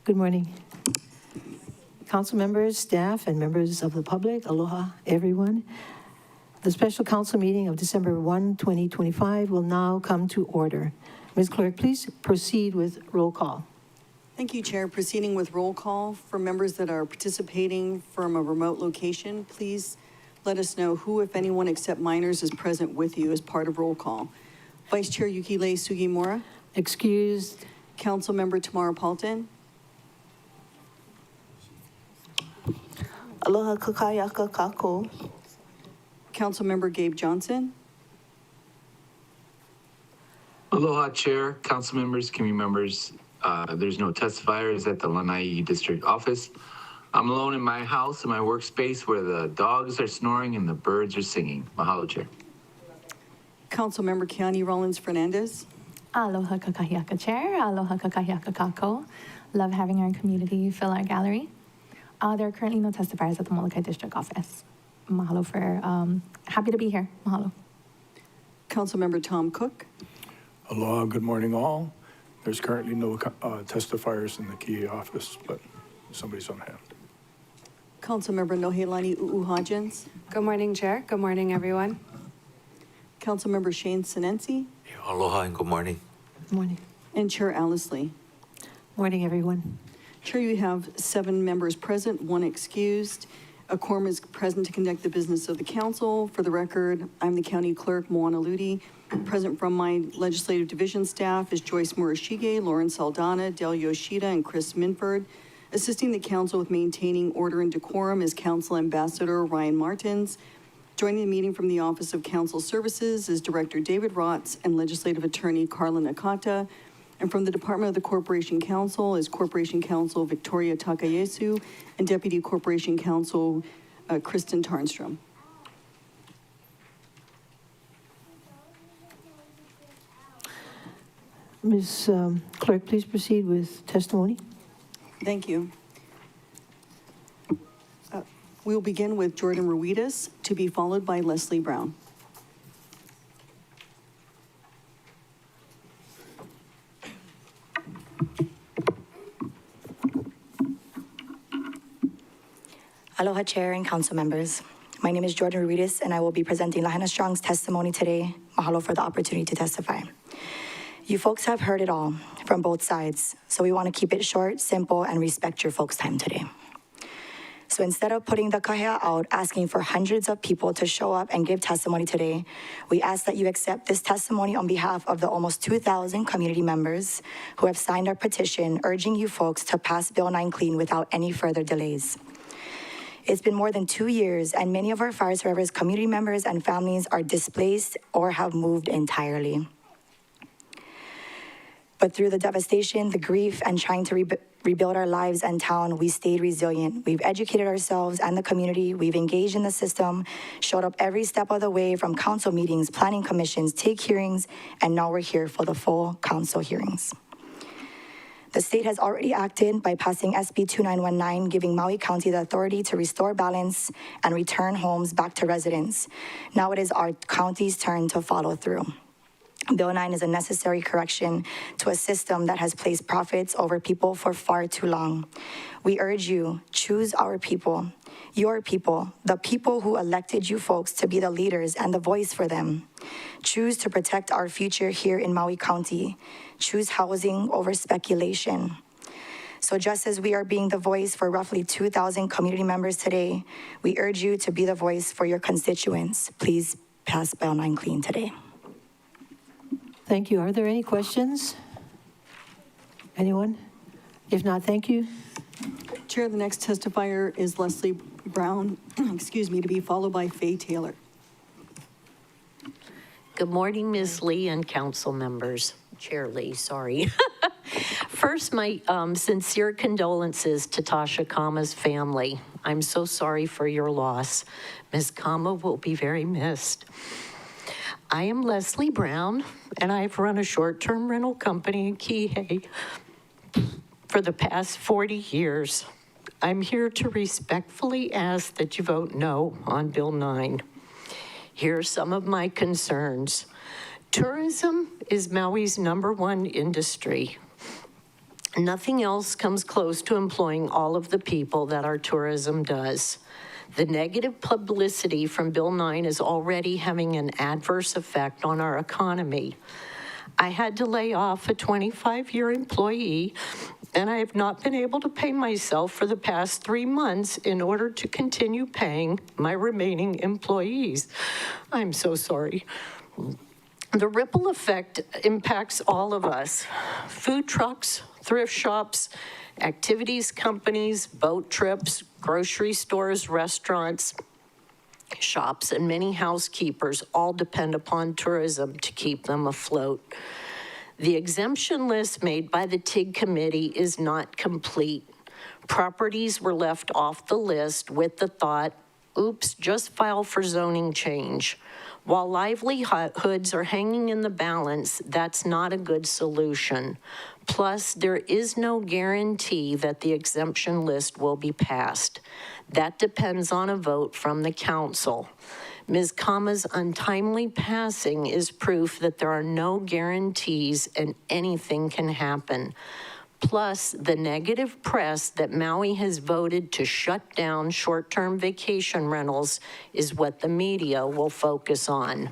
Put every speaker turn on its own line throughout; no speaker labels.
Good morning. Council members, staff, and members of the public, aloha, everyone. The special council meeting of December 1, 2025 will now come to order. Ms. Clerk, please proceed with roll call.
Thank you, Chair. Proceeding with roll call for members that are participating from a remote location, please let us know who, if anyone except minors, is present with you as part of roll call. Vice Chair Yukilei Sugimura.
Excused.
Councilmember Tamara Palton.
Aloha kakayaka kako.
Councilmember Gabe Johnson.
Aloha, Chair, council members, community members. There's no testifiers at the Lanai District Office. I'm alone in my house, in my workspace, where the dogs are snoring and the birds are singing. Mahalo, Chair.
Councilmember Keani Rollins Fernandez.
Aloha kakahiaka chair, aloha kakahiaka kako. Love having our community fill our gallery. There are currently no testifiers at the Molokai District Office. Mahalo for, happy to be here. Mahalo.
Councilmember Tom Cook.
Aloha, good morning all. There's currently no testifiers in the key office, but somebody's on hand.
Councilmember Nohelani U'uhajens.
Good morning, Chair. Good morning, everyone.
Councilmember Shane Sinensi.
Aloha and good morning.
Morning.
And Chair Alice Lee.
Morning, everyone.
Chair, you have 7 members present, 1 excused. A quorum is present to conduct the business of the council. For the record, I'm the county clerk, Moana Ludi. Present from my legislative division staff is Joyce Murashige, Lauren Saldana, Del Yoshida, and Chris Minford. Assisting the council with maintaining order and decorum is Council Ambassador Ryan Martins. Joining the meeting from the Office of Council Services is Director David Rotz and Legislative Attorney Carla Nakata. And from the Department of the Corporation Counsel is Corporation Counsel Victoria Takayesu and Deputy Corporation Counsel Kristen Tarnstrom.
Ms. Clerk, please proceed with testimony.
Thank you. We will begin with Jordan Ruidas, to be followed by Leslie Brown.
Aloha Chair and Council members. My name is Jordan Ruidas, and I will be presenting Lahaina Strong's testimony today. Mahalo for the opportunity to testify. You folks have heard it all from both sides, so we want to keep it short, simple, and respect your folks' time today. So instead of putting the kahea out, asking for hundreds of people to show up and give testimony today, we ask that you accept this testimony on behalf of the almost 2,000 community members who have signed our petition urging you folks to pass Bill 9 clean without any further delays. It's been more than 2 years, and many of our fire service community members and families are displaced or have moved entirely. But through the devastation, the grief, and trying to rebuild our lives and town, we stayed resilient. We've educated ourselves and the community. We've engaged in the system, showed up every step of the way from council meetings, planning commissions, take hearings, and now we're here for the full council hearings. The state has already acted by passing SB 2919, giving Maui County the authority to restore balance and return homes back to residents. Now it is our county's turn to follow through. Bill 9 is a necessary correction to a system that has placed profits over people for far too long. We urge you, choose our people, your people, the people who elected you folks to be the leaders and the voice for them. Choose to protect our future here in Maui County. Choose housing over speculation. So just as we are being the voice for roughly 2,000 community members today, we urge you to be the voice for your constituents. Please pass Bill 9 clean today.
Thank you. Are there any questions? Anyone? If not, thank you.
Chair, the next testifier is Leslie Brown, excuse me, to be followed by Faye Taylor.
Good morning, Ms. Lee and council members. Chair Lee, sorry. First, my sincere condolences to Tasha Kama's family. I'm so sorry for your loss. Ms. Kama will be very missed. I am Leslie Brown, and I've run a short-term rental company in Kihei for the past 40 years. I'm here to respectfully ask that you vote no on Bill 9. Here are some of my concerns. Tourism is Maui's #1 industry. Nothing else comes close to employing all of the people that our tourism does. The negative publicity from Bill 9 is already having an adverse effect on our economy. I had to lay off a 25-year employee, and I have not been able to pay myself for the past 3 months in order to continue paying my remaining employees. I'm so sorry. The ripple effect impacts all of us. Food trucks, thrift shops, activities companies, boat trips, grocery stores, restaurants, shops, and many housekeepers all depend upon tourism to keep them afloat. The exemption list made by the TIG committee is not complete. Properties were left off the list with the thought, oops, just file for zoning change. While livelihoods are hanging in the balance, that's not a good solution. Plus, there is no guarantee that the exemption list will be passed. That depends on a vote from the council. Ms. Kama's untimely passing is proof that there are no guarantees and anything can happen. Plus, the negative press that Maui has voted to shut down short-term vacation rentals is what the media will focus on.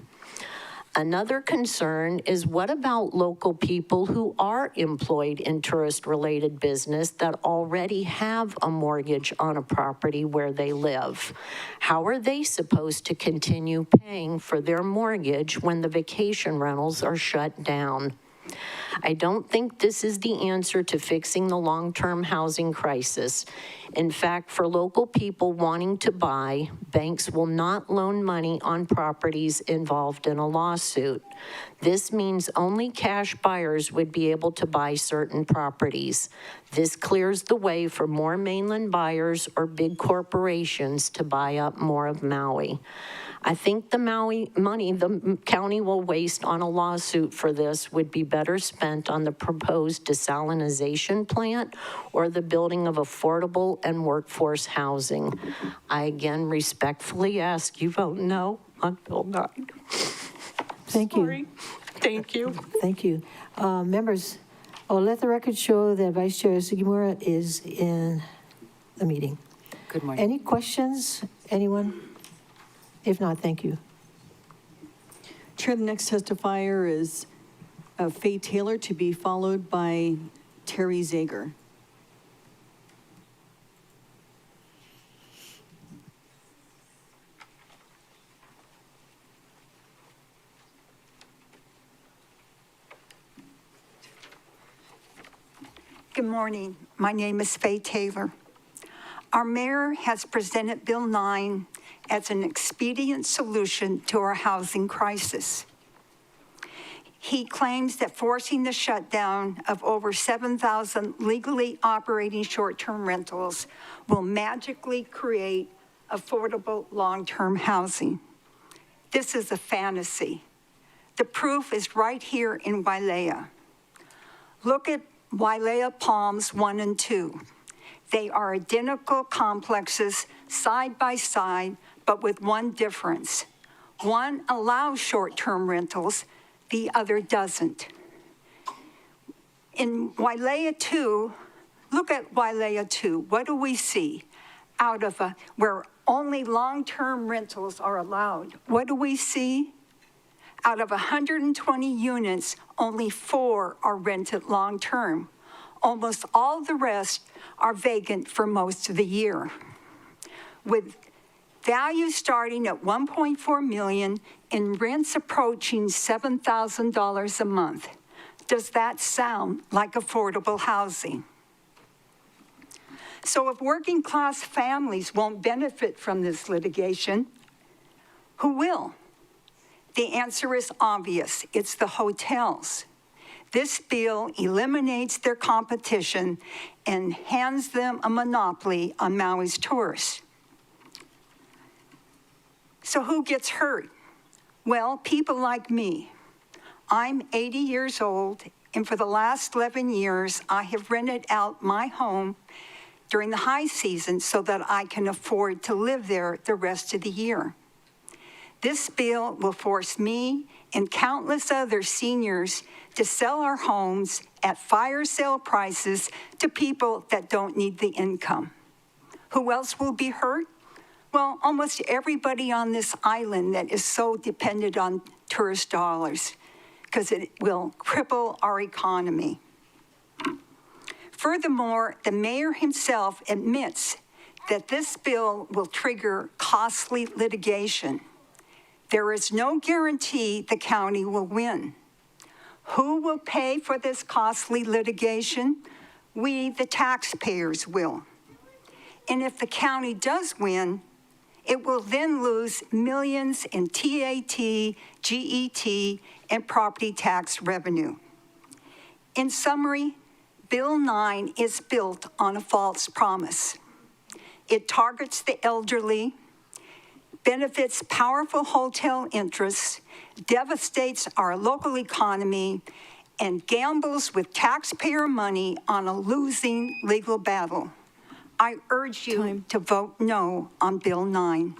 Another concern is what about local people who are employed in tourist-related business that already have a mortgage on a property where they live? How are they supposed to continue paying for their mortgage when the vacation rentals are shut down? I don't think this is the answer to fixing the long-term housing crisis. In fact, for local people wanting to buy, banks will not loan money on properties involved in a lawsuit. This means only cash buyers would be able to buy certain properties. This clears the way for more mainland buyers or big corporations to buy up more of Maui. I think the Maui money the county will waste on a lawsuit for this would be better spent on the proposed desalinization plant or the building of affordable and workforce housing. I again respectfully ask you vote no on Bill 9.
Thank you.
Sorry. Thank you.
Thank you. Members, let the record show that Vice Chair Sugimura is in the meeting.
Good morning.
Any questions, anyone? If not, thank you.
Chair, the next testifier is Faye Taylor, to be followed by Terry Zager.
Good morning. My name is Faye Taylor. Our mayor has presented Bill 9 as an expedient solution to our housing crisis. He claims that forcing the shutdown of over 7,000 legally operating short-term rentals will magically create affordable long-term housing. This is a fantasy. The proof is right here in Wailea. Look at Wailea Palms 1 and 2. They are identical complexes side by side, but with one difference. One allows short-term rentals, the other doesn't. In Wailea 2, look at Wailea 2. What do we see? Where only long-term rentals are allowed, what do we see? Out of 120 units, only 4 are rented long-term. Almost all the rest are vacant for most of the year. With value starting at $1.4 million and rents approaching $7,000 a month, does that sound like affordable housing? So if working class families won't benefit from this litigation, who will? The answer is obvious. It's the hotels. This bill eliminates their competition and hands them a monopoly on Maui's tourists. So who gets hurt? Well, people like me. I'm 80 years old, and for the last 11 years, I have rented out my home during the high season so that I can afford to live there the rest of the year. This bill will force me and countless other seniors to sell our homes at fire sale prices to people that don't need the income. Who else will be hurt? Well, almost everybody on this island that is so dependent on tourist dollars, because it will cripple our economy. Furthermore, the mayor himself admits that this bill will trigger costly litigation. There is no guarantee the county will win. Who will pay for this costly litigation? We, the taxpayers, will. And if the county does win, it will then lose millions in TAT, GET, and property tax revenue. In summary, Bill 9 is built on a false promise. It targets the elderly, benefits powerful hotel interests, devastates our local economy, and gambles with taxpayer money on a losing legal battle. I urge you to vote no on Bill 9.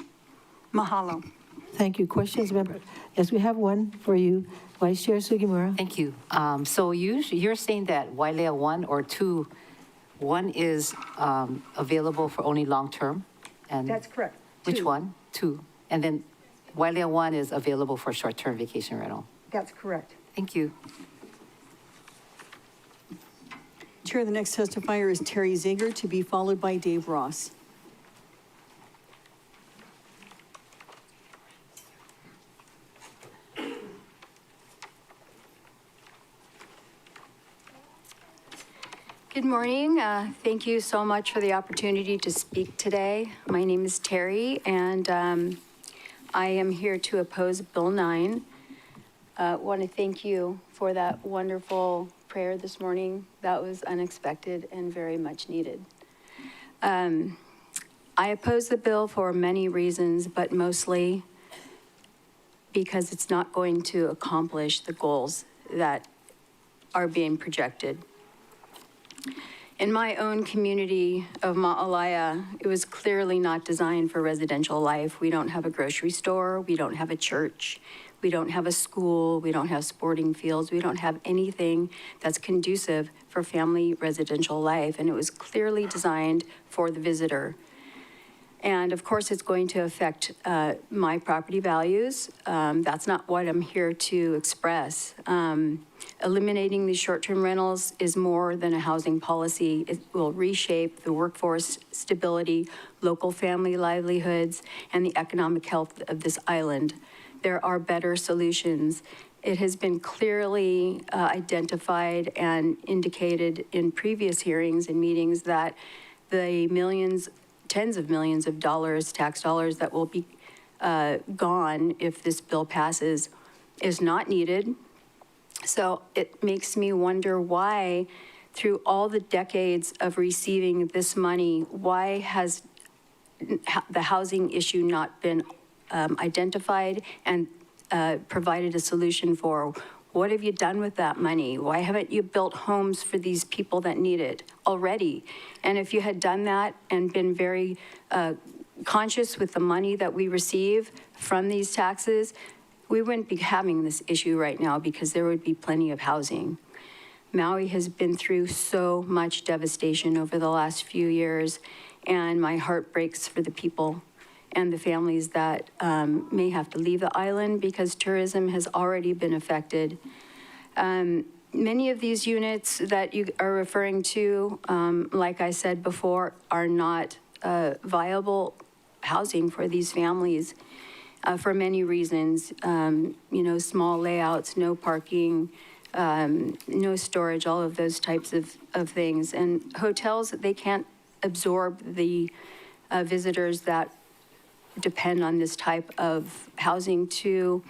Mahalo.
Thank you. Questions, member? Yes, we have one for you, Vice Chair Sugimura.
Thank you. So you're saying that Wailea 1 or 2, 1 is available for only long-term? And
That's correct.
which
2.
one? 2. And then Wailea 1 is available for short-term vacation rental?
That's correct.
Thank you.
Chair, the next testifier is Terry Zager, to be followed by Dave Ross.
Good morning. Thank you so much for the opportunity to speak today. My name is Terry, and I am here to oppose Bill 9. Want to thank you for that wonderful prayer this morning. That was unexpected and very much needed. I oppose the bill for many reasons, but mostly because it's not going to accomplish the goals that are being projected. In my own community of Ma'alaya, it was clearly not designed for residential life. We don't have a grocery store, we don't have a church, we don't have a school, we don't have sporting fields, we don't have anything that's conducive for family residential life, and it was clearly designed for the visitor. And of course, it's going to affect my property values. That's not what I'm here to express. Eliminating these short-term rentals is more than a housing policy. It will reshape the workforce stability, local family livelihoods, and the economic health of this island. There are better solutions. It has been clearly identified and indicated in previous hearings and meetings that the millions, tens of millions of dollars, tax dollars that will be gone if this bill passes is not needed. So it makes me wonder why, through all the decades of receiving this money, why has the housing issue not been identified and provided a solution for? What have you done with that money? Why haven't you built homes for these people that need it already? And if you had done that and been very conscious with the money that we receive from these taxes, we wouldn't be having this issue right now because there would be plenty of housing. Maui has been through so much devastation over the last few years, and my heart breaks for the people and the families that may have to leave the island because tourism has already been affected. Many of these units that you are referring to, like I said before, are not viable housing for these families for many reasons. Small layouts, no parking, no storage, all of those types of things. And hotels, they can't absorb the visitors that depend on this type of housing to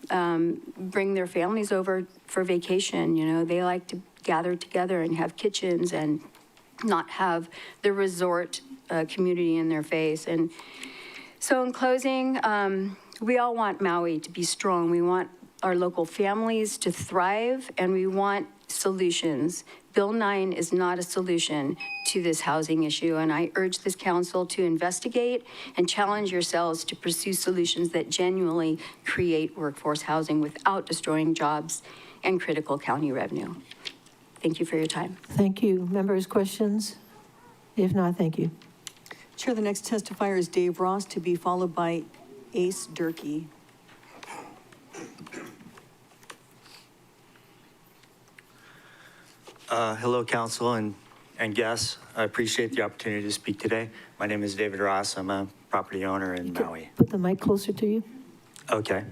bring their families over for vacation. They like to gather together and have kitchens and not have the resort community in their face. And so in closing, we all want Maui to be strong. We want our local families to thrive, and we want solutions. Bill 9 is not a solution to this housing issue, and I urge this council to investigate and challenge yourselves to pursue solutions that genuinely create workforce housing without destroying jobs and critical county revenue. Thank you for your time.
Thank you. Members, questions? If not, thank you.
Chair, the next testifier is Dave Ross, to be followed by Ace Durkee.
Hello, council and guests. I appreciate the opportunity to speak today. My name is David Ross. I'm a property owner in Maui.
Put the mic closer to you.
Okay.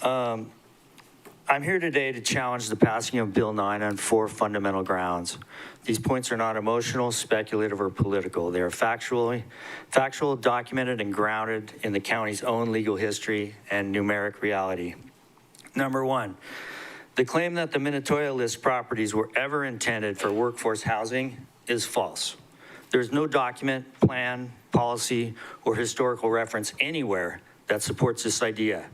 I'm here today to challenge the passing of Bill 9 on 4 fundamental grounds. These points are not emotional, speculative, or political. They are factual, documented, and grounded in the county's own legal history and numeric reality. Number 1, the claim that the Minatoya List properties were ever intended for workforce housing is false. There's no document, plan, policy, or historical reference anywhere that supports this idea.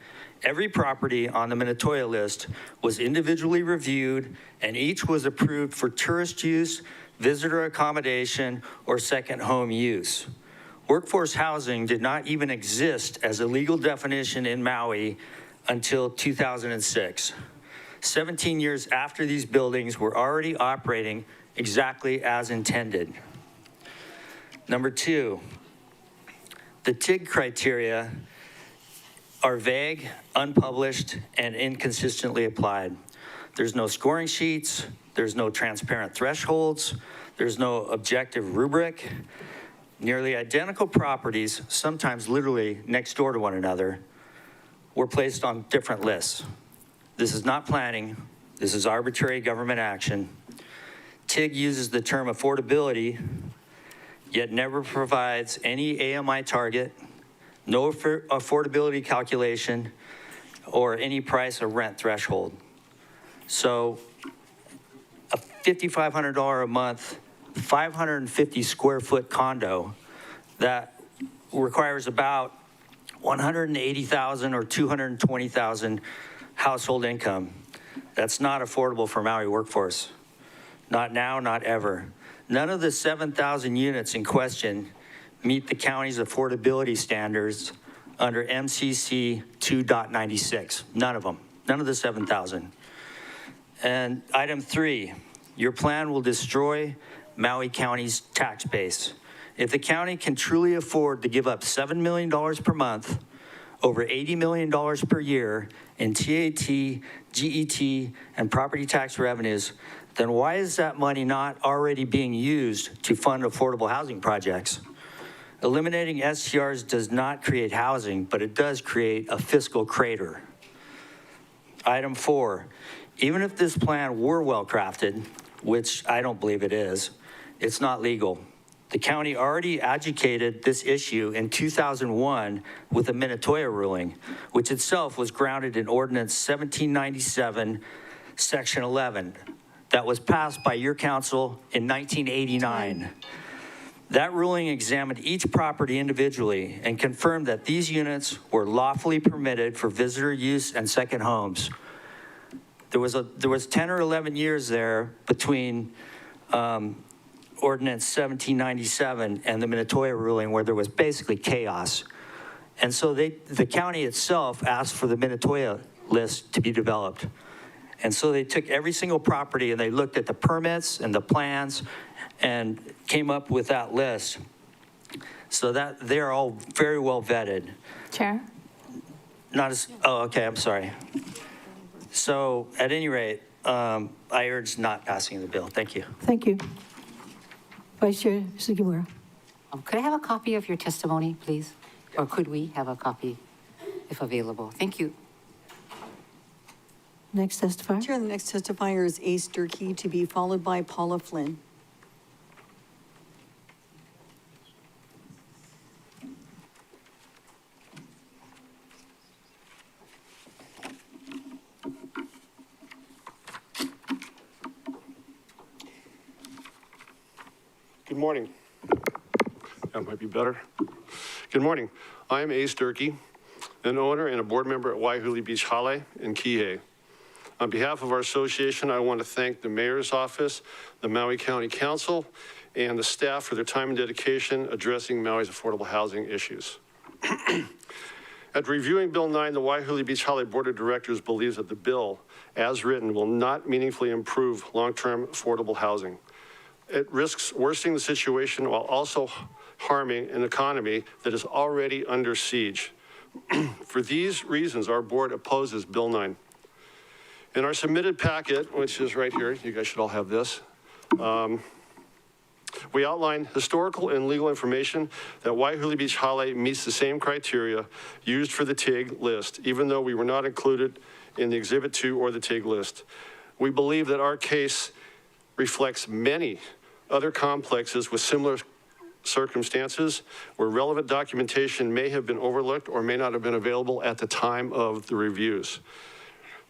Every property on the Minatoya List was individually reviewed, and each was approved for tourist use, visitor accommodation, or second home use. Workforce housing did not even exist as a legal definition in Maui until 2006. 17 years after these buildings were already operating exactly as intended. Number two, the TIG criteria are vague, unpublished, and inconsistently applied. There's no scoring sheets, there's no transparent thresholds, there's no objective rubric. Nearly identical properties, sometimes literally next door to one another, were placed on different lists. This is not planning, this is arbitrary government action. TIG uses the term affordability, yet never provides any AMI target, no affordability calculation, or any price or rent threshold. So a $5,500 a month, 550 square foot condo that requires about 180,000 or 220,000 household income. That's not affordable for Maui workforce. Not now, not ever. None of the 7,000 units in question meet the county's affordability standards under MCC 2.96. None of them, none of the 7,000. And item 3, your plan will destroy Maui County's tax base. If the county can truly afford to give up $7 million per month, over $80 million per year in TAT, GET, and property tax revenues, then why is that money not already being used to fund affordable housing projects? Eliminating STRs does not create housing, but it does create a fiscal crater. Item 4, even if this plan were well-crafted, which I don't believe it is, it's not legal. The county already adjudicated this issue in 2001 with the Minatoya ruling, which itself was grounded in Ordinance 1797, Section 11, that was passed by your council in 1989. That ruling examined each property individually and confirmed that these units were lawfully permitted for visitor use and second homes. There was 10 or 11 years there between Ordinance 1797 and the Minatoya ruling where there was basically chaos. And so the county itself asked for the Minatoya list to be developed. And so they took every single property and they looked at the permits and the plans and came up with that list. So that they're all very well vetted.
Chair?
Not as, oh, okay, I'm sorry. So at any rate, I urge not passing the bill. Thank you.
Thank you. Vice Chair Sugimura.
Could I have a copy of your testimony, please? Or could we have a copy, if available? Thank you.
Next testifier.
Chair, the next testifier is Ace Durkee, to be followed by Paula Flynn.
Good morning. That might be better. Good morning. I'm Ace Durkee, an owner and a board member at Waiahole Beach Hale in Kihei. On behalf of our association, I want to thank the Mayor's Office, the Maui County Council, and the staff for their time and dedication addressing Maui's affordable housing issues. After reviewing Bill 9, the Waiahole Beach Hale Board of Directors believes that the bill, as written, will not meaningfully improve long-term affordable housing. It risks worsening the situation while also harming an economy that is already under siege. For these reasons, our board opposes Bill 9. In our submitted packet, which is right here, you guys should all have this, we outline historical and legal information that Waiahole Beach Hale meets the same criteria used for the TIG list, even though we were not included in the Exhibit 2 or the TIG list. We believe that our case reflects many other complexes with similar circumstances where relevant documentation may have been overlooked or may not have been available at the time of the reviews.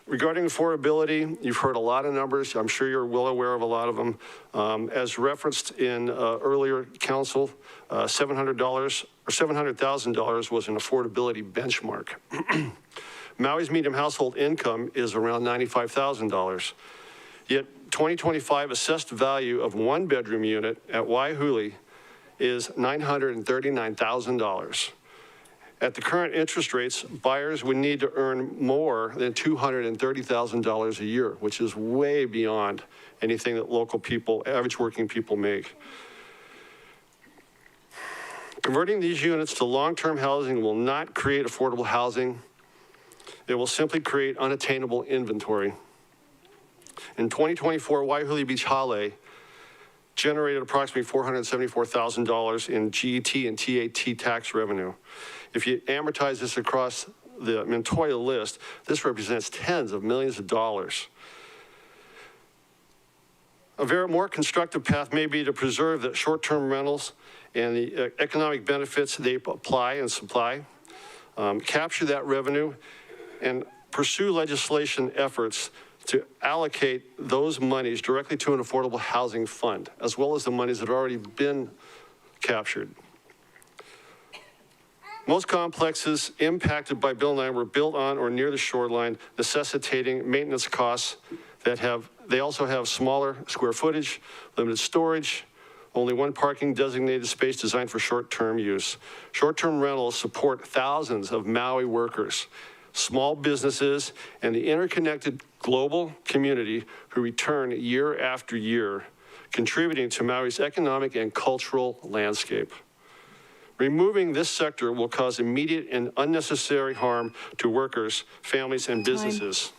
Regarding affordability, you've heard a lot of numbers. I'm sure you're well aware of a lot of them. As referenced in earlier council, $700 or $700,000 was an affordability benchmark. Maui's median household income is around $95,000. Yet 2025 assessed value of one bedroom unit at Waiahole is $939,000. At the current interest rates, buyers would need to earn more than $230,000 a year, which is way beyond anything that local people, average working people make. Converting these units to long-term housing will not create affordable housing. It will simply create unattainable inventory. In 2024, Waiahole Beach Hale generated approximately $474,000 in GET and TAT tax revenue. If you amortize this across the Montoya list, this represents tens of millions of dollars. A very more constructive path may be to preserve the short-term rentals and the economic benefits they apply and supply, capture that revenue, and pursue legislation efforts to allocate those monies directly to an affordable housing fund, as well as the monies that have already been captured. Most complexes impacted by Bill 9 were built on or near the shoreline, necessitating maintenance costs they also have smaller square footage, limited storage, only one parking designated space designed for short-term use. Short-term rentals support thousands of Maui workers, small businesses, and the interconnected global community who return year after year, contributing to Maui's economic and cultural landscape. Removing this sector will cause immediate and unnecessary harm to workers, families, and businesses.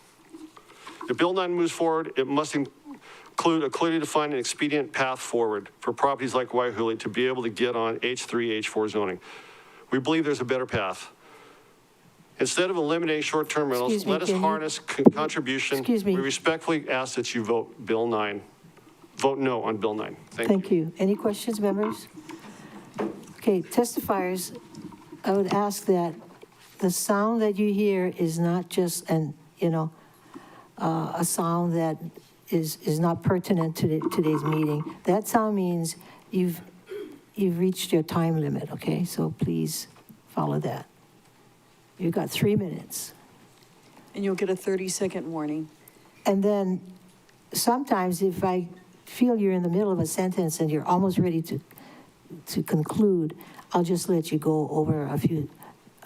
If Bill 9 moves forward, it must include a clearly defined and expedient path forward for properties like Waiahole to be able to get on H3, H4 zoning. We believe there's a better path. Instead of eliminating short-term rentals, let us harness contribution. We respectfully ask that you vote no on Bill 9. Thank you.
Any questions, members? Okay, testifiers, I would ask that the sound that you hear is not just a sound that is not pertinent to today's meeting. That sound means you've reached your time limit, okay? So please follow that. You've got 3 minutes.
And you'll get a 30-second warning.
And then sometimes if I feel you're in the middle of a sentence and you're almost ready to conclude, I'll just let you go over a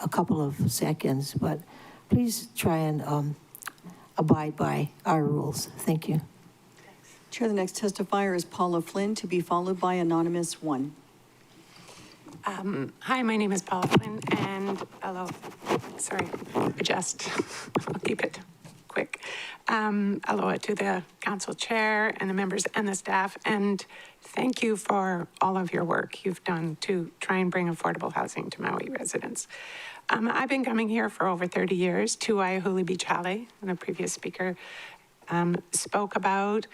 couple of seconds, but please try and abide by our rules. Thank you.
Chair, the next testifier is Paula Flynn, to be followed by Anonymous 1.
Hi, my name is Paula Flynn, and hello, sorry, adjust, I'll keep it quick. Aloha to the council chair and the members and the staff, and thank you for all of your work you've done to try and bring affordable housing to Maui residents. I've been coming here for over 30 years to Waiahole Beach Hale, and a previous speaker spoke about,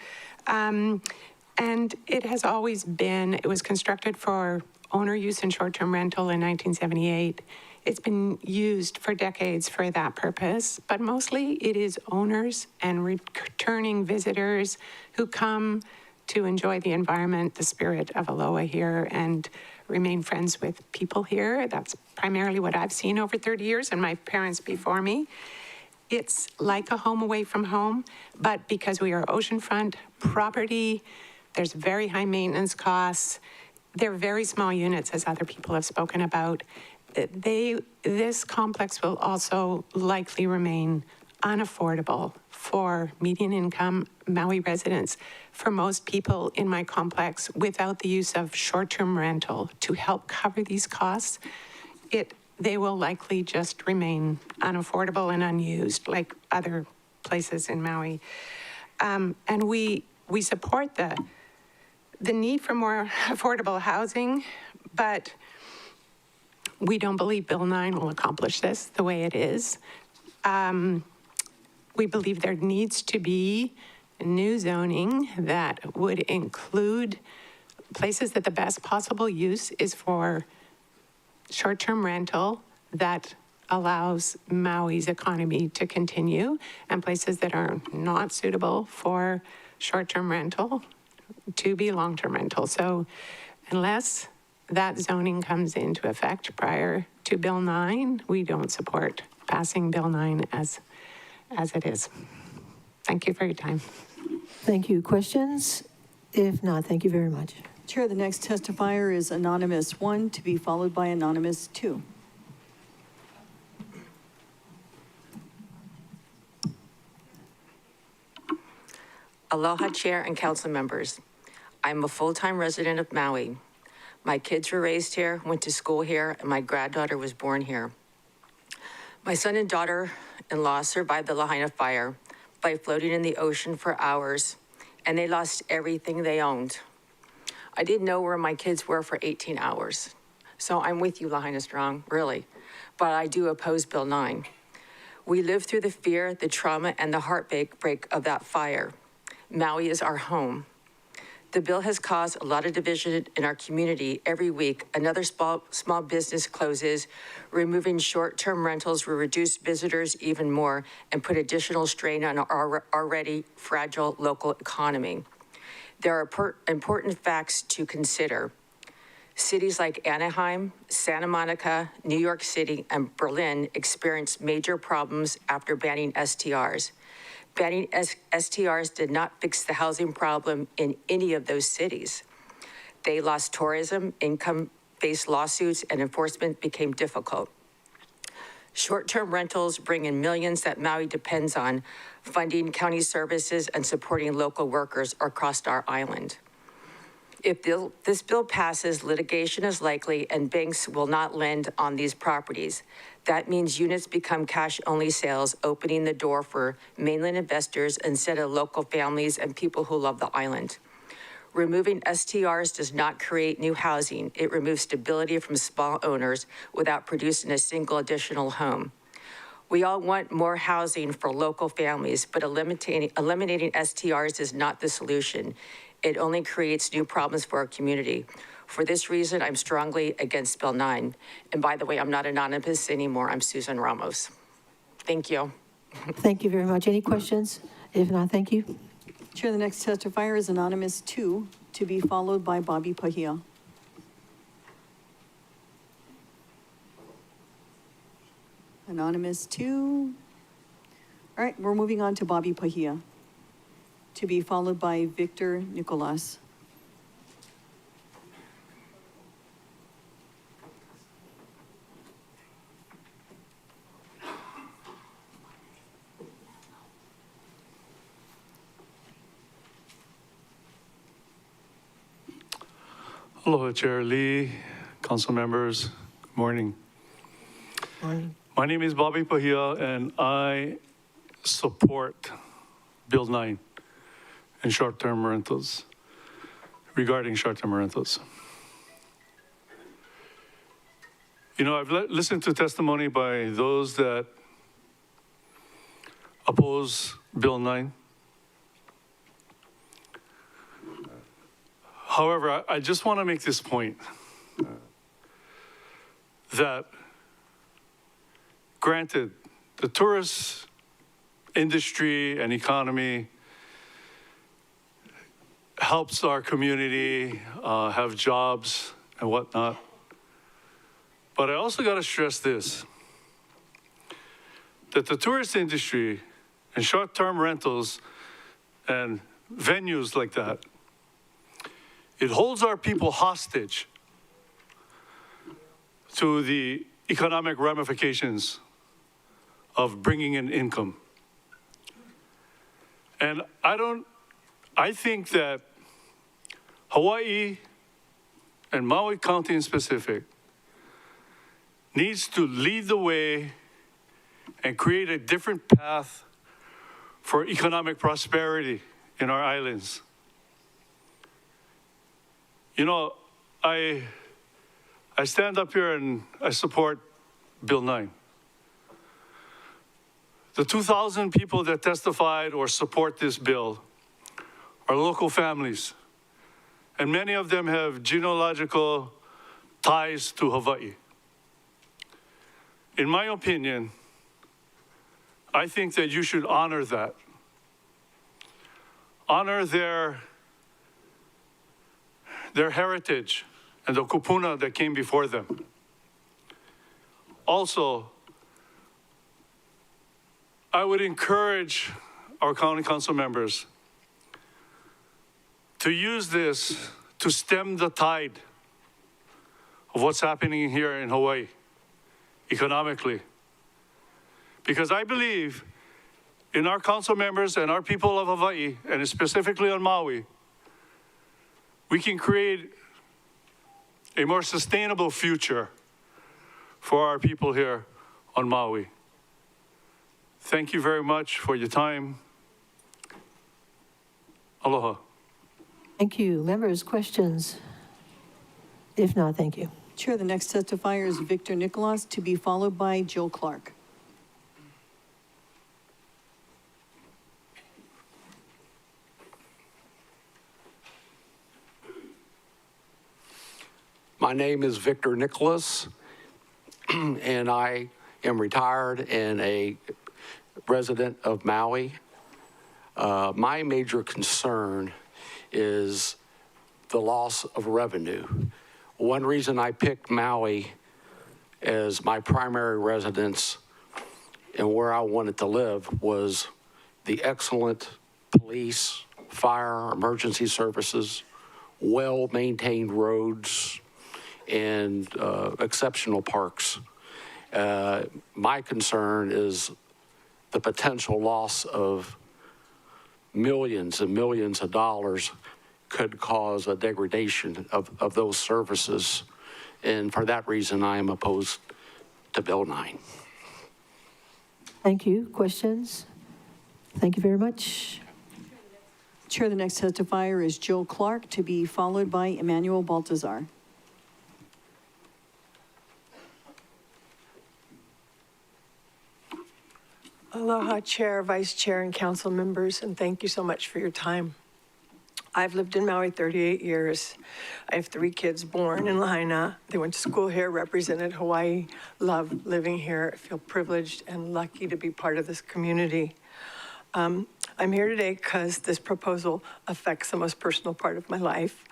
and it has always been, it was constructed for owner use and short-term rental in 1978. It's been used for decades for that purpose, but mostly it is owners and returning visitors who come to enjoy the environment, the spirit of Aloha here, and remain friends with people here. That's primarily what I've seen over 30 years and my parents before me. It's like a home away from home, but because we are oceanfront property, there's very high maintenance costs. They're very small units, as other people have spoken about. This complex will also likely remain unaffordable for median income Maui residents. For most people in my complex, without the use of short-term rental to help cover these costs, they will likely just remain unaffordable and unused like other places in Maui. And we support the need for more affordable housing, but we don't believe Bill 9 will accomplish this the way it is. We believe there needs to be new zoning that would include places that the best possible use is for short-term rental that allows Maui's economy to continue, and places that are not suitable for short-term rental to be long-term rental. So unless that zoning comes into effect prior to Bill 9, we don't support passing Bill 9 as it is. Thank you for your time.
Thank you. Questions? If not, thank you very much.
Chair, the next testifier is Anonymous 1, to be followed by Anonymous 2.
Aloha Chair and council members. I'm a full-time resident of Maui. My kids were raised here, went to school here, and my granddaughter was born here. My son and daughter-in-law survived the Lahaina fire by floating in the ocean for hours, and they lost everything they owned. I didn't know where my kids were for 18 hours. So I'm with you, Lahaina Strong, really. But I do oppose Bill 9. We lived through the fear, the trauma, and the heartbreak of that fire. Maui is our home. The bill has caused a lot of division in our community. Every week, another small business closes. Removing short-term rentals will reduce visitors even more and put additional strain on our already fragile local economy. There are important facts to consider. Cities like Anaheim, Santa Monica, New York City, and Berlin experienced major problems after banning STRs. Banning STRs did not fix the housing problem in any of those cities. They lost tourism, income-based lawsuits, and enforcement became difficult. Short-term rentals bring in millions that Maui depends on, funding county services and supporting local workers across our island. If this bill passes, litigation is likely and banks will not lend on these properties. That means units become cash-only sales, opening the door for mainland investors instead of local families and people who love the island. Removing STRs does not create new housing. It removes stability from small owners without producing a single additional home. We all want more housing for local families, but eliminating STRs is not the solution. It only creates new problems for our community. For this reason, I'm strongly against Bill 9. And by the way, I'm not anonymous anymore. I'm Susan Ramos. Thank you.
Thank you very much. Any questions? If not, thank you.
Chair, the next testifier is Anonymous 2, to be followed by Bobby Pahia. Anonymous 2. All right, we're moving on to Bobby Pahia, to be followed by Victor Nicolas.
Aloha, Chair Lee, council members, good morning.
Morning.
My name is Bobby Pahia, and I support Bill 9 and short-term rentals, regarding short-term rentals. You know, I've listened to testimony by those that oppose Bill 9. However, I just want to make this point that, granted, the tourist industry and economy helps our community have jobs and whatnot. But I also got to stress this, that the tourist industry and short-term rentals and venues like that, it holds our people hostage to the economic ramifications of bringing in income. And I think that Hawaii and Maui County in specific needs to lead the way and create a different path for economic prosperity in our islands. You know, I stand up here and I support Bill 9. The 2,000 people that testified or support this bill are local families, and many of them have genealogical ties to Hawaii. In my opinion, I think that you should honor that. Honor their heritage and the kupuna that came before them. Also, I would encourage our county council members to use this to stem the tide of what's happening here in Hawaii economically. Because I believe in our council members and our people of Hawaii, and specifically on Maui, we can create a more sustainable future for our people here on Maui. Thank you very much for your time. Aloha.
Thank you. Members, questions? If not, thank you.
Chair, the next testifier is Victor Nicholas, to be followed by Jill Clark.
My name is Victor Nicholas, and I am retired and a resident of Maui. My major concern is the loss of revenue. One reason I picked Maui as my primary residence and where I wanted to live was the excellent police, fire, emergency services, well-maintained roads, and exceptional parks. My concern is the potential loss of millions and millions of dollars could cause a degradation of those services. And for that reason, I am opposed to Bill 9.
Thank you. Questions? Thank you very much.
Chair, the next testifier is Jill Clark, to be followed by Emmanuel Baltazar.
Aloha, Chair, Vice Chair, and council members, and thank you so much for your time. I've lived in Maui 38 years. I have 3 kids born in Lahaina. They went to school here, represented Hawaii, love living here. I feel privileged and lucky to be part of this community. I'm here today because this proposal affects the most personal part of my life.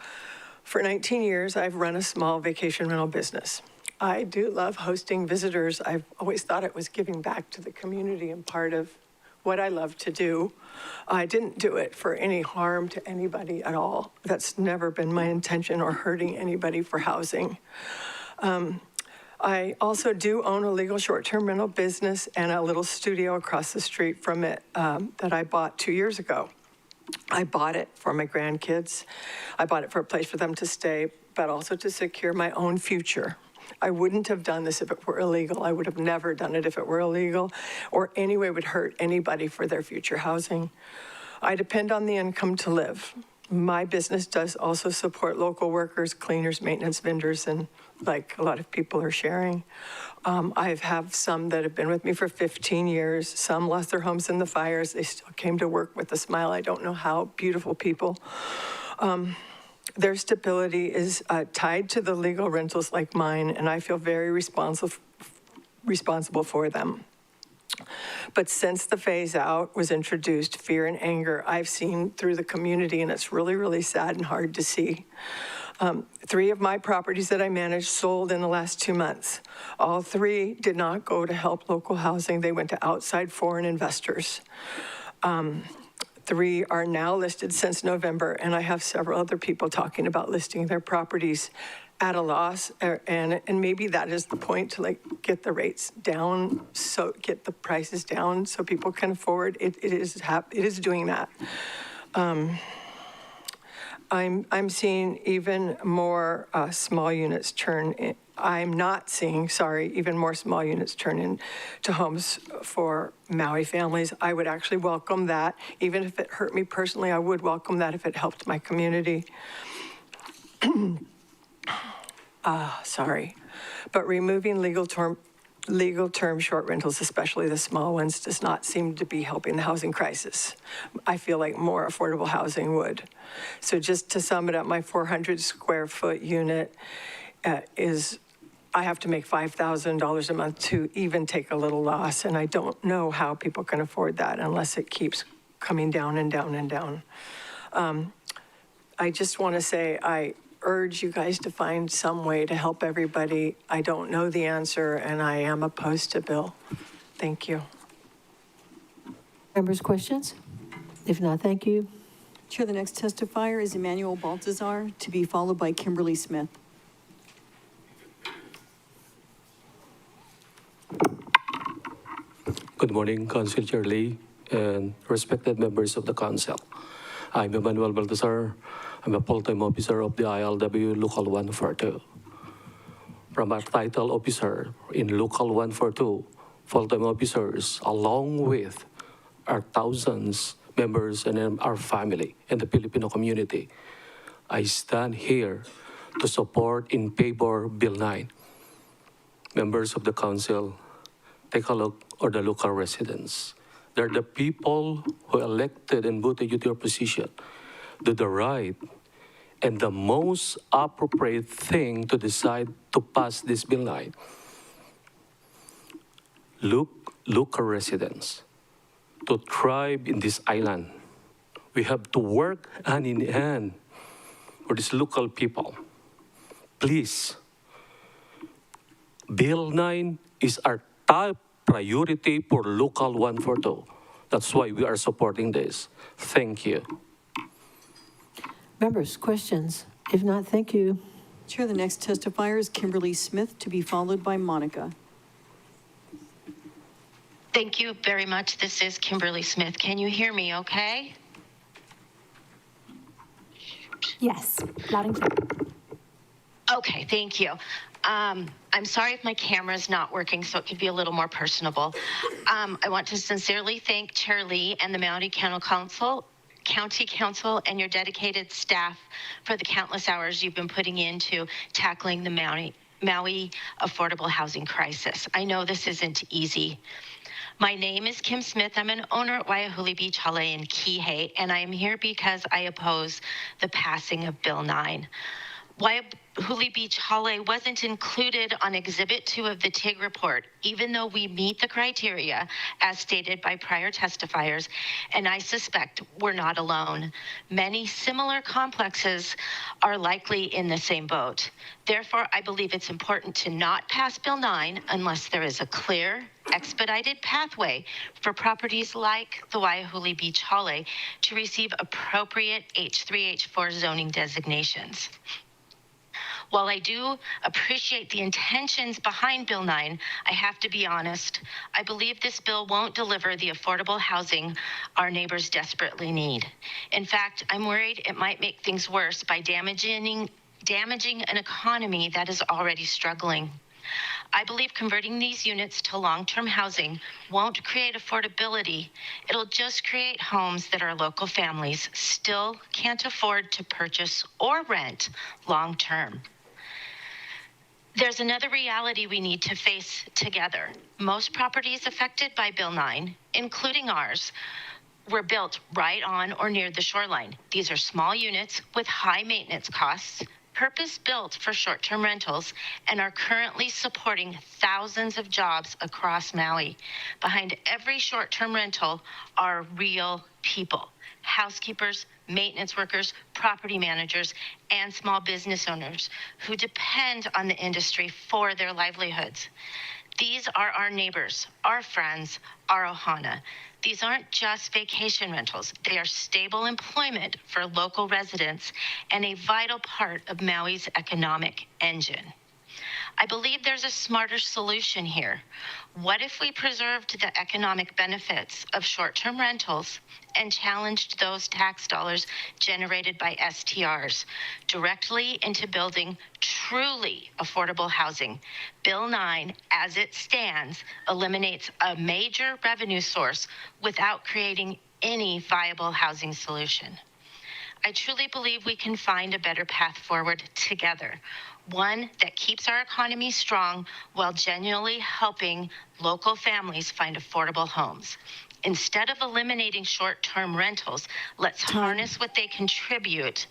For 19 years, I've run a small vacation rental business. I do love hosting visitors. I've always thought it was giving back to the community and part of what I love to do. I didn't do it for any harm to anybody at all. That's never been my intention, or hurting anybody for housing. I also do own a legal short-term rental business and a little studio across the street from it that I bought 2 years ago. I bought it for my grandkids. I bought it for a place for them to stay, but also to secure my own future. I wouldn't have done this if it were illegal. I would have never done it if it were illegal, or any way would hurt anybody for their future housing. I depend on the income to live. My business does also support local workers, cleaners, maintenance vendors, and like a lot of people are sharing. I have some that have been with me for 15 years. Some lost their homes in the fires. They still came to work with a smile. I don't know how. Beautiful people. Their stability is tied to the legal rentals like mine, and I feel very responsible for them. But since the phase out was introduced, fear and anger I've seen through the community, and it's really, really sad and hard to see. 3 of my properties that I managed sold in the last 2 months. All 3 did not go to help local housing. They went to outside foreign investors. 3 are now listed since November, and I have several other people talking about listing their properties at a loss, and maybe that is the point, to like get the rates down, so get the prices down so people can afford. It is doing that. I'm seeing even more small units turn in. I'm not seeing, even more small units turn into homes for Maui families. I would actually welcome that. Even if it hurt me personally, I would welcome that if it helped my community. But removing legal term short rentals, especially the small ones, does not seem to be helping the housing crisis. I feel like more affordable housing would. So just to sum it up, my 400 square foot unit I have to make $5,000 a month to even take a little loss, and I don't know how people can afford that unless it keeps coming down and down and down. I just want to say I urge you guys to find some way to help everybody. I don't know the answer, and I am opposed to Bill. Thank you.
Members, questions? If not, thank you.
Chair, the next testifier is Emmanuel Baltazar, to be followed by Kimberly Smith.
Good morning, Council Chair Lee and respected members of the Council. I'm Emmanuel Baltazar. I'm a full-time officer of the ILW Local 142. From our title officer in Local 142, full-time officers, along with our thousands members and our family and the Filipino community, I stand here to support in favor Bill 9. Members of the Council, take a look at the local residents. They're the people who elected and voted you to your position. Do the right and the most appropriate thing to decide to pass this Bill 9. Local residents, to thrive in this island, we have to work hand in hand for these local people. Please, Bill 9 is our top priority for Local 142. That's why we are supporting this. Thank you.
Members, questions? If not, thank you.
Chair, the next testifier is Kimberly Smith, to be followed by Monica.
Thank you very much. This is Kimberly Smith. Can you hear me okay?
Yes, loud and clear.
Okay, thank you. I'm sorry if my camera is not working, so it could be a little more personable. I want to sincerely thank Chair Lee and the Maui County Council and your dedicated staff for the countless hours you've been putting into tackling the Maui affordable housing crisis. I know this isn't easy. My name is Kim Smith. I'm an owner at Waiahuli Beach Hale in Kihei, and I am here because I oppose the passing of Bill 9. Waiahuli Beach Hale wasn't included on Exhibit 2 of the TIG report, even though we meet the criteria as stated by prior testifiers, and I suspect we're not alone. Many similar complexes are likely in the same boat. Therefore, I believe it's important to not pass Bill 9 unless there is a clear, expedited pathway for properties like the Waiahuli Beach Hale to receive appropriate H3, H4 zoning designations. While I do appreciate the intentions behind Bill 9, I have to be honest. I believe this bill won't deliver the affordable housing our neighbors desperately need. In fact, I'm worried it might make things worse by damaging an economy that is already struggling. I believe converting these units to long-term housing won't create affordability. It'll just create homes that our local families still can't afford to purchase or rent long-term. There's another reality we need to face together. Most properties affected by Bill 9, including ours, were built right on or near the shoreline. These are small units with high maintenance costs, purpose-built for short-term rentals, and are currently supporting thousands of jobs across Maui. Behind every short-term rental are real people: housekeepers, maintenance workers, property managers, and small business owners who depend on the industry for their livelihoods. These are our neighbors, our friends, our ohana. These aren't just vacation rentals. They are stable employment for local residents and a vital part of Maui's economic engine. I believe there's a smarter solution here. What if we preserved the economic benefits of short-term rentals and challenged those tax dollars generated by STRs directly into building truly affordable housing? Bill 9, as it stands, eliminates a major revenue source without creating any viable housing solution. I truly believe we can find a better path forward together, one that keeps our economy strong while genuinely helping local families find affordable homes. Instead of eliminating short-term rentals, let's harness what they contribute.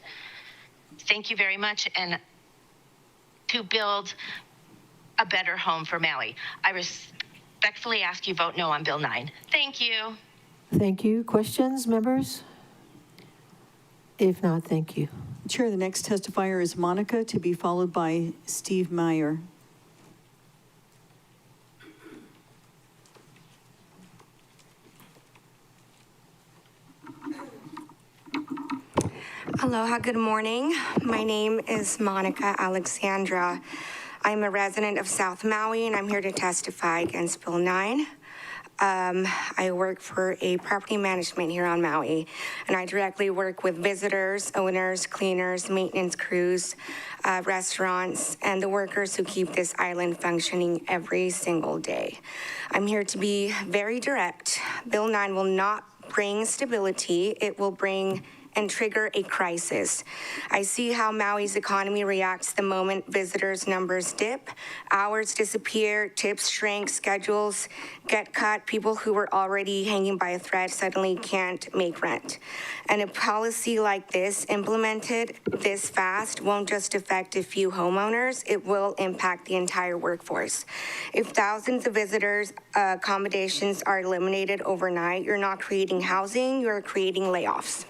Thank you very much, and to build a better home for Maui. I respectfully ask you vote no on Bill 9. Thank you.
Thank you. Questions, members? If not, thank you.
Chair, the next testifier is Monica, to be followed by Steve Meyer.
Aloha, good morning. My name is Monica Alexandra. I'm a resident of South Maui, and I'm here to testify against Bill 9. I work for a property management here on Maui, and I directly work with visitors, owners, cleaners, maintenance crews, restaurants, and the workers who keep this island functioning every single day. I'm here to be very direct. Bill 9 will not bring stability. It will bring and trigger a crisis. I see how Maui's economy reacts the moment visitors' numbers dip, hours disappear, tips shrink, schedules get cut, people who were already hanging by a thread suddenly can't make rent. And a policy like this, implemented this fast, won't just affect a few homeowners, it will impact the entire workforce. If thousands of visitors' accommodations are eliminated overnight, you're not creating housing, you're creating layoffs.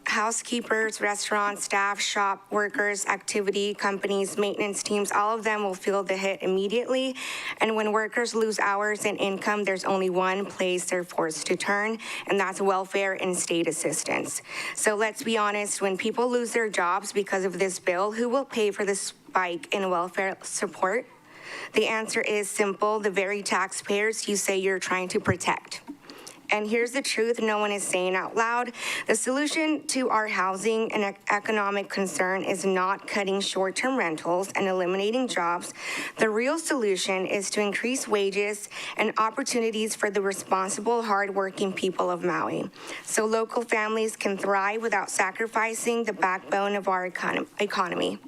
Housekeepers, restaurants, staff, shop workers, activity companies, maintenance teams, all of them will feel the hit immediately. And when workers lose hours and income, there's only one place they're forced to turn, and that's welfare and state assistance. So let's be honest, when people lose their jobs because of this bill, who will pay for the spike in welfare support? The answer is simple: the very taxpayers you say you're trying to protect. And here's the truth no one is saying out loud. The solution to our housing and economic concern is not cutting short-term rentals and eliminating jobs. The real solution is to increase wages and opportunities for the responsible, hardworking people of Maui, so local families can thrive without sacrificing the backbone of our economy.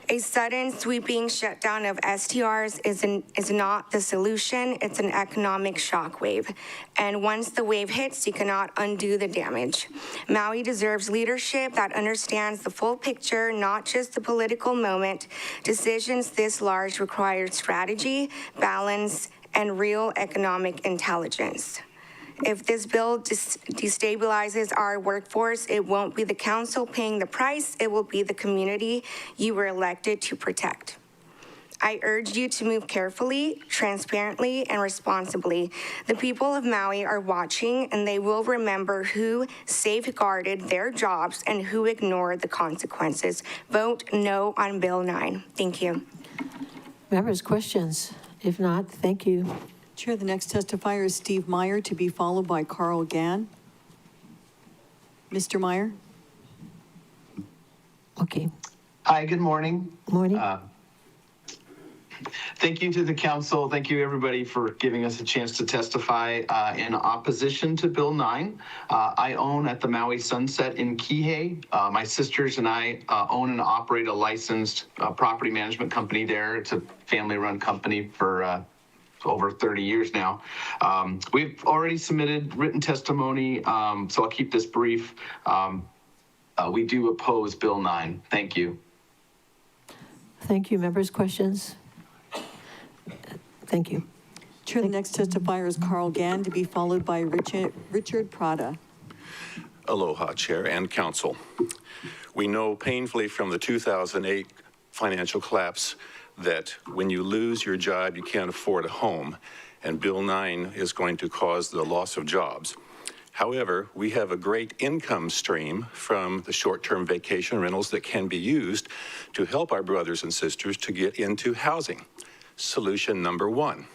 A sudden sweeping shutdown of STRs is not the solution. It's an economic shockwave. And once the wave hits, you cannot undo the damage. Maui deserves leadership that understands the full picture, not just the political moment. Decisions this large require strategy, balance, and real economic intelligence. If this bill destabilizes our workforce, it won't be the council paying the price, it will be the community you were elected to protect. I urge you to move carefully, transparently, and responsibly. The people of Maui are watching, and they will remember who safeguarded their jobs and who ignored the consequences. Vote no on Bill 9. Thank you.
Members, questions? If not, thank you.
Chair, the next testifier is Steve Meyer, to be followed by Carl Gann. Mr. Meyer?
Okay.
Hi, good morning.
Morning.
Thank you to the council. Thank you, everybody, for giving us a chance to testify in opposition to Bill 9. I own at the Maui Sunset in Kihei. My sisters and I own and operate a licensed property management company there. It's a family-run company for over 30 years now. We've already submitted written testimony, so I'll keep this brief. We do oppose Bill 9. Thank you.
Thank you. Members, questions? Thank you.
Chair, the next testifier is Carl Gann, to be followed by Richard Prada.
Aloha, Chair and Council. We know painfully from the 2008 financial collapse that when you lose your job, you can't afford a home, and Bill 9 is going to cause the loss of jobs. However, we have a great income stream from the short-term vacation rentals that can be used to help our brothers and sisters to get into housing. Solution number 1,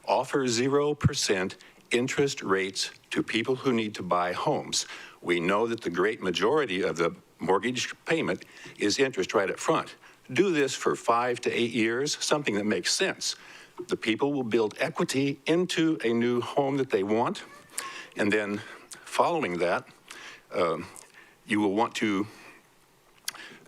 offer 0% interest rates to people who need to buy homes. We know that the great majority of the mortgage payment is interest right up front. Do this for 5 to 8 years, something that makes sense. The people will build equity into a new home that they want, and then following that, you will want to,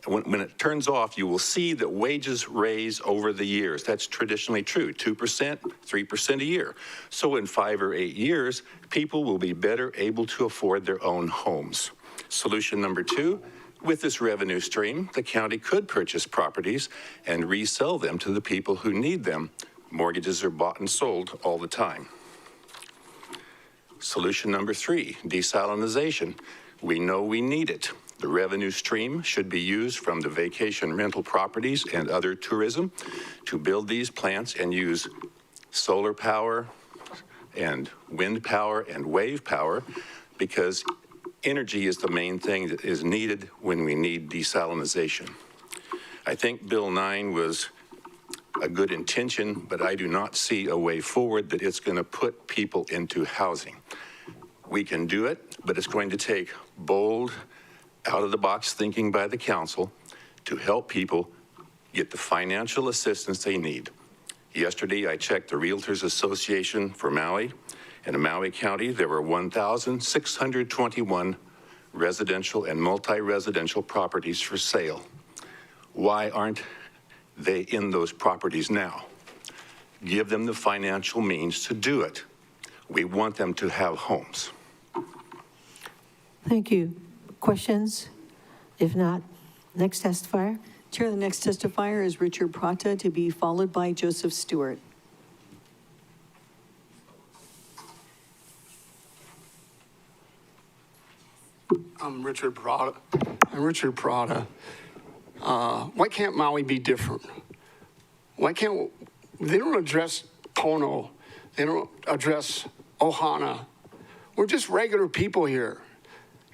when it turns off, you will see that wages raise over the years. That's traditionally true, 2%, 3% a year. So in 5 or 8 years, people will be better able to afford their own homes. Solution number 2, with this revenue stream, the county could purchase properties and resell them to the people who need them. Mortgages are bought and sold all the time. Solution number 3, desalinization. We know we need it. The revenue stream should be used from the vacation rental properties and other tourism to build these plants and use solar power and wind power and wave power, because Energy is the main thing that is needed when we need desalinization. I think Bill 9 was a good intention, but I do not see a way forward that it's going to put people into housing. We can do it, but it's going to take bold, out-of-the-box thinking by the council to help people get the financial assistance they need. Yesterday, I checked the Realtors Association for Maui. In Maui County, there were 1,621 residential and multi-residential properties for sale. Why aren't they in those properties now? Give them the financial means to do it. We want them to have homes.
Thank you. Questions? If not, next testifier.
Chair, the next testifier is Richard Prata, to be followed by Joseph Stewart.
I'm Richard Prada. Why can't Maui be different? Why can't, they don't address Pono. They don't address Ohana. We're just regular people here.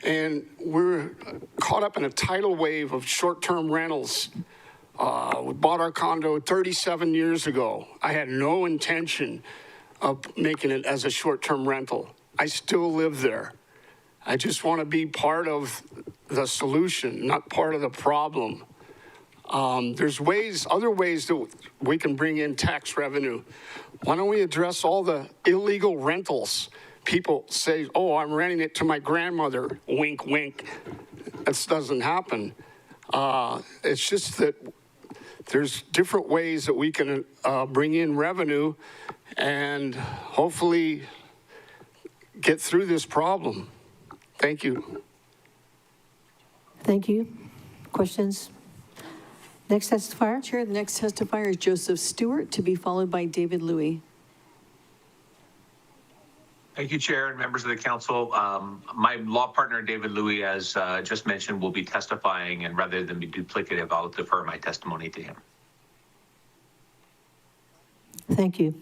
And we're caught up in a tidal wave of short-term rentals. We bought our condo 37 years ago. I had no intention of making it as a short-term rental. I still live there. I just want to be part of the solution, not part of the problem. There's other ways that we can bring in tax revenue. Why don't we address all the illegal rentals? People say, oh, I'm renting it to my grandmother, wink, wink. That doesn't happen. It's just that there's different ways that we can bring in revenue and hopefully get through this problem. Thank you.
Thank you. Questions? Next testifier.
Chair, the next testifier is Joseph Stewart, to be followed by David Louie.
Thank you, Chair and members of the council. My law partner, David Louie, as just mentioned, will be testifying, and rather than be duplicative, I'll defer my testimony to him.
Thank you.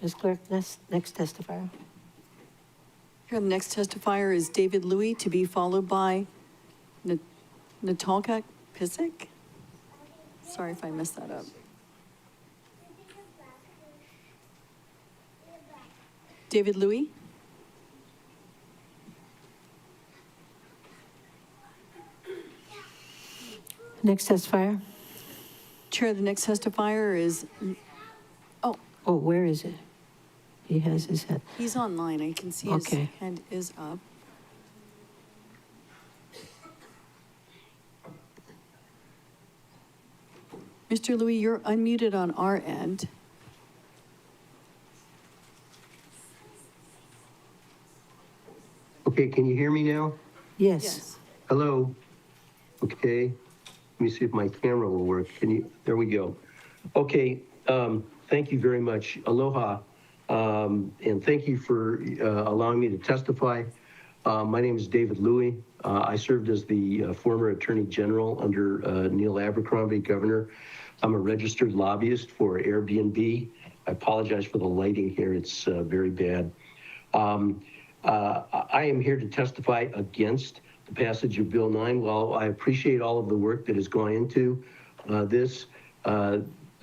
Ms. Clerk, next testifier.
Here, the next testifier is David Louie, to be followed by Natalka Pisick. Sorry if I messed that up. David Louie.
Next testifier.
Chair, the next testifier is,
Oh, where is it? He has his head.
he's online. I can see his
Okay.
hand is up. Mr. Louie, you're unmuted on our end.
Okay, can you hear me now?
Yes.
Hello? Okay, let me see if my camera will work. There we go. Okay, thank you very much. Aloha, and thank you for allowing me to testify. My name is David Louie. I served as the former Attorney General under Neil Abercrombie, Governor. I'm a registered lobbyist for Airbnb. I apologize for the lighting here. It's very bad. I am here to testify against the passage of Bill 9. While I appreciate all of the work that has gone into this,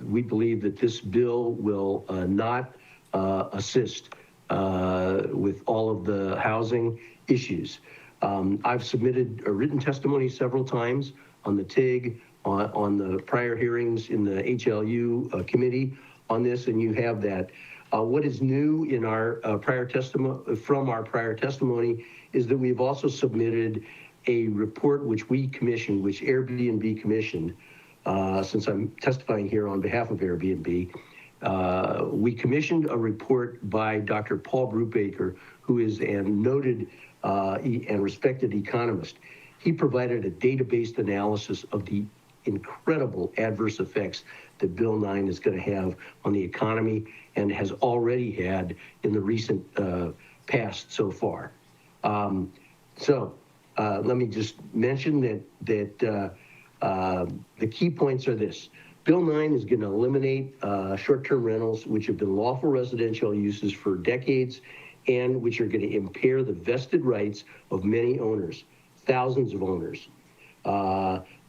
we believe that this bill will not assist with all of the housing issues. I've submitted a written testimony several times on the TIG, on the prior hearings in the HLU committee on this, and you have that. What is new in our prior testimony, from our prior testimony, is that we've also submitted a report which we commissioned, which Airbnb commissioned, since I'm testifying here on behalf of Airbnb. We commissioned a report by Dr. Paul Brubaker, who is a noted and respected economist. He provided a data-based analysis of the incredible adverse effects that Bill 9 is going to have on the economy and has already had in the recent past so far. Let me just mention that the key points are this. Bill 9 is going to eliminate short-term rentals, which have been lawful residential uses for decades and which are going to impair the vested rights of many owners, thousands of owners.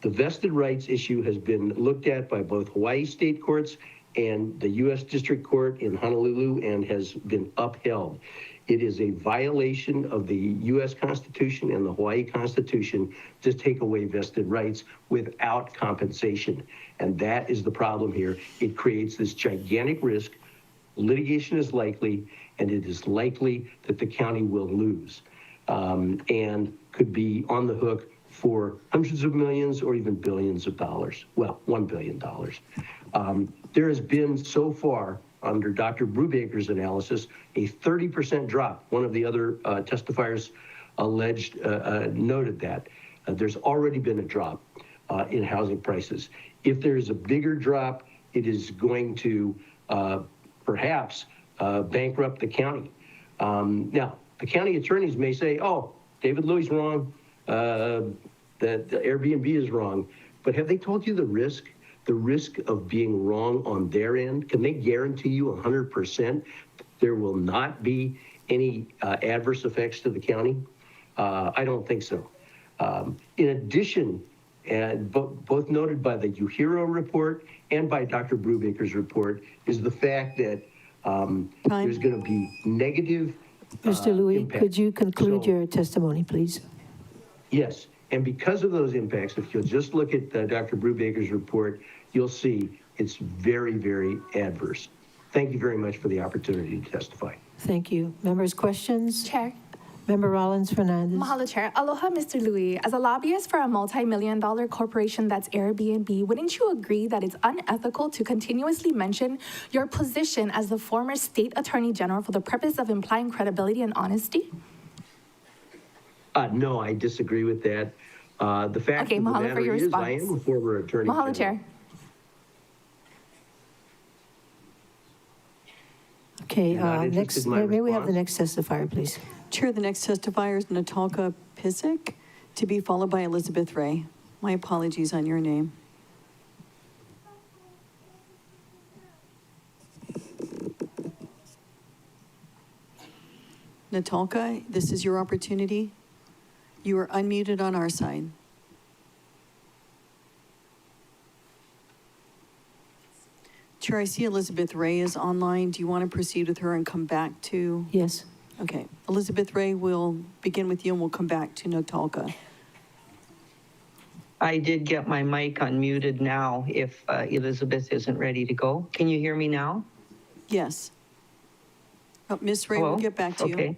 The vested rights issue has been looked at by both Hawaii state courts and the U.S. District Court in Honolulu and has been upheld. It is a violation of the U.S. Constitution and the Hawaii Constitution to take away vested rights without compensation. And that is the problem here. It creates this gigantic risk. Litigation is likely, and it is likely that the county will lose and could be on the hook for hundreds of millions or even billions of dollars. Well, $1 billion. There has been so far, under Dr. Brubaker's analysis, a 30% drop. One of the other testifiers alleged, noted that. There's already been a drop in housing prices. If there's a bigger drop, it is going to perhaps bankrupt the county. Now, the county attorneys may say, oh, David Louie's wrong, that the Airbnb is wrong, but have they told you the risk? The risk of being wrong on their end? Can they guarantee you 100% there will not be any adverse effects to the county? I don't think so. In addition, both noted by the UHERO report and by Dr. Brubaker's report, is the fact that there's going to be negative
Mr. Louie,
impact.
could you conclude your testimony, please?
Yes, and because of those impacts, if you'll just look at Dr. Brubaker's report, you'll see it's very, very adverse. Thank you very much for the opportunity to testify.
Thank you. Members, questions?
Chair.
Member Rollins Fernandez.
Mahalo, Chair. Aloha, Mr. Louie. As a lobbyist for a multi-million-dollar corporation that's Airbnb, wouldn't you agree that it's unethical to continuously mention your position as the former state attorney general for the purpose of implying credibility and honesty?
No, I disagree with that. The fact
Okay,
of the
mahalo
matter
for your
is, I
response.
am a former attorney
Mahalo,
general.
Chair.
Okay,
You're not
next,
interested in my
may we have the
response?
next testifier, please?
Chair, the next testifier is Natalka Pisick, to be followed by Elizabeth Ray. My apologies on your name. Natalka, this is your opportunity. You are unmuted on our side. Chair, I see Elizabeth Ray is online. Do you want to proceed with her and come back to?
Yes.
Okay. Elizabeth Ray, we'll begin with you and we'll come back to Natalka.
I did get my mic unmuted now if Elizabeth isn't ready to go. Can you hear me now?
Yes. Ms. Ray, we'll get back to you.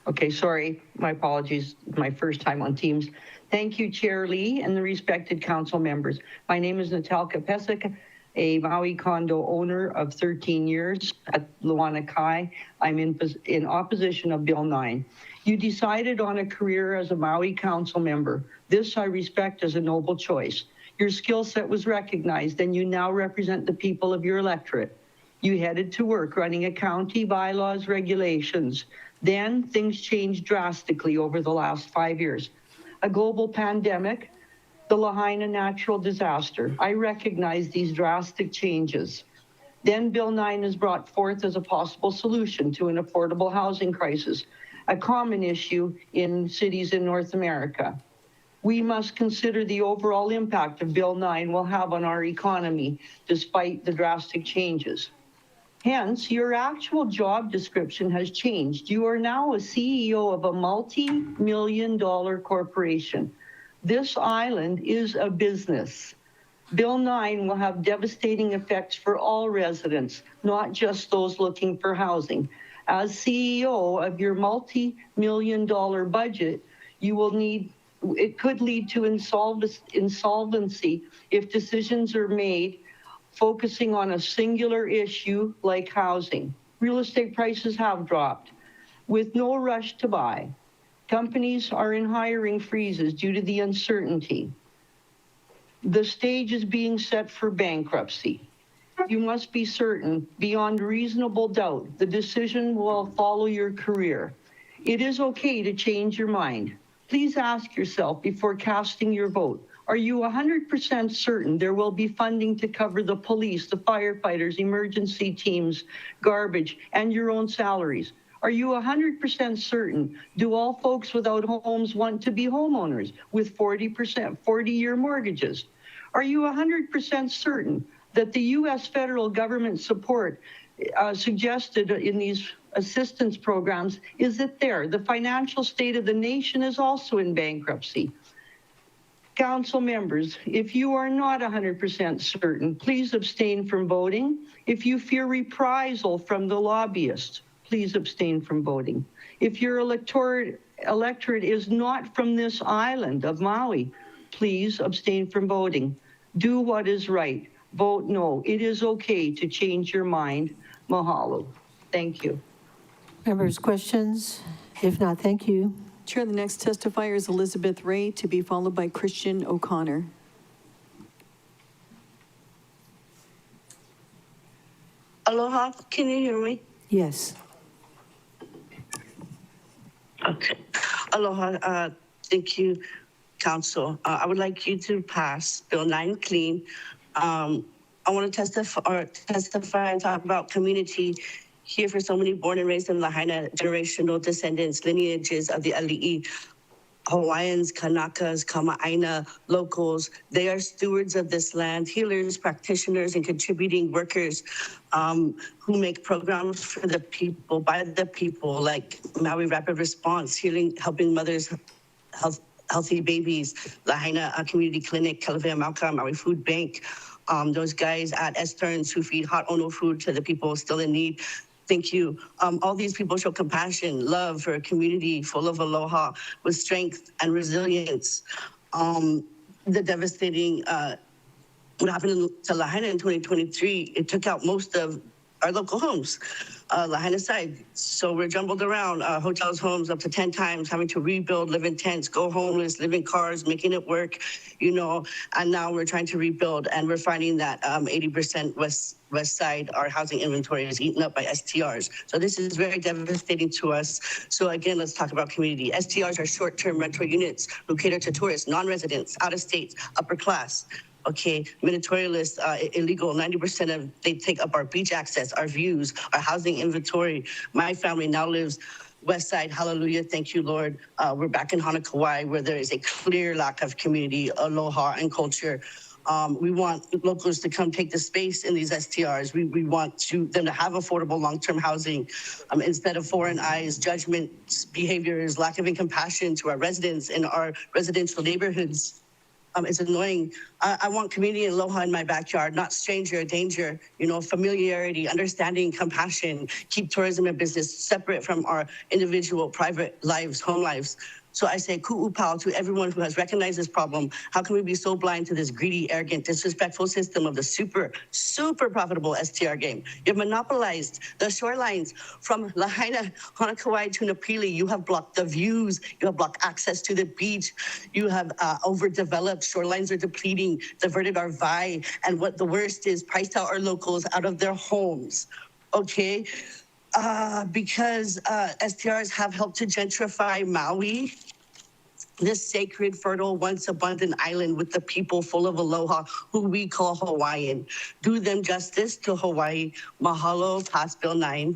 Okay, sorry. My apologies. My first time on Teams. Thank you, Chair Lee and the respected council members. My name is Natalka Pesic, a Maui condo owner of 13 years at Luana Kai. I'm in opposition of Bill 9. You decided on a career as a Maui council member. This I respect as a noble choice. Your skill set was recognized and you now represent the people of your electorate. You headed to work running a county, bylaws, regulations. Then things changed drastically over the last 5 years. A global pandemic, the Lahaina natural disaster. I recognize these drastic changes. Then Bill 9 is brought forth as a possible solution to an affordable housing crisis, a common issue in cities in North America. We must consider the overall impact of Bill 9 will have on our economy, despite the drastic changes. Hence, your actual job description has changed. You are now a CEO of a multi-million-dollar corporation. This island is a business. Bill 9 will have devastating effects for all residents, not just those looking for housing. As CEO of your multi-million-dollar budget, it could lead to insolvency if decisions are made focusing on a singular issue like housing. Real estate prices have dropped with no rush to buy. Companies are in hiring freezes due to the uncertainty. The stage is being set for bankruptcy. You must be certain, beyond reasonable doubt, the decision will follow your career. It is okay to change your mind. Please ask yourself before casting your vote, are you 100% certain there will be funding to cover the police, the firefighters, emergency teams, garbage, and your own salaries? Are you 100% certain? Do all folks without homes want to be homeowners with 40-year mortgages? Are you 100% certain that the U.S. federal government support suggested in these assistance programs, is it there? The financial state of the nation is also in bankruptcy. Council members, if you are not 100% certain, please abstain from voting. If you fear reprisal from the lobbyists, please abstain from voting. If your electorate is not from this island of Maui, please abstain from voting. Do what is right. Vote no. It is okay to change your mind. Mahalo. Thank you.
Members, questions? If not, thank you.
Chair, the next testifier is Elizabeth Ray, to be followed by Christian O'Connor.
Aloha, can you hear me?
Yes.
Okay. Aloha, thank you, Council. I would like you to pass Bill 9 clean. I want to testify and talk about community here for so many born and raised in Lahaina, generational descendants, lineages of the Ali'i, Hawaiians, Kanakas, Kama'aina, locals. They are stewards of this land, healers, practitioners, and contributing workers who make programs for the people, by the people, like Maui Rapid Response, helping mothers, healthy babies, Lahaina Community Clinic, Kalawea Mauka, Maui Food Bank, those guys at Esterns who feed hot ono food to the people still in need. Thank you. All these people show compassion, love for a community full of aloha with strength and resilience. The devastating, what happened to Lahaina in 2023, it took out most of our local homes, Lahaina side. So we're jumbled around, hotels, homes up to 10 times, having to rebuild, live in tents, go homeless, live in cars, making it work, you know, and now we're trying to rebuild, and we're finding that 80% west side, our housing inventory is eaten up by STRs. So this is very devastating to us. So again, let's talk about community. STRs are short-term rental units who cater to tourists, non-residents, out of state, upper class. Okay, Minotaurialists, illegal, 90% of, they take up our beach access, our views, our housing inventory. My family now lives west side, hallelujah, thank you, Lord. We're back in Hanakauai where there is a clear lack of community, aloha, and culture. We want locals to come take the space in these STRs. We want them to have affordable long-term housing instead of foreign eyes, judgment, behaviors, lack of compassion to our residents in our residential neighborhoods. It's annoying. I want community and aloha in my backyard, not stranger, danger, you know, familiarity, understanding, compassion, keep tourism and business separate from our individual private lives, home lives. So I say ku'upau to everyone who has recognized this problem. How can we be so blind to this greedy, arrogant, disrespectful system of the super profitable STR game? You've monopolized the shorelines from Lahaina, Hanakauai to Napili. You have blocked the views. You have blocked access to the beach. You have overdeveloped. Shorelines are depleting, diverted our vai. And what the worst is, priced out our locals out of their homes. Okay? Because STRs have helped to gentrify Maui, this sacred, fertile, once abundant island with the people full of aloha who we call Hawaiian. Do them justice to Hawaii. Mahalo, pass Bill 9.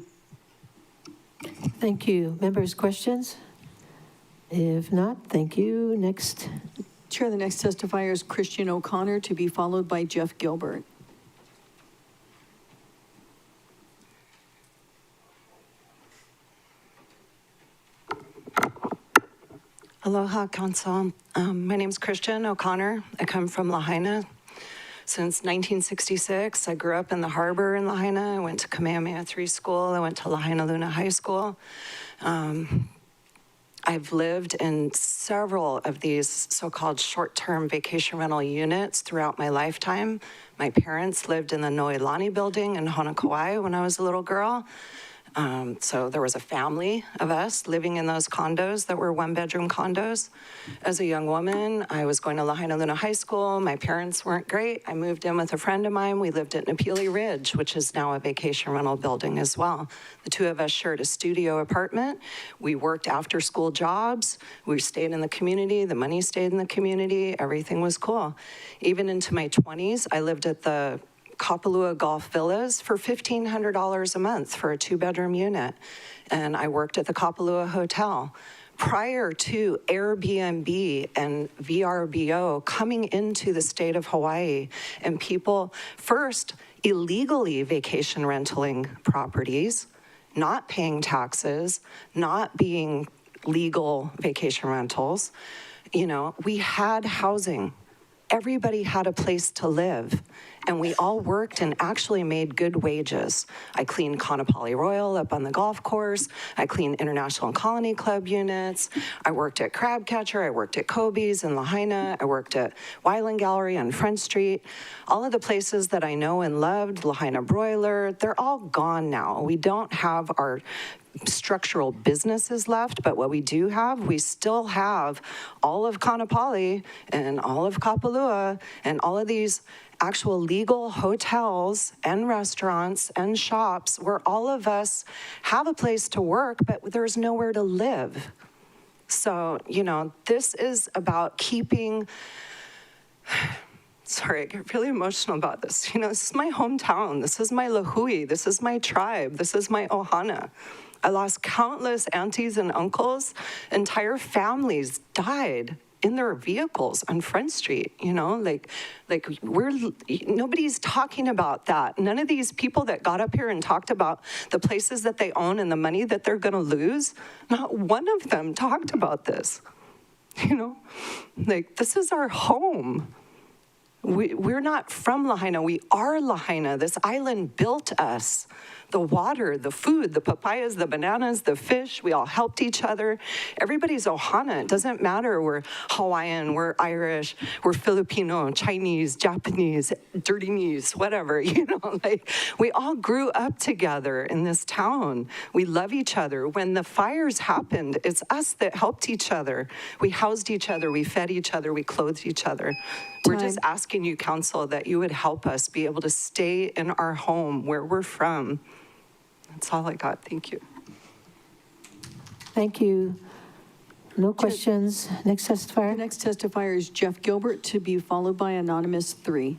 Thank you. Members, questions? If not, thank you. Next.
Chair, the next testifier is Christian O'Connor, to be followed by Jeff Gilbert.
Aloha, Council. My name is Christian O'Connor. I come from Lahaina. Since 1966, I grew up in the harbor in Lahaina. I went to Kamehameha III School. I went to Lahaina Luna High School. I've lived in several of these so-called short-term vacation rental units throughout my lifetime. My parents lived in the Noelani building in Hanakauai when I was a little girl. So there was a family of us living in those condos that were one-bedroom condos. As a young woman, I was going to Lahaina Luna High School. My parents weren't great. I moved in with a friend of mine. We lived at Napili Ridge, which is now a vacation rental building as well. The two of us shared a studio apartment. We worked after-school jobs. We stayed in the community. The money stayed in the community. Everything was cool. Even into my 20s, I lived at the Kapalua Golf Villas for $1,500 a month for a 2-bedroom unit. And I worked at the Kapalua Hotel. Prior to Airbnb and VRBO coming into the state of Hawaii, and people first illegally vacation rentaling properties, not paying taxes, not being legal vacation rentals, you know, we had housing. Everybody had a place to live, and we all worked and actually made good wages. I cleaned Kaanapali Royal up on the golf course. I cleaned International Colony Club units. I worked at Crabcatcher. I worked at Kobe's in Lahaina. I worked at Wyland Gallery on Front Street. All of the places that I know and loved, Lahaina Broiler, they're all gone now. We don't have our structural businesses left, but what we do have, we still have all of Kaanapali and all of Kapalua and all of these actual legal hotels and restaurants and shops where all of us have a place to work, but there's nowhere to live. So, you know, this is about keeping, sorry, I get really emotional about this. You know, this is my hometown. This is my lahui. This is my tribe. This is my ohana. I lost countless aunties and uncles. Entire families died in their vehicles on Front Street, you know, like nobody's talking about that. None of these people that got up here and talked about the places that they own and the money that they're gonna lose, not one of them talked about this, you know? Like, this is our home. We're not from Lahaina, we are Lahaina. This island built us. The water, the food, the papayas, the bananas, the fish, we all helped each other. Everybody's ohana. It doesn't matter we're Hawaiian, we're Irish, we're Filipino, Chinese, Japanese, dirty knees, whatever, you know, like we all grew up together in this town. We love each other. When the fires happened, it's us that helped each other. We housed each other, we fed each other, we clothed each other. We're just asking you, Council, that you would help us be able to stay in our home where we're from. That's all I got. Thank you.
Thank you. No questions. Next testifier.
The next testifier is Jeff Gilbert, to be followed by Anonymous 3.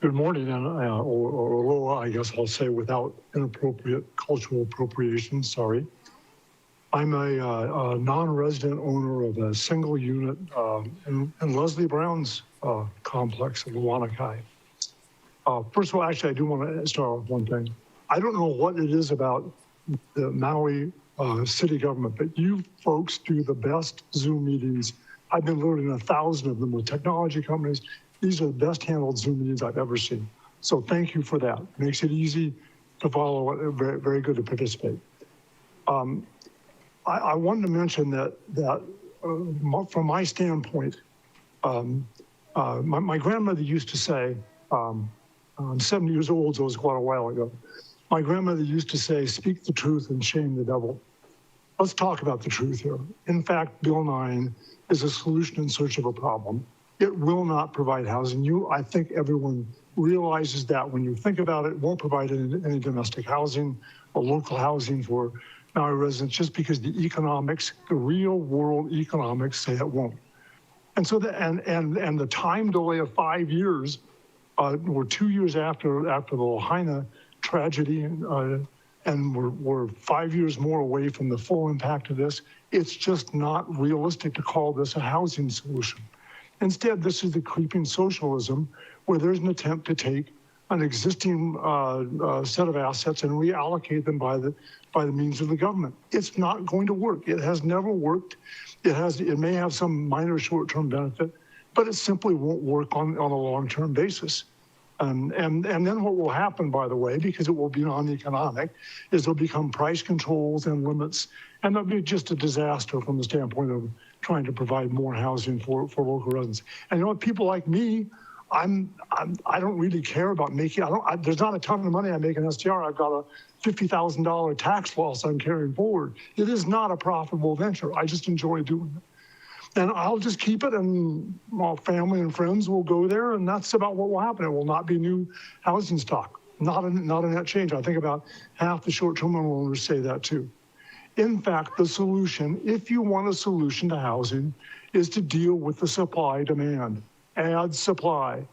Good morning, and or aloha, I guess I'll say without inappropriate cultural appropriation, sorry. I'm a non-resident owner of a single unit in Leslie Brown's complex in Luanakai. First of all, actually, I do want to start with one thing. I don't know what it is about the Maui city government, but you folks do the best Zoom meetings. I've been learning 1,000 of them with technology companies. These are the best handled Zoom meetings I've ever seen. So thank you for that. Makes it easy to follow, very, very good to participate. I wanted to mention that from my standpoint, my grandmother used to say, I'm 70 years old, so it was quite a while ago. My grandmother used to say, speak the truth and shame the devil. Let's talk about the truth here. In fact, Bill 9 is a solution in search of a problem. It will not provide housing. I think everyone realizes that when you think about it, it won't provide any domestic housing or local housing for Maui residents just because the economics, the real world economics say it won't. And so and the time delay of 5 years, we're 2 years after the Lahaina tragedy, and we're 5 years more away from the full impact of this. It's just not realistic to call this a housing solution. Instead, this is the creeping socialism where there's an attempt to take an existing set of assets and reallocate them by the means of the government. It's not going to work. It has never worked. It may have some minor short-term benefit, but it simply won't work on a long-term basis. And then what will happen, by the way, because it will be non-economic, is there'll become price controls and limits, and that'll be just a disaster from the standpoint of trying to provide more housing for local residents. And you know what, people like me, I don't really care about making, there's not a ton of money I make in STR. I've got a $50,000 tax loss I'm carrying forward. It is not a profitable venture. I just enjoy doing it. And I'll just keep it, and my family and friends will go there, and that's about what will happen. It will not be new housing stock, not a net change. I think about half the short-term rental owners say that too. In fact, the solution, if you want a solution to housing, is to deal with the supply-demand. add supply,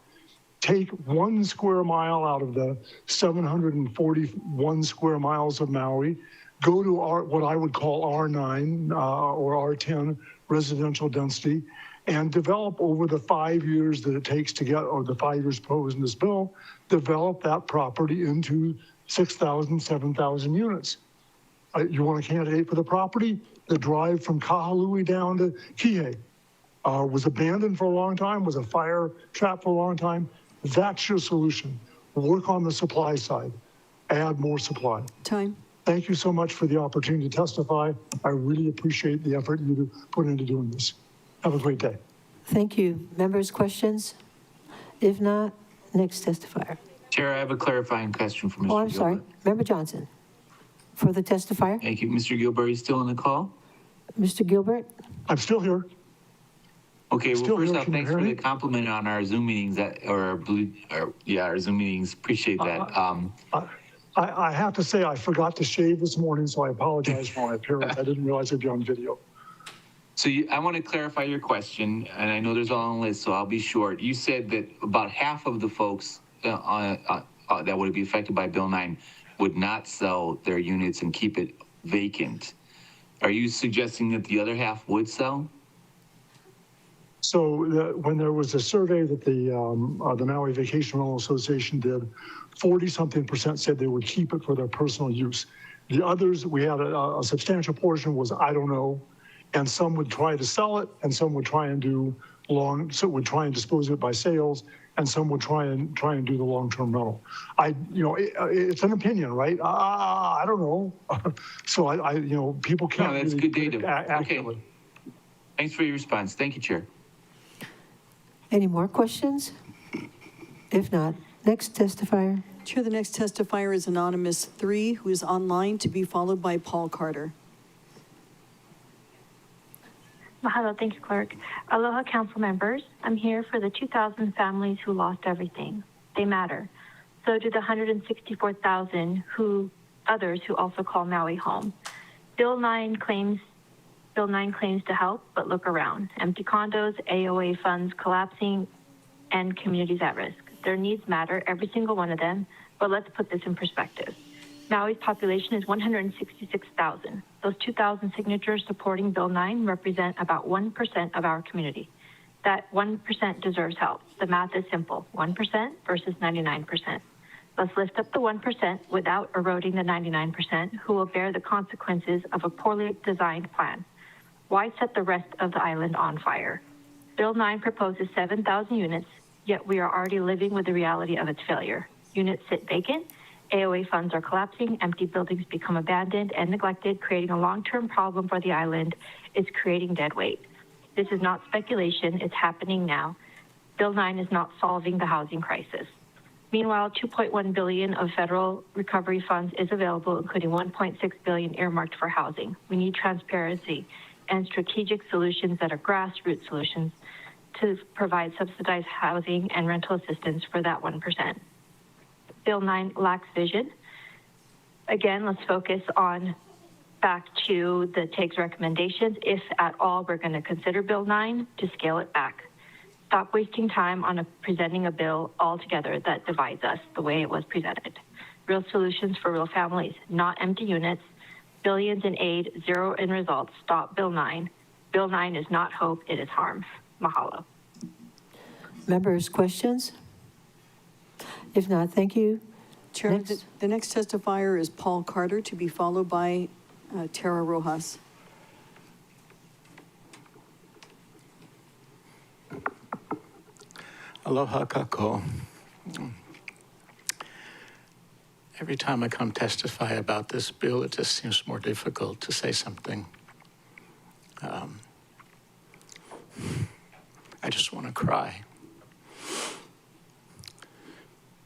take 1 square mile out of the 741 square miles of Maui, go to what I would call R9 or R10 residential density, and develop over the 5 years that it takes to get, or the 5 years proposed in this bill, develop that property into 6,000, 7,000 units. You want a candidate for the property? The drive from Kahului down to Kihei was abandoned for a long time, was a fire trap for a long time. That's your solution. Work on the supply side. Add more supply.
Time.
Thank you so much for the opportunity to testify. I really appreciate the effort you put into doing this. Have a great day.
Thank you. Members, questions? If not, next testifier.
Chair, I have a clarifying question for Mr.
Oh, I'm sorry.
Gilbert.
Member Johnson. For the testifier.
Thank you. Mr. Gilbert, are you still on the call?
Mr. Gilbert.
I'm still here.
Okay, well,
Still
first
here.
off,
Can you
thanks
hear
for
me?
the compliment on our Zoom meetings our Zoom meetings. Appreciate that.
I have to say, I forgot to shave this morning, so I apologize for my appearance. I didn't realize I'd be on video.
So I want to clarify your question, and I know there's all on the list, so I'll be short. You said that about half of the folks that would be affected by Bill 9 would not sell their units and keep it vacant. Are you suggesting that the other half would sell?
So when there was a survey that the Maui Vacation Rental Association did, 40-something% said they would keep it for their personal use. The others, we had a substantial portion was, I don't know, and some would try to sell it, and some would try and do would try and dispose of it by sales, and some would try and do the long-term rental. It's an opinion, right? I don't know. So people can't.
No, that's
really
good data.
accurately.
Okay. Thanks for your response. Thank you, Chair.
Any more questions? If not, next testifier.
Chair, the next testifier is Anonymous 3, who is online, to be followed by Paul Carter.
Mahalo, thank you, Clerk. Aloha, Council members. I'm here for the 2,000 families who lost everything. They matter. So do the 164,000 others who also call Maui home. Bill 9 claims to help, but look around. Empty condos, AOA funds collapsing, and communities at risk. Their needs matter, every single one of them, but let's put this in perspective. Maui's population is 166,000. Those 2,000 signatures supporting Bill 9 represent about 1% of our community. That 1% deserves help. The math is simple, 1% versus 99%. Let's lift up the 1% without eroding the 99% who will bear the consequences of a poorly designed plan. Why set the rest of the island on fire? Bill 9 proposes 7,000 units, yet we are already living with the reality of its failure. Units sit vacant, AOA funds are collapsing, empty buildings become abandoned and neglected, creating a long-term problem for the island. It's creating dead weight. This is not speculation, it's happening now. Bill 9 is not solving the housing crisis. Meanwhile, $2.1 billion of federal recovery funds is available, including $1.6 billion earmarked for housing. We need transparency and strategic solutions that are grassroots solutions to provide subsidized housing and rental assistance for that 1%. Bill 9 lacks vision. Again, let's focus on back to the TIG's recommendations. If at all, we're going to consider Bill 9 to scale it back. Stop wasting time on presenting a bill altogether that divides us the way it was presented. Real solutions for real families, not empty units. Billions in aid, zero in results. Stop Bill 9. Bill 9 is not hope, it is harm. Mahalo.
Members, questions? If not, thank you.
Chair, the next testifier is Paul Carter, to be followed by Tara Rojas.
Aloha kako. Every time I come testify about this bill, it just seems more difficult to say something. I just want to cry.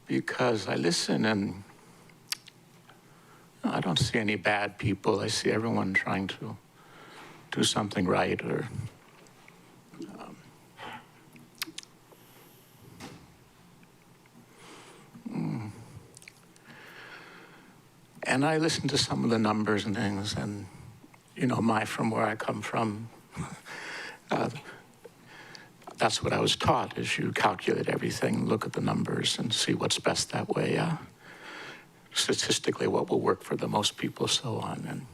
Because I listen and I don't see any bad people. I see everyone trying to do something right or And I listen to some of the numbers and things, and, from where I come from, that's what I was taught, is you calculate everything, look at the numbers, and see what's best that way. Statistically, what will work for the most people, so on. And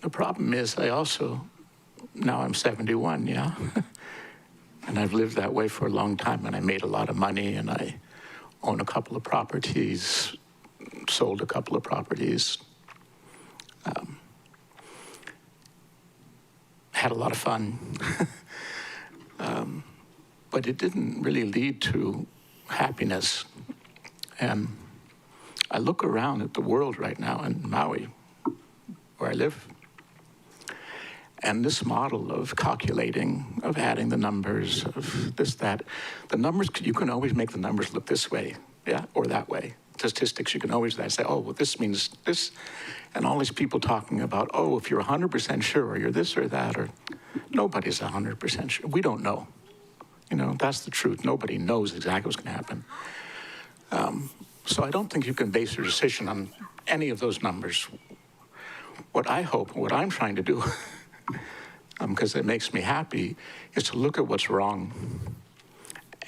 the problem is, now I'm 71, yeah? And I've lived that way for a long time, and I made a lot of money, and I own a couple of properties, sold a couple of properties, had a lot of fun. But it didn't really lead to happiness. And I look around at the world right now in Maui, where I live, and this model of calculating, of adding the numbers, of this, that, the numbers, you can always make the numbers look this way, yeah, or that way. Statistics, you can always say, oh, well, this means this. And all these people talking about, oh, if you're 100% sure, or you're this or that, or nobody's 100% sure. We don't know. You know, that's the truth. Nobody knows exactly what's going to happen. So I don't think you can base your decision on any of those numbers. What I hope, what I'm trying to do, because it makes me happy, is to look at what's wrong.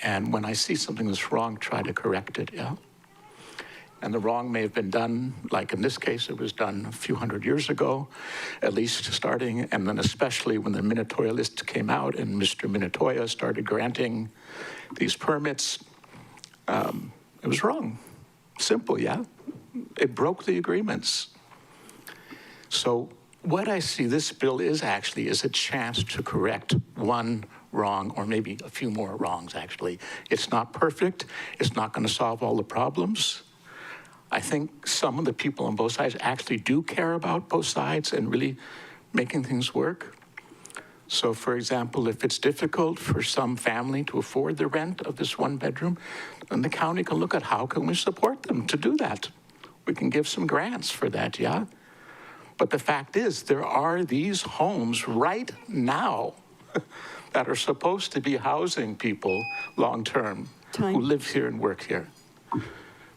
And when I see something that's wrong, try to correct it, yeah? And the wrong may have been done, like in this case, it was done a few hundred years ago, at least starting, and then especially when the Minatoya list came out and Mr. Minatoya started granting these permits, it was wrong. Simple, yeah? It broke the agreements. So what I see this bill is actually is a chance to correct one wrong, or maybe a few more wrongs, actually. It's not perfect. It's not going to solve all the problems. I think some of the people on both sides actually do care about both sides and really making things work. So, for example, if it's difficult for some family to afford the rent of this one bedroom, then the county can look at how can we support them to do that. We can give some grants for that, yeah? But the fact is, there are these homes right now that are supposed to be housing people long-term who live here and work here.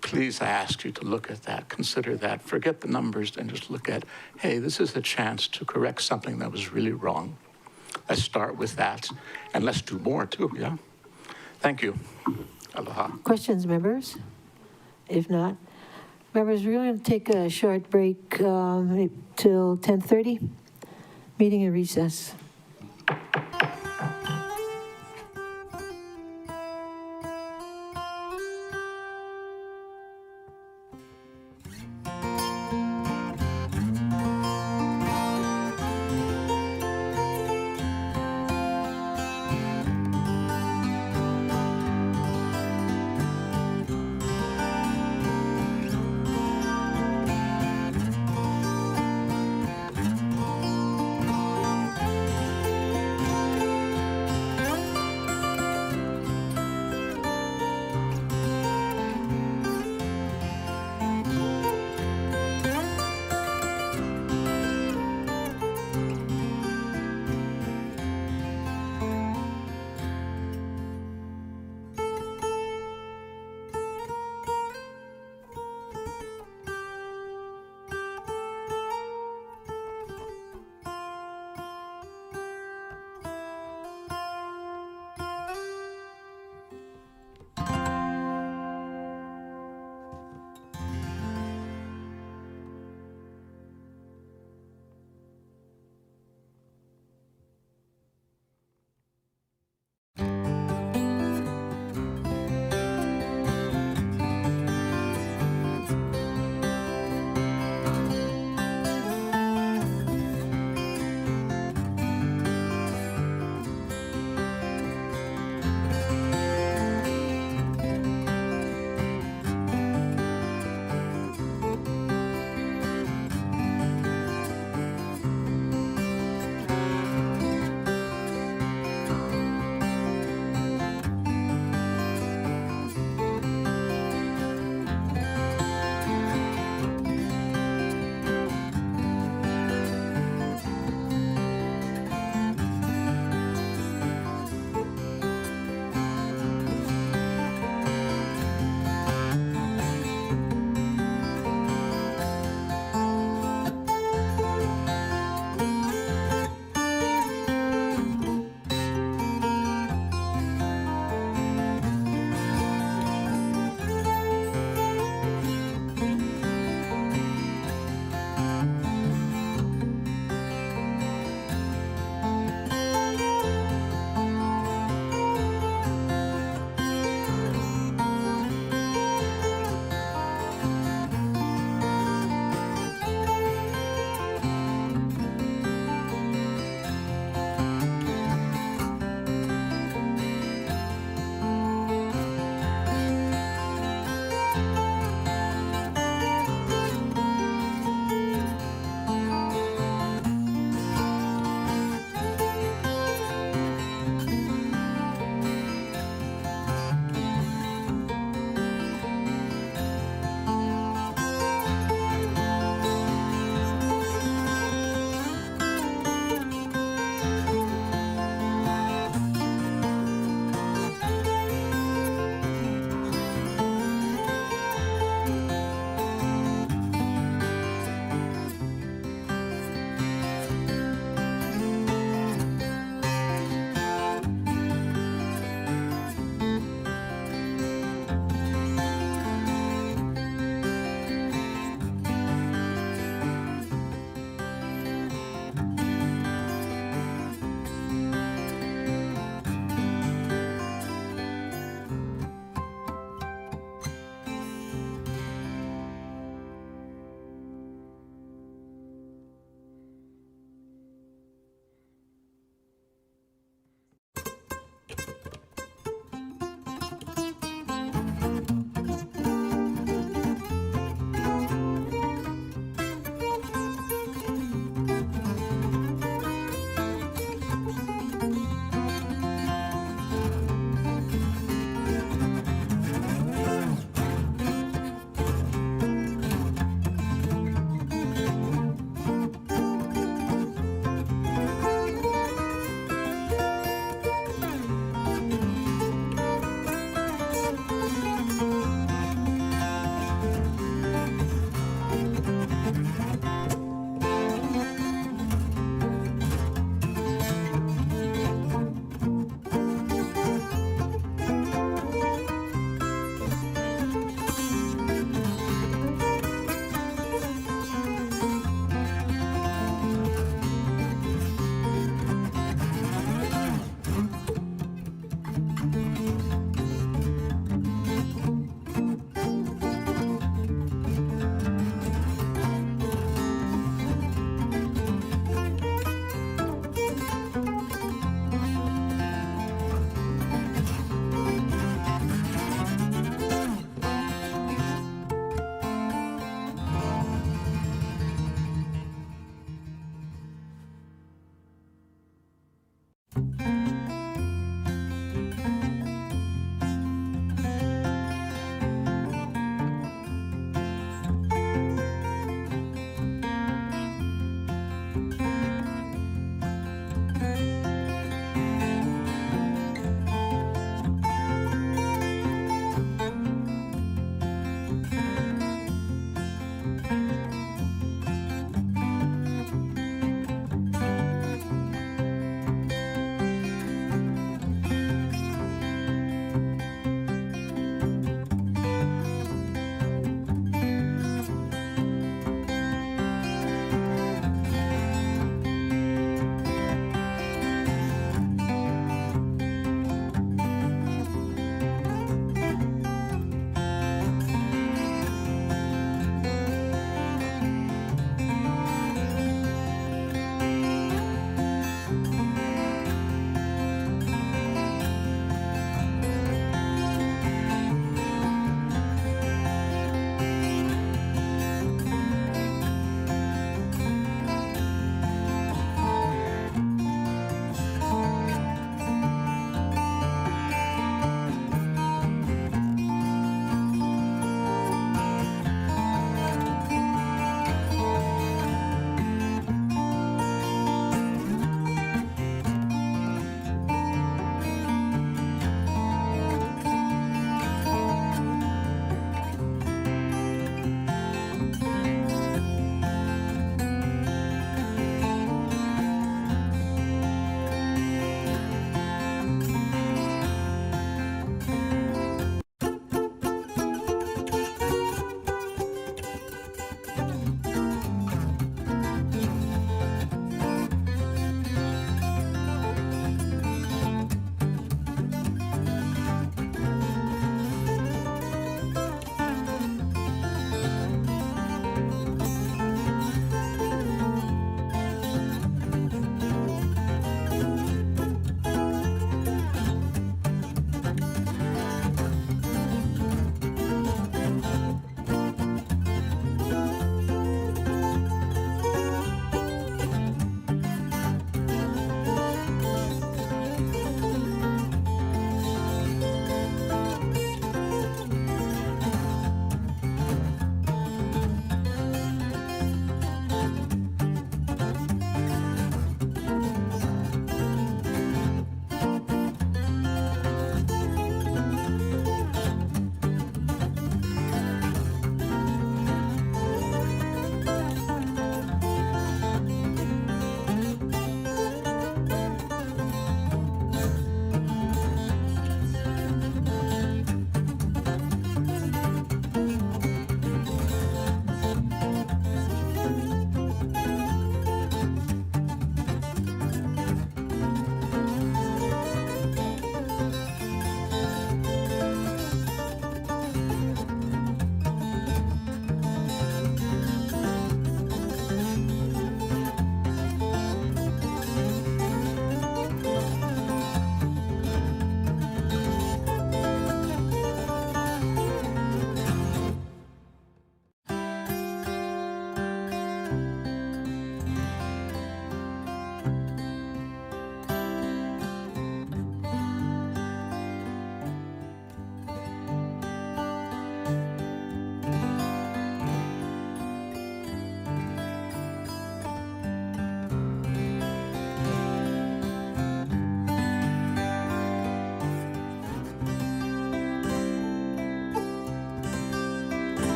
Please, I ask you to look at that, consider that, forget the numbers, and just look at, hey, this is a chance to correct something that was really wrong. Let's start with that, and let's do more too, yeah? Thank you. Aloha.
Questions, members? If not, members, we're going to take a short break till 10:30. Meeting in recess.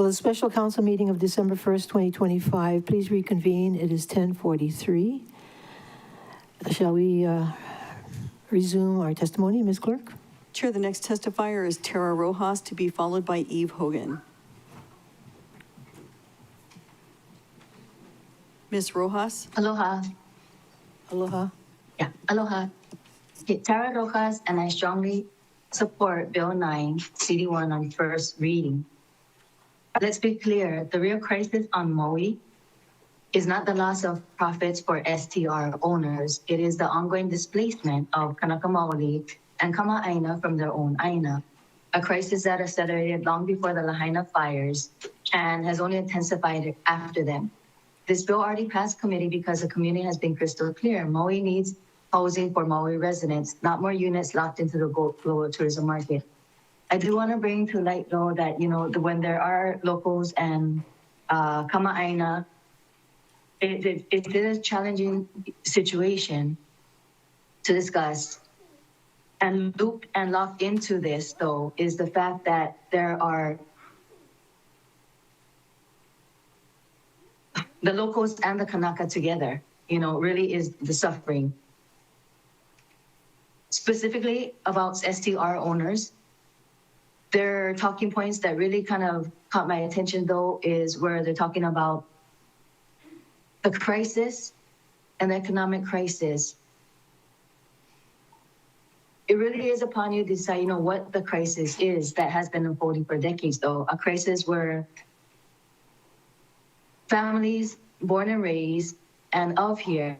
Will the special council meeting of December 1st, 2025, please reconvene? It is 10:43. Shall we resume our testimony, Ms. Clerk?
Chair, the next testifier is Tara Rojas, to be followed by Eve Hogan. Ms. Rojas?
Aloha.
Aloha.
Yeah, aloha. Tara Rojas, and I strongly support Bill 9, CD1 on first reading. Let's be clear, the real crisis on Maui is not the loss of profits for STR owners. It is the ongoing displacement of Kanaka Maoli and Kama'aina from their own aina, a crisis that accelerated long before the Lahaina fires and has only intensified after them. This bill already passed committee because the community has been crystal clear. Maui needs housing for Maui residents, not more units locked into the global tourism market. I do want to bring to light, though, that, when there are locals and Kama'aina, it is a challenging situation to discuss. And looped and locked into this, though, is the fact that there are the locals and the Kanaka together, really is the suffering. Specifically about STR owners, their talking points that really kind of caught my attention, though, is where they're talking about the crisis and the economic crisis. It really is upon you to decide, what the crisis is that has been unfolding for decades, though. A crisis where families born and raised and of here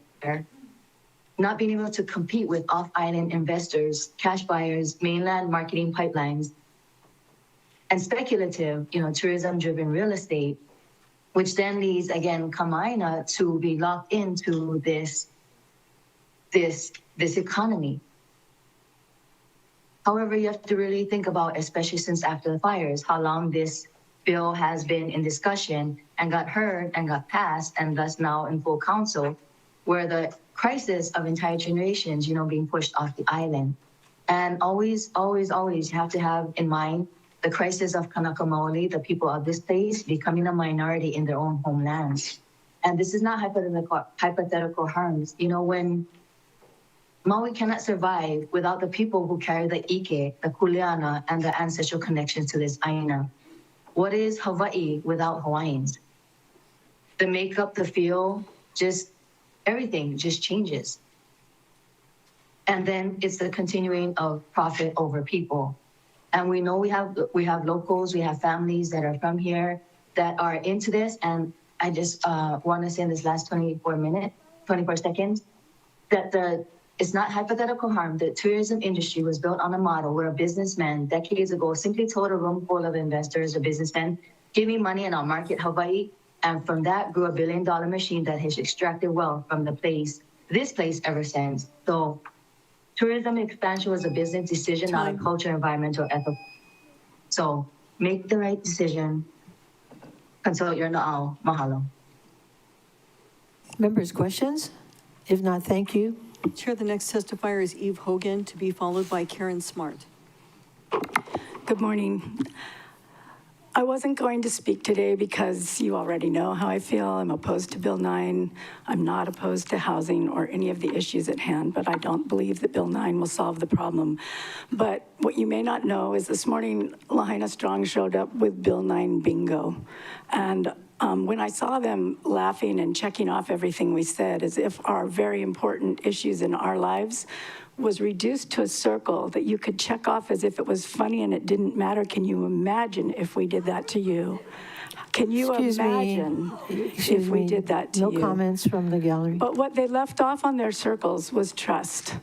not being able to compete with off-island investors, cash buyers, mainland marketing pipelines, and speculative, tourism-driven real estate, which then leads, again, Kama'aina to be locked into this economy. However, you have to really think about, especially since after the fires, how long this bill has been in discussion and got heard and got passed, and thus now in full council, where the crisis of entire generations, being pushed off the island. And always, always, always you have to have in mind the crisis of Kanaka Maoli, the people of this place, becoming a minority in their own homelands. And this is not hypothetical harms. When Maui cannot survive without the people who carry the ike, the kuleana, and the ancestral connection to this aina. What is Hawaii without Hawaiians? The makeup, the feel, just everything just changes. And then it's the continuing of profit over people. And we know we have locals, we have families that are from here that are into this. And I just want to say in this last 24 seconds, that it's not hypothetical harm. The tourism industry was built on a model where a businessman decades ago simply told a room full of investors or businessmen, give me money and I'll market Hawaii. And from that grew $1 billion machine that has extracted wealth from this place ever since. So tourism expansion was a business decision, not a culture, environmental, ethical. So make the right decision. Consult your na'au. Mahalo.
Members, questions? If not, thank you.
Chair, the next testifier is Eve Hogan, to be followed by Karen Smart.
Good morning. I wasn't going to speak today because you already know how I feel. I'm opposed to Bill 9. I'm not opposed to housing or any of the issues at hand, but I don't believe that Bill 9 will solve the problem. But what you may not know is this morning, Lahaina Strong showed up with Bill 9 bingo. And when I saw them laughing and checking off everything we said, as if our very important issues in our lives was reduced to a circle that you could check off as if it was funny and it didn't matter. Can you imagine if we did that to you? Can you imagine if we did that to you?
No comments from the gallery.
But what they left off on their circles was trust.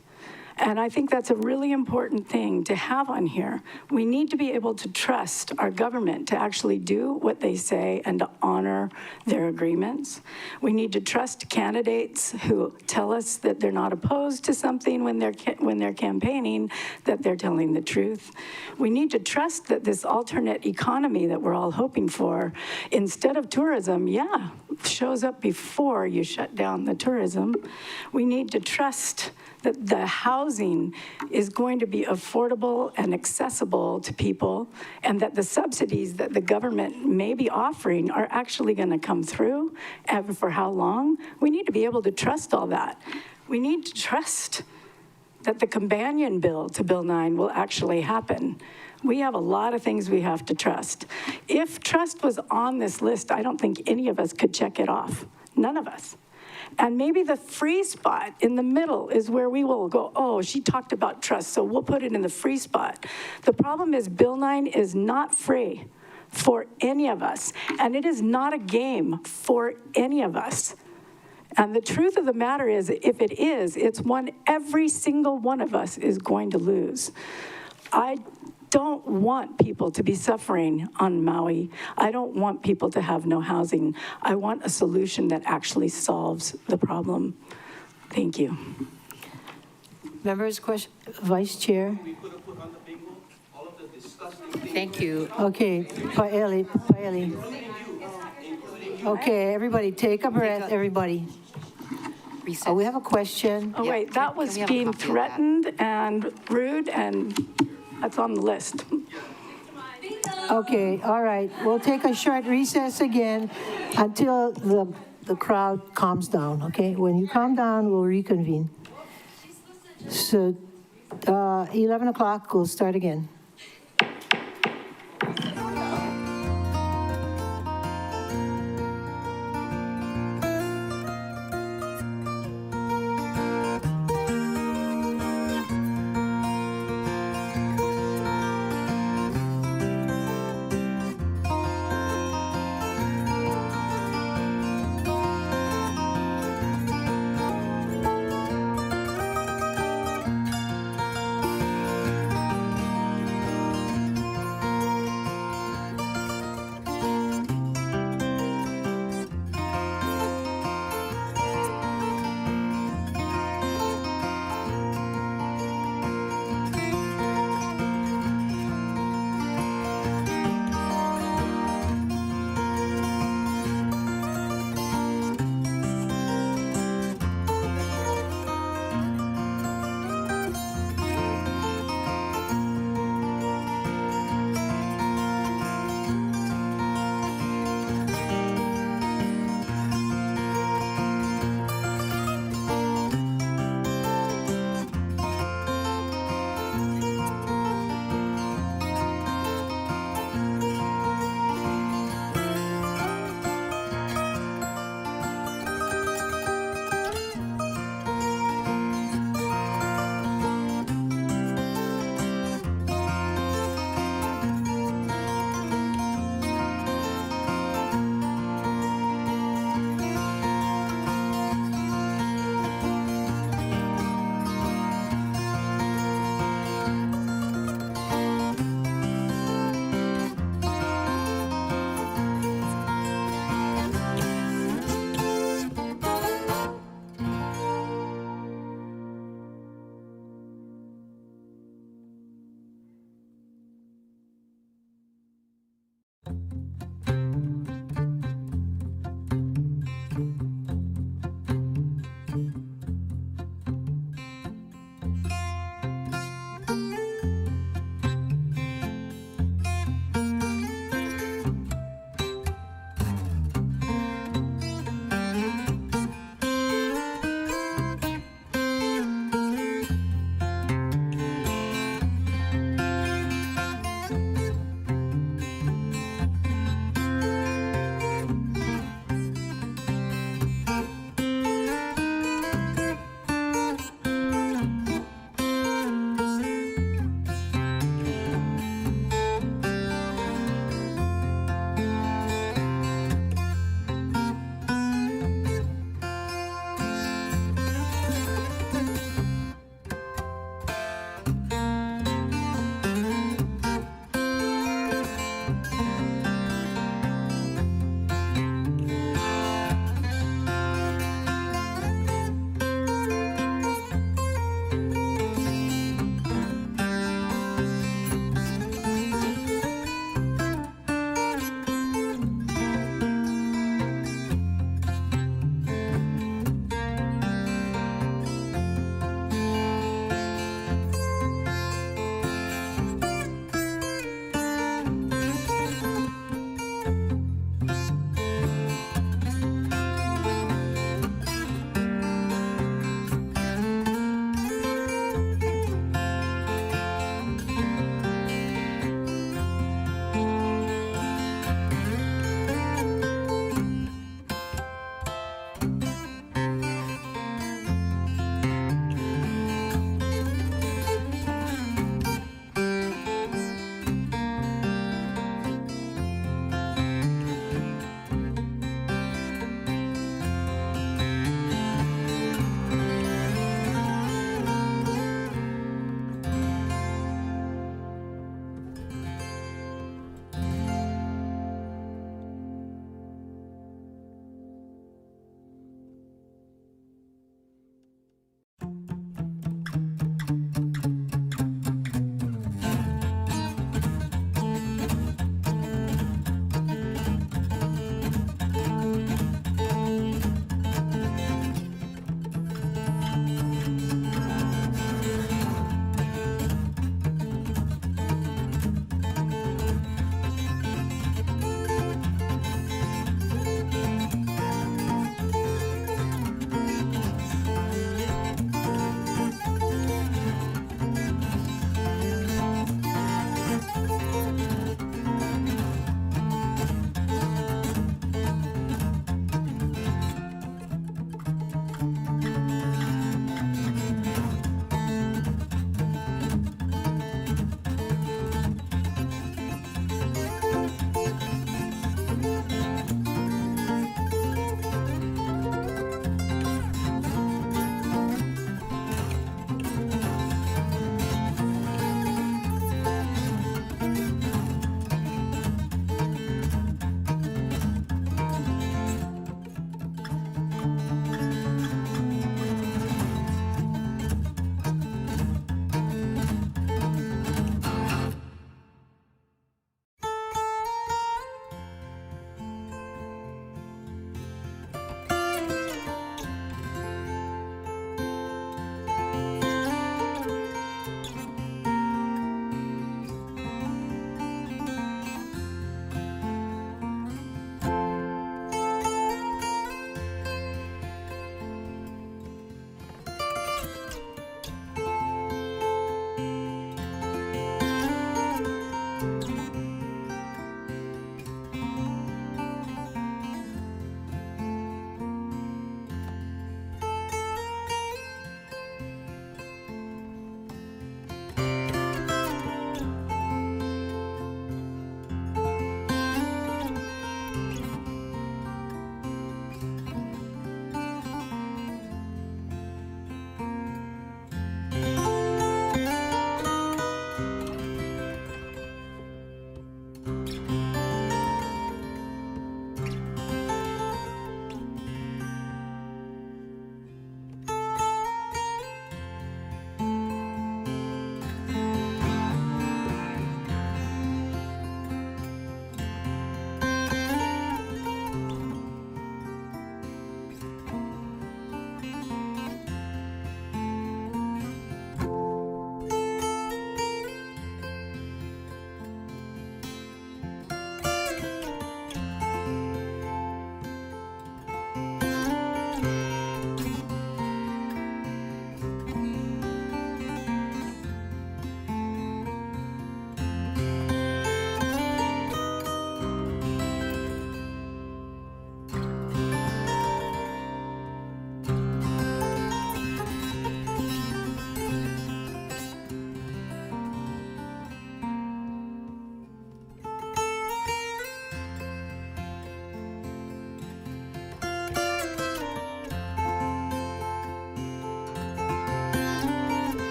And I think that's a really important thing to have on here. We need to be able to trust our government to actually do what they say and to honor their agreements. We need to trust candidates who tell us that they're not opposed to something when they're campaigning, that they're telling the truth. We need to trust that this alternate economy that we're all hoping for, instead of tourism, shows up before you shut down the tourism. We need to trust that the housing is going to be affordable and accessible to people, and that the subsidies that the government may be offering are actually going to come through, and for how long. We need to be able to trust all that. We need to trust that the companion bill to Bill 9 will actually happen. We have a lot of things we have to trust. If trust was on this list, I don't think any of us could check it off. None of us. And maybe the free spot in the middle is where we will go, oh, she talked about trust, so we'll put it in the free spot. The problem is Bill 9 is not free for any of us, and it is not a game for any of us. And the truth of the matter is, if it is, it's one every single one of us is going to lose. I don't want people to be suffering on Maui. I don't want people to have no housing. I want a solution that actually solves the problem. Thank you.
Members, question, Vice Chair.
Thank you.
Okay, Paeli. Okay, everybody, take a breath, everybody. We have a question.
Oh, wait, that was being threatened and rude, and that's on the list.
Okay, all right. We'll take a short recess again until the crowd calms down, okay? When you calm down, we'll reconvene. So 11 o'clock, we'll start again.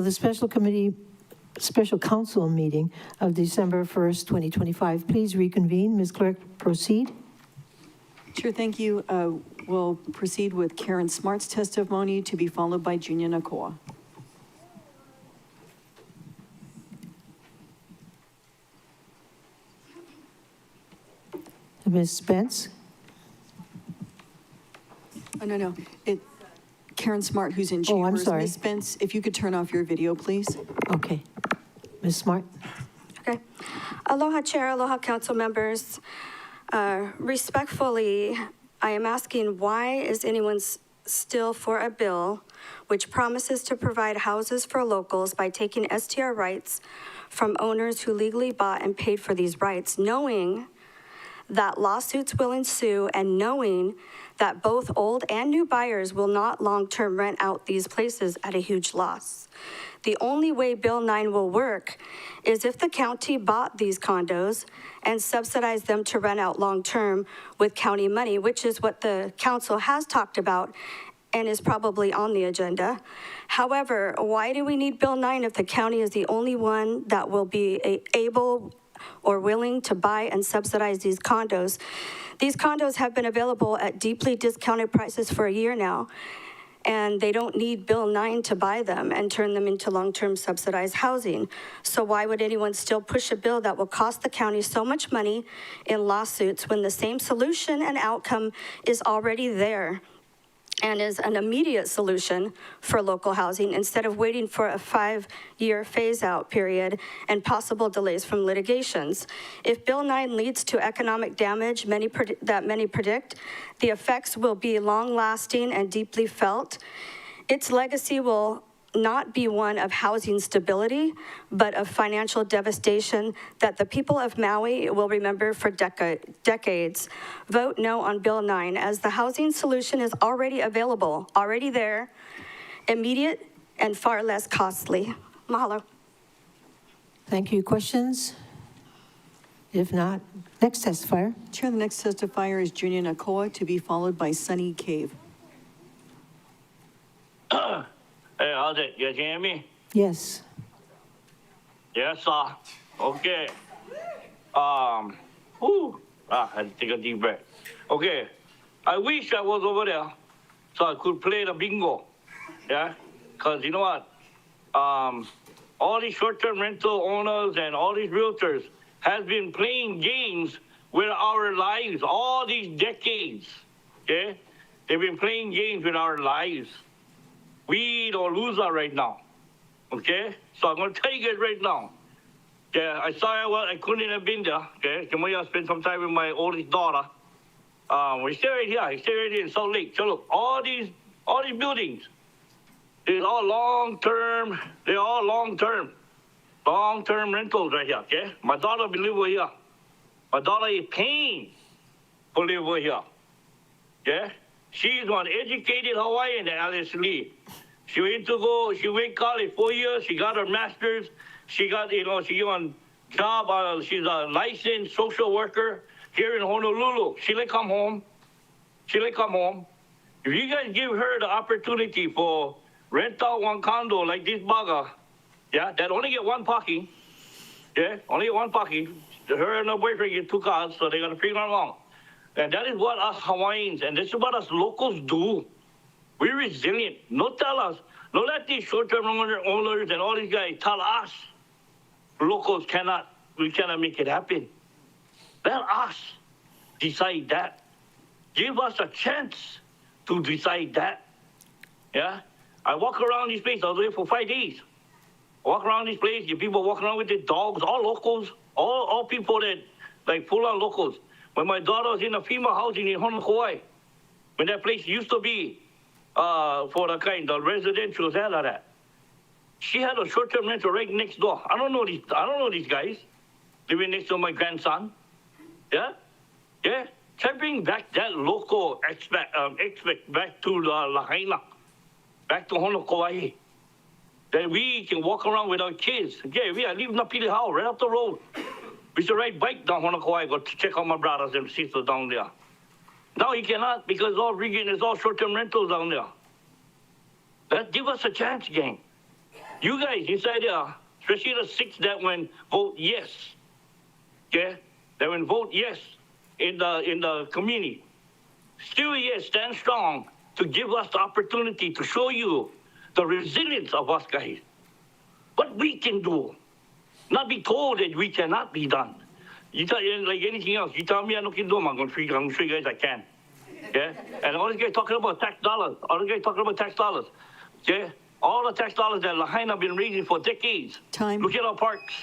Will the special council meeting of December 1st, 2025, please reconvene? Ms. Clerk, proceed.
Sure, thank you. We'll proceed with Karen Smart's testimony to be followed by Junior Nakoa.
Ms. Spence?
Oh, no. Karen Smart, who's in chambers.
Oh, I'm sorry.
Ms. Spence, if you could turn off your video, please.
Okay. Ms. Smart?
Okay. Aloha Chair, aloha council members. Respectfully, I am asking, why is anyone still for a bill which promises to provide houses for locals by taking STR rights from owners who legally bought and paid for these rights, knowing that lawsuits will ensue and knowing that both old and new buyers will not long-term rent out these places at a huge loss? The only way Bill 9 will work is if the county bought these condos and subsidized them to rent out long-term with county money, which is what the council has talked about and is probably on the agenda. However, why do we need Bill 9 if the county is the only one that will be able or willing to buy and subsidize these condos? These condos have been available at deeply discounted prices for a year now, and they don't need Bill 9 to buy them and turn them into long-term subsidized housing. So why would anyone still push a bill that will cost the county so much money in lawsuits when the same solution and outcome is already there and is an immediate solution for local housing instead of waiting for a 5-year phase-out period and possible delays from litigations? If Bill 9 leads to economic damage that many predict, the effects will be long-lasting and deeply felt. Its legacy will not be one of housing stability, but of financial devastation that the people of Maui will remember for decades. Vote no on Bill 9, as the housing solution is already available, already there, immediate, and far less costly. Mahalo.
Thank you. Questions? If not, next testifier.
Chair, the next testifier is Junior Nakoa, to be followed by Sunny Cave.
Hey, how's it? You guys hear me?
Yes.
Yes, sir. Okay. I had to take a deep breath. Okay. I wish I was over there so I could play the bingo. Yeah? Because you know what? All these short-term rental owners and all these realtors has been playing games with our lives all these decades. Okay? They've been playing games with our lives. We don't lose that right now, okay? So I'm going to tell you guys right now. Yeah, I couldn't have been there, okay? I spent some time with my oldest daughter. We stay right here. I stay right here in Salt Lake. So look, all these buildings, they're all long-term. They're all long-term rentals right here, okay? My daughter will live over here. My daughter is paying to live over here, okay? She's one educated Hawaiian, Alice Lee. She went college 4 years. She got her master's. She got on job. She's a licensed social worker here in Honolulu. She'll come home. If you guys give her the opportunity for rent out one condo like this bugger, yeah, that only get one parking. Yeah, only get one parking. Her and her boyfriend get 2 cars, so they got to figure it out. And that is what us Hawaiians and this is what us locals do. We're resilient. Don't tell us. Don't let these short-term owners and all these guys tell us locals we cannot make it happen. Let us decide that. Give us a chance to decide that. Yeah? I walk around this place. I was there for 5 days. I walk around this place. You people walking around with their dogs, all locals, all people that like full-on locals. When my daughter was in a FEMA housing in Honolulu, when that place used to be for the residential and all that, she had a short-term rental right next door. I don't know these guys living next to my grandson. Yeah, yeah. Try bring back that local expect back to Lahaina, back to Honolulu. Then we can walk around with our kids. Yeah, we are leaving Napili Hau right up the road. We should ride bike down Honolulu, go to check on my brothers and sisters down there. Now he cannot because all rigging is all short-term rentals down there. Give us a chance, gang. You guys inside there, especially the 6 that went vote yes, okay? That went vote yes in the community. Still yes, stand strong to give us the opportunity to show you the resilience of us guys. What we can do, not be told that we cannot be done. You tell like anything else, you tell me I don't can do them, I'm gonna show you guys I can. Okay? And all these guys talking about tax dollars, okay? All the tax dollars that Lahaina have been raising for decades.
Time.
Look at our parks.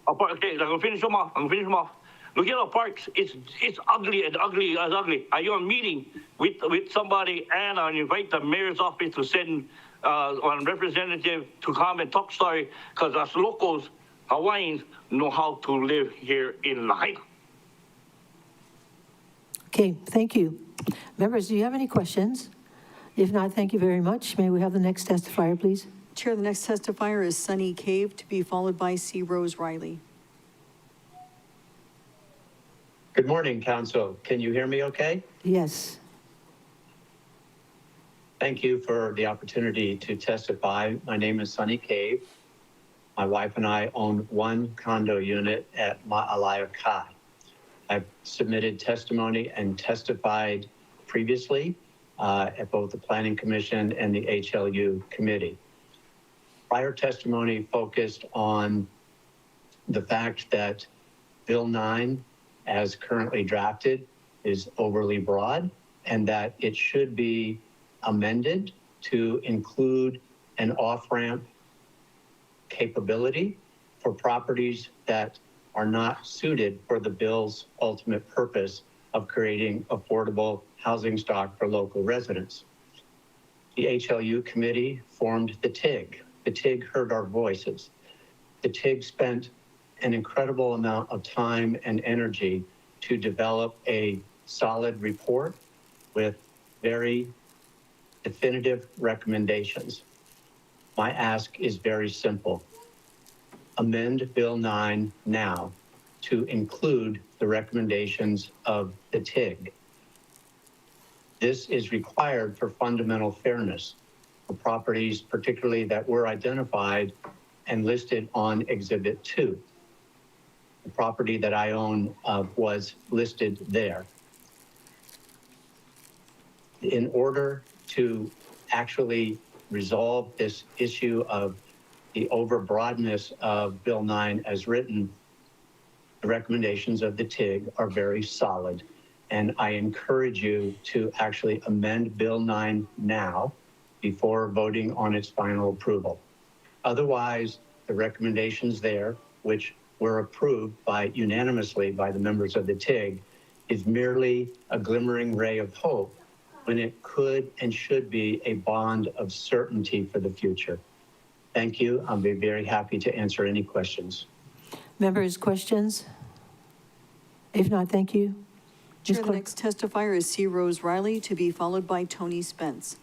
Okay, I'm gonna finish them off. Look at our parks. It's ugly as ugly as ugly. Are you a meeting with somebody and I invite the mayor's office to send one representative to come and talk story because us locals, Hawaiians, know how to live here in Lahaina.
Okay, thank you. Members, do you have any questions? If not, thank you very much. May we have the next testifier, please?
Chair, the next testifier is Sunny Cave, to be followed by C. Rose Riley.
Good morning, Council. Can you hear me okay?
Yes.
Thank you for the opportunity to testify. My name is Sunny Cave. My wife and I own one condo unit at Ma'alaya Kai. I've submitted testimony and testified previously at both the Planning Commission and the HLU Committee. Prior testimony focused on the fact that Bill 9, as currently drafted, is overly broad and that it should be amended to include an off-ramp capability for properties that are not suited for the bill's ultimate purpose of creating affordable housing stock for local residents. The HLU committee formed the TIG. The TIG heard our voices. The TIG spent an incredible amount of time and energy to develop a solid report with very definitive recommendations. My ask is very simple. Amend Bill 9 now to include the recommendations of the TIG. This is required for fundamental fairness for properties, particularly that were identified and listed on Exhibit 2. The property that I own was listed there. In order to actually resolve this issue of the overbroadness of Bill 9 as written, the recommendations of the TIG are very solid. And I encourage you to actually amend Bill 9 now before voting on its final approval. Otherwise, the recommendations there, which were approved unanimously by the members of the TIG, is merely a glimmering ray of hope when it could and should be a bond of certainty for the future. Thank you. I'll be very happy to answer any questions.
Members, questions? If not, thank you.
Chair, the next testifier is C. Rose Riley, to be followed by Tony Spence.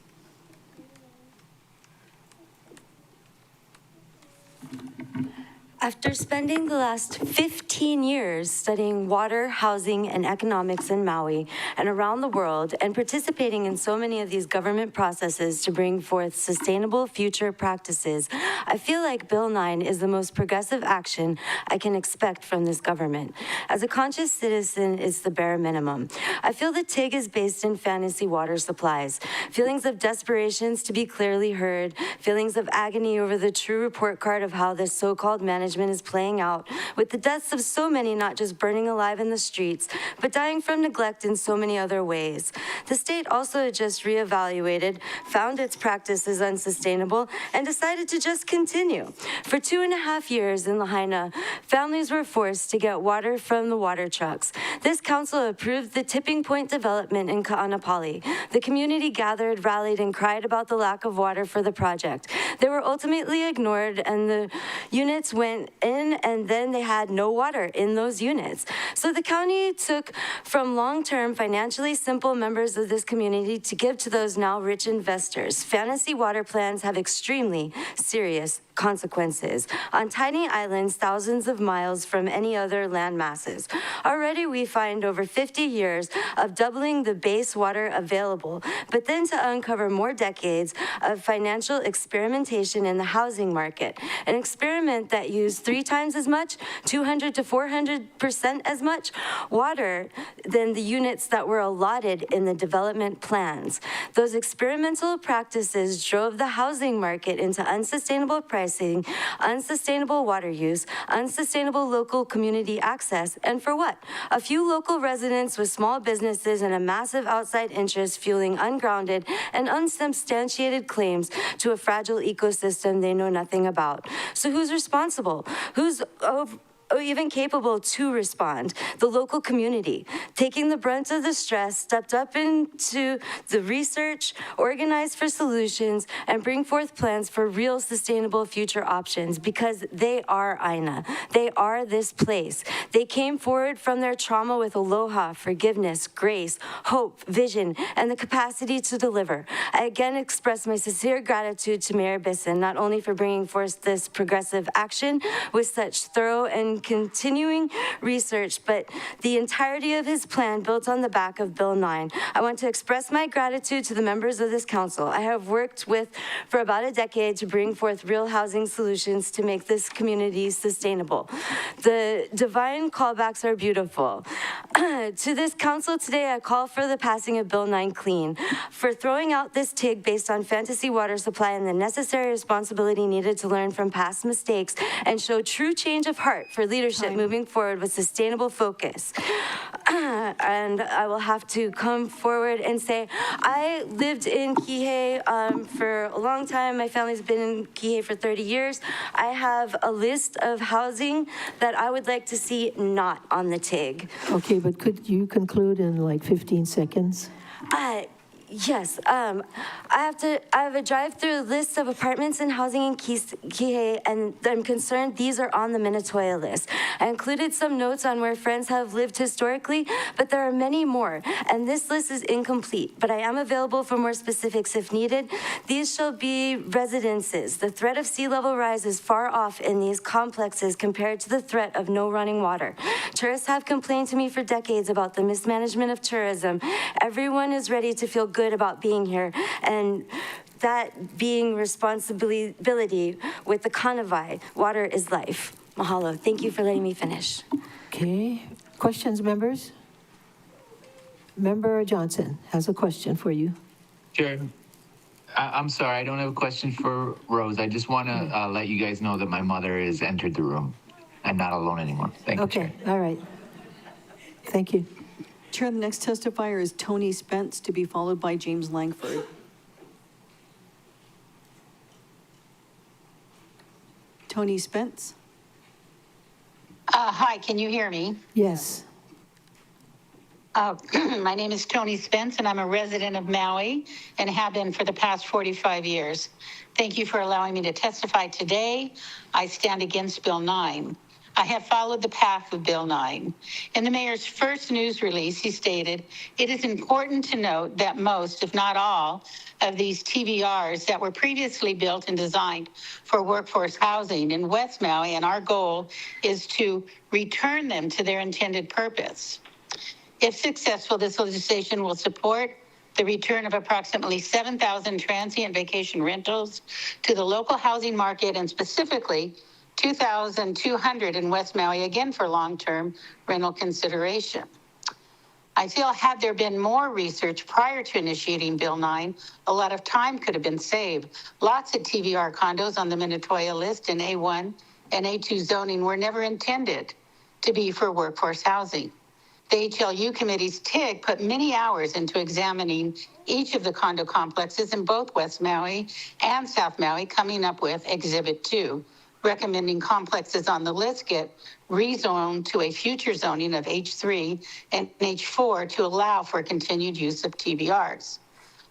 After spending the last 15 years studying water, housing, and economics in Maui and around the world, and participating in so many of these government processes to bring forth sustainable future practices, I feel like Bill 9 is the most progressive action I can expect from this government. As a conscious citizen, it's the bare minimum. I feel the TIG is based in fantasy water supplies, feelings of desperations to be clearly heard, feelings of agony over the true report card of how this so-called management is playing out, with the deaths of so many not just burning alive in the streets, but dying from neglect in so many other ways. The state also just reevaluated, found its practices unsustainable, and decided to just continue. For 2.5 years in Lahaina, families were forced to get water from the water trucks. This council approved the tipping point development in Ka'anapali. The community gathered, rallied, and cried about the lack of water for the project. They were ultimately ignored, and the units went in, and then they had no water in those units. So the county took from long-term, financially simple members of this community to give to those now rich investors. Fantasy water plans have extremely serious consequences on tiny islands thousands of miles from any other land masses. Already we find over 50 years of doubling the base water available, but then to uncover more decades of financial experimentation in the housing market, an experiment that used 3 times as much, 200 to 400% as much water than the units that were allotted in the development plans. Those experimental practices drove the housing market into unsustainable pricing, unsustainable water use, unsustainable local community access, and for what? A few local residents with small businesses and a massive outside interest fueling ungrounded and unsubstantiated claims to a fragile ecosystem they know nothing about. So who's responsible? Who's even capable to respond? The local community, taking the brunt of the stress, stepped up into the research, organized for solutions, and bring forth plans for real sustainable future options, because they are Aina. They are this place. They came forward from their trauma with aloha, forgiveness, grace, hope, vision, and the capacity to deliver. I again express my sincere gratitude to Mayor Bisson, not only for bringing forth this progressive action with such thorough and continuing research, but the entirety of his plan built on the back of Bill 9. I want to express my gratitude to the members of this council I have worked with for about a decade to bring forth real housing solutions to make this community sustainable. The divine callbacks are beautiful. To this council today, I call for the passing of Bill 9 clean, for throwing out this TIG based on fantasy water supply and the necessary responsibility needed to learn from past mistakes and show true change of heart for leadership moving forward with sustainable focus. And I will have to come forward and say, I lived in Kihei for a long time. My family's been in Kihei for 30 years. I have a list of housing that I would like to see not on the TIG.
Okay, but could you conclude in like 15 seconds?
Yes, I have a drive-through list of apartments and housing in Kihei, and I'm concerned these are on the Minatoya list. I included some notes on where friends have lived historically, but there are many more, and this list is incomplete, but I am available for more specifics if needed. These shall be residences. The threat of sea level rise is far off in these complexes compared to the threat of no running water. Tourists have complained to me for decades about the mismanagement of tourism. Everyone is ready to feel good about being here, and that being responsibility with the Kanawai. Water is life. Mahalo. Thank you for letting me finish.
Okay. Questions, members? Member Johnson has a question for you.
Chair, I'm sorry, I don't have a question for Rose. I just want to let you guys know that my mother has entered the room. I'm not alone anymore. Thank you, Chair.
Okay, all right. Thank you.
Chair, the next testifier is Tony Spence, to be followed by James Langford. Tony Spence.
Hi, can you hear me?
Yes.
My name is Tony Spence, and I'm a resident of Maui and have been for the past 45 years. Thank you for allowing me to testify today. I stand against Bill 9. I have followed the path of Bill 9. In the mayor's first news release, he stated, "It is important to note that most, if not all, of these TVRs that were previously built and designed for workforce housing in West Maui, and our goal is to return them to their intended purpose." If successful, this legislation will support the return of approximately 7,000 transient vacation rentals to the local housing market, and specifically 2,200 in West Maui, again for long-term rental consideration. I feel had there been more research prior to initiating Bill 9, a lot of time could have been saved. Lots of TVR condos on the Minatoya list in A1 and A2 zoning were never intended to be for workforce housing. The HLU committee's TIG put many hours into examining each of the condo complexes in both West Maui and South Maui, coming up with Exhibit 2, recommending complexes on the list get rezoned to a future zoning of H3 and H4 to allow for continued use of TVRs.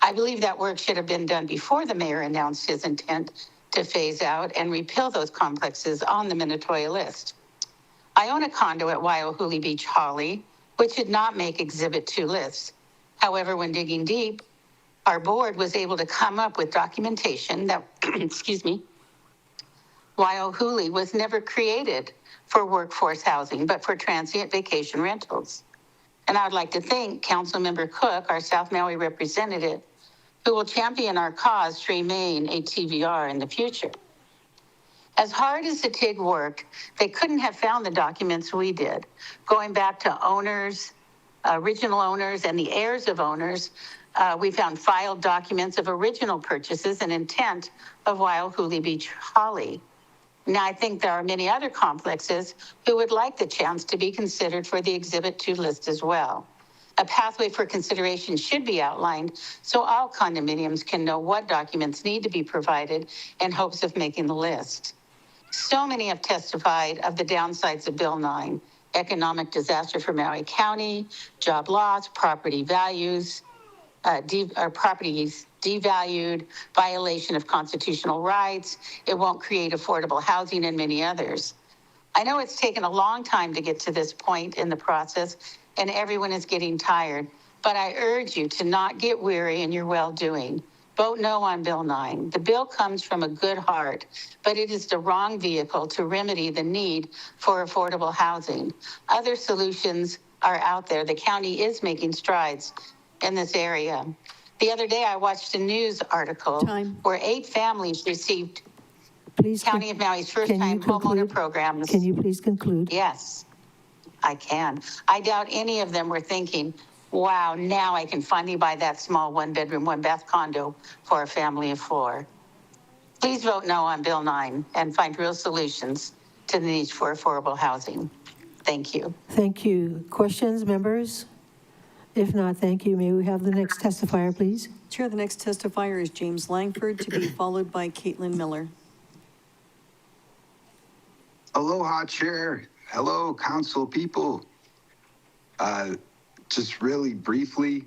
I believe that work should have been done before the mayor announced his intent to phase out and repeal those complexes on the Minatoya list. I own a condo at Waiahuli Beach Holly, which did not make Exhibit 2 lists. However, when digging deep, our board was able to come up with documentation that, excuse me, Waiahuli was never created for workforce housing, but for transient vacation rentals. And I would like to thank Councilmember Cook, our South Maui representative, who will champion our cause to remain a TVR in the future. As hard as the TIG worked, they couldn't have found the documents we did. Going back to owners, original owners, and the heirs of owners, we found filed documents of original purchases and intent of Waiahuli Beach Holly. Now, I think there are many other complexes who would like the chance to be considered for the Exhibit 2 list as well. A pathway for consideration should be outlined so all condominiums can know what documents need to be provided in hopes of making the list. So many have testified of the downsides of Bill 9, economic disaster for Maui County, job loss, property values, properties devalued, violation of constitutional rights. It won't create affordable housing and many others. I know it's taken a long time to get to this point in the process and everyone is getting tired, but I urge you to not get weary in your well-doing. Vote no on Bill 9. The bill comes from a good heart, but it is the wrong vehicle to remedy the need for affordable housing. Other solutions are out there. The county is making strides in this area. The other day, I watched a news article where 8 families received County of Maui's first-time homeowner programs.
Can you please conclude?
Yes, I can. I doubt any of them were thinking, wow, now I can finally buy that small 1-bedroom, 1-bath condo for a family of 4. Please vote no on Bill 9 and find real solutions to the needs for affordable housing. Thank you.
Thank you. Questions, members? If not, thank you. May we have the next testifier, please?
Chair, the next testifier is James Langford, to be followed by Caitlin Miller.
Aloha, Chair. Hello, Council people. Just really briefly,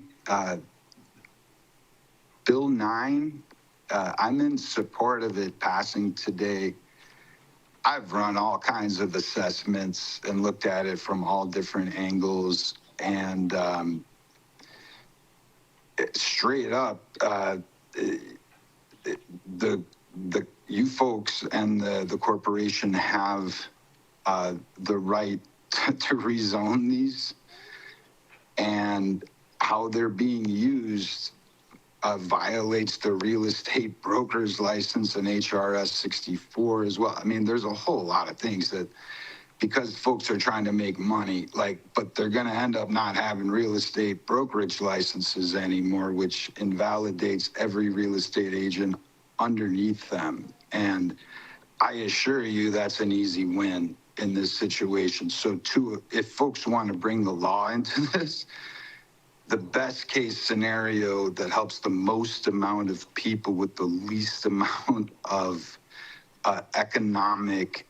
Bill 9, I'm in support of it passing today. I've run all kinds of assessments and looked at it from all different angles, and straight up, you folks and the corporation have the right to rezone these, and how they're being used violates the real estate broker's license and HRS 64 as well. I mean, there's a whole lot of things that, because folks are trying to make money, but they're going to end up not having real estate brokerage licenses anymore, which invalidates every real estate agent underneath them. And I assure you that's an easy win in this situation. So if folks want to bring the law into this, the best case scenario that helps the most amount of people with the least amount of economic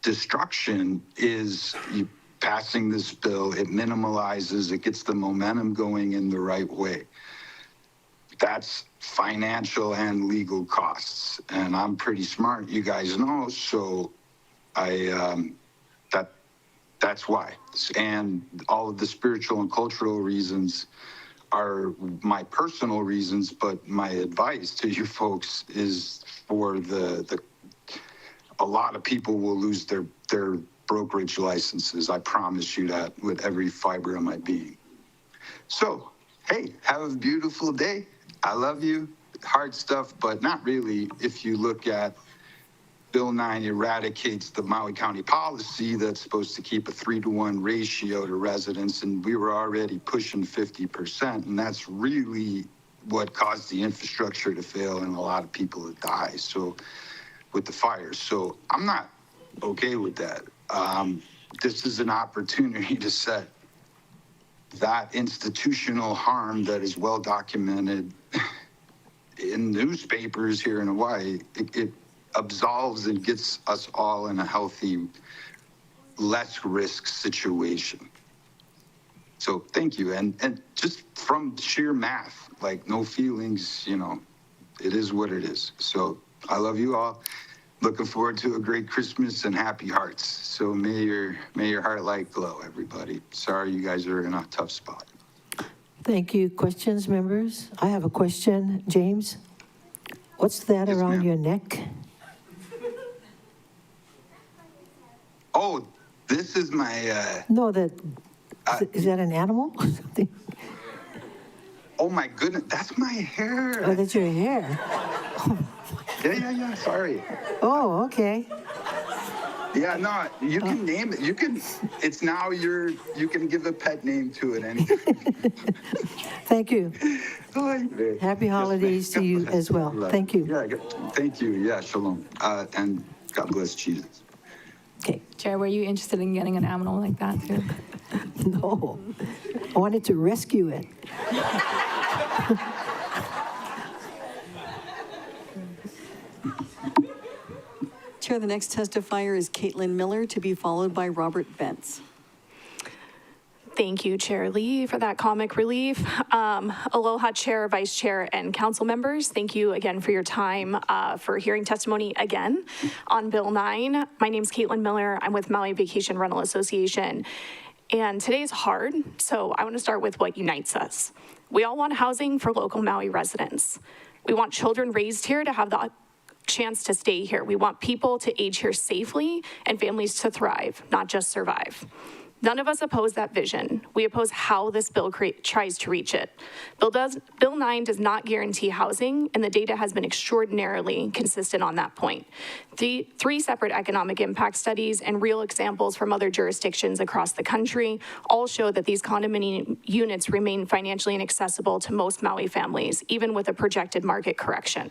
destruction is you passing this bill. It minimalizes, it gets the momentum going in the right way. That's financial and legal costs. And I'm pretty smart, you guys know, so that's why. And all of the spiritual and cultural reasons are my personal reasons, but my advice to you folks is for a lot of people will lose their brokerage licenses. I promise you that with every fiber of my being. So, hey, have a beautiful day. I love you. Hard stuff, but not really. If you look at Bill 9 eradicates the Maui County policy that's supposed to keep a 3-to-1 ratio to residents, and we were already pushing 50%, and that's really what caused the infrastructure to fail and a lot of people to die. So, with the fires. So I'm not okay with that. This is an opportunity to set that institutional harm that is well documented in newspapers here in Hawaii. It absolves and gets us all in a healthy, less risk situation. So thank you. And just from sheer math, like no feelings, it is what it is. So I love you all. Looking forward to a great Christmas and happy hearts. So may your heart light glow, everybody. Sorry you guys are in a tough spot.
Thank you. Questions, members? I have a question. James, what's that around your neck?
this is my,
No, is that an animal or something?
oh my goodness, that's my hair.
Oh, that's your hair.
Yeah, sorry.
Oh, okay.
Yeah, no, you can name it. It's now you can give a pet name to it.
Thank you. Happy holidays to you as well. Thank you.
Yeah, thank you. Yeah, shalom. And God bless Jesus.
Okay.
Chair, were you interested in getting an animal like that too?
No, I wanted to rescue it.
Chair, the next testifier is Caitlin Miller, to be followed by Robert Bentz.
Thank you, Chair Lee, for that comic relief. Aloha, Chair, Vice Chair, and Council members. Thank you again for your time for hearing testimony again on Bill 9. My name's Caitlin Miller. I'm with Maui Vacation Rental Association. And today is hard, so I want to start with what unites us. We all want housing for local Maui residents. We want children raised here to have the chance to stay here. We want people to age here safely and families to thrive, not just survive. None of us oppose that vision. We oppose how this bill tries to reach it. Bill 9 does not guarantee housing, and the data has been extraordinarily consistent on that point. Three separate economic impact studies and real examples from other jurisdictions across the country all show that these condominium units remain financially inaccessible to most Maui families, even with a projected market correction.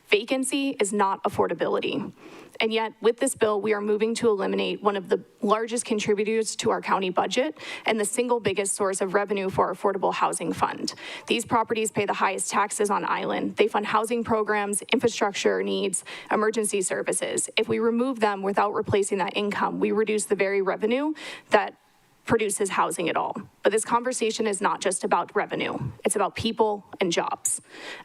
Vacancy is not affordability. And yet, with this bill, we are moving to eliminate one of the largest contributors to our county budget and the single biggest source of revenue for our Affordable Housing Fund. These properties pay the highest taxes on island. They fund housing programs, infrastructure needs, emergency services. If we remove them without replacing that income, we reduce the very revenue that produces housing at all. But this conversation is not just about revenue. It's about people and jobs.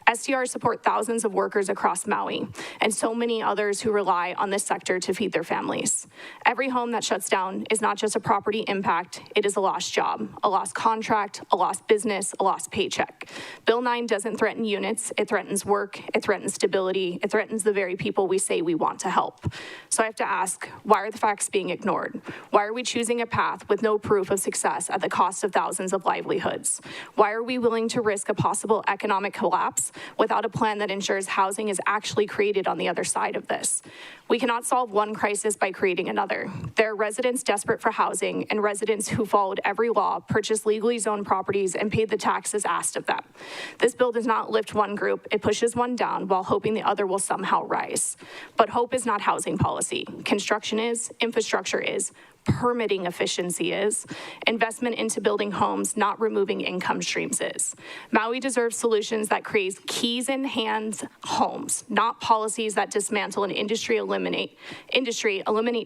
STRs support thousands of workers across Maui and so many others who rely on this sector to feed their families. Every home that shuts down is not just a property impact, it is a lost job, a lost contract, a lost business, a lost paycheck. Bill 9 doesn't threaten units, it threatens work, it threatens stability, it threatens the very people we say we want to help. So I have to ask, why are the facts being ignored? Why are we choosing a path with no proof of success at the cost of thousands of livelihoods? Why are we willing to risk a possible economic collapse without a plan that ensures housing is actually created on the other side of this? We cannot solve one crisis by creating another. There are residents desperate for housing and residents who followed every law, purchased legally zoned properties, and paid the taxes asked of them. This bill does not lift one group, it pushes one down while hoping the other will somehow rise. But hope is not housing policy. Construction is, infrastructure is, permitting efficiency is, investment into building homes, not removing income streams is. Maui deserves solutions that create keys in hands homes, not policies that dismantle an industry, eliminate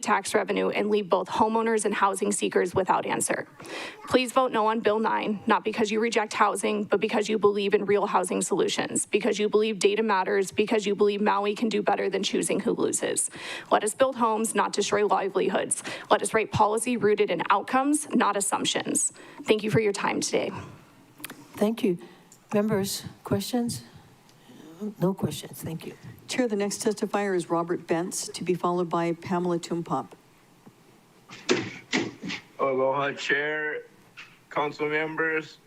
tax revenue, and leave both homeowners and housing seekers without answer. Please vote no on Bill 9, not because you reject housing, but because you believe in real housing solutions, because you believe data matters, because you believe Maui can do better than choosing who loses. Let us build homes, not destroy livelihoods. Let us write policy rooted in outcomes, not assumptions. Thank you for your time today.
Thank you. Members, questions? No questions. Thank you.
Chair, the next testifier is Robert Bentz, to be followed by Pamela Tumpop.
Aloha, Chair, Council members.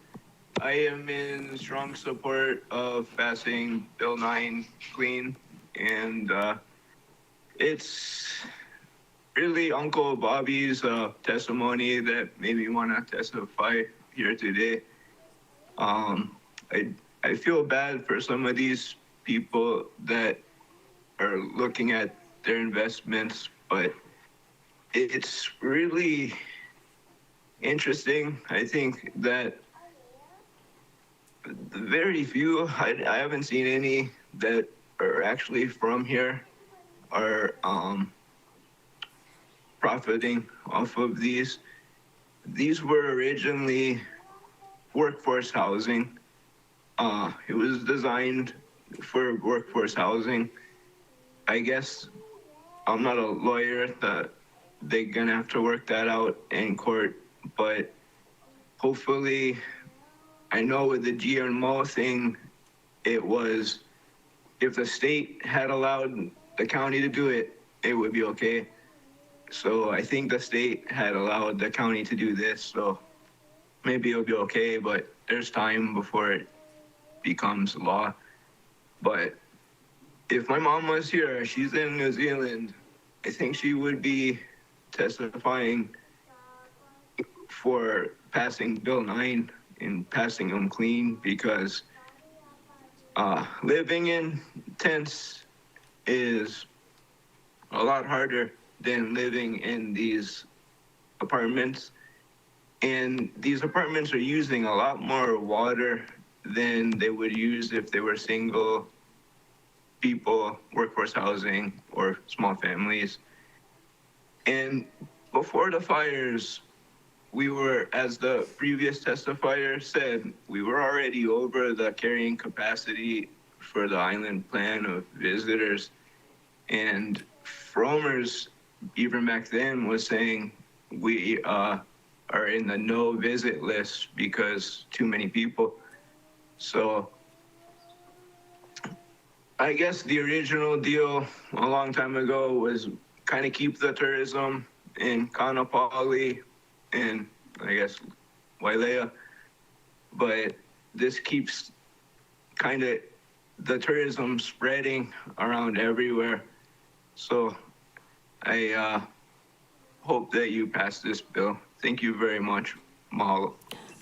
I am in strong support of passing Bill 9 clean, and it's really Uncle Bobby's testimony that made me want to testify here today. I feel bad for some of these people that are looking at their investments, but it's really interesting. I think that very few, I haven't seen any that are actually from here are profiting off of these. These were originally workforce housing. It was designed for workforce housing. I guess I'm not a lawyer, that they're gonna have to work that out in court, but hopefully, I know with the GMO thing, it was, if the state had allowed the county to do it, it would be okay. So I think the state had allowed the county to do this, so maybe it'll be okay, but there's time before it becomes law. But if my mom was here, she's in New Zealand, I think she would be testifying for passing Bill 9 and passing them clean, because living in tents is a lot harder than living in these apartments. And these apartments are using a lot more water than they would use if they were single people, workforce housing, or small families. And before the fires, we were, as the previous testifier said, we were already over the carrying capacity for the island plan of visitors. And Frommer's, even back then, was saying we are in the no visit list because too many people. So I guess the original deal a long time ago was kind of keep the tourism in Kaanapali and I guess Wailea, but this keeps kind of the tourism spreading around everywhere. So I hope that you pass this bill. Thank you very much. Mahalo.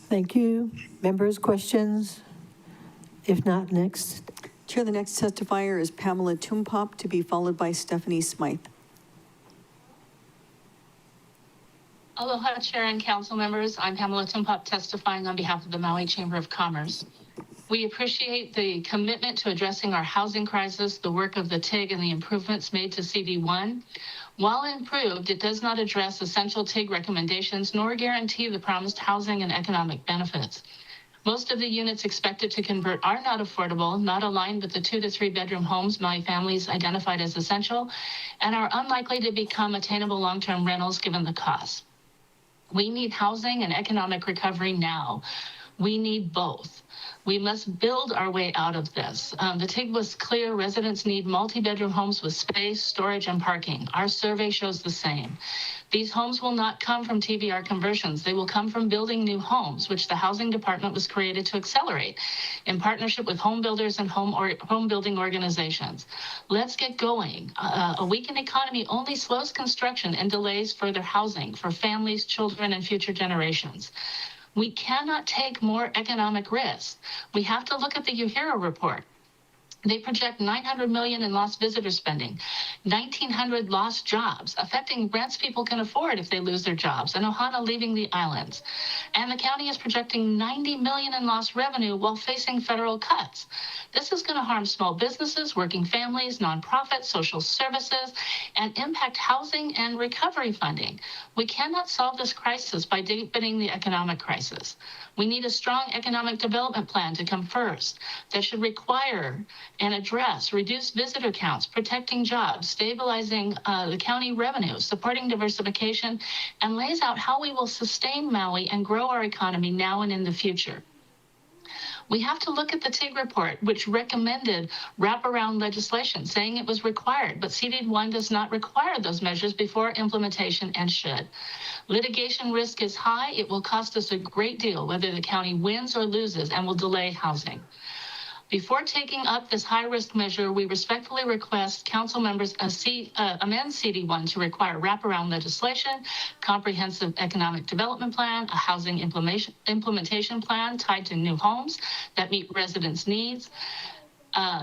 Thank you. Members, questions? If not, next.
Chair, the next testifier is Pamela Tumpop, to be followed by Stephanie Smythe.
Aloha, Chair and Council members. I'm Pamela Tumpop, testifying on behalf of the Maui Chamber of Commerce. We appreciate the commitment to addressing our housing crisis, the work of the TIG, and the improvements made to CD1. While improved, it does not address essential TIG recommendations nor guarantee the promised housing and economic benefits. Most of the units expected to convert are not affordable, not aligned with the 2 to 3 bedroom homes Maui families identified as essential, and are unlikely to become attainable long-term rentals given the cost. We need housing and economic recovery now. We need both. We must build our way out of this. The TIG was clear. Residents need multi-bedroom homes with space, storage, and parking. Our survey shows the same. These homes will not come from TBR conversions. They will come from building new homes, which the Housing Department was created to accelerate in partnership with home builders and home building organizations. Let's get going. A weakened economy only slows construction and delays further housing for families, children, and future generations. We cannot take more economic risk. We have to look at the UHERO report. They project $900 million in lost visitor spending, 1,900 lost jobs, affecting rents people can afford if they lose their jobs, and Ohana leaving the islands. And the county is projecting $90 million in lost revenue while facing federal cuts. This is going to harm small businesses, working families, nonprofits, social services, and impact housing and recovery funding. We cannot solve this crisis by deepening the economic crisis. We need a strong economic development plan to come first that should require and address reduced visitor counts, protecting jobs, stabilizing the county revenue, supporting diversification, and lays out how we will sustain Maui and grow our economy now and in the future. We have to look at the TIG report, which recommended wraparound legislation, saying it was required, but CD1 does not require those measures before implementation and should. Litigation risk is high. It will cost us a great deal, whether the county wins or loses, and will delay housing. Before taking up this high-risk measure, we respectfully request council members amend CD1 to require wraparound legislation, comprehensive economic development plan, a housing implementation plan tied to new homes that meet residents' needs,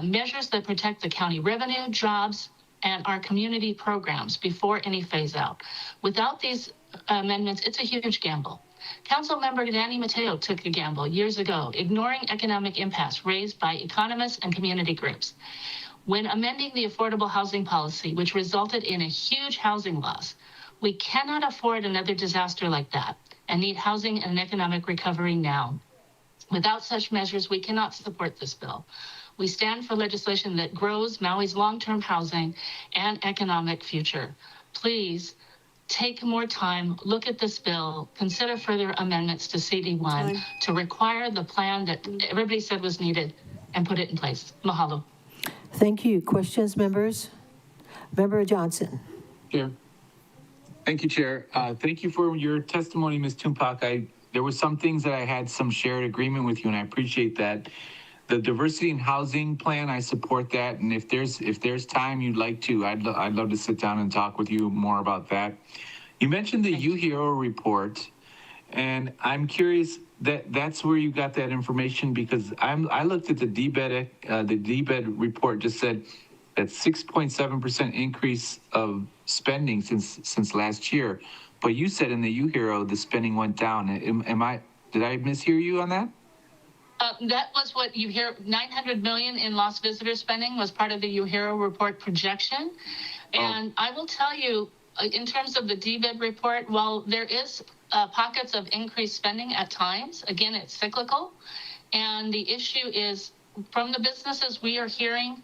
measures that protect the county revenue, jobs, and our community programs before any phase-out. Without these amendments, it's a huge gamble. Council member Danny Mateo took a gamble years ago, ignoring economic impacts raised by economists and community groups. When amending the affordable housing policy, which resulted in a huge housing loss, we cannot afford another disaster like that and need housing and economic recovery now. Without such measures, we cannot support this bill. We stand for legislation that grows Maui's long-term housing and economic future. Please, take more time, look at this bill, consider further amendments to CD1 to require the plan that everybody said was needed and put it in place. Mahalo.
Thank you. Questions, members? Member Johnson.
Chair. Thank you, Chair. Thank you for your testimony, Ms. Tumpak. There were some things that I had some shared agreement with you, and I appreciate that. The diversity in housing plan, I support that. And if there's time you'd like to, I'd love to sit down and talk with you more about that. You mentioned the UHERO report, and I'm curious that's where you got that information, because I looked at the DBED report just said that 6.7% increase of spending since last year. But you said in the UHERO the spending went down. Did I mishear you on that?
That was what you hear. 900 million in lost visitor spending was part of the UHERO report projection. And I will tell you, in terms of the DBED report, while there is pockets of increased spending at times, again, it's cyclical. And the issue is, from the businesses we are hearing,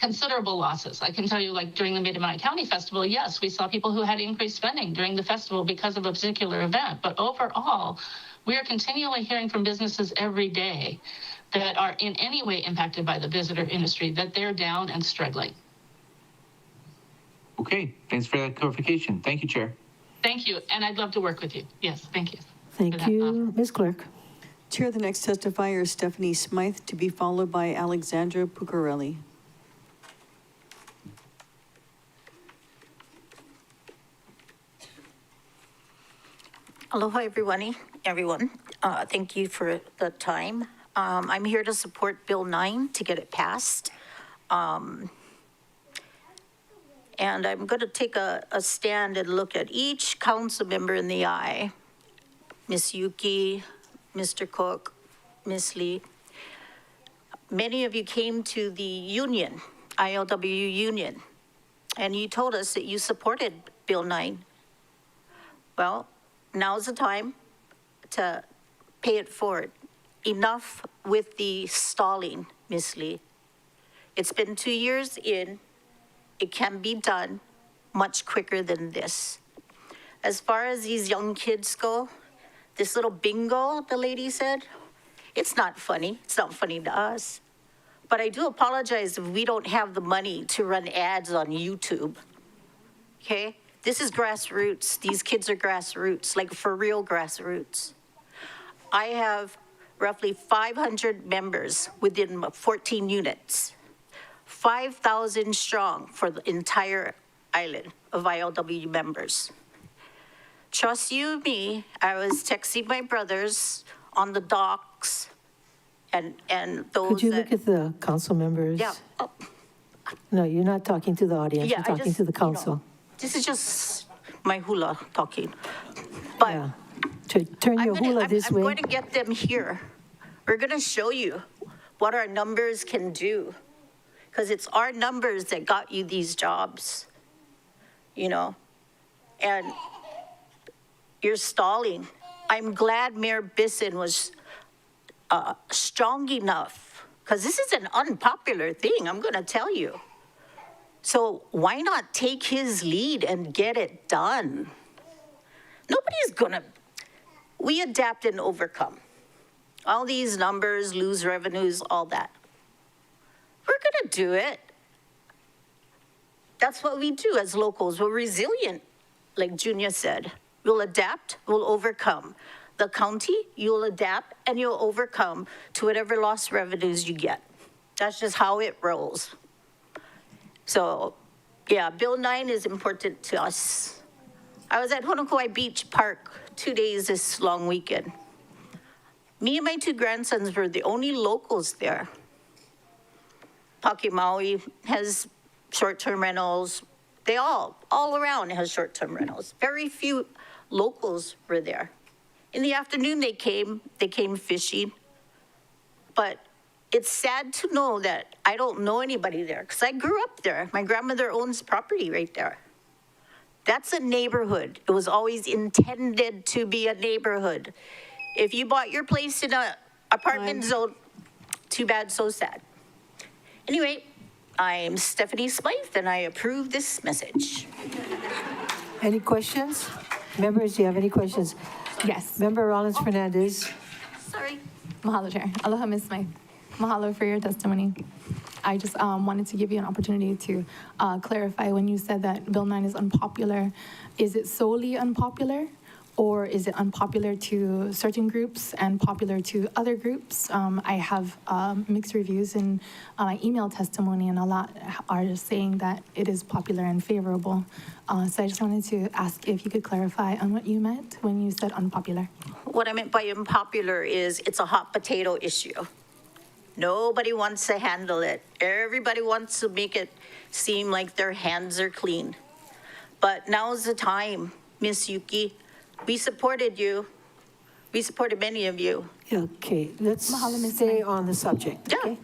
considerable losses. I can tell you, like during the Mid-Maui County Festival, yes, we saw people who had increased spending during the festival because of a particular event. But overall, we are continually hearing from businesses every day that are in any way impacted by the visitor industry, that they're down and struggling.
Okay, thanks for that clarification. Thank you, Chair.
Thank you, and I'd love to work with you. Yes, thank you.
Thank you, Ms. Clerk.
Chair, the next testifier is Stephanie Smythe, to be followed by Alexandra Puccarelli.
Aloha, everyone. Thank you for the time. I'm here to support Bill 9 to get it passed. And I'm going to take a stand and look at each council member in the eye. Ms. Yuki, Mr. Cook, Ms. Lee. Many of you came to the union, ILWU union, and you told us that you supported Bill 9. Well, now's the time to pay it forward. Enough with the stalling, Ms. Lee. It's been 2 years in. It can be done much quicker than this. As far as these young kids go, this little bingo, the lady said, it's not funny. It's not funny to us. But I do apologize if we don't have the money to run ads on YouTube. Okay? This is grassroots. These kids are grassroots, like for real grassroots. I have roughly 500 members within 14 units, 5,000 strong for the entire island of ILW members. Trust you me, I was texting my brothers on the docks and those
Could you look at the council members?
Yeah.
No, you're not talking to the audience.
Yeah,
You're talking to the council.
This is just my hula talking. But
Yeah. Turn your hula this way.
I'm going to get them here. We're going to show you what our numbers can do. Because it's our numbers that got you these jobs, you know? And you're stalling. I'm glad Mayor Bisson was strong enough, because this is an unpopular thing, I'm going to tell you. So why not take his lead and get it done? Nobody's going to. We adapt and overcome. All these numbers, lose revenues, all that. We're going to do it. That's what we do as locals. We're resilient, like Junior said. We'll adapt, we'll overcome. The county, you'll adapt and you'll overcome to whatever lost revenues you get. That's just how it rolls. So, yeah, Bill 9 is important to us. I was at Honokowai Beach Park 2 days this long weekend. Me and my 2 grandsons were the only locals there. Maui has short-term rentals. They all around has short-term rentals. Very few locals were there. In the afternoon they came fishing. But it's sad to know that I don't know anybody there because I grew up there. My grandmother owns property right there. That's a neighborhood. It was always intended to be a neighborhood. If you bought your place in an apartment zone, too bad, so sad. Anyway, I'm Stephanie Smythe, and I approve this message.
Any questions? Members, do you have any questions?
Yes.
Member Rollins Fernandez.
Sorry.
Mahalo, Chair. Aloha, Ms. Smythe. Mahalo for your testimony. I just wanted to give you an opportunity to clarify when you said that Bill 9 is unpopular. Is it solely unpopular? Or is it unpopular to certain groups and popular to other groups? I have mixed reviews in my email testimony, and a lot are saying that it is popular and favorable. So I just wanted to ask if you could clarify on what you meant when you said unpopular.
What I meant by unpopular is it's a hot potato issue. Nobody wants to handle it. Everybody wants to make it seem like their hands are clean. But now's the time, Miss Yuki. We supported you. We supported many of you.
Okay, let's stay on the subject.
Yeah,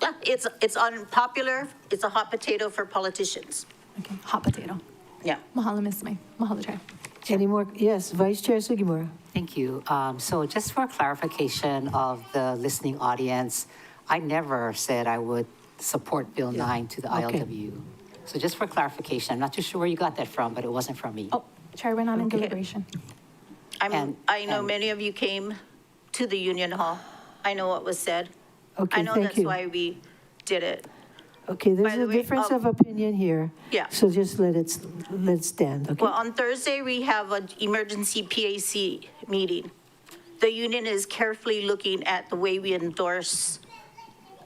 yeah, it's unpopular. It's a hot potato for politicians.
Okay, hot potato.
Yeah.
Mahalo, Ms. May. Mahalo, Chair.
Any more? Yes, Vice Chair Sugimura.
Thank you. So just for clarification of the listening audience, I never said I would support Bill 9 to the ILW. So just for clarification, I'm not too sure where you got that from, but it wasn't from me.
Oh, Chair, we're not in deliberation.
I know many of you came to the Union Hall. I know what was said.
Okay,
I know
thank
that's
you.
why we did it.
Okay, there's
By the
a
way,
difference of opinion here.
Yeah.
So just let it stand, okay?
Well, on Thursday, we have an emergency PAC meeting. The union is carefully looking at the way we endorse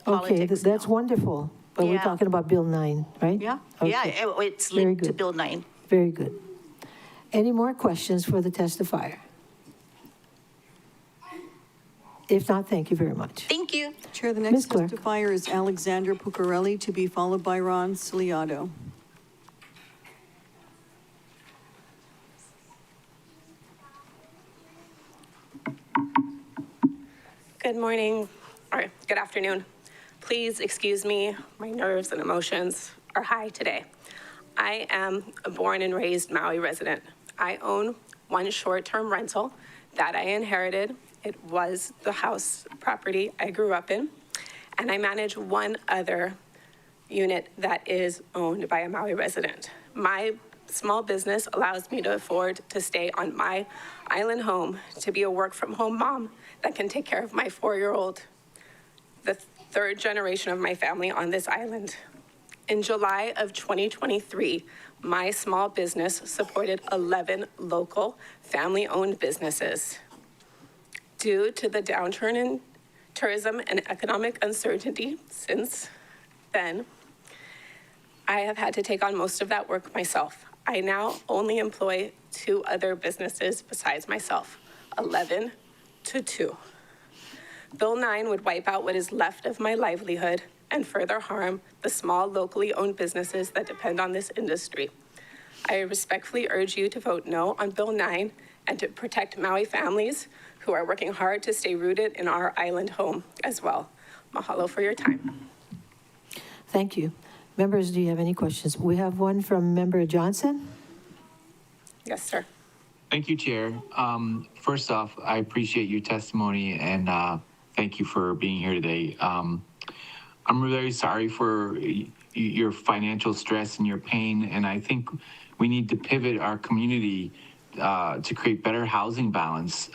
Okay,
politics
that's wonderful. But we're
Yeah.
talking about Bill 9, right?
Yeah,
Okay.
yeah, it's
Very
linked to
good.
Bill 9.
Very good. Any more questions for the testifier? If not, thank you very much.
Thank you.
Chair, the
Ms.
next
Clerk.
testifier is Alexandra Puccarelli, to be followed by Ron Ciliato.
Good morning, or good afternoon. Please excuse me, my nerves and emotions are high today. I am a born and raised Maui resident. I own one short-term rental that I inherited. It was the house property I grew up in. And I manage one other unit that is owned by a Maui resident. My small business allows me to afford to stay on my island home, to be a work-from-home mom that can take care of my 4-year-old, the third generation of my family on this island. In July of 2023, my small business supported 11 local family-owned businesses. Due to the downturn in tourism and economic uncertainty since then, I have had to take on most of that work myself. I now only employ 2 other businesses besides myself, 11 to 2. Bill 9 would wipe out what is left of my livelihood and further harm the small locally owned businesses that depend on this industry. I respectfully urge you to vote no on Bill 9 and to protect Maui families who are working hard to stay rooted in our island home as well. Mahalo for your time.
Thank you. Members, do you have any questions? We have one from Member Johnson.
Yes, sir.
Thank you, Chair. First off, I appreciate your testimony and thank you for being here today. I'm very sorry for your financial stress and your pain, and I think we need to pivot our community to create better housing balance.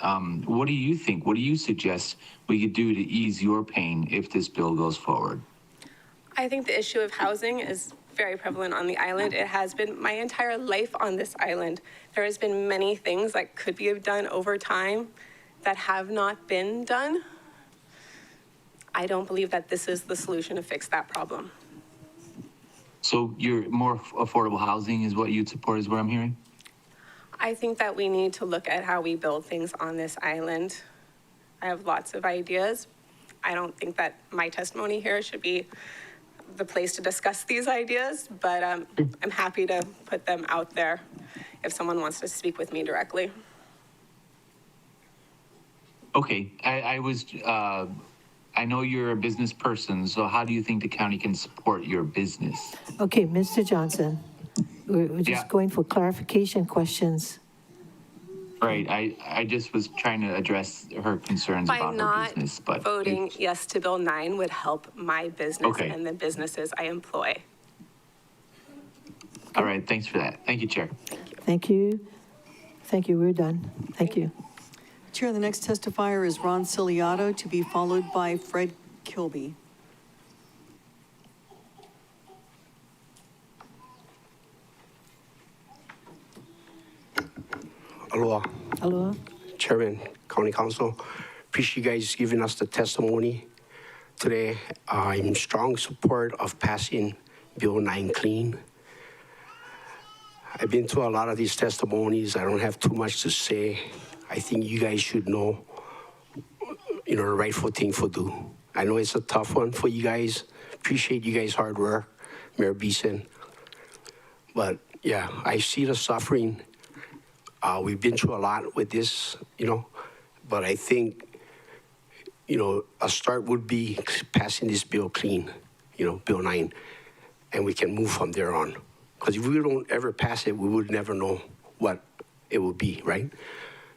What do you think? What do you suggest we could do to ease your pain if this bill goes forward?
I think the issue of housing is very prevalent on the island. It has been my entire life on this island. There has been many things that could be done over time that have not been done. I don't believe that this is the solution to fix that problem.
So your more affordable housing is what you'd support, is what I'm hearing?
I think that we need to look at how we build things on this island. I have lots of ideas. I don't think that my testimony here should be the place to discuss these ideas, but I'm happy to put them out there if someone wants to speak with me directly.
Okay, I know you're a business person, so how do you think the county can support your business?
Okay, Mr. Johnson, we're just going for clarification questions.
Right, I just was trying to address her concerns
By
about her
not
business, but
voting yes to Bill 9 would help my business
Okay.
and the businesses I employ.
all right, thanks for that. Thank you, Chair.
Thank you. Thank you, we're done. Thank you.
Chair, the next testifier is Ron Ciliato, to be followed by Fred Kilby.
Aloha,
Aloha.
Chairman, County Council. Appreciate you guys giving us the testimony today. I'm in strong support of passing Bill 9 clean. I've been to a lot of these testimonies. I don't have too much to say. I think you guys should know, the rightful thing to do. I know it's a tough one for you guys. Appreciate you guys' hard work, Mayor Beeson. But yeah, I see the suffering. We've been through a lot with this, but I think, a start would be passing this bill clean, Bill 9, and we can move from there on. Because if we don't ever pass it, we would never know what it would be, right?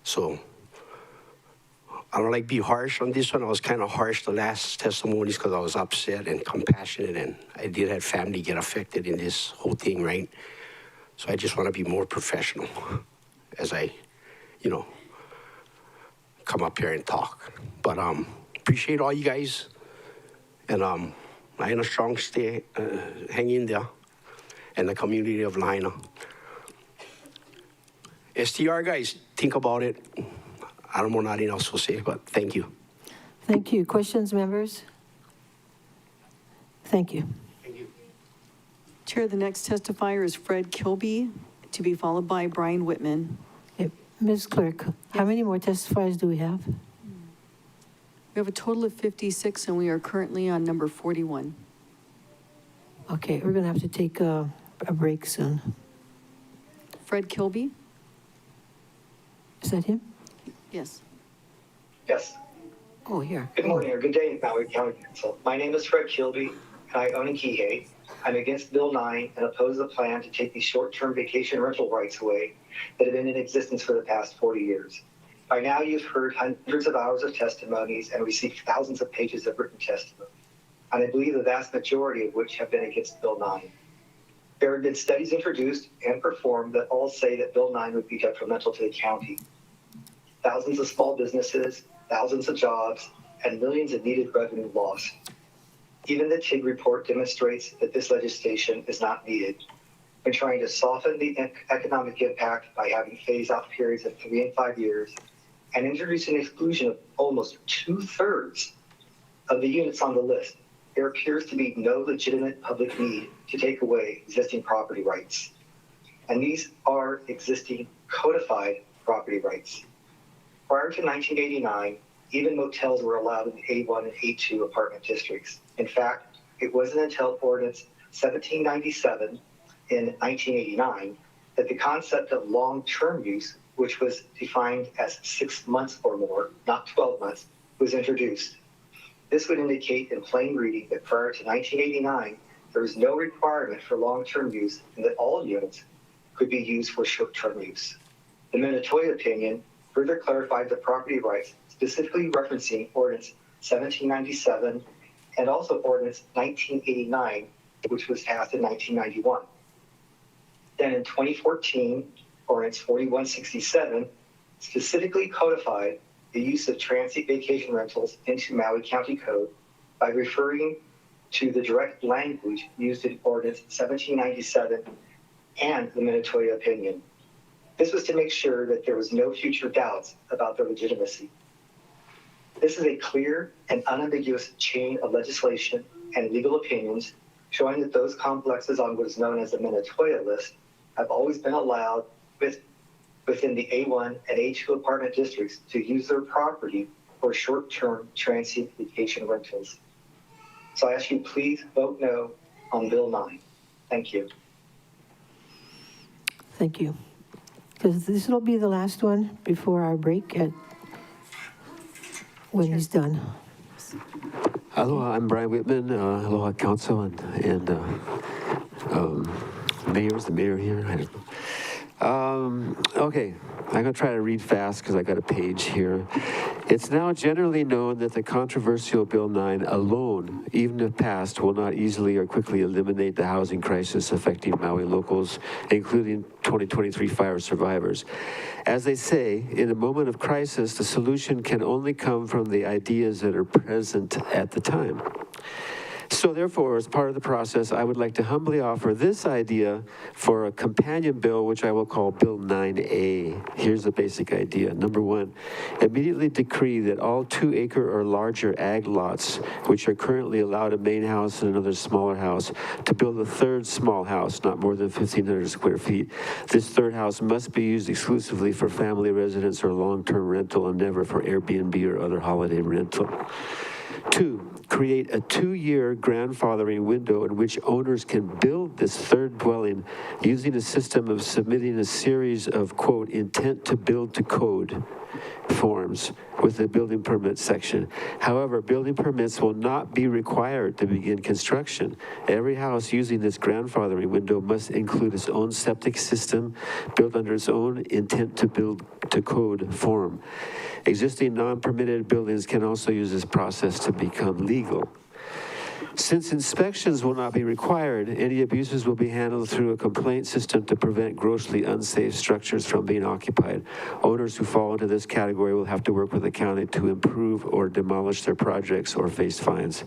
So I don't like to be harsh on this one. I was kind of harsh the last testimonies because I was upset and compassionate, and I did have family get affected in this whole thing, right? So I just want to be more professional as I, come up here and talk. But appreciate all you guys, and I'm in a strong stay, hang in there, and the community of Lahaina. STR guys, think about it. I don't know nothing else to say, but thank you.
Thank you. Questions, members? Thank you.
Chair, the next testifier is Fred Kilby, to be followed by Brian Whitman.
Ms. Clerk, how many more testifiers do we have?
We have a total of 56, and we are currently on number 41.
Okay, we're going to have to take a break soon.
Fred Kilby?
Is that him?
Yes.
Yes.
Oh, here.
Good morning or good day, Maui County Council. My name is Fred Kilby, and I own a Kihei. I'm against Bill 9 and oppose the plan to take these short-term vacation rental rights away that have been in existence for the past 40 years. By now, you've heard hundreds of hours of testimonies and received thousands of pages of written testimony, and I believe the vast majority of which have been against Bill 9. There have been studies introduced and performed that all say that Bill 9 would be detrimental to the county. Thousands of small businesses, thousands of jobs, and millions of needed revenue lost. Even the TIG report demonstrates that this legislation is not needed. When trying to soften the economic impact by having phase-out periods of 3 and 5 years and introducing exclusion of almost 2/3 of the units on the list, there appears to be no legitimate public need to take away existing property rights. And these are existing codified property rights. Prior to 1989, even motels were allowed in the A1 and A2 apartment districts. In fact, it wasn't until Ordinance 1797 in 1989 that the concept of long-term use, which was defined as 6 months or more, not 12 months, was introduced. This would indicate in plain reading that prior to 1989, there was no requirement for long-term use and that all units could be used for short-term use. The Minatoya opinion further clarified the property rights, specifically referencing Ordinance 1797 and also Ordinance 1989, which was passed in 1991. Then in 2014, Ordinance 4167 specifically codified the use of transient vacation rentals into Maui County Code by referring to the direct language used in Ordinance 1797 and the Minatoya opinion. This was to make sure that there was no future doubts about their legitimacy. This is a clear and unambiguous chain of legislation and legal opinions showing that those complexes on what is known as the Minatoya list have always been allowed within the A1 and A2 apartment districts to use their property for short-term transient vacation rentals. So I ask you, please vote no on Bill 9. Thank you.
Thank you. Because this will be the last one before our break when he's done.
Aloha, I'm Brian Whitman, Aloha Council, and mayor's the mayor here. I don't know. Okay, I'm going to try to read fast because I got a page here. It's now generally known that the controversial Bill 9 alone, even if passed, will not easily or quickly eliminate the housing crisis affecting Maui locals, including 2023 fire survivors. As they say, in a moment of crisis, the solution can only come from the ideas that are present at the time. So therefore, as part of the process, I would like to humbly offer this idea for a companion bill, which I will call Bill 9A. Here's the basic idea. Number one, immediately decree that all 2-acre or larger ag lots, which are currently allowed a main house and another smaller house, to build a third small house, not more than 1,500 square feet. This third house must be used exclusively for family residence or long-term rental and never for Airbnb or other holiday rental. 2, create a 2-year grandfathering window in which owners can build this third dwelling using a system of submitting a series of, quote, intent to build to code forms with the building permit section. However, building permits will not be required to begin construction. Every house using this grandfathering window must include its own septic system built under its own intent to build to code form. Existing non-permitted buildings can also use this process to become legal. Since inspections will not be required, any abuses will be handled through a complaint system to prevent grossly unsafe structures from being occupied. Owners who fall into this category will have to work with the county to improve or demolish their projects or face fines.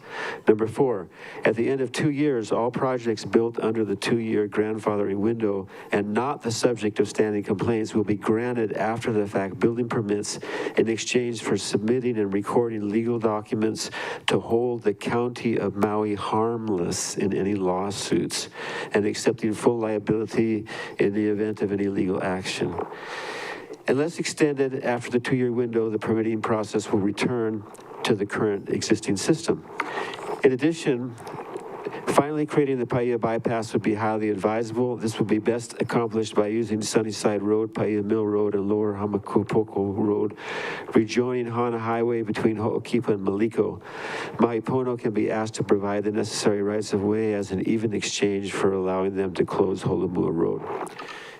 Number 4, at the end of 2 years, all projects built under the 2-year grandfathering window and not the subject of standing complaints will be granted after the fact building permits in exchange for submitting and recording legal documents to hold the county of Maui harmless in any lawsuits and accepting full liability in the event of any legal action. Unless extended after the 2-year window, the permitting process will return to the current existing system. In addition, finally creating the Paia bypass would be highly advisable. This would be best accomplished by using Sunnyside Road, Paia Mill Road, and Lower Hamakupoko Road, rejoining Hana Highway between Ho'okipa and Maliko. Maui Pono can be asked to provide the necessary rights-of-way as an even exchange for allowing them to close Holomua Road.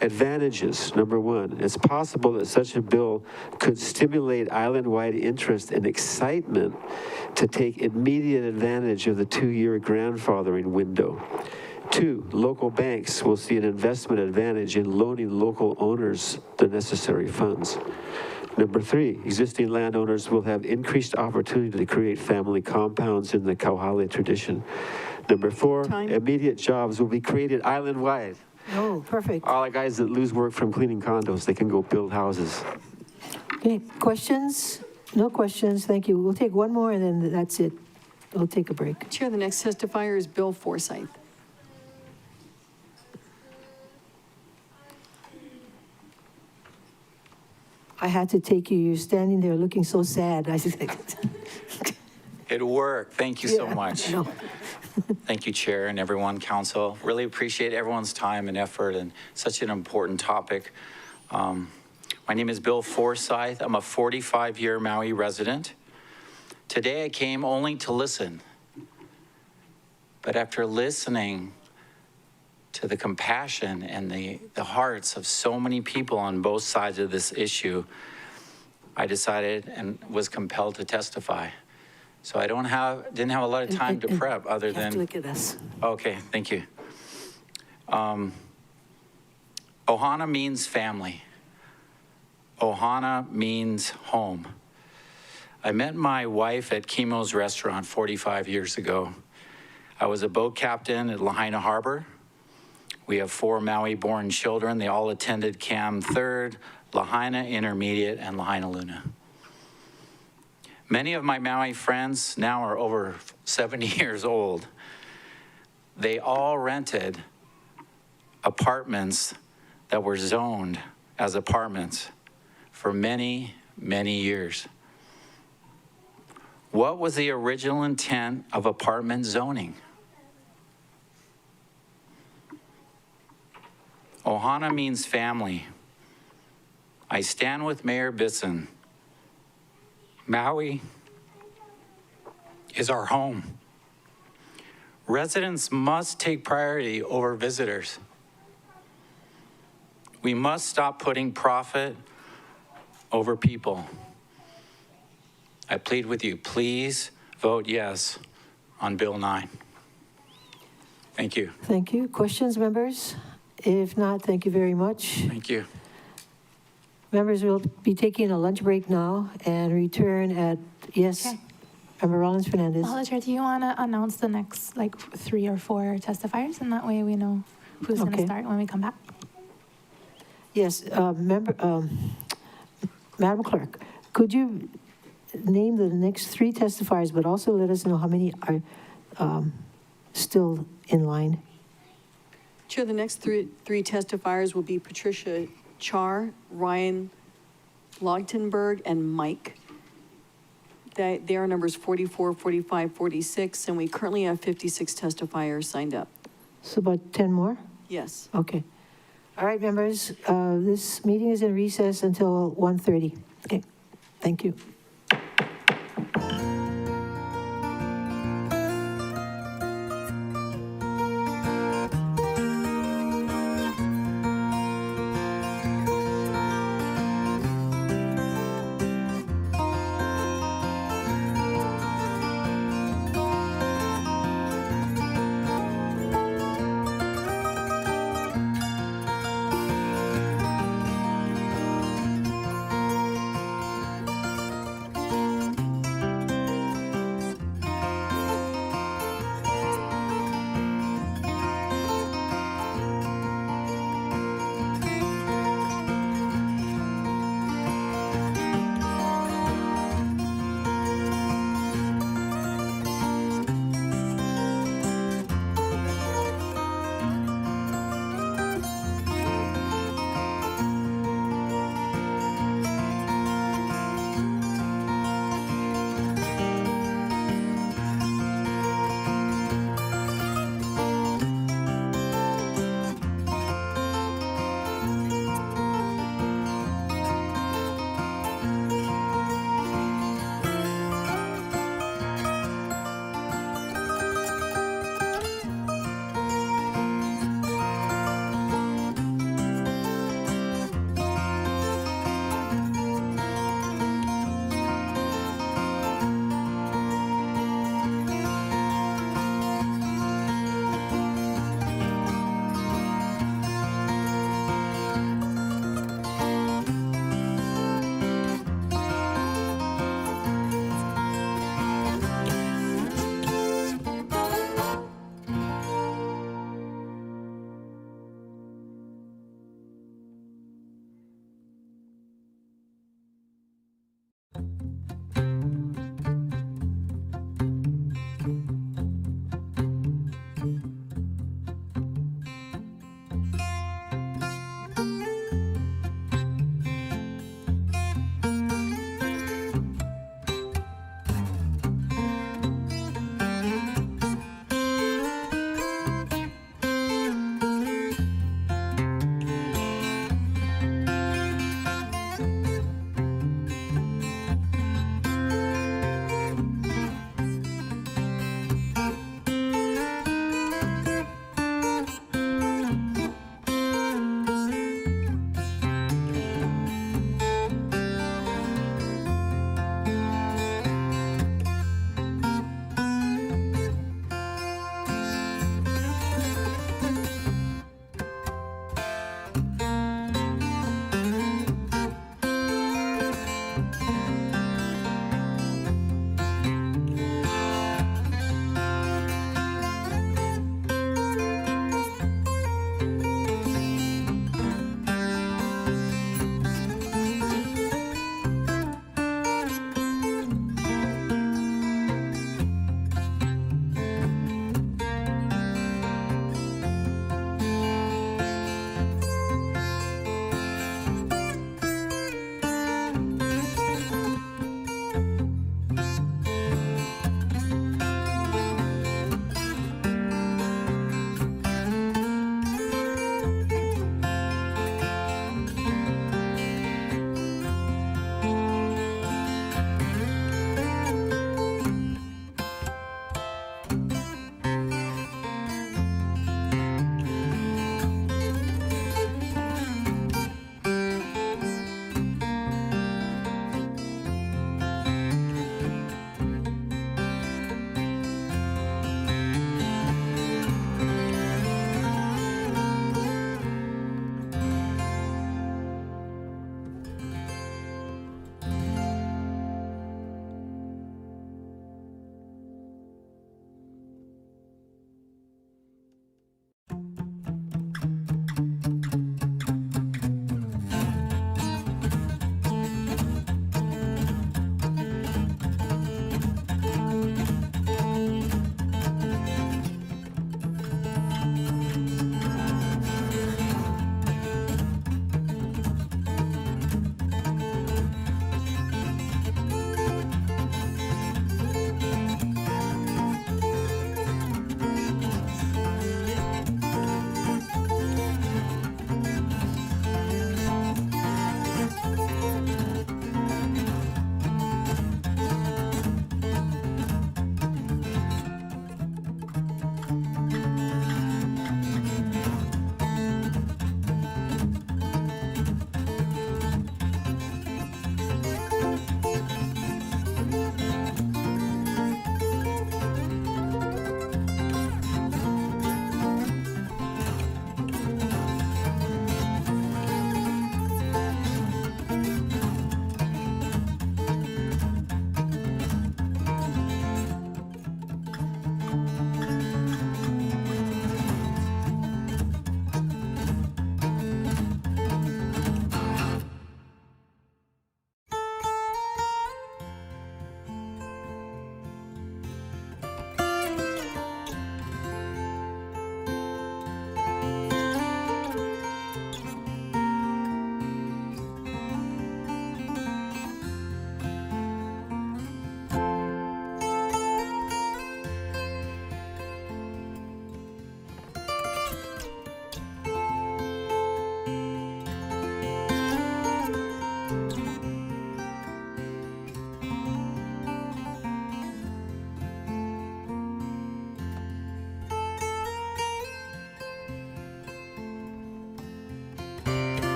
Advantages. Number 1, it's possible that such a bill could stimulate island-wide interest and excitement to take immediate advantage of the 2-year grandfathering window. 2, local banks will see an investment advantage in loaning local owners the necessary funds. Number 3, existing landowners will have increased opportunity to create family compounds in the Kauhale tradition. Number 4, immediate jobs will be created island-wide.
Oh, perfect.
All the guys that lose work from cleaning condos, they can go build houses.
Okay, questions? No questions, thank you. We'll take one more and then that's it. We'll take a break.
Chair, the next testifier is Bill Forsyth.
I had to take you, you're standing there looking so sad. I just
It worked. Thank you so
Yeah,
much.
no.
Thank you, Chair and everyone, Council. Really appreciate everyone's time and effort and such an important topic. My name is Bill Forsyth. I'm a 45-year Maui resident. Today I came only to listen. But after listening to the compassion and the hearts of so many people on both sides of this issue, I decided and was compelled to testify. So I didn't have a lot of time to prep other
You
than.
have to look at us.
Okay, thank you. Ohana means family. Ohana means home. I met my wife at Kimo's restaurant 45 years ago. I was a boat captain at Lahaina Harbor. We have 4 Maui-born children. They all attended CAM 3rd, Lahaina Intermediate, and Lahaina Luna. Many of my Maui friends now are over 70 years old. They all rented apartments that were zoned as apartments for many, many years. What was the original intent of apartment zoning? Ohana means family. I stand with Mayor Bisson. Maui is our home. Residents must take priority over visitors. We must stop putting profit over people. I plead with you, please vote yes on Bill 9. Thank you.
Thank you. Questions, members? If not, thank you very much.
Thank you.
Members will be taking a lunch break now and return at, yes, Member Rollins Fernandez.
Mahalo Chair, do you want to announce the next like 3 or 4 testifiers? And that way we know who's going
Okay.
to start when we come back.
Yes, Madam Clerk, could you name the next 3 testifiers, but also let us know how many are still in line?
Chair, the next three testifiers will be Patricia Char, Ryan Logtenberg, and Mike. They are numbers 44, 45, 46, and we currently have 56 testifiers signed up.
So about 10 more?
Yes.
Okay. All right, members, this meeting is in recess until 1:30. Okay, thank you.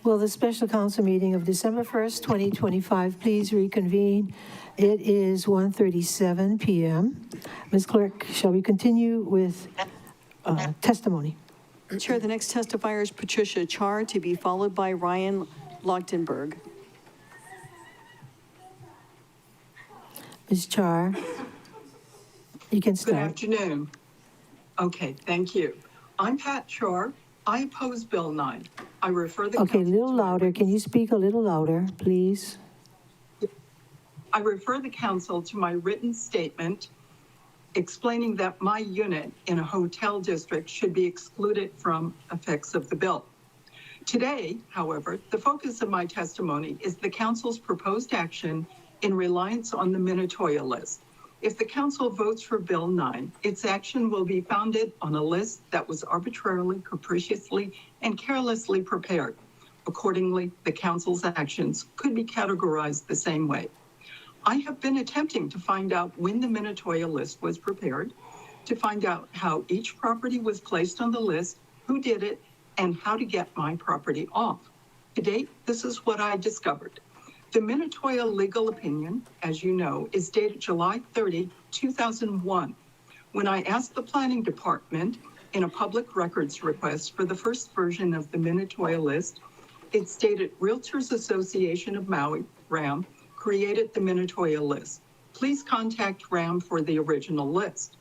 Will the special council meeting of December 1st, 2025, please reconvene? It is 1:37 p.m. Ms. Clerk, shall we continue with testimony?
Chair, the next testifier is Patricia Char, to be followed by Ryan Lochtenberg.
Ms. Char, you can
Good
start.
afternoon. Okay, thank you. I'm Pat Char. I oppose Bill 9. I refer the
Okay, a
council
little
to my
louder. Can you speak a little louder, please?
I refer the council to my written statement explaining that my unit in a hotel district should be excluded from effects of the bill. Today, however, the focus of my testimony is the council's proposed action in reliance on the Minatoya list. If the council votes for Bill 9, its action will be founded on a list that was arbitrarily, capriciously, and carelessly prepared. Accordingly, the council's actions could be categorized the same way. I have been attempting to find out when the Minatoya list was prepared, to find out how each property was placed on the list, who did it, and how to get my property off. To date, this is what I discovered. The Minatoya legal opinion, as you know, is dated July 30, 2001. When I asked the planning department in a public records request for the first version of the Minatoya list, it stated Realtors Association of Maui, RAM, created the Minatoya list. Please contact RAM for the original list.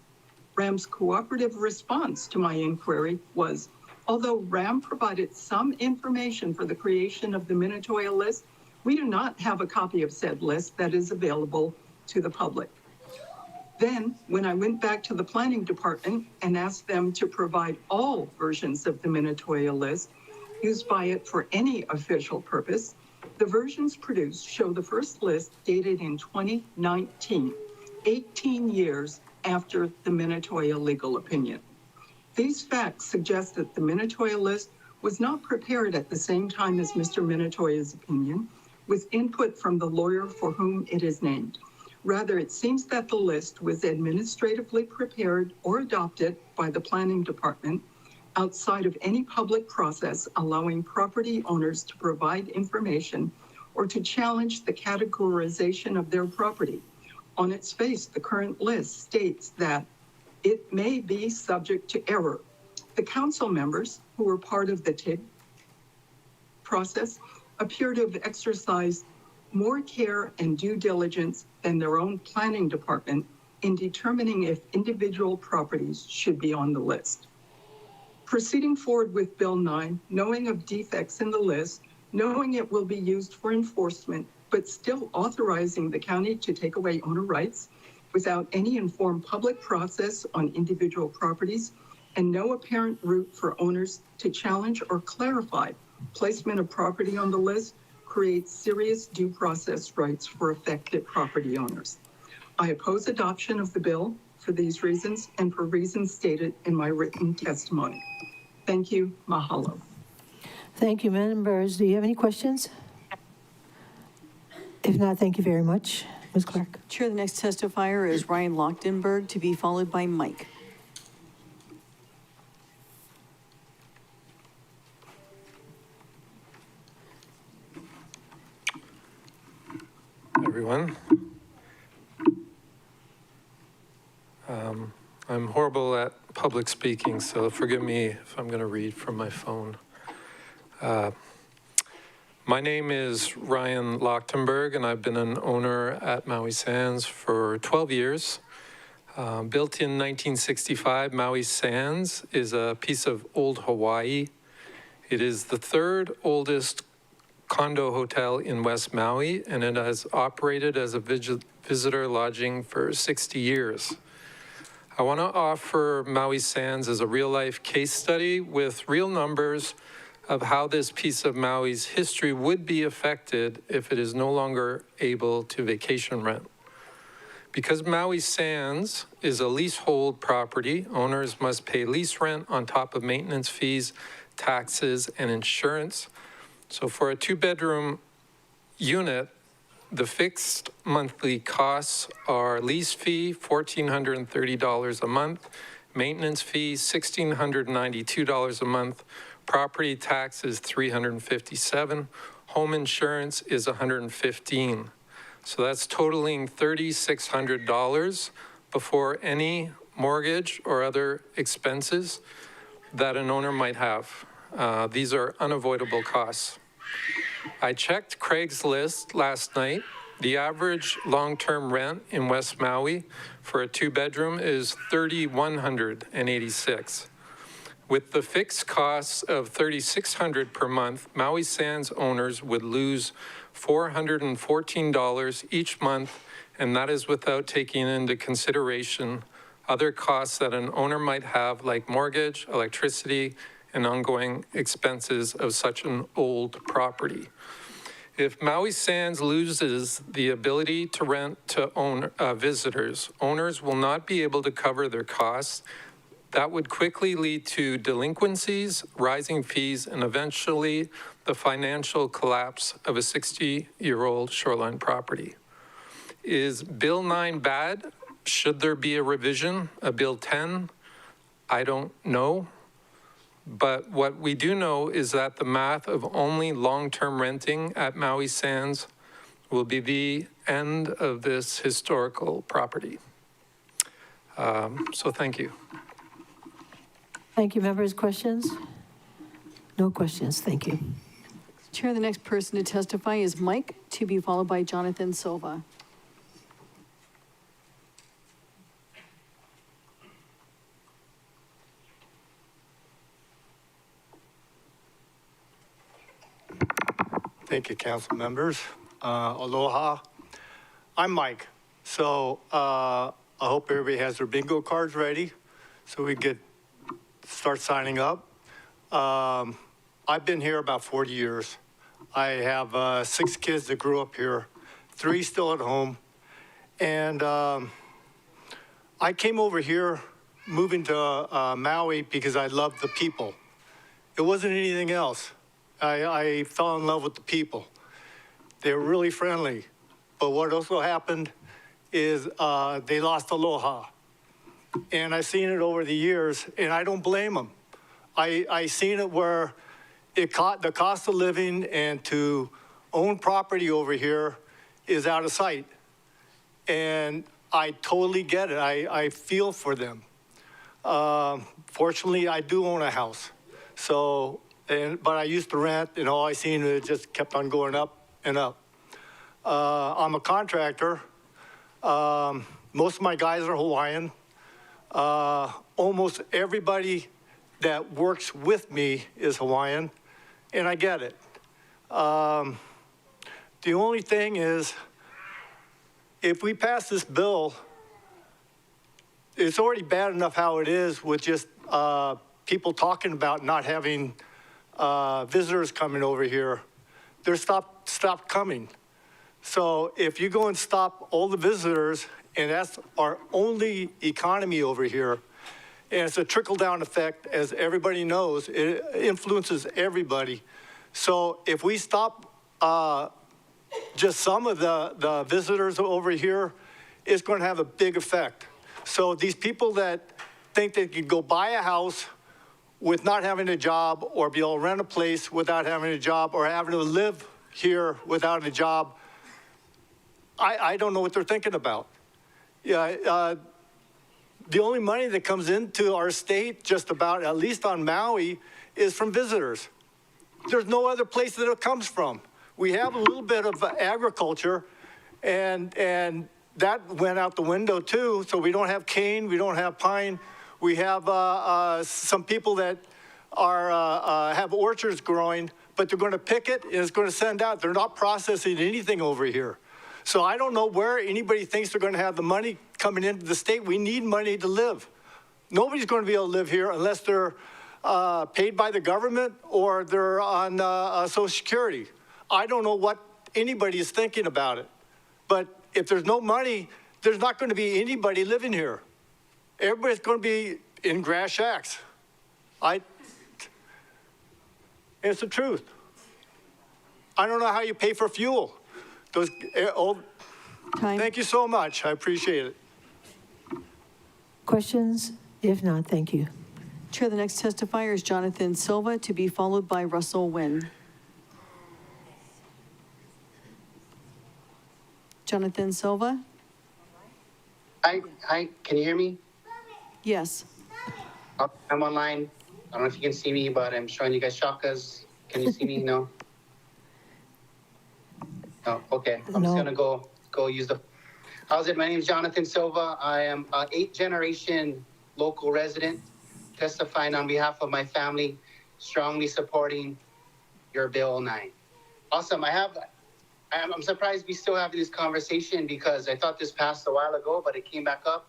RAM's cooperative response to my inquiry was, although RAM provided some information for the creation of the Minatoya list, we do not have a copy of said list that is available to the public. Then, when I went back to the planning department and asked them to provide all versions of the Minatoya list used by it for any official purpose, the versions produced show the first list dated in 2019, 18 years after the Minatoya legal opinion. These facts suggest that the Minatoya list was not prepared at the same time as Mr. Minatoya's opinion, with input from the lawyer for whom it is named. Rather, it seems that the list was administratively prepared or adopted by the planning department outside of any public process allowing property owners to provide information or to challenge the categorization of their property. On its face, the current list states that it may be subject to error. The council members who were part of the TIG process appear to have exercised more care and due diligence than their own planning department in determining if individual properties should be on the list. Proceeding forward with Bill 9, knowing of defects in the list, knowing it will be used for enforcement, but still authorizing the county to take away owner rights without any informed public process on individual properties, and no apparent route for owners to challenge or clarify placement of property on the list, creates serious due process rights for affected property owners. I oppose adoption of the bill for these reasons and for reasons stated in my written testimony. Thank you. Mahalo.
Thank you, members. Do you have any questions? If not, thank you very much. Ms. Clark.
Chair, the next testifier is Ryan Lochtenberg, to be followed by Mike.
Everyone. I'm horrible at public speaking, so forgive me if I'm going to read from my phone. My name is Ryan Lochtenberg, and I've been an owner at Maui Sands for 12 years. Built in 1965, Maui Sands is a piece of old Hawaii. It is the third oldest condo hotel in West Maui, and it has operated as a visitor lodging for 60 years. I want to offer Maui Sands as a real-life case study with real numbers of how this piece of Maui's history would be affected if it is no longer able to vacation rent. Because Maui Sands is a leasehold property, owners must pay lease rent on top of maintenance fees, taxes, and insurance. So for a two-bedroom unit, the fixed monthly costs are lease fee, $1,430 a month, maintenance fee, $1,692 a month, Property tax is $357. Home insurance is $115. So that's totaling $3,600 before any mortgage or other expenses that an owner might have. These are unavoidable costs. I checked Craigslist last night. The average long-term rent in West Maui for a two-bedroom is $3,186. With the fixed costs of $3,600 per month, Maui Sands owners would lose $414 each month, and that is without taking into consideration other costs that an owner might have, like mortgage, electricity, and ongoing expenses of such an old property. If Maui Sands loses the ability to rent to visitors, owners will not be able to cover their costs. That would quickly lead to delinquencies, rising fees, and eventually the financial collapse of a 60-year-old shoreline property. Is Bill 9 bad? Should there be a revision, a Bill 10? I don't know. But what we do know is that the math of only long-term renting at Maui Sands will be the end of this historical property. So thank you.
Thank you, members. Questions? No questions. Thank you.
Chair, the next person to testify is Mike, to be followed by Jonathan Silva.
Thank you, council members. Aloha. I'm Mike. So I hope everybody has their bingo cards ready so we could start signing up. I've been here about 40 years. I have 6 kids that grew up here, 3 still at home. And I came over here moving to Maui because I loved the people. It wasn't anything else. I fell in love with the people. They were really friendly. But what also happened is they lost aloha. And I've seen it over the years, and I don't blame them. I seen it where the cost of living and to own property over here is out of sight. And I totally get it. I feel for them. Fortunately, I do own a house. So, but I used to rent, and all I seen it just kept on going up and up. I'm a contractor. Most of my guys are Hawaiian. Almost everybody that works with me is Hawaiian, and I get it. The only thing is, if we pass this bill, it's already bad enough how it is with just people talking about not having visitors coming over here. They're stopped coming. So if you go and stop all the visitors, and that's our only economy over here, and it's a trickle-down effect, as everybody knows, it influences everybody. So if we stop just some of the visitors over here, it's going to have a big effect. So these people that think they can go buy a house with not having a job, or be able to rent a place without having a job, or having to live here without a job, I don't know what they're thinking about. Yeah, the only money that comes into our state, just about, at least on Maui, is from visitors. There's no other place that it comes from. We have a little bit of agriculture, and that went out the window too. So we don't have cane, we don't have pine. We have some people that are have orchards growing, but they're going to pick it and it's going to send out. They're not processing anything over here. So I don't know where anybody thinks they're going to have the money coming into the state. We need money to live. Nobody's going to be able to live here unless they're paid by the government or they're on Social Security. I don't know what anybody is thinking about it. But if there's no money, there's not going to be anybody living here. Everybody's going to be in grass shacks. It's the truth. I don't know how you pay for fuel. Thank you so much. I appreciate it.
Questions? If not, thank you.
Chair, the next testifier is Jonathan Silva, to be followed by Russell Wynn. Jonathan Silva?
Hi, can you hear me?
Yes.
I'm online. I don't know if you can see me, but I'm showing you guys shakas. Can you see me? No? Oh, okay. I'm just gonna go use the, how's it? My name is Jonathan Silva. I am an 8th generation local resident, testifying on behalf of my family, strongly supporting your Bill 9. Awesome. I'm surprised we still have this conversation because I thought this passed a while ago, but it came back up.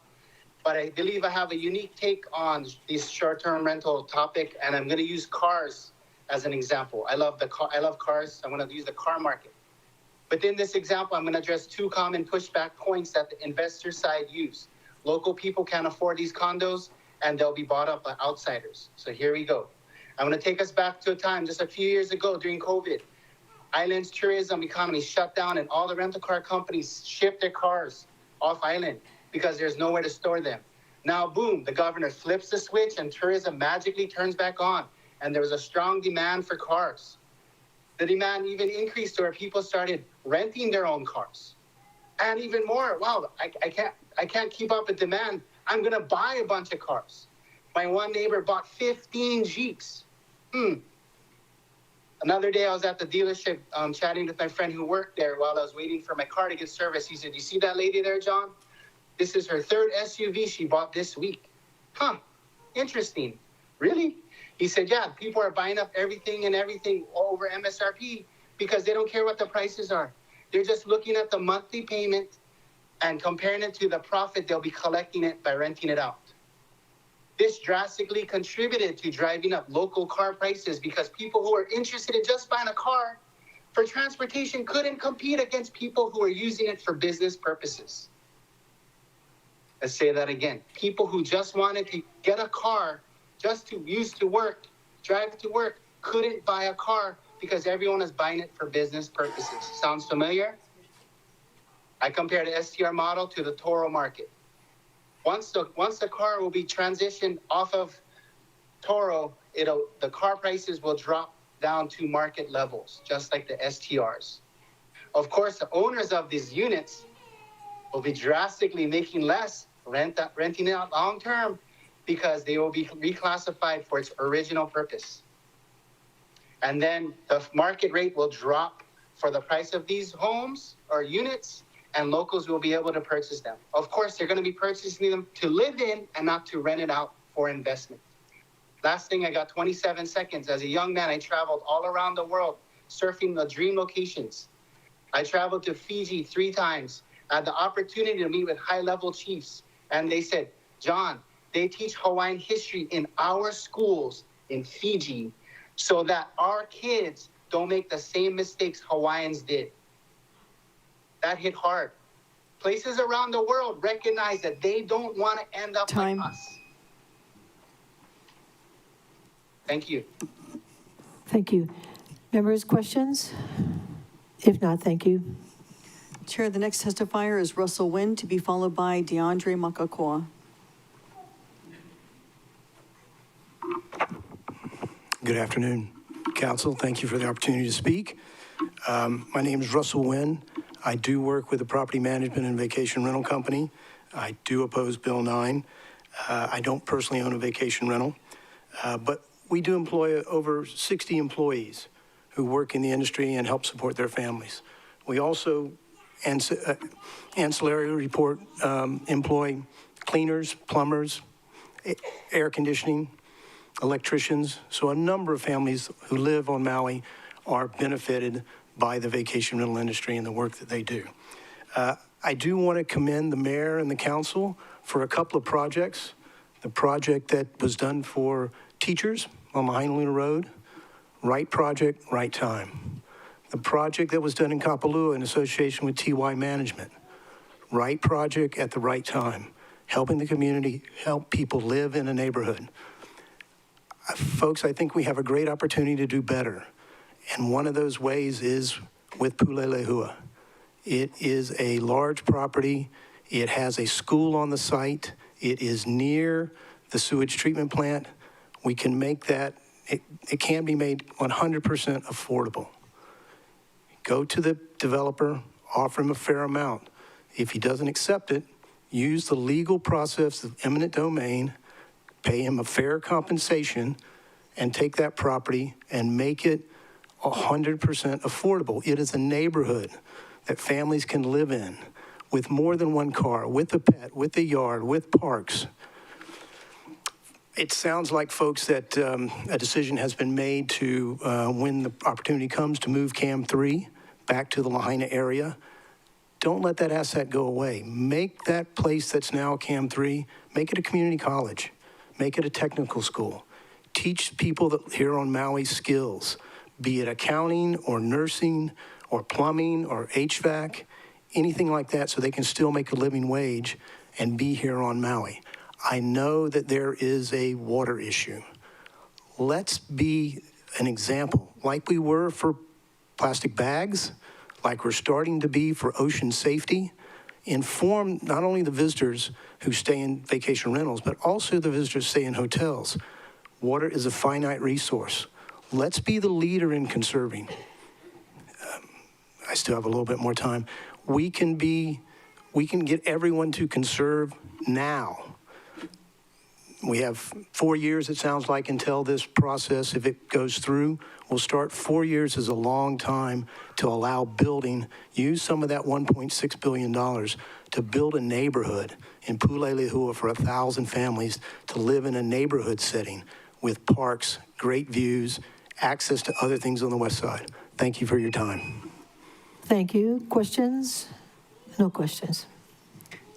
But I believe I have a unique take on this short-term rental topic, and I'm going to use cars as an example. I love cars. I'm going to use the car market. Within this example, I'm going to address 2 common pushback points that the investor side use. Local people can't afford these condos, and they'll be bought up by outsiders. So here we go. I'm going to take us back to a time just a few years ago during COVID. Island's tourism economy shut down, and all the rental car companies shipped their cars off island because there's nowhere to store them. Now, boom, the governor flips the switch and tourism magically turns back on, and there was a strong demand for cars. The demand even increased to where people started renting their own cars. And even more, wow, I can't keep up with demand. I'm gonna buy a bunch of cars. My one neighbor bought 15 Jeeps. Another day I was at the dealership chatting with my friend who worked there while I was waiting for my car to get serviced. He said, "You see that lady there, John? This is her 3rd SUV she bought this week." Huh, interesting. Really? He said, yeah, people are buying up everything over MSRP because they don't care what the prices are. They're just looking at the monthly payment and comparing it to the profit they'll be collecting it by renting it out. This drastically contributed to driving up local car prices because people who are interested in just buying a car for transportation couldn't compete against people who are using it for business purposes. Let's say that again. People who just wanted to get a car just to use to work, drive to work, couldn't buy a car because everyone is buying it for business purposes. Sounds familiar? I compared the STR model to the Toro market. Once the car will be transitioned off of Toro, the car prices will drop down to market levels, just like the STRs. Of course, the owners of these units will be drastically making less renting it out long term because they will be reclassified for its original purpose. And then the market rate will drop for the price of these homes or units, and locals will be able to purchase them. Of course, they're going to be purchasing them to live in and not to rent it out for investment. Last thing, I got 27 seconds. As a young man, I traveled all around the world surfing the dream locations. I traveled to Fiji 3 times. I had the opportunity to meet with high-level chiefs, and they said, "John, they teach Hawaiian history in our schools in Fiji so that our kids don't make the same mistakes Hawaiians did." That hit hard. Places around the world recognize that they don't want to end up like us. Thank you.
Thank you. Members, questions? If not, thank you.
Chair, the next testifier is Russell Wynn, to be followed by DeAndre Makakoa.
Good afternoon, Council. Thank you for the opportunity to speak. My name is Russell Wynn. I do work with a property management and vacation rental company. I do oppose Bill 9. I don't personally own a vacation rental, but we do employ over 60 employees who work in the industry and help support their families. We also ancillary report employ cleaners, plumbers, air conditioning, electricians. So a number of families who live on Maui are benefited by the vacation rental industry and the work that they do. I do want to commend the mayor and the council for a couple of projects. The project that was done for teachers on Lahaina Road, right project, right time. The project that was done in Kapalua in association with TY Management, right project at the right time, helping the community, help people live in a neighborhood. Folks, I think we have a great opportunity to do better. And one of those ways is with Pulelehua. It is a large property. It has a school on the site. It is near the sewage treatment plant. We can make that, it can be made 100% affordable. Go to the developer, offer him a fair amount. If he doesn't accept it, use the legal process of eminent domain, pay him a fair compensation, and take that property and make it 100% affordable. It is a neighborhood that families can live in with more than one car, with a pet, with a yard, with parks. It sounds like, folks, that a decision has been made to, when the opportunity comes, to move Cam 3 back to the Lahaina area. Don't let that asset go away. Make that place that's now Cam 3, make it a community college. Make it a technical school. Teach people that here on Maui skills, be it accounting or nursing or plumbing or HVAC, anything like that, so they can still make a living wage and be here on Maui. I know that there is a water issue. Let's be an example, like we were for plastic bags, like we're starting to be for ocean safety. Inform not only the visitors who stay in vacation rentals, but also the visitors who stay in hotels. Water is a finite resource. Let's be the leader in conserving. I still have a little bit more time. We can get everyone to conserve now. We have 4 years, it sounds like, until this process, if it goes through, we'll start. 4 years is a long time to allow building. Use some of that $1.6 billion to build a neighborhood in Pulelehua for 1,000 families to live in a neighborhood setting with parks, great views, access to other things on the west side. Thank you for your time.
Thank you. Questions? No questions.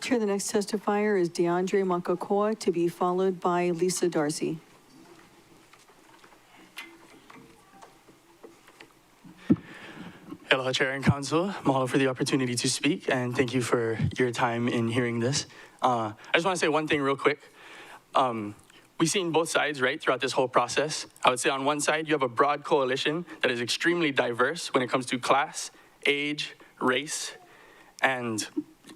Chair, the next testifier is DeAndre Makakoa, to be followed by Lisa Darcy.
Hello, Chair and Council. Mahalo for the opportunity to speak, and thank you for your time in hearing this. I just want to say one thing real quick. We've seen both sides, right, throughout this whole process. I would say on one side, you have a broad coalition that is extremely diverse when it comes to class, age, race, and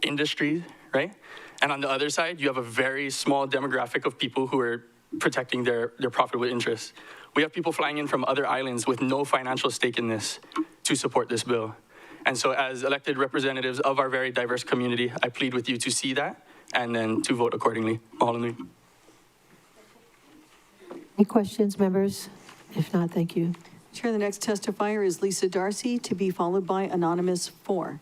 industry, right? And on the other side, you have a very small demographic of people who are protecting their profitable interests. We have people flying in from other islands with no financial stake in this to support this bill. And so as elected representatives of our very diverse community, I plead with you to see that and then to vote accordingly. Mahalo nui.
Any questions, members? If not, thank you.
Chair, the next testifier is Lisa Darcy, to be followed by Anonymous 4.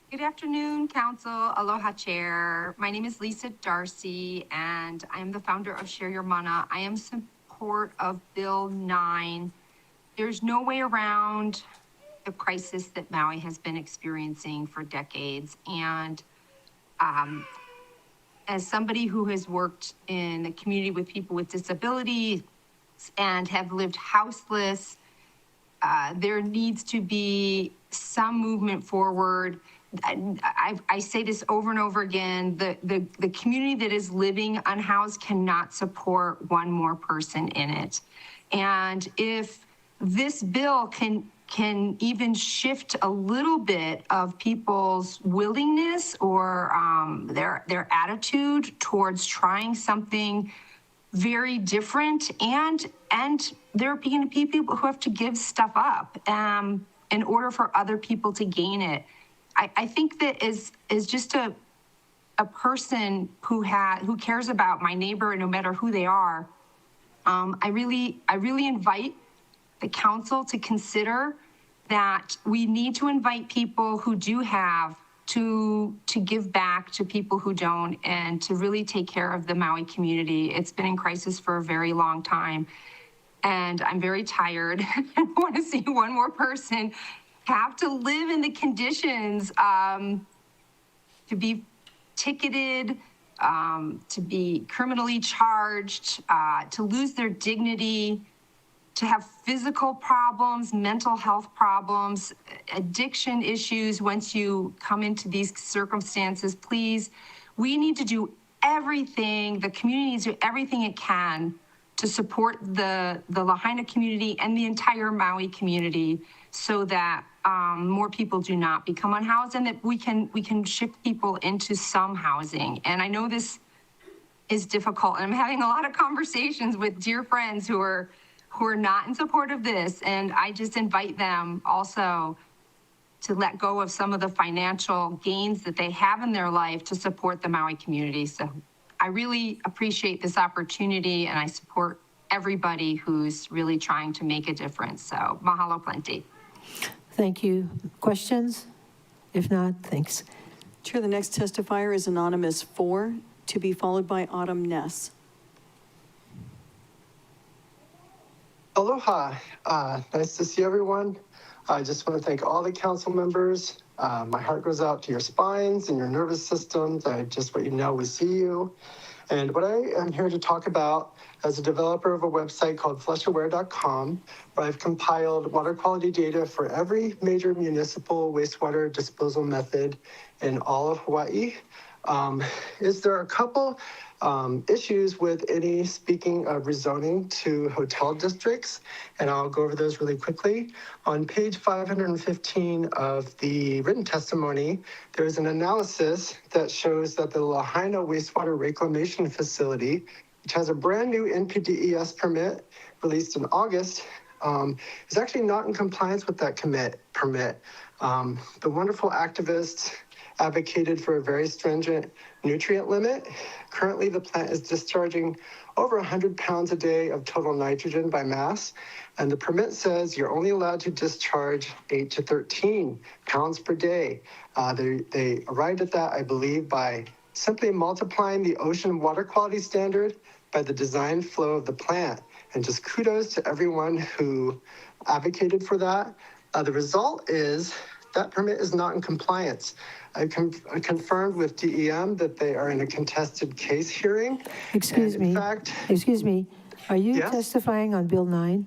Good afternoon, Council. Aloha, Chair. My name is Lisa Darcy, and I am the founder of Share Your Mana. I am in support of Bill 9. There's no way around the crisis that Maui has been experiencing for decades. And as somebody who has worked in the community with people with disabilities and have lived houseless, there needs to be some movement forward. I say this over and over again, the community that is living unhoused cannot support one more person in it. And if this bill can even shift a little bit of people's willingness or their attitude towards trying something very different, and there are going to be people who have to give stuff up in order for other people to gain it. I think that is just a person who cares about my neighbor, no matter who they are. I really invite the council to consider that we need to invite people who do have to give back to people who don't, and to really take care of the Maui community. It's been in crisis for a very long time, and I'm very tired. I want to see one more person have to live in the conditions to be ticketed, to be criminally charged, to lose their dignity, to have physical problems, mental health problems, addiction issues once you come into these circumstances. Please, we need to do everything, the community needs to do everything it can to support the Lahaina community and the entire Maui community, so that more people do not become unhoused, and that we can shift people into some housing. And I know this is difficult. And I'm having a lot of conversations with dear friends who are not in support of this. And I just invite them also to let go of some of the financial gains that they have in their life to support the Maui community. So I really appreciate this opportunity, and I support everybody who's really trying to make a difference. So mahalo plenty.
Thank you. Questions? If not, thanks.
Chair, the next testifier is Anonymous 4, to be followed by Autumn Ness.
Aloha. Nice to see everyone. I just want to thank all the council members. My heart goes out to your spines and your nervous systems. I just want you to know we see you. And what I am here to talk about as a developer of a website called flushaware.com, where I've compiled water quality data for every major municipal wastewater disposal method in all of Hawaii. Is there a couple issues with any, speaking of rezoning to hotel districts, and I'll go over those really quickly. On page 515 of the written testimony, there's an analysis that shows that the Lahaina Wastewater Reclamation Facility, which has a brand new NPDES permit released in August, is actually not in compliance with that permit. The wonderful activists advocated for a very stringent nutrient limit. Currently, the plant is discharging over 100 pounds a day of total nitrogen by mass, and the permit says you're only allowed to discharge 8 to 13 pounds per day. They arrived at that, I believe, by simply multiplying the ocean water quality standard by the design flow of the plant. And just kudos to everyone who advocated for that. The result is that permit is not in compliance. I confirmed with DEM that they are in a contested case hearing.
Excuse me. Excuse me. Are you
Yes?
testifying on Bill 9?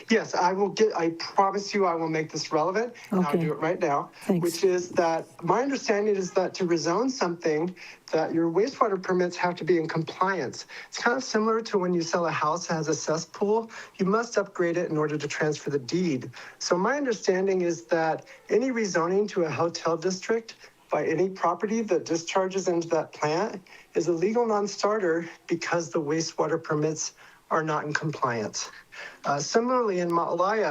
Yes, I promise you I will make this relevant, and I'll
Okay.
do it right now.
Thanks.
Which is that, my understanding is that to rezone something, that your wastewater permits have to be in compliance. It's kind of similar to when you sell a house that has a cesspool, you must upgrade it in order to transfer the deed. So my understanding is that any rezoning to a hotel district by any property that discharges into that plant is a legal non-starter because the wastewater permits are not in compliance. Similarly, in Maui,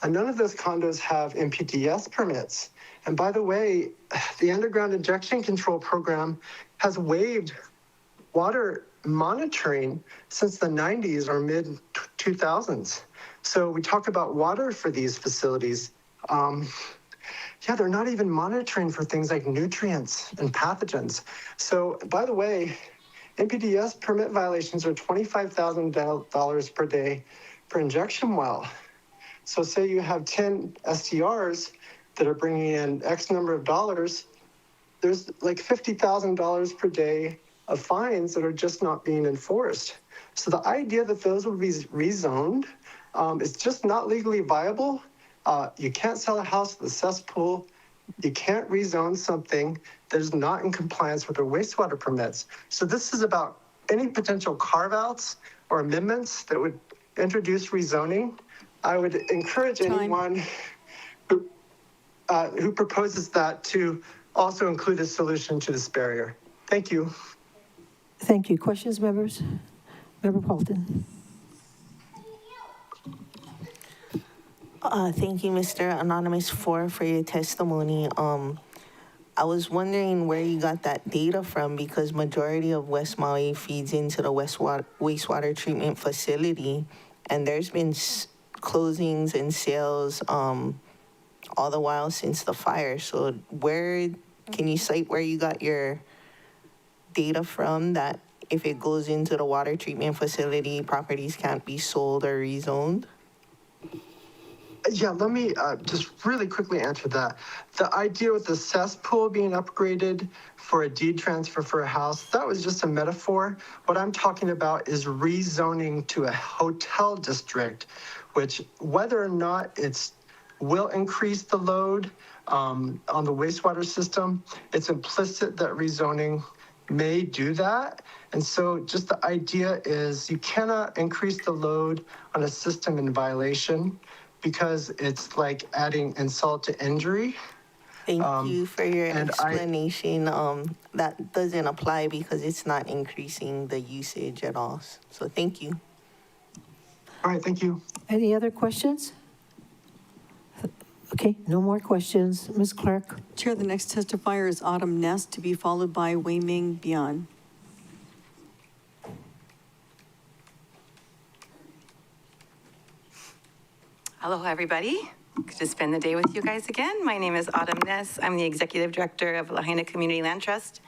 none of those condos have MPDS permits. And by the way, the underground injection control program has waived water monitoring since the 90s or mid 2000s. So we talk about water for these facilities. They're not even monitoring for things like nutrients and pathogens. So by the way, NPDES permit violations are $25,000 per day per injection well. So say you have 10 STRs that are bringing in X number of dollars, there's like $50,000 per day of fines that are just not being enforced. So the idea that those will be rezoned is just not legally viable. You can't sell a house with a cesspool. You can't rezone something that is not in compliance with their wastewater permits. So this is about any potential carve-outs or amendments that would introduce rezoning. I would encourage anyone who proposes that to also include a solution to this barrier. Thank you.
Thank you. Questions, members? Member Paulton.
Thank you, Mr. Anonymous 4, for your testimony. I was wondering where you got that data from, because majority of West Maui feeds into the wastewater treatment facility, and there's been closings and sales all the while since the fire. So can you cite where you got your data from that if it goes into the water treatment facility, properties can't be sold or rezoned?
Yeah, let me just really quickly answer that. The idea with the cesspool being upgraded for a deed transfer for a house, that was just a metaphor. What I'm talking about is rezoning to a hotel district, which whether or not it's will increase the load on the wastewater system, it's implicit that rezoning may do that. And so just the idea is you cannot increase the load on a system in violation, because it's like adding insult to injury.
Thank you for your
and
explanation. That doesn't apply because it's not increasing the usage at all. So thank you.
All right, thank you.
Any other questions? Okay, no more questions. Ms. Clerk?
Chair, the next testifier is Autumn Nest, to be followed by Wei Ming Bian.
Aloha, everybody. Good to spend the day with you guys again. My name is Autumn Ness. I'm the Executive Director of Lahaina Community Land Trust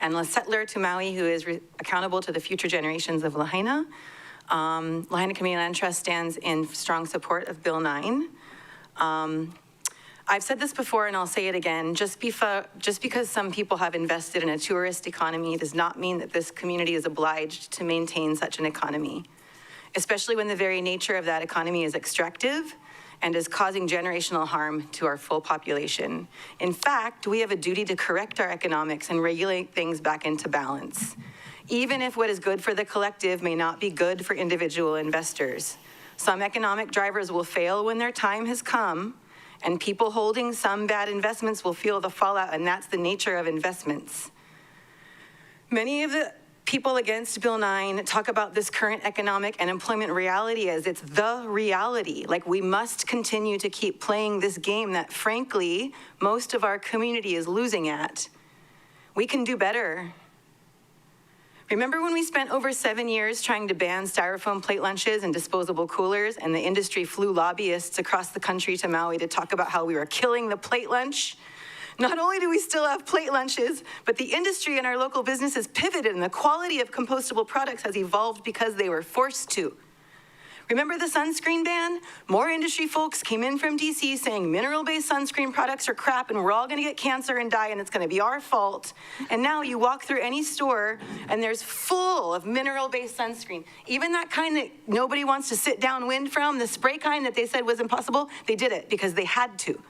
and a settler to Maui who is accountable to the future generations of Lahaina. Lahaina Community Land Trust stands in strong support of Bill 9. I've said this before and I'll say it again. Just because some people have invested in a tourist economy does not mean that this community is obliged to maintain such an economy, especially when the very nature of that economy is extractive and is causing generational harm to our full population. In fact, we have a duty to correct our economics and regulate things back into balance, even if what is good for the collective may not be good for individual investors. Some economic drivers will fail when their time has come, and people holding some bad investments will feel the fallout, and that's the nature of investments. Many of the people against Bill 9 talk about this current economic and employment reality as it's the reality. Like, we must continue to keep playing this game that, frankly, most of our community is losing at. We can do better. Remember when we spent over 7 years trying to ban styrofoam plate lunches and disposable coolers, and the industry flew lobbyists across the country to Maui to talk about how we were killing the plate lunch? Not only do we still have plate lunches, but the industry and our local businesses pivoted, and the quality of compostable products has evolved because they were forced to. Remember the sunscreen ban? More industry folks came in from DC saying mineral-based sunscreen products are crap and we're all gonna get cancer and die and it's gonna be our fault. And now you walk through any store and there's full of mineral-based sunscreen. Even that kind that nobody wants to sit downwind from, the spray kind that they said was impossible, they did it because they had to.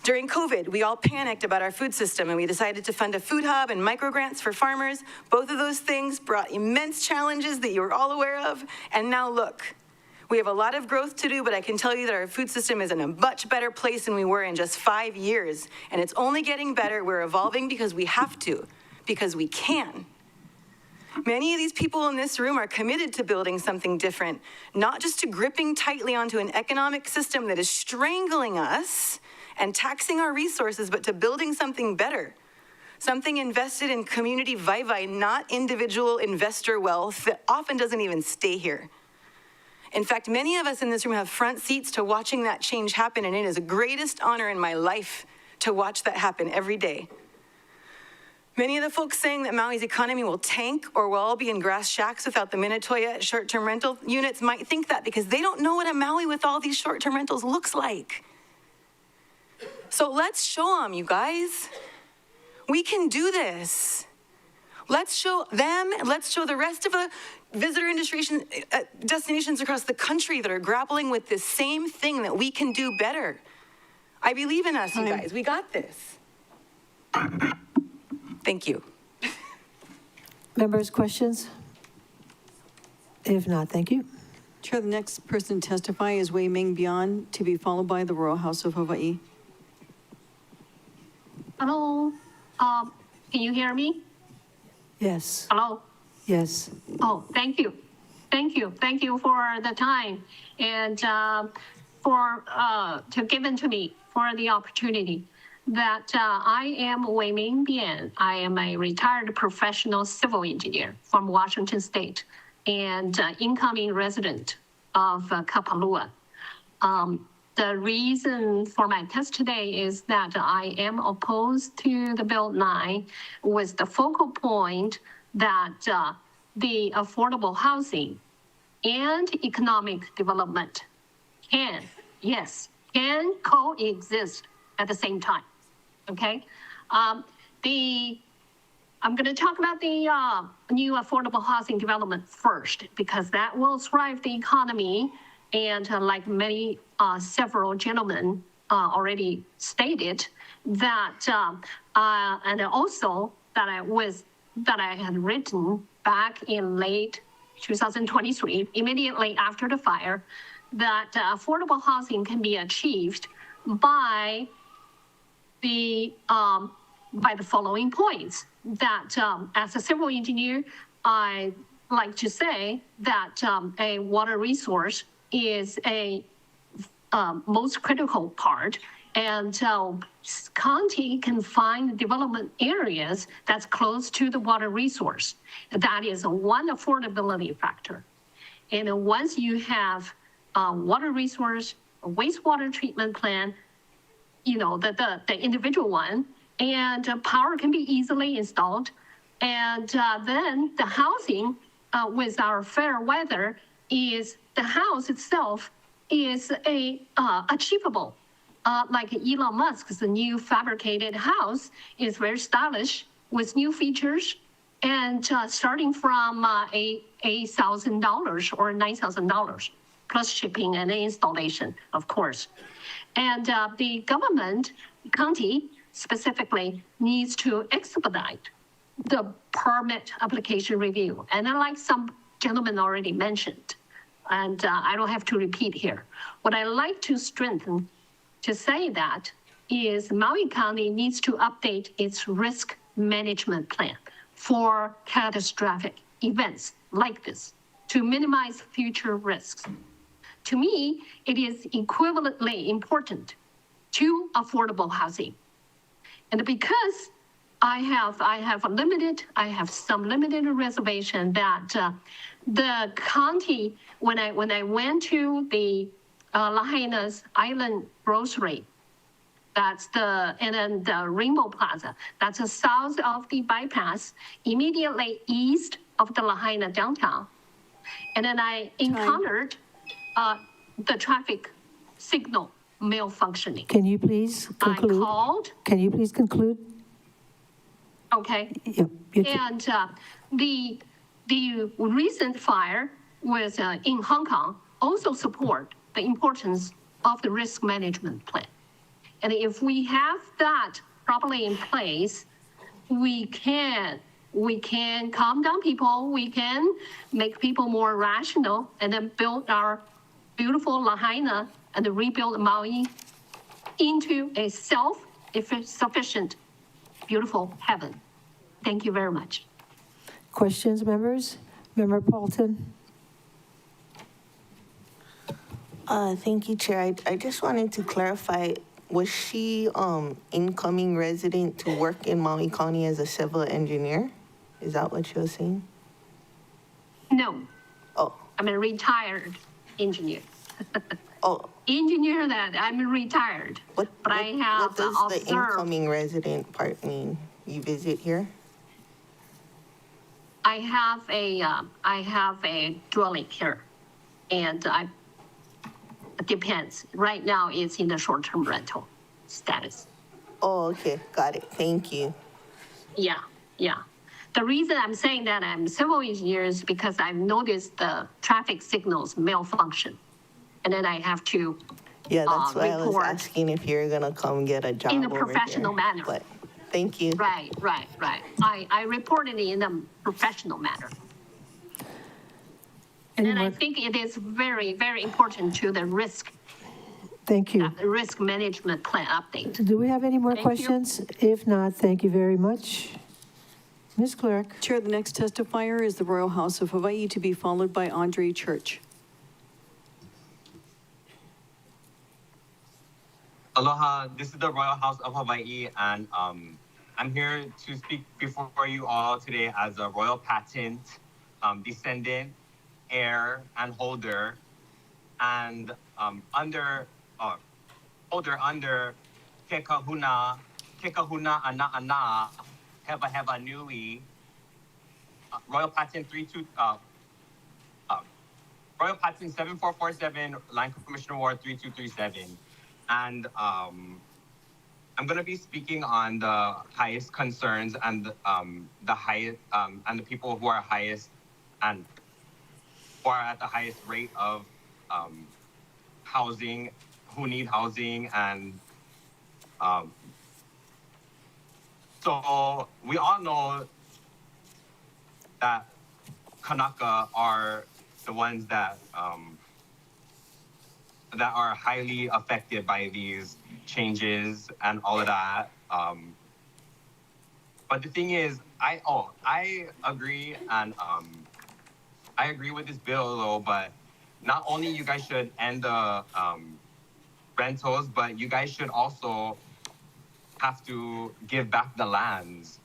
During COVID, we all panicked about our food system and we decided to fund a food hub and microgrants for farmers. Both of those things brought immense challenges that you were all aware of. And now look, we have a lot of growth to do, but I can tell you that our food system is in a much better place than we were in just 5 years. And it's only getting better. We're evolving because we have to, because we can. Many of these people in this room are committed to building something different, not just to gripping tightly onto an economic system that is strangling us and taxing our resources, but to building something better, something invested in community vai-vai, not individual investor wealth that often doesn't even stay here. In fact, many of us in this room have front seats to watching that change happen, and it is the greatest honor in my life to watch that happen every day. Many of the folks saying that Maui's economy will tank or we'll all be in grass shacks without the Minatoya short-term rental units might think that because they don't know what a Maui with all these short-term rentals looks like. So let's show them, you guys. We can do this. Let's show them, let's show the rest of the visitor destinations across the country that are grappling with this same thing that we can do better. I believe in us, you guys. We got this. Thank you.
Members, questions? If not, thank you.
Chair, the next person to testify is Wei Ming Bian, to be followed by the Royal House of Hawaii.
Hello, can you hear me?
Yes.
Hello?
Yes.
Oh, thank you. Thank you. Thank you for the time and to given to me for the opportunity that I am Wei Ming Bian. I am a retired professional civil engineer from Washington State and incoming resident of Kapalua. The reason for my test today is that I am opposed to the Bill 9 with the focal point that the affordable housing and economic development can coexist at the same time, okay? I'm gonna talk about the new affordable housing development first because that will drive the economy. And like many, several gentlemen already stated, that and also that I had written back in late 2023, immediately after the fire, that affordable housing can be achieved by by the following points. That as a civil engineer, I like to say that a water resource is a most critical part. And county can find development areas that's close to the water resource. That is one affordability factor. And then once you have a water resource, a wastewater treatment plant, you know, the individual one, and power can be easily installed. And then the housing with our fair weather is the house itself is achievable. Like Elon Musk's new fabricated house is very stylish with new features, and starting from $8,000 or $9,000 plus shipping and installation, of course. And the government, county specifically, needs to expedite the permit application review. And like some gentlemen already mentioned, and I don't have to repeat here. What I like to strengthen to say that is Maui County needs to update its risk management plan for catastrophic events like this to minimize future risks. To me, it is equivalently important to affordable housing. And because I have some limited reservation that the county, when I went to the Lahaina's Island Grocery, and then the Rainbow Plaza, that's the south of the bypass, immediately east of the Lahaina downtown. And then I encountered the traffic signal malfunctioning.
Can you please conclude?
I called.
Can you please conclude?
Okay.
Yep.
And the recent fire was in Hong Kong also support the importance of the risk management plan. And if we have that properly in place, we can calm down people, we can make people more rational, and then build our beautiful Lahaina and rebuild Maui into a self-sufficient, beautiful heaven. Thank you very much.
Questions, members? Member Paulton?
Thank you, Chair. I just wanted to clarify, was she incoming resident to work in Maui County as a civil engineer? Is that what you were saying?
No.
Oh.
I'm a retired engineer.
Oh.
Engineer that I'm retired. But I have
what does the incoming resident part mean? You visit here?
I have a dwelling here, and it depends. Right now, it's in the short-term rental status.
Oh, okay, got it. Thank you.
Yeah. The reason I'm saying that I'm civil engineer is because I've noticed the traffic signals malfunction, and then I have to
Yeah, that's why I was asking if you're gonna come get a job
in a
over
professional
here.
manner.
But thank you.
Right. I reported it in a professional manner. And then I think it is very, very important to the risk.
Thank you.
The risk management plan update.
Do we have any more
Thank you.
questions? If not, thank you very much. Ms. Clerk.
Chair, the next testifier is the Royal House of Hawaii, to be followed by Andre Church.
Aloha, this is the Royal House of Hawaii, and I'm here to speak before you all today as a royal patent descendant, heir, and holder, and holder under Kekahuna Ana Ana, Heva Nui, Royal Patent Royal Patent 7447, Line Commissioner Award 3237. And I'm going to be speaking on the highest concerns and the highest and the people who are highest and who are at the highest rate of housing, who need housing, and so we all know that Kanaka are the ones that that are highly affected by these changes and all of that. But the thing is, I agree, and I agree with this bill though, but not only you guys should end the rentals, but you guys should also have to give back the lands.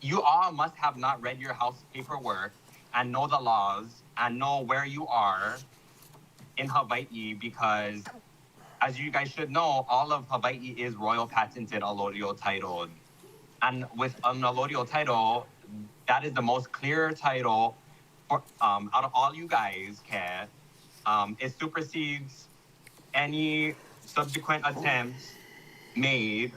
You all must have not read your house paperwork and know the laws and know where you are in Hawaii, because as you guys should know, all of Hawaii is royal patented allodial titled. And with an allodial title, that is the most clear title for out of all you guys, Kat. It supersedes any subsequent attempts made.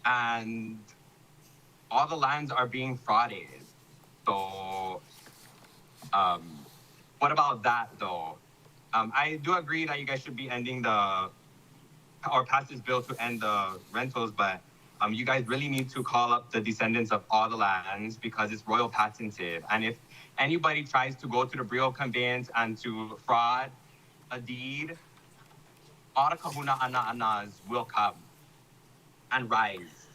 And all the lands are being frauded. So, what about that though? I do agree that you guys should be ending or pass this bill to end the rentals, but you guys really need to call up the descendants of all the lands because it's royal patented. And if anybody tries to go to the Brio conveyance and to fraud a deed, all the kahuna ana-anas will come and rise.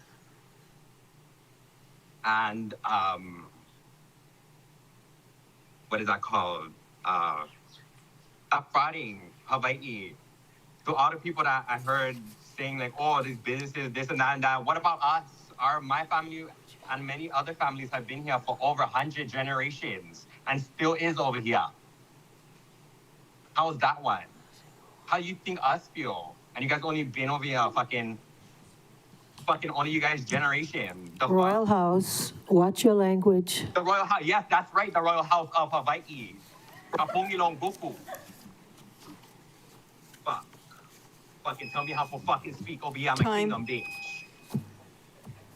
And what is that called? Stop frauding Hawaii. To all the people that I heard saying like, oh, these businesses, this and that and that. What about us? My family and many other families have been here for over 100 generations and still is over here. How's that one? How you think us feel? And you guys only been over here fucking only you guys generation. The
Royal House, watch your language.
The Royal House, yes, that's right, the Royal House of Hawaii. Kapungilong Buku. Fuck. Fucking tell me how to fucking speak over here. I'm a kingdom bitch.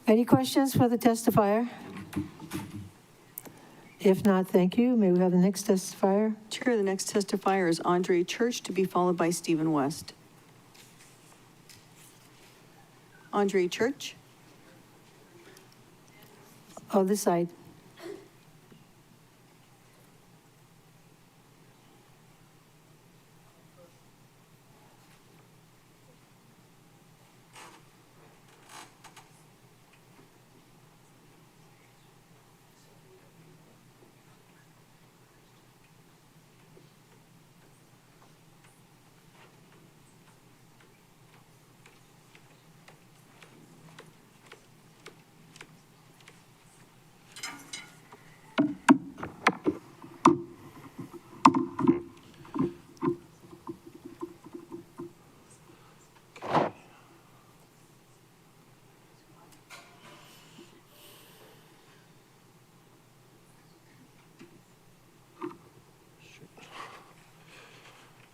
Any questions for the testifier? If not, thank you. May we have the next testifier?
Chair, the next testifier is Andre Church, to be followed by Stephen West. Andre Church.
Oh, this side.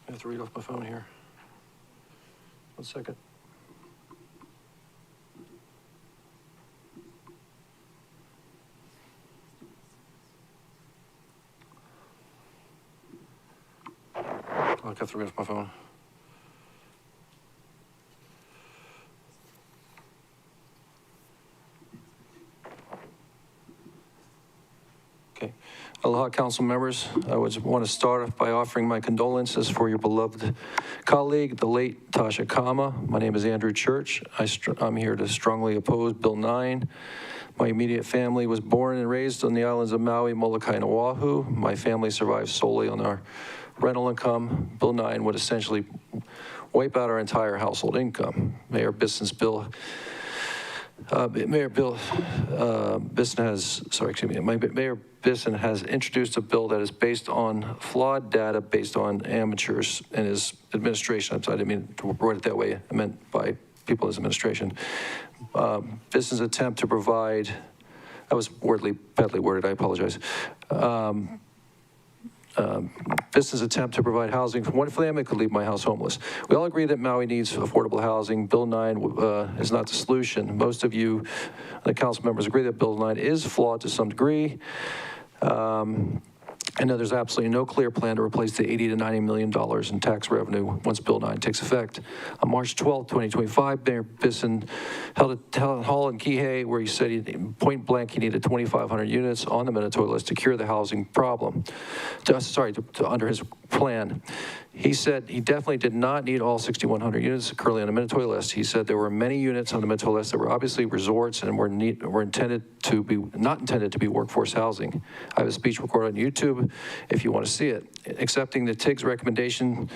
I have to read off my phone here. 1 second. I have to read off my phone. Okay. Aloha, council members. I would want to start off by offering my condolences for your beloved colleague, the late Tasha Kama. My name is Andrew Church. I'm here to strongly oppose Bill 9. My immediate family was born and raised on the islands of Maui, Molokai, and Oahu. My family survives solely on our rental income. Bill 9 would essentially wipe out our entire household income. Mayor Bisson's bill Mayor Bisson has introduced a bill that is based on flawed data, based on amateurs in his administration. I didn't mean to word it that way. I meant by people in his administration. Bisson's attempt to provide, that was badly worded, I apologize. Bisson's attempt to provide housing for one family could leave my house homeless. We all agree that Maui needs affordable housing. Bill 9 is not the solution. Most of you, the council members, agree that Bill 9 is flawed to some degree.
I know there's absolutely no clear plan to replace the $80 to $90 million in tax revenue once Bill 9 takes effect. On March 12, 2025, Mayor Bisson held a town hall in Kihei where he said point blank he needed 2,500 units on the mandatory list to cure the housing problem, under his plan. He said he definitely did not need all 6,100 units currently on the mandatory list. He said there were many units on the mandatory list that were obviously resorts and were not intended to be workforce housing. I have a speech recorded on YouTube if you want to see it. Accepting the TIG's recommended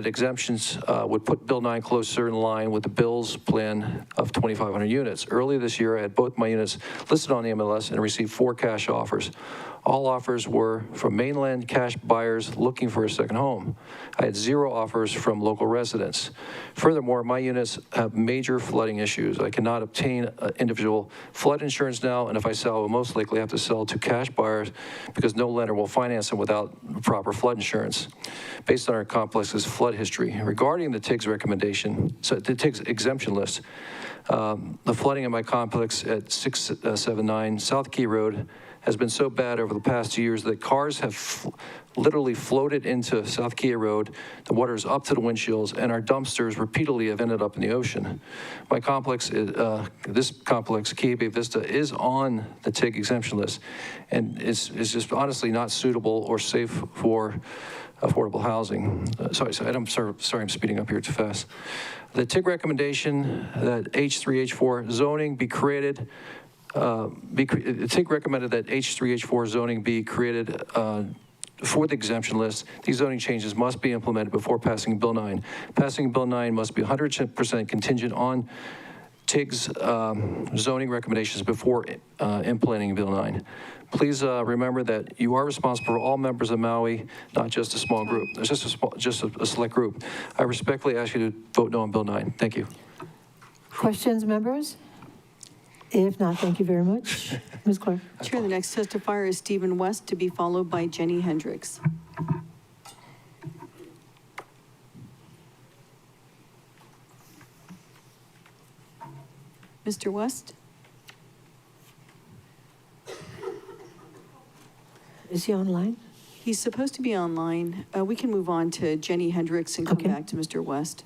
exemptions would put Bill 9 closer in line with the bill's plan of 2,500 units. Earlier this year, I had both my units listed on the MLS and received 4 cash offers. All offers were from mainland cash buyers looking for a second home. I had 0 offers from local residents. Furthermore, my units have major flooding issues. I cannot obtain individual flood insurance now, and if I sell, I will most likely have to sell to cash buyers because no lender will finance them without proper flood insurance. Based on our complex's flood history. Regarding the TIG's the TIG's exemption list, the flooding in my complex at 679 South Key Road has been so bad over the past 2 years that cars have literally floated into South Key Road. The water is up to the windshields, and our dumpsters repeatedly have ended up in the ocean. My complex, this complex, Key Bay Vista, is on the TIG exemption list, and is just honestly not suitable or safe for affordable housing. Sorry, I'm speeding up here too fast. The TIG recommendation that H3, H4 zoning be created. TIG recommended that H3, H4 zoning be created for the exemption list. These zoning changes must be implemented before passing Bill 9. Passing Bill 9 must be 100% contingent on TIG's zoning recommendations before implementing Bill 9. Please remember that you are responsible for all members of Maui, not just a small group. It's just a select group. I respectfully ask you to vote no on Bill 9. Thank you.
Questions, members? If not, thank you very much. Ms. Clark.
Chair, the next testifier is Stephen West, to be followed by Jenny Hendricks. Mr. West?
Is he online?
He's supposed to be online. We can move on to Jenny Hendricks and come
Okay.
back to Mr. West.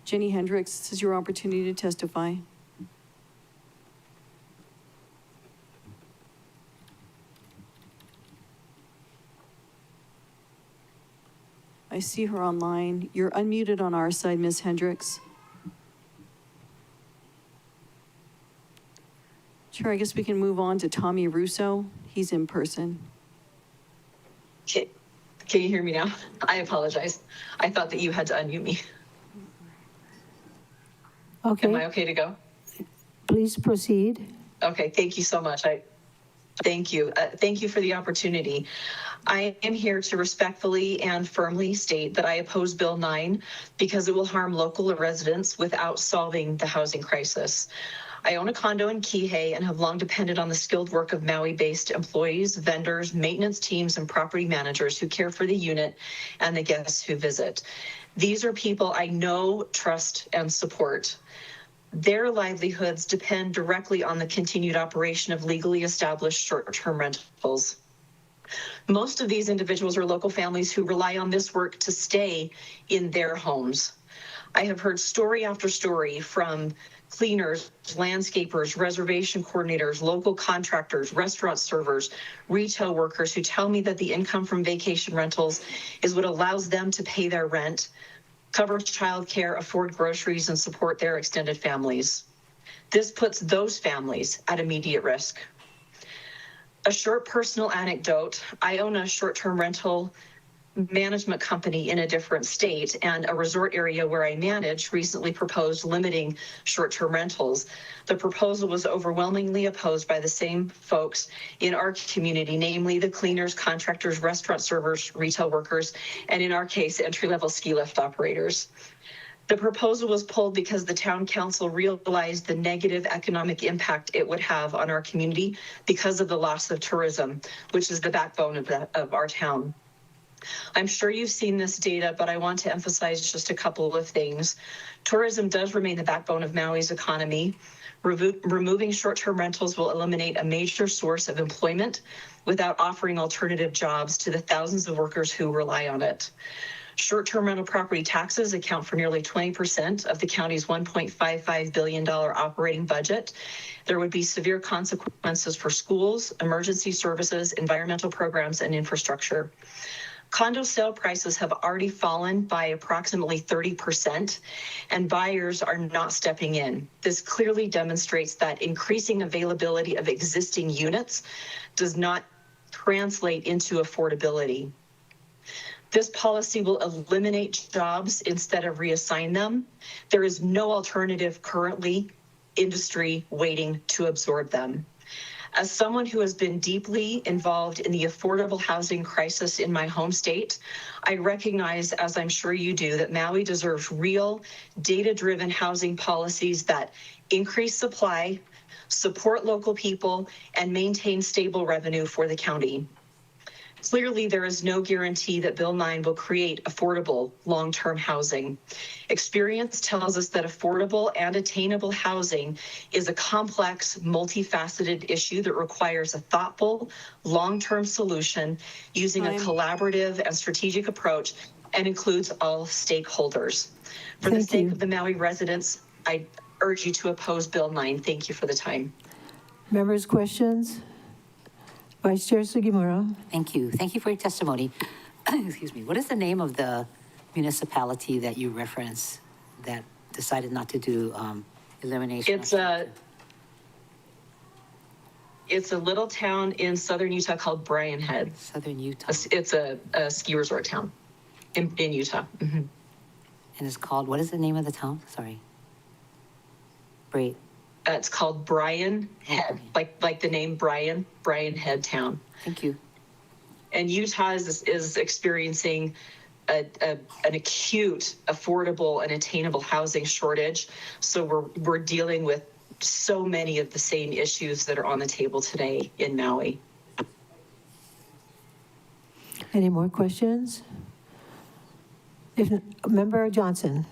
Jenny Hendricks, this is your opportunity to testify. I see her online. You're unmuted on our side, Ms. Hendricks. Sure, I guess we can move on to Tommy Russo. He's in person.
Okay. Can you hear me now? I apologize. I thought that you had to unmute me.
Okay.
Am I okay to go?
Please proceed.
Okay, thank you so much. Thank you. Thank you for the opportunity. I am here to respectfully and firmly state that I oppose Bill 9 because it will harm local residents without solving the housing crisis. I own a condo in Kihei and have long depended on the skilled work of Maui-based employees, vendors, maintenance teams, and property managers who care for the unit and the guests who visit. These are people I know, trust, and support. Their livelihoods depend directly on the continued operation of legally established short-term rentals. Most of these individuals are local families who rely on this work to stay in their homes. I have heard story after story from cleaners, landscapers, reservation coordinators, local contractors, restaurant servers, retail workers who tell me that the income from vacation rentals is what allows them to pay their rent, cover childcare, afford groceries, and support their extended families. This puts those families at immediate risk. A short personal anecdote, I own a short-term rental management company in a different state, and a resort area where I manage recently proposed limiting short-term rentals. The proposal was overwhelmingly opposed by the same folks in our community, namely the cleaners, contractors, restaurant servers, retail workers, and in our case, entry-level ski lift operators. The proposal was pulled because the town council realized the negative economic impact it would have on our community because of the loss of tourism, which is the backbone of our town. I'm sure you've seen this data, but I want to emphasize just a couple of things. Tourism does remain the backbone of Maui's economy. Removing short-term rentals will eliminate a major source of employment without offering alternative jobs to the thousands of workers who rely on it. Short-term rental property taxes account for nearly 20% of the county's $1.55 billion operating budget. There would be severe consequences for schools, emergency services, environmental programs, and infrastructure. Condo sale prices have already fallen by approximately 30%, and buyers are not stepping in. This clearly demonstrates that increasing availability of existing units does not translate into affordability. This policy will eliminate jobs instead of reassign them. There is no alternative currently industry waiting to absorb them. As someone who has been deeply involved in the affordable housing crisis in my home state, I recognize, as I'm sure you do, that Maui deserves real, data-driven housing policies that increase supply, support local people, and maintain stable revenue for the county. Clearly, there is no guarantee that Bill 9 will create affordable long-term housing. Experience tells us that affordable and attainable housing is a complex, multifaceted issue that requires a thoughtful, long-term solution using a collaborative and strategic approach and includes all stakeholders. For the sake of the Maui residents, I urge you to oppose Bill 9. Thank you for the time.
Members' questions? Vice Chair Sugimura.
Thank you. Thank you for your testimony. Excuse me. What is the name of the municipality that you reference that decided not to do elimination?
It's a little town in southern Utah called Bryan Head.
Southern Utah.
It's a ski resort town in Utah. Mm-hmm.
And it's called, what is the name of the town? Sorry.
It's called Bryan Head, like the name Bryan Head Town.
Thank you.
And Utah is experiencing an acute, affordable, and attainable housing shortage. So we're dealing with so many of the same issues that are on the table today in Maui.
Any more questions? Member Johnson.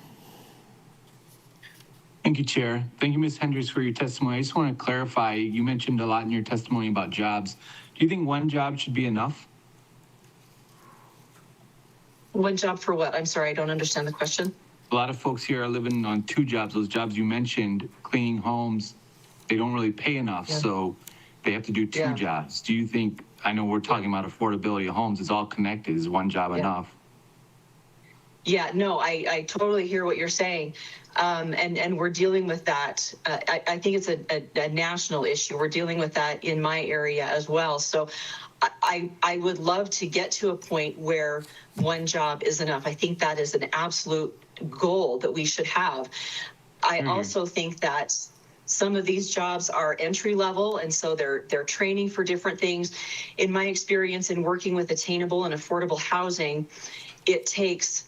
Thank you, Chair. Thank you, Ms. Hendricks, for your testimony. I just want to clarify, you mentioned a lot in your testimony about jobs. Do you think one job should be enough?
One job for what? I'm sorry, I don't understand the question.
A lot of folks here are living on two jobs. Those jobs you mentioned, cleaning homes, they don't really pay enough, so they have to do two jobs. Do you think, I know we're talking about affordability of homes, it's all connected. Is one job enough?
Yeah, no, I totally hear what you're saying. And we're dealing with that. I think it's a national issue. We're dealing with that in my area as well. So I would love to get to a point where one job is enough. I think that is an absolute goal that we should have. I also think that some of these jobs are entry level, and so they're training for different things. In my experience in working with attainable and affordable housing, it takes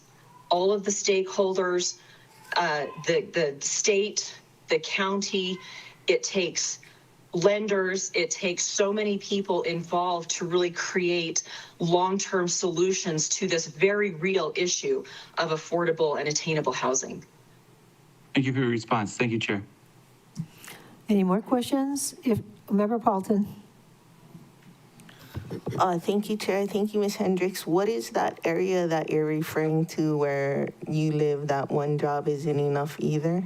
all of the stakeholders, the state, the county, it takes lenders, it takes so many people involved to really create long-term solutions to this very real issue of affordable and attainable housing.
Thank you for your response. Thank you, Chair.
Any more questions? Member Paulton.
Thank you, Chair. Thank you, Ms. Hendricks. What is that area that you're referring to where you live that one job isn't enough either?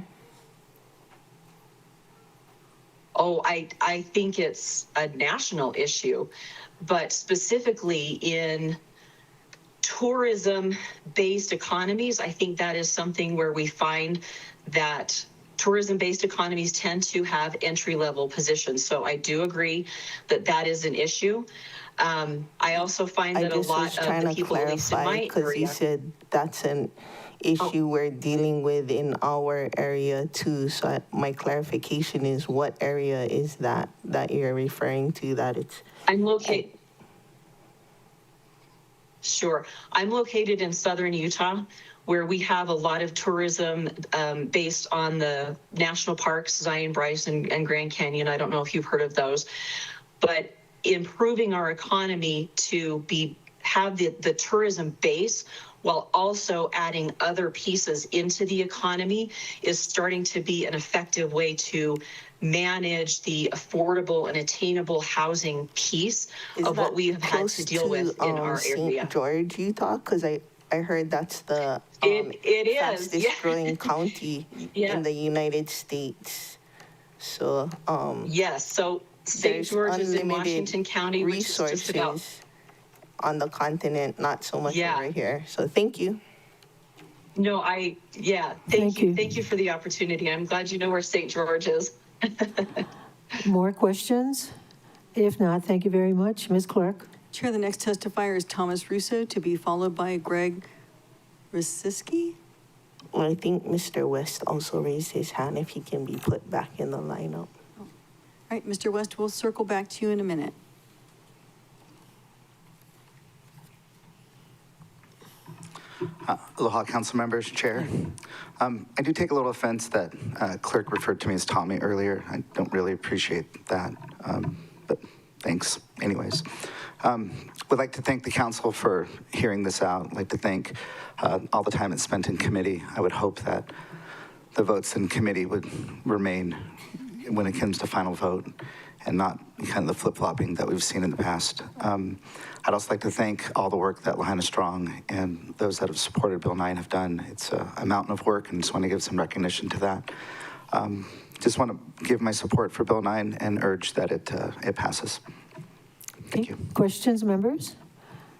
Oh, I think it's a national issue, but specifically in tourism-based economies, I think that is something where we find that tourism-based economies tend to have entry-level positions. So I do agree that that is an issue. I also find that a lot of the people, at least in my area,
because you said that's an issue we're dealing with in our area too. So my clarification is, what area is that you're referring to? That it's.
I'm located. Sure, I'm located in southern Utah, where we have a lot of tourism based on the national parks, Zion, Bryce, and Grand Canyon. I don't know if you've heard of those, but improving our economy to be have the tourism base while also adding other pieces into the economy is starting to be an effective way to manage the affordable and attainable housing piece of what we have had to deal with in our area.
St. George, Utah? Because I heard that's the
It is,
fastest
yeah.
growing county in the United States. So
yes, so St. George is in Washington County, which is just about
resources on the continent, not so much
Yeah.
over here. So thank you.
No, thank you. Thank you for the opportunity. I'm glad you know where St. George is.
More questions? If not, thank you very much. Ms. Clark?
Chair, the next testifier is Thomas Russo, to be followed by Greg Rosiski.
Well, I think Mr. West also raised his hand if he can be put back in the lineup.
All right, Mr. West, we'll circle back to you in a minute.
Aloha, council members, chair. I do take a little offense that clerk referred to me as Tommy earlier. I don't really appreciate that, but thanks anyways. Would like to thank the council for hearing this out. I'd like to thank all the time it's spent in committee. I would hope that the votes in committee would remain when it comes to final vote and not kind of the flip-flopping that we've seen in the past. I'd also like to thank all the work that Lahaina Strong and those that have supported Bill 9 have done. It's a mountain of work, and just want to give some recognition to that. Just want to give my support for Bill 9 and urge that it passes. Thank you.
Questions, members?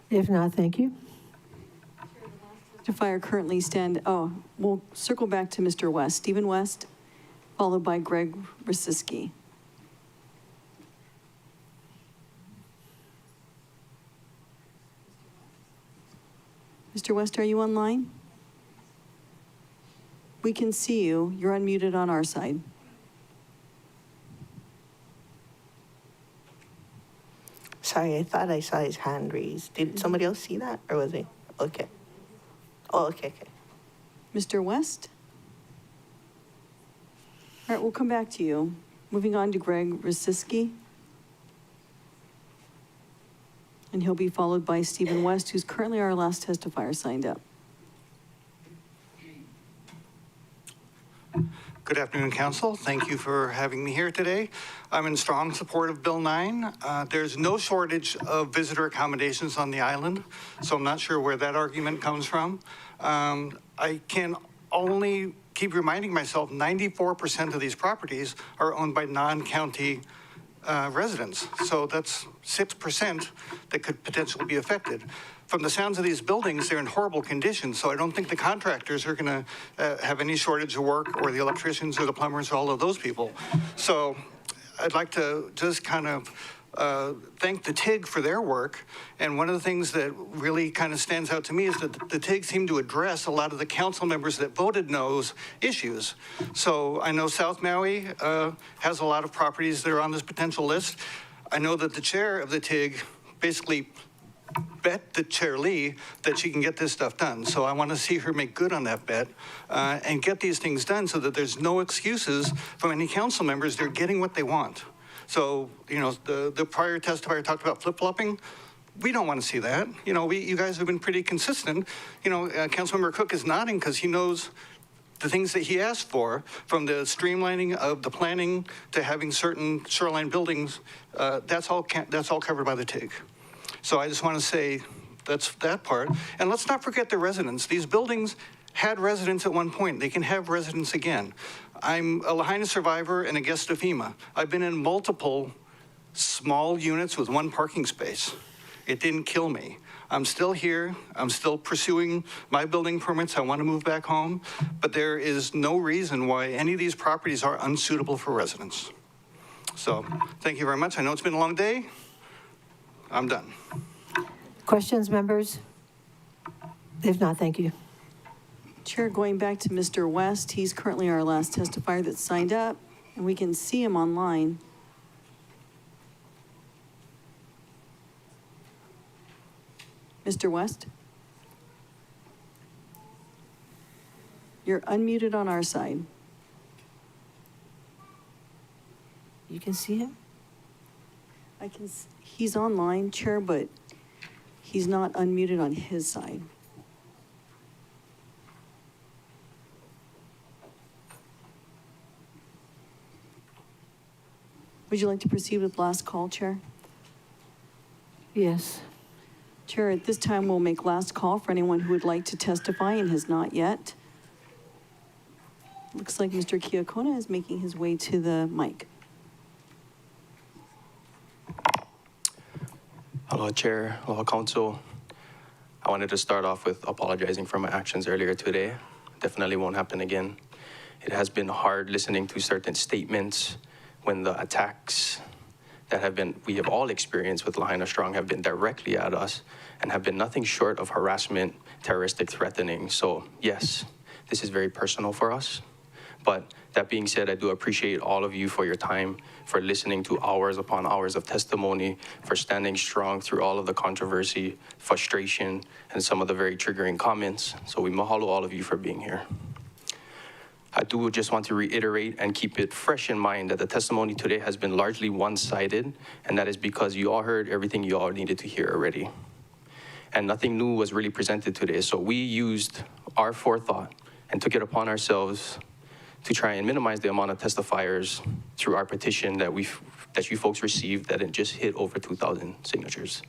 If not, thank you.
Testifier currently we'll circle back to Mr. West. Stephen West, followed by Greg Rosiski. Mr. West, are you online? We can see you. You're unmuted on our side.
Sorry, I thought I saw his hand raised. Did somebody else see that, or was he? Okay. Oh, okay.
Mr. West? All right, we'll come back to you. Moving on to Greg Rosiski. And he'll be followed by Stephen West, who's currently our last testifier signed up.
Good afternoon, Council. Thank you for having me here today. I'm in strong support of Bill 9. There's no shortage of visitor accommodations on the island, so I'm not sure where that argument comes from. I can only keep reminding myself 94% of these properties are owned by non-county residents. So that's 6% that could potentially be affected. From the sounds of these buildings, they're in horrible condition, so I don't think the contractors are going to have any shortage of work, or the electricians or the plumbers, or all of those people. So I'd like to just kind of thank the TIG for their work. And one of the things that really kind of stands out to me is that the TIG seemed to address a lot of the council members that voted no's issues. So I know South Maui has a lot of properties that are on this potential list. I know that the chair of the TIG basically bet the Chair Lee that she can get this stuff done. So I want to see her make good on that bet and get these things done so that there's no excuses from any council members. They're getting what they want. So, you know, the prior testifier talked about flip-flopping. We don't want to see that. You know, you guys have been pretty consistent. You know, Councilmember Cook is nodding because he knows the things that he asked for, from the streamlining of the planning to having certain shoreline buildings. That's all covered by the TIG. So I just want to say that's that part. And let's not forget the residents. These buildings had residents at one point. They can have residents again. I'm a Lahaina survivor and a guest of FEMA. I've been in multiple small units with one parking space. It didn't kill me. I'm still here. I'm still pursuing my building permits. I want to move back home. But there is no reason why any of these properties are unsuitable for residents. So thank you very much. I know it's been a long day. I'm done.
Questions, members? If not, thank you.
Chair, going back to Mr. West, he's currently our last testifier that signed up, and we can see him online. Mr. West? You're unmuted on our side.
You can see him?
He's online, Chair, but He's not unmuted on his side. Would you like to proceed with last call, Chair?
Yes.
Chair, at this time, we'll make last call for anyone who would like to testify and has not yet. Looks like Mr. Kiakona is making his way to the mic.
Hello, Chair. Hello, Council. I wanted to start off with apologizing for my actions earlier today. Definitely won't happen again. It has been hard listening to certain statements when the attacks that we have all experienced with Lahaina Strong have been directly at us and have been nothing short of harassment, terroristic threatening. So yes, this is very personal for us. But that being said, I do appreciate all of you for your time, for listening to hours upon hours of testimony, for standing strong through all of the controversy, frustration, and some of the very triggering comments. So we mahalo all of you for being here. I do just want to reiterate and keep it fresh in mind that the testimony today has been largely one-sided, and that is because you all heard everything you all needed to hear already. And nothing new was really presented today, so we used our forethought and took it upon ourselves to try and minimize the amount of testifiers through our petition that you folks received that it just hit over 2,000 signatures.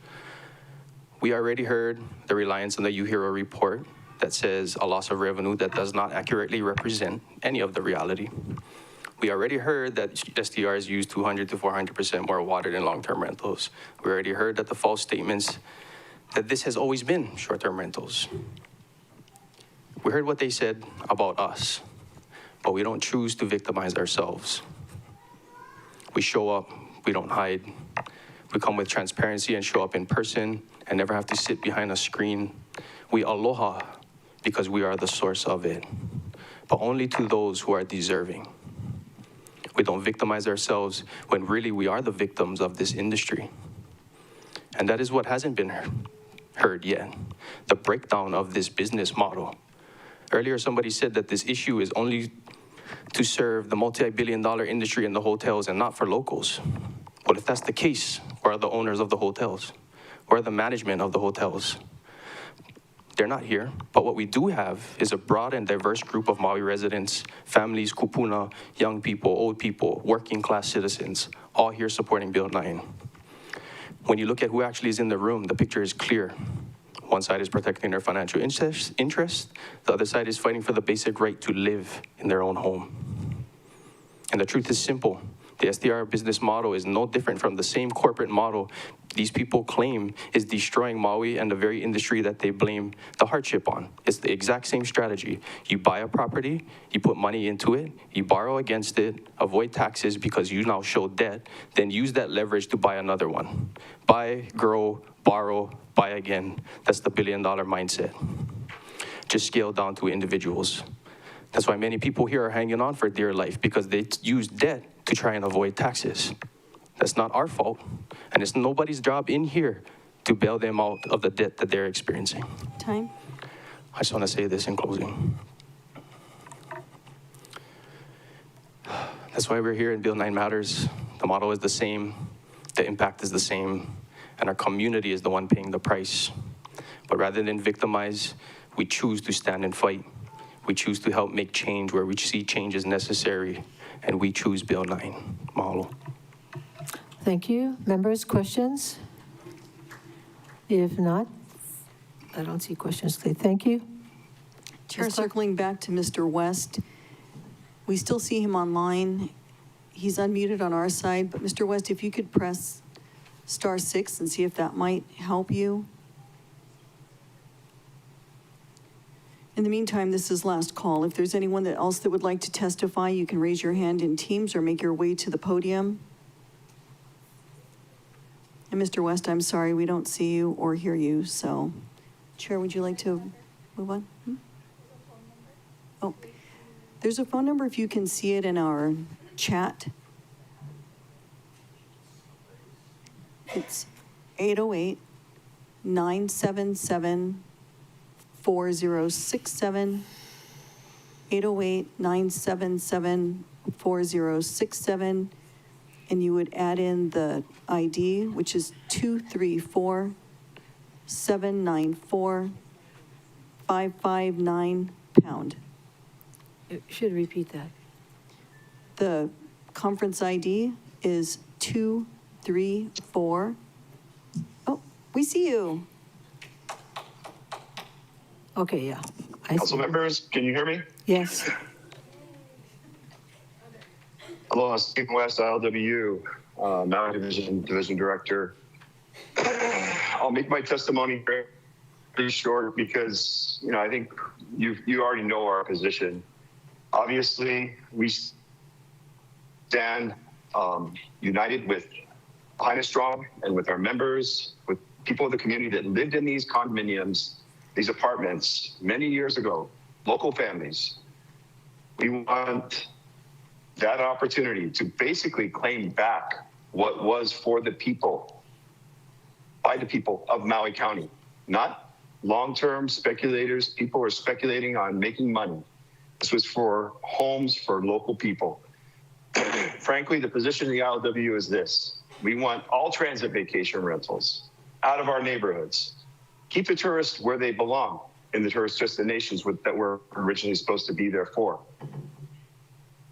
We already heard the reliance on the UHERO report that says a loss of revenue that does not accurately represent any of the reality. We already heard that STRs use 200 to 400% more water than long-term rentals. We already heard that the false statements that this has always been short-term rentals. We heard what they said about us, but we don't choose to victimize ourselves. We show up, we don't hide. We come with transparency and show up in person and never have to sit behind a screen. We aloha because we are the source of it, but only to those who are deserving. We don't victimize ourselves when really we are the victims of this industry. And that is what hasn't been heard yet, the breakdown of this business model. Earlier, somebody said that this issue is only to serve the multi-billion-dollar industry in the hotels and not for locals. Well, if that's the case, where are the owners of the hotels? Where are the management of the hotels? They're not here, but what we do have is a broad and diverse group of Maui residents, families, kupuna, young people, old people, working class citizens, all here supporting Bill 9. When you look at who actually is in the room, the picture is clear. One side is protecting their financial interest, the other side is fighting for the basic right to live in their own home. And the truth is simple. The SDR business model is no different from the same corporate model these people claim is destroying Maui and the very industry that they blame the hardship on. It's the exact same strategy. You buy a property, you put money into it, you borrow against it, avoid taxes because you now show debt, then use that leverage to buy another one. Buy, grow, borrow, buy again. That's the billion-dollar mindset. Just scale down to individuals. That's why many people here are hanging on for dear life, because they use debt to try and avoid taxes. That's not our fault, and it's nobody's job in here to bail them out of the debt that they're experiencing.
Time.
I just want to say this in closing. That's why we're here in Bill 9 Matters. The model is the same, the impact is the same, and our community is the one paying the price. But rather than victimize, we choose to stand and fight. We choose to help make change where we see change is necessary, and we choose Bill 9. Mahalo.
Thank you. Members, questions? If not, I don't see questions. Thank you.
Chair, circling back to Mr. West, we still see him online. He's unmuted on our side, but Mr. West, if you could press *6 and see if that might help you. In the meantime, this is last call. If there's anyone else that would like to testify, you can raise your hand in Teams or make your way to the podium. And Mr. West, I'm sorry, we don't see you or hear you, so. Chair, would you like to move on? Oh, there's a phone number if you can see it in our chat. It's 808-977-4067, 808-977-4067, and you would add in the ID, which is 234 794-559-pound.
You should repeat that.
The conference ID is 234. Oh, we see you.
Okay, yeah.
Council members, can you hear me?
Yes.
Hello, I'm Stephen West, ILWU, Maui Division Director. I'll make my testimony pretty short because, I think you already know our position. Obviously, we stand united with Highness Strong and with our members, with people of the community that lived in these condominiums, these apartments many years ago, local families. We want that opportunity to basically claim back what was for the people, by the people of Maui County, not long-term speculators. People are speculating on making money. This was for homes for local people. Frankly, the position of the ILW is this. We want all transit vacation rentals out of our neighborhoods. Keep the tourists where they belong in the tourist destinations that were originally supposed to be there for.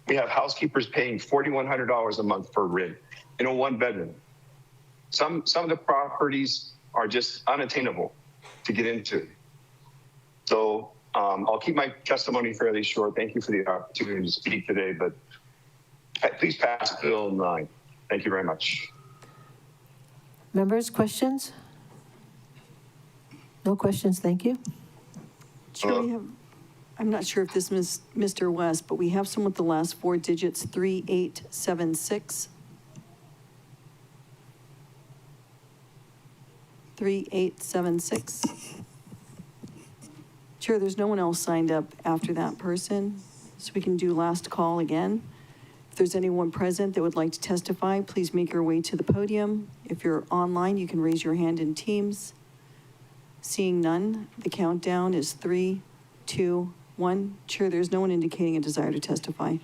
We have housekeepers paying $4,100 a month for rent in a one-bedroom. Some of the properties are just unattainable to get into. So I'll keep my testimony fairly short. Thank you for the opportunity to speak today, but please pass Bill 9. Thank you very much.
Members, questions? No questions, thank you.
Chair, I'm not sure if this is Mr. West, but we have someone with the last 4 digits, 3876. 3876. Chair, there's no one else signed up after that person, so we can do last call again. If there's anyone present that would like to testify, please make your way to the podium. If you're online, you can raise your hand in Teams. Seeing none, the countdown is 3, 2, 1. Chair, there's no one indicating a desire to testify.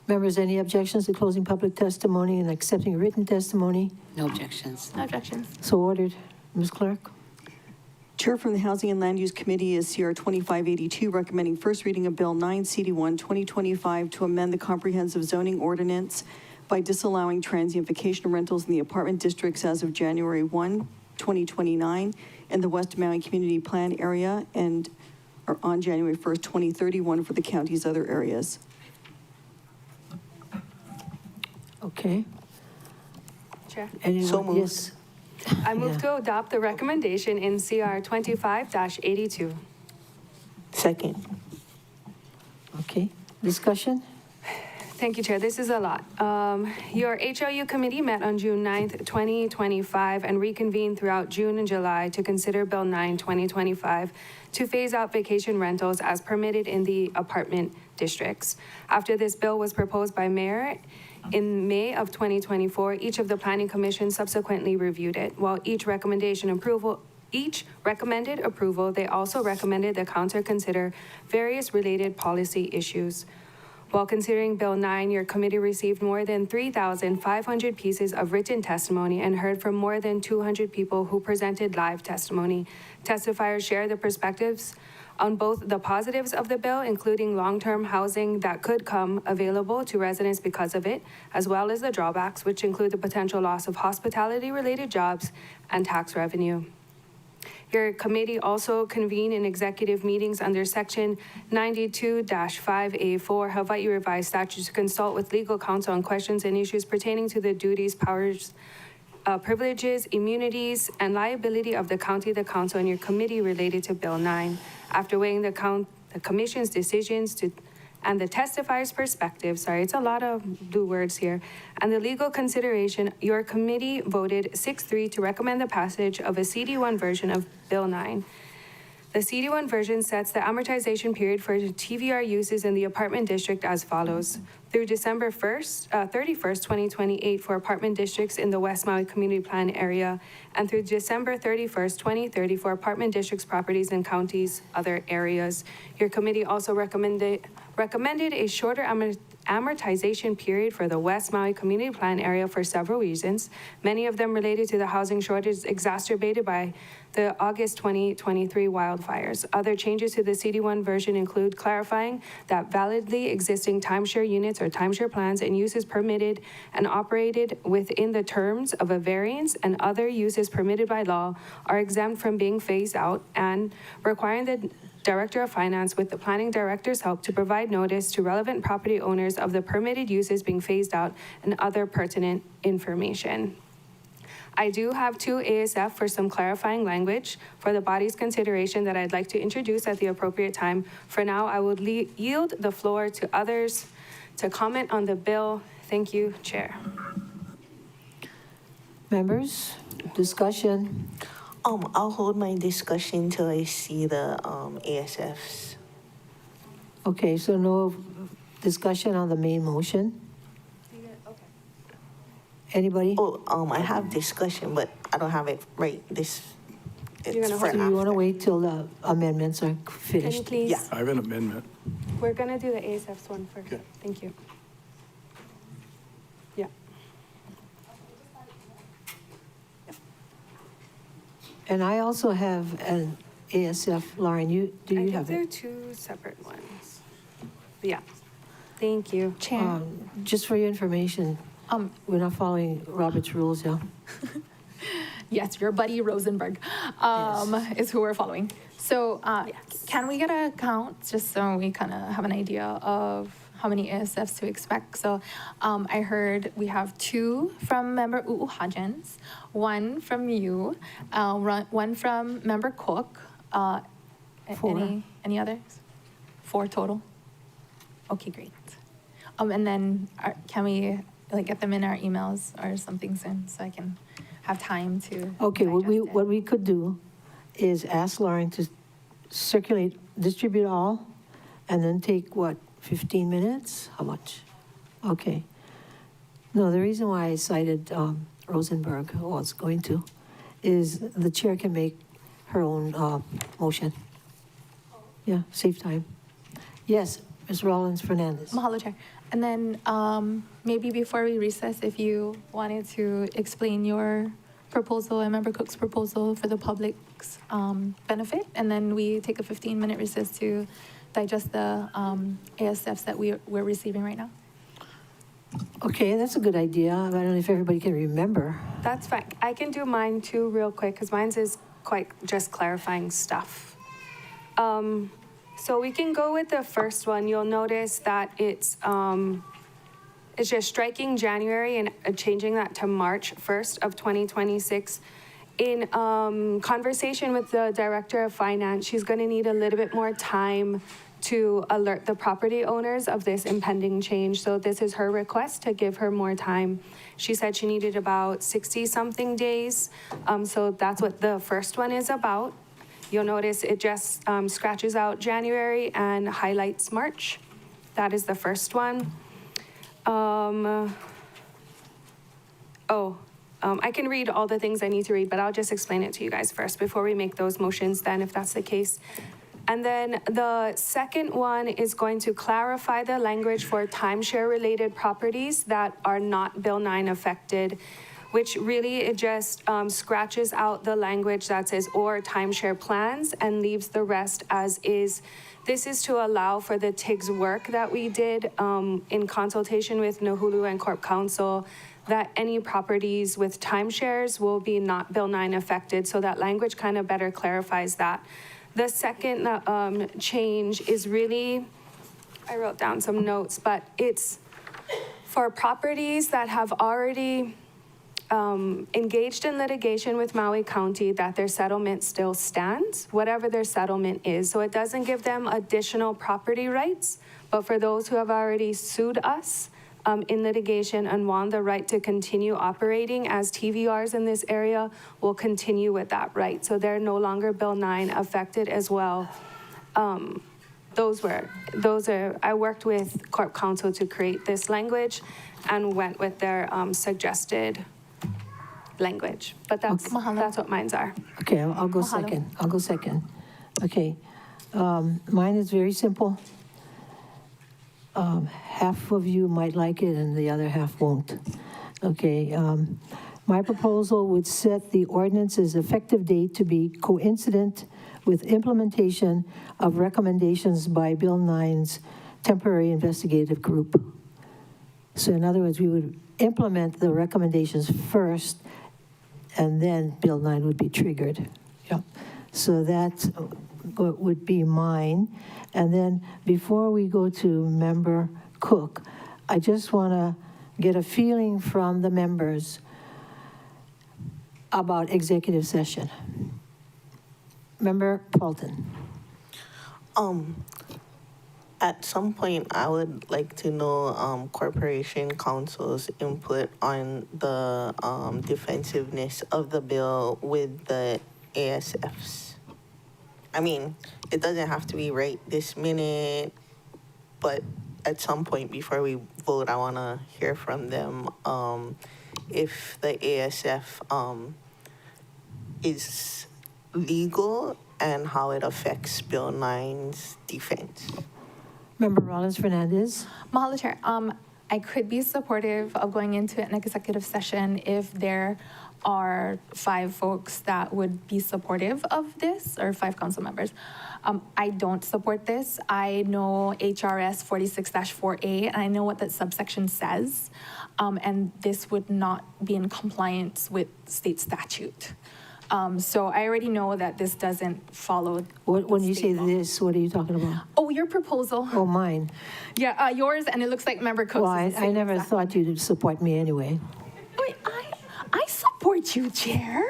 Members, any objections to closing public testimony and accepting written testimony?
No objections.
No objections.
So ordered. Ms. Clerk?
Chair from the Housing and Land Use Committee is CR 2582, recommending first reading of Bill 9 CD1 2025 to amend the comprehensive zoning ordinance by disallowing transient vacation rentals in the apartment districts as of January 1, 2029 in the West Maui Community Plan area and on January 1st, 2031 for the county's other areas.
Okay.
Chair.
Anyone?
So moved.
Yes.
I move
Yeah.
to adopt the recommendation in CR 25-82.
Second.
Okay. Discussion?
Thank you, Chair. This is a lot. Your HLU committee met on June 9th, 2025, and reconvened throughout June and July to consider Bill 9, 2025, to phase out vacation rentals as permitted in the apartment districts. After this bill was proposed by Mayor in May of 2024, each of the Planning Commission subsequently reviewed it. While each recommended approval, they also recommended the council consider various related policy issues. While considering Bill 9, your committee received more than 3,500 pieces of written testimony and heard from more than 200 people who presented live testimony. Testifiers shared the perspectives on both the positives of the bill, including long-term housing that could come available to residents because of it, as well as the drawbacks, which include the potential loss of hospitality-related jobs and tax revenue. Your committee also convened in executive meetings under Section 92-5A4 Hawaii Revised Statutes to consult with legal counsel on questions and issues pertaining to the duties, powers, privileges, immunities, and liability of the county, the council, and your committee related to Bill 9. After weighing the commission's decisions and the testifier's perspective, it's a lot of blue words here, and the legal consideration, your committee voted 6-3 to recommend the passage of a CD1 version of Bill 9. The CD1 version sets the amortization period for TVR uses in the apartment district as follows.
through December 31st, 2028 for apartment districts in the West Maui Community Plan area, and through December 31st, 2030 for apartment districts, properties, and counties, other areas. Your committee also recommended a shorter amortization period for the West Maui Community Plan area for several reasons, many of them related to the housing shortage exacerbated by the August 2023 wildfires. Other changes to the CD1 version include clarifying that validly existing timeshare units or timeshare plans and uses permitted and operated within the terms of a variance and other uses permitted by law are exempt from being phased out, and requiring the Director of Finance, with the Planning Director's help, to provide notice to relevant property owners of the permitted uses being phased out and other pertinent information. I do have 2 ASF for some clarifying language for the body's consideration that I'd like to introduce at the appropriate time. For now, I will yield the floor to others to comment on the bill. Thank you, Chair.
Members, discussion.
I'll hold my discussion till I see the ASFs.
Okay, so no discussion on the main motion? Anybody?
Oh, I have discussion, but I don't have it right this.
You're gonna
So you want to wait till the amendments are finished?
Can you please?
Yeah.
I have an amendment.
We're gonna do the ASFs one first.
Okay.
Thank you. Yeah.
And I also have an ASF. Lauren, do you
I
have
think they're
it?
2 separate ones. Yeah. Thank you.
Chair.
Just for your information, we're not following Robert's rules, yeah?
Yes, your buddy Rosenberg is who we're following. So can we get a count just so we kind of have an idea of how many ASFs to expect? So I heard we have 2 from member Uuhajens, 1 from you, 1 from member Cook.
4.
Any others? 4 total? Okay, great. And then can we get them in our emails or something soon so I can have time to
Okay,
digest it?
what we could do is ask Lauren to distribute all, and then take, 15 minutes? How much? Okay. No, the reason why I cited Rosenberg, who I was going to, is the chair can make her own motion. Yeah, save time. Yes, Ms. Rollins Fernandez.
Mahalo, Chair. And then maybe before we recess, if you wanted to explain your proposal and Member Cook's proposal for the public's benefit, and then we take a 15-minute recess to digest the ASFs that we're receiving right now.
Okay, that's a good idea. I don't know if everybody can remember.
That's fine. I can do mine too real quick because mine's is quite just clarifying stuff. So we can go with the first one. You'll notice that it's just striking January and changing that to March 1st of 2026. In conversation with the Director of Finance, she's going to need a little bit more time to alert the property owners of this impending change. So this is her request to give her more time. She said she needed about 60-something days. So that's what the first one is about. You'll notice it just scratches out January and highlights March. That is the first one. I can read all the things I need to read, but I'll just explain it to you guys first before we make those motions then, if that's the case. And then the second one is going to clarify the language for timeshare-related properties that are not Bill 9 affected, which really it just scratches out the language that says or timeshare plans and leaves the rest as is. This is to allow for the TIGS work that we did in consultation with Nahulu and Corp Council, that any properties with timeshares will be not Bill 9 affected. So that language kind of better clarifies that. The second change is really, I wrote down some notes, but it's for properties that have already engaged in litigation with Maui County, that their settlement still stands, whatever their settlement is. So it doesn't give them additional property rights, but for those who have already sued us in litigation and want the right to continue operating as TVRs in this area, will continue with that right. So they're no longer Bill 9 affected as well. I worked with Corp Counsel to create this language and went with their suggested language. But that's what mines are.
Okay, I'll go second. I'll go second. Okay, mine is very simple. Half of you might like it and the other half won't. Okay, my proposal would set the ordinance's effective date to be coincident with implementation of recommendations by Bill 9's temporary investigative group. So in other words, we would implement the recommendations first, and then Bill 9 would be triggered. Yeah. So that would be mine. And then before we go to Member Cook, I just want to get a feeling from the members about executive session. Member Paulton.
At some point, I would like to know Corporation Council's input on the defensiveness of the bill with the ASFs. I mean, it doesn't have to be right this minute, but at some point before we vote, I want to hear from them if the ASF is legal and how it affects Bill 9's defense.
Member Rollins Fernandez.
Mahalo, Chair. I could be supportive of going into an executive session if there are 5 folks that would be supportive of this, or 5 council members. I don't support this. I know HRS 46-4A, and I know what that subsection says, and this would not be in compliance with state statute. So I already know that this doesn't follow.
When you say this, what are you talking about?
Oh, your proposal.
Oh, mine.
Yeah, yours, and it looks like Member Cook's.
Well, I never thought you'd support me anyway.
Wait, I support you, Chair.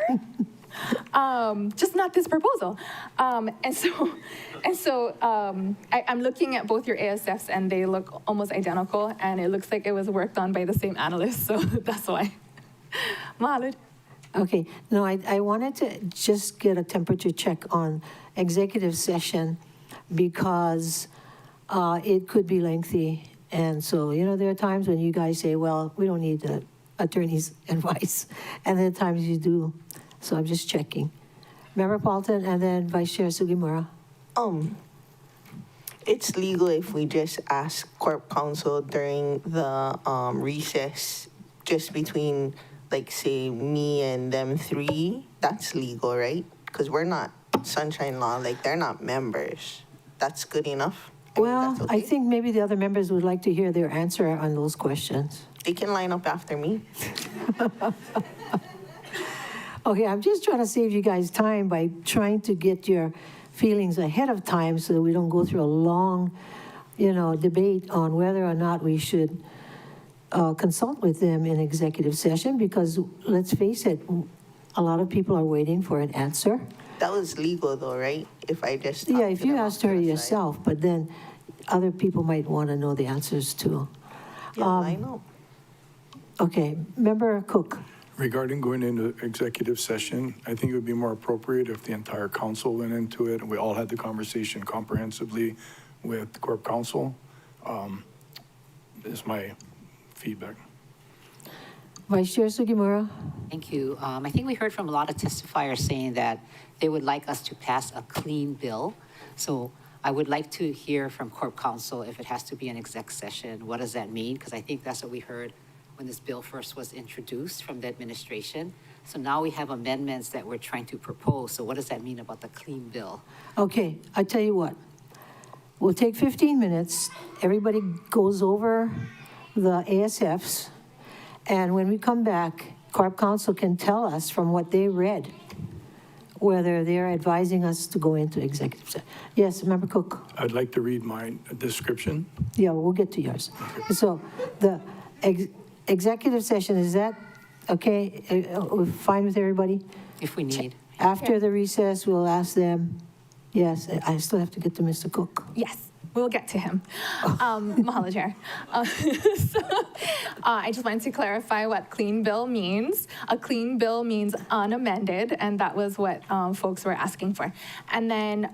Just not this proposal. And so I'm looking at both your ASFs, and they look almost identical, and it looks like it was worked on by the same analyst, so that's why. Mahalo.
Okay, no, I wanted to just get a temperature check on executive session because it could be lengthy. And so, there are times when you guys say, well, we don't need the attorney's advice. And there are times you do. So I'm just checking. Member Paulton and then Vice Chair Sugimura.
It's legal if we just ask Corp Counsel during the recess just between, like, say, me and them 3. That's legal, right? Because we're not Sunshine Law, like, they're not members. That's good enough?
Well, I think maybe the other members would like to hear their answer on those questions.
They can line up after me.
Okay, I'm just trying to save you guys time by trying to get your feelings ahead of time so that we don't go through a long, debate on whether or not we should consult with them in executive session, because let's face it, a lot of people are waiting for an answer.
That was legal though, right? If I just
Yeah, if you asked her yourself, but then other people might want to know the answers too.
Yeah, I know.
Okay, Member Cook.
Regarding going into executive session, I think it would be more appropriate if the entire council went into it and we all had the conversation comprehensively with Corp Counsel. Is my feedback.
Vice Chair Sugimura.
Thank you. I think we heard from a lot of testifiers saying that they would like us to pass a clean bill. So I would like to hear from Corp Counsel if it has to be an exec session. What does that mean? Because I think that's what we heard when this bill first was introduced from the administration. So now we have amendments that we're trying to propose. So what does that mean about the clean bill?
Okay, I tell you what. We'll take 15 minutes. Everybody goes over the ASFs. And when we come back, Corp Counsel can tell us from what they read whether they're advising us to go into executive session. Yes, Member Cook.
I'd like to read my description.
Yeah, we'll get to yours. Okay. So the executive session, is that okay? Fine with everybody?
If we need.
After the recess, we'll ask them. Yes, I still have to get to Mr. Cook.
Yes, we'll get to him. Mahalo, Chair. I just wanted to clarify what clean bill means. A clean bill means unamended, and that was what folks were asking for. And then,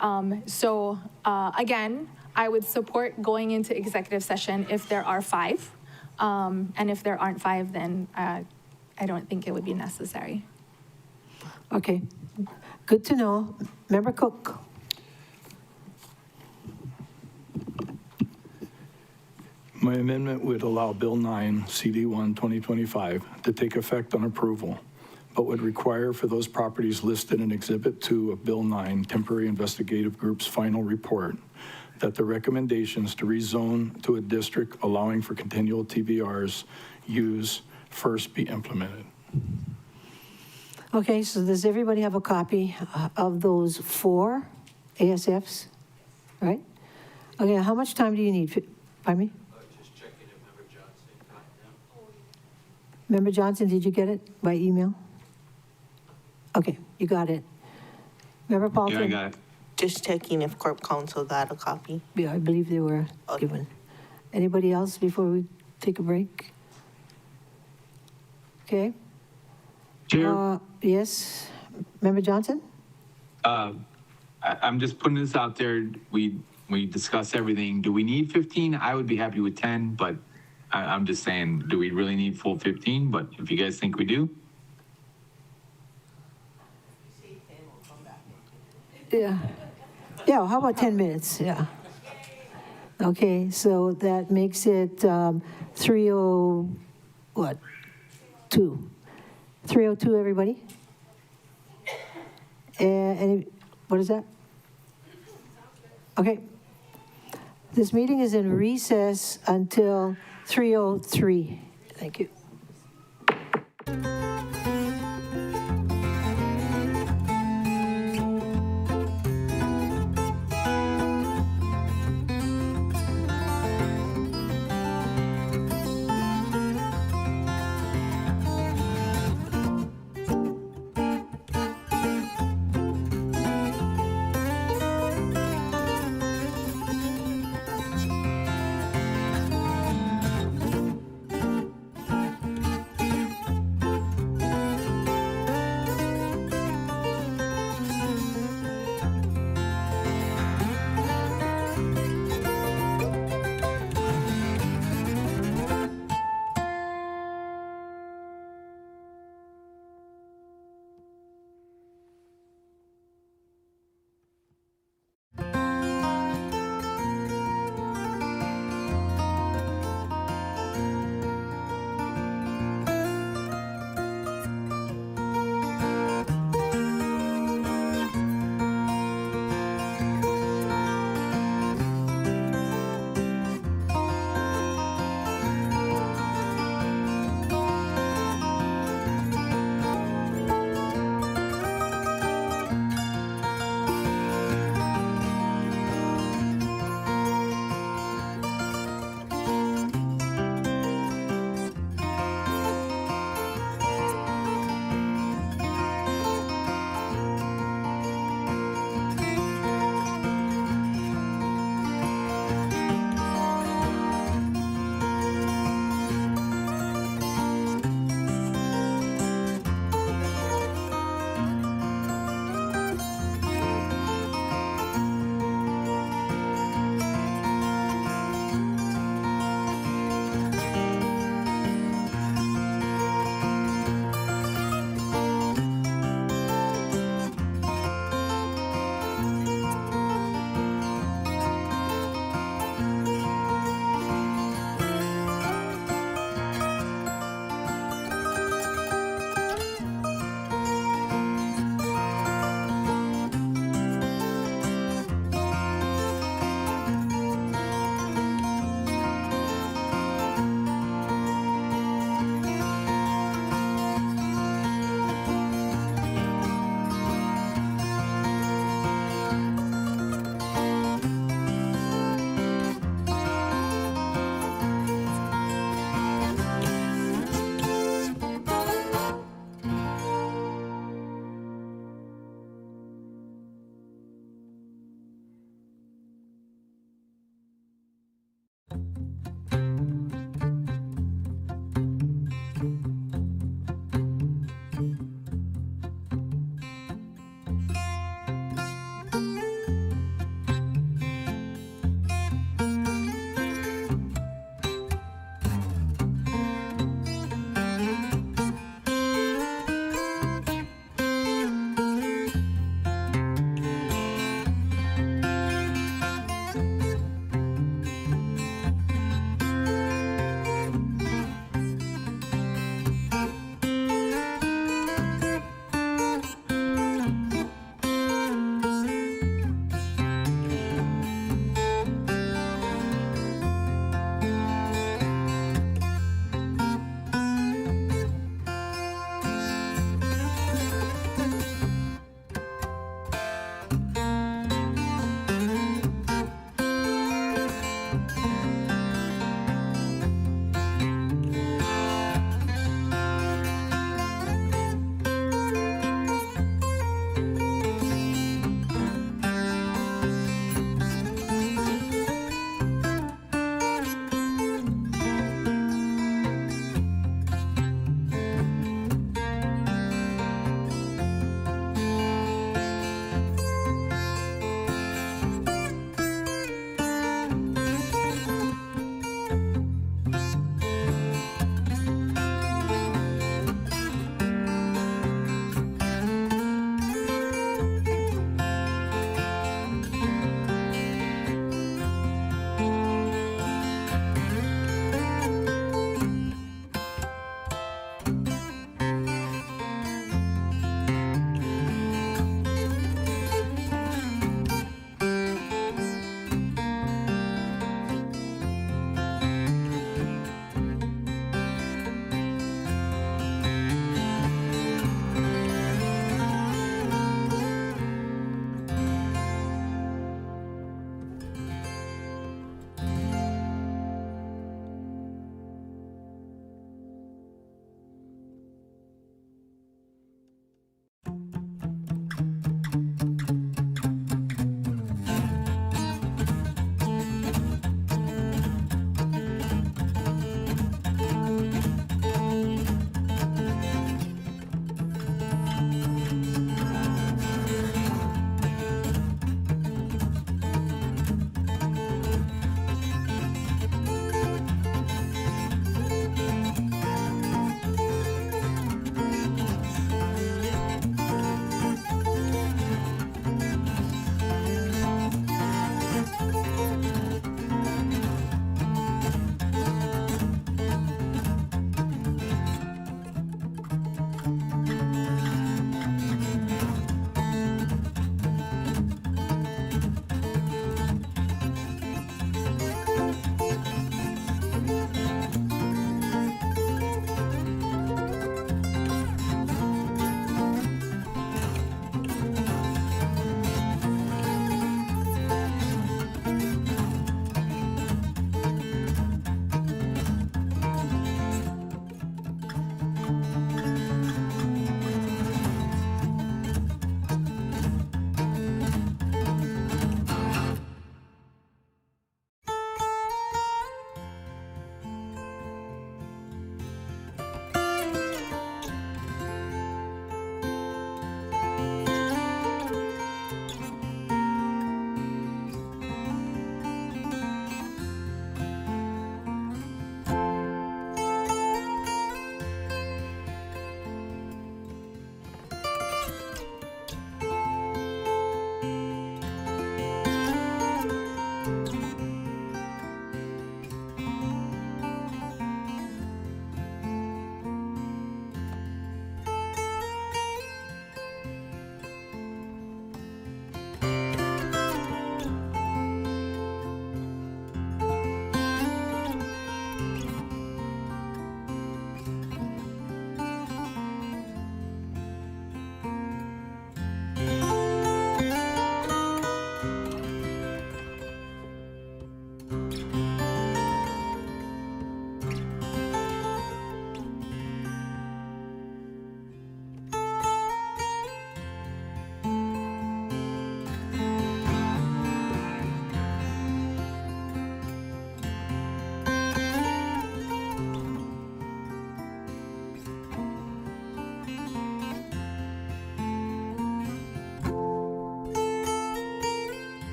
again, I would support going into executive session if there are 5. And if there aren't 5, then I don't think it would be necessary.
Okay, good to know. Member Cook?
My amendment would allow Bill 9, CD1, 2025 to take effect on approval, but would require for those properties listed in Exhibit 2 of Bill 9, Temporary Investigative Group's final report, that the recommendations to rezone to a district allowing for continual TVR's use first be implemented.
Okay, so does everybody have a copy of those 4 ASFs, right? Okay, how much time do you need? Pardon me?
Just checking if Member Johnson got them.
Member Johnson, did you get it by email? Okay, you got it. Member Paulson?
Yeah, I got it.
Just checking if Corp Counsel got a copy.
Yeah, I believe they were given. Anybody else before we take a break? Okay.
Chair?
Yes, Member Johnson?
I'm just putting this out there. We discuss everything. Do we need 15? I would be happy with 10, but I'm just saying, do we really need full 15? But if you guys think we do.
Yeah. Yeah, how about 10 minutes? Yeah. Okay, so that makes it 3:02. 3:02, everybody? And what is that? Okay. This meeting is in recess until 3:03. Thank you.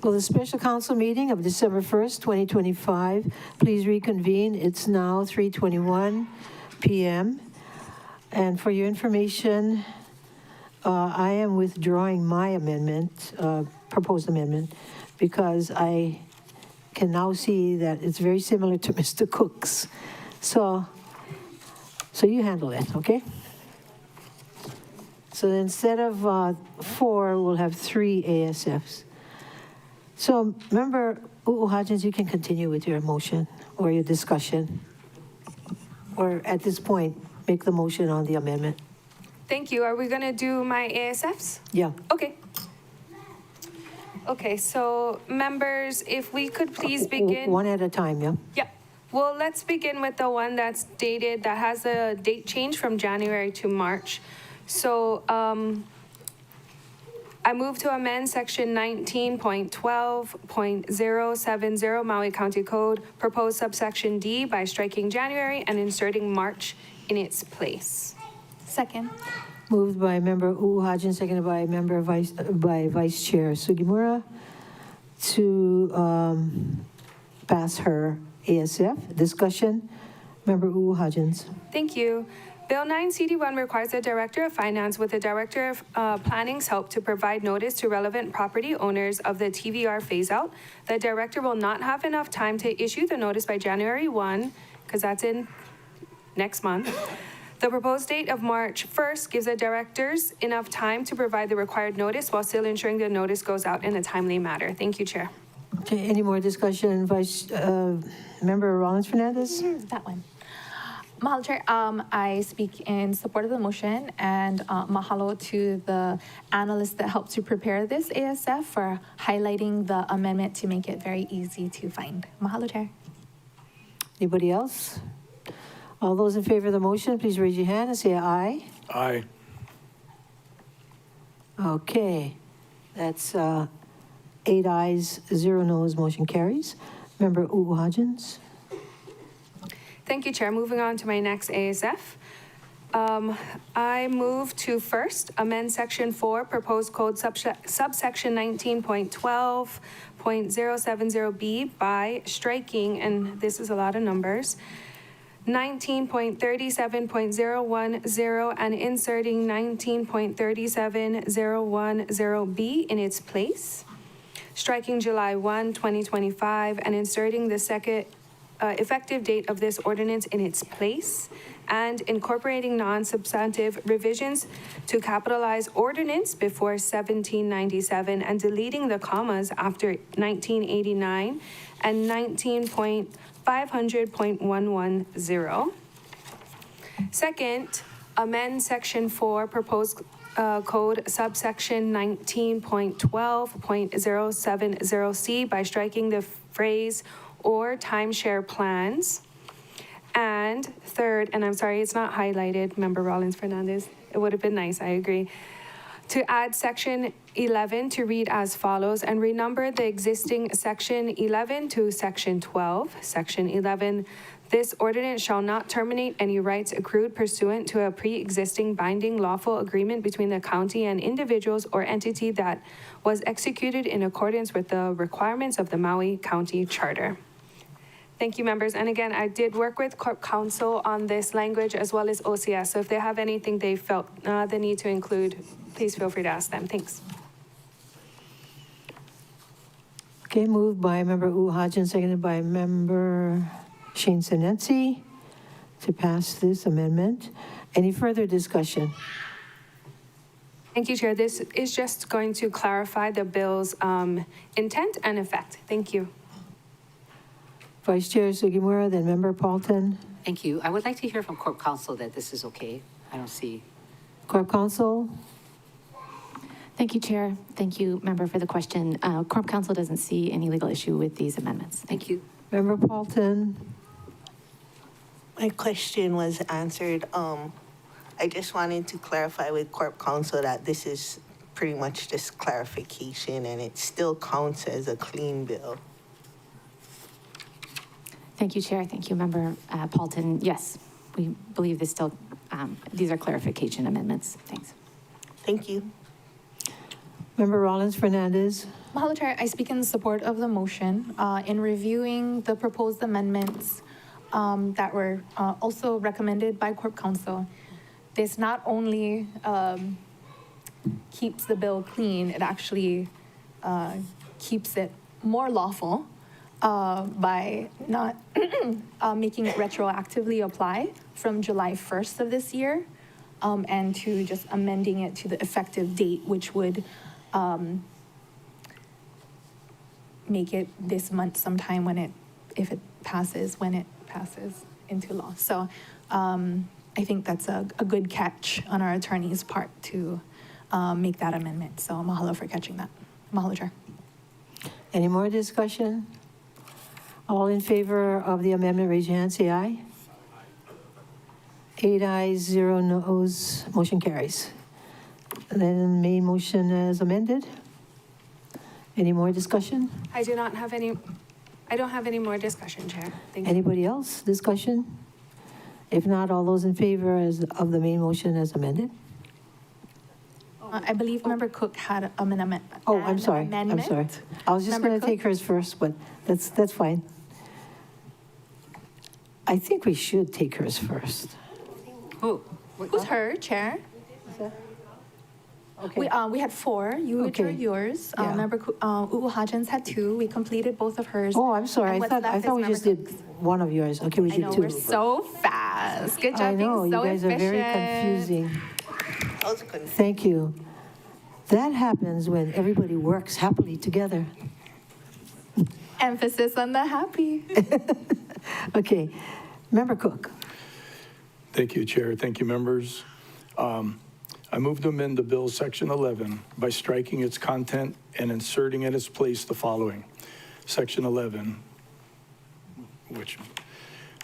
Will the special council meeting of December 1st, 2025, please reconvene? It's now 3:21 p.m. And for your information, I am withdrawing my amendment, proposed amendment, because I can now see that it's very similar to Mr. Cook's. So you handle it, okay? So instead of 4, we'll have 3 ASFs. So Member Hodgins, you can continue with your motion or your discussion. Or at this point, make the motion on the amendment.
Thank you. Are we going to do my ASFs?
Yeah.
Okay. Okay, so members, if we could please begin.
One at a time, yeah?
Yep. Well, let's begin with the one that's dated, that has a date change from January to March. So I move to amend section 19.12.070 Maui County Code, proposed subsection D by striking January and inserting March in its place.
Second.
Moved by Member Hodgins, seconded by Vice Chair Sugimura to pass her ASF. Discussion. Member Hodgins.
Thank you. Bill 9 CD1 requires the Director of Finance with the Director of Planning's help to provide notice to relevant property owners of the TVR phase-out. The Director will not have enough time to issue the notice by January 1, because that's in next month. The proposed date of March 1st gives the directors enough time to provide the required notice while still ensuring the notice goes out in a timely manner. Thank you, Chair.
Okay, any more discussion? Member Rollins-Fernandez?
That one. Mahalo, Chair. I speak in support of the motion, and mahalo to the analysts that helped to prepare this ASF for highlighting the amendment to make it very easy to find. Mahalo, Chair.
Anybody else? All those in favor of the motion, please raise your hand and say aye.
Aye.
Okay, that's 8 ayes, 0 noes, motion carries. Member Hodgins.
Thank you, Chair. Moving on to my next ASF. I move to first amend Section 4, proposed code subsection 19.12.070B by striking, and this is a lot of numbers, 19.37.010 and inserting 19.37010B in its place, striking July 1, 2025, and inserting the second effective date of this ordinance in its place, and incorporating non-substantive revisions to capitalize ordinance before 1797 and deleting the commas after 1989 and 19.500.110. Second, amend Section 4, proposed code subsection 19.12.070C by striking the phrase or timeshare plans. And third, and I'm sorry it's not highlighted, Member Rollins-Fernandez, it would have been nice, I agree, to add section 11 to read as follows and renumber the existing section 11 to section 12. Section 11, this ordinance shall not terminate any rights accrued pursuant to a pre-existing binding lawful agreement between the county and individuals or entity that was executed in accordance with the requirements of the Maui County Charter. Thank you, members. And again, I did work with Corp Counsel on this language as well as OCS. So if they have anything they felt the need to include, please feel free to ask them. Thanks.
Okay, moved by Member Hodgins, seconded by Member Shane Senenzi to pass this amendment. Any further discussion?
Thank you, Chair. This is just going to clarify the bill's intent and effect. Thank you.
Vice Chair Sugimura, then Member Paulton.
Thank you. I would like to hear from Corp Counsel that this is okay. I don't see.
Corp Counsel.
Thank you, Chair. Thank you, Member, for the question. Corp Counsel doesn't see any legal issue with these amendments. Thank you.
Member Paulton.
My question was answered. I just wanted to clarify with Corp Counsel that this is pretty much just clarification and it still counts as a clean bill.
Thank you, Chair. Thank you, Member Paulton. Yes, we believe this still, these are clarification amendments. Thanks.
Thank you.
Member Rollins-Fernandez.
Mahalo Chair, I speak in support of the motion. In reviewing the proposed amendments that were also recommended by Corp Counsel, this not only keeps the bill clean, it actually keeps it more lawful by not making it retroactively apply from July 1st of this year, and to just amending it to the effective date, which would make it this month sometime when it passes into law. So I think that's a good catch on our attorney's part to make that amendment. So mahalo for catching that. Mahalo, Chair.
Any more discussion? All in favor of the amendment, raise your hand, say aye. 8 ayes, 0 noes, motion carries. Then main motion as amended. Any more discussion?
I don't have any more discussion, Chair. Thank you.
Anybody else, discussion? If not, all those in favor of the main motion as amended?
I believe Member Cook had an amendment.
Oh, I'm sorry, I'm sorry. I was just
Member
going to take
Cook?
hers first, but that's fine. I think we should take hers first.
Who? Who's her, Chair?
Okay.
We had 4. You
Okay.
withdrew yours.
Yeah.
Member Ugo Hodgins had 2. We completed both of hers.
Oh, I'm sorry,
And
I
what's
thought
left
we
is Member
just did
Cook's.
one of yours. Okay, we
I
did
know,
2.
we're so fast. Good job
I know,
being
you
so
guys are very
efficient.
confusing. Thank you. That happens when everybody works happily together.
Emphasis on the happy.
Okay, Member Cook.
Thank you, Chair. Thank you, members. I move to amend the bill's Section 11 by striking its content and inserting in its place the following. Section 11, which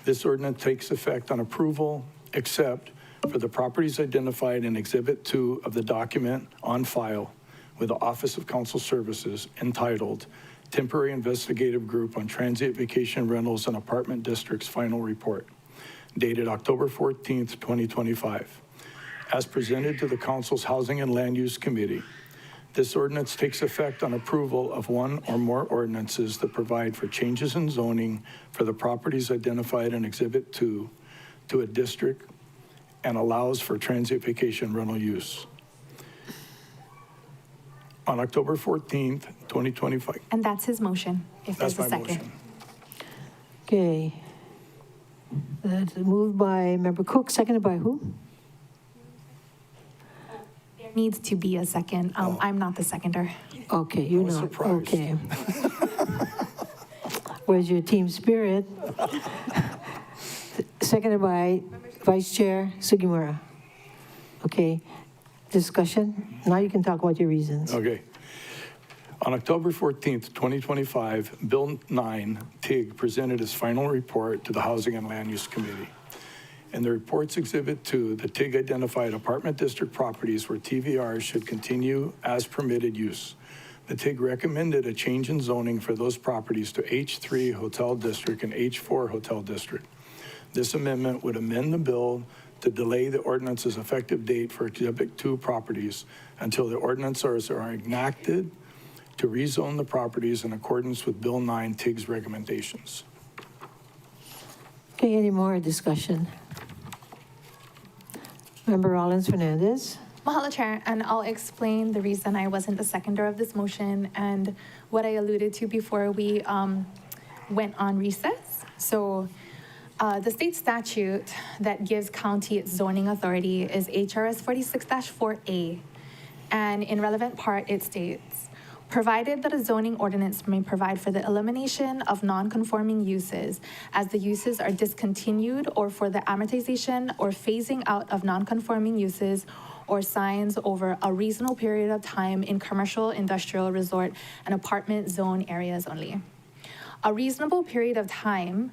this ordinance takes effect on approval, except for the properties identified in Exhibit 2 of the document on file with the Office of Council Services entitled Temporary Investigative Group on Transient Vacation Rentals and Apartment Districts Final Report, dated October 14th, 2025. As presented to the Council's Housing and Land Use Committee, this ordinance takes effect on approval of one or more ordinances that provide for changes in zoning for the properties identified in Exhibit 2 to a district and allows for transient vacation rental use. On October 14th, 2025.
And that's his motion, if
That's
there's a
my
second.
motion.
Okay. That's moved by Member Cook, seconded by who?
There needs to be a second. I'm not the seconder.
Okay, you're
was
not.
surprised.
Okay. Where's your team spirit? Seconded by Vice Chair Sugimura. Okay, discussion? Now you can talk about your reasons.
Okay. On October 14th, 2025, Bill 9, TIG, presented its final report to the Housing and Land Use Committee. In the report's Exhibit 2, the TIG identified apartment district properties where TVRs should continue as permitted use. The TIG recommended a change in zoning for those properties to H3 Hotel District and H4 Hotel District. This amendment would amend the bill to delay the ordinance's effective date for Exhibit 2 properties until the ordinances are enacted to rezone the properties in accordance with Bill 9 TIG's recommendations.
Okay, any more discussion? Member Rollins Fernandez.
Mahalo, Chair, and I'll explain the reason I wasn't the seconder of this motion and what I alluded to before we went on recess. So the state statute that gives county its zoning authority is HRS 46-4A, and in relevant part, it states, provided that a zoning ordinance may provide for the elimination of non-conforming uses as the uses are discontinued, or for the amortization or phasing out of non-conforming uses or signs over a reasonable period of time in commercial, industrial, resort, and apartment zone areas only. A reasonable period of time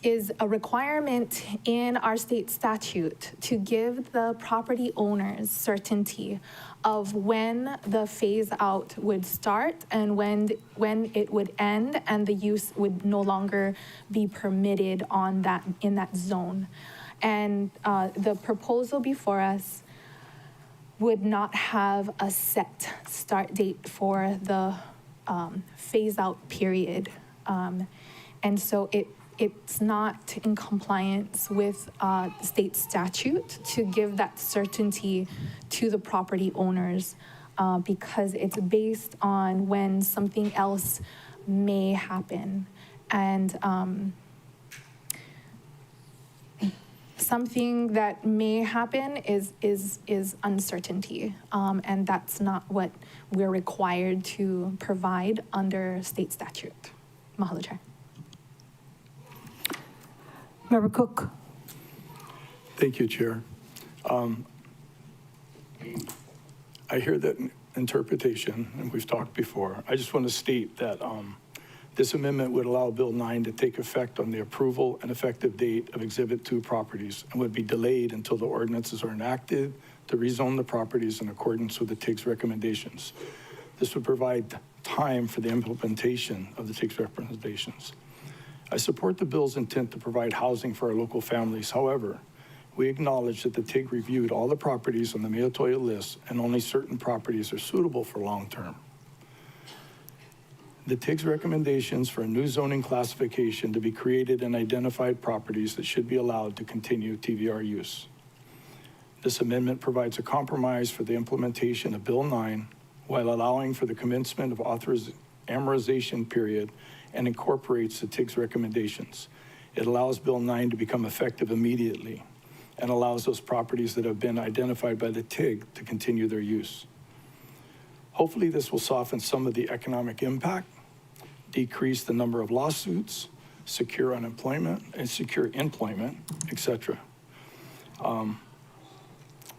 is a requirement in our state statute to give the property owners certainty of when the phase out would start and when it would end and the use would no longer be permitted in that zone. And the proposal before us
would not have a set start date for the phase-out period. And so it's not in compliance with the state statute to give that certainty to the property owners because it's based on when something else may happen. And something that may happen is uncertainty, and that's not what we're required to provide under state statute. Mahalo, Chair.
Member Cook.
Thank you, Chair. I hear that interpretation, and we've talked before. I just want to state that this amendment would allow Bill 9 to take effect on the approval and effective date of Exhibit 2 properties and would be delayed until the ordinances are enacted to rezone the properties in accordance with the TIG's recommendations. This would provide time for the implementation of the TIG's recommendations. I support the bill's intent to provide housing for our local families. However, we acknowledge that the TIG reviewed all the properties on the Mea Toa list and only certain properties are suitable for long-term. The TIG's recommendations for a new zoning classification to be created and identified properties that should be allowed to continue TVR use. This amendment provides a compromise for the implementation of Bill 9 while allowing for the commencement of amortization period and incorporates the TIG's recommendations. It allows Bill 9 to become effective immediately and allows those properties that have been identified by the TIG to continue their use. Hopefully this will soften some of the economic impact, decrease the number of lawsuits, secure unemployment, and secure employment, etc.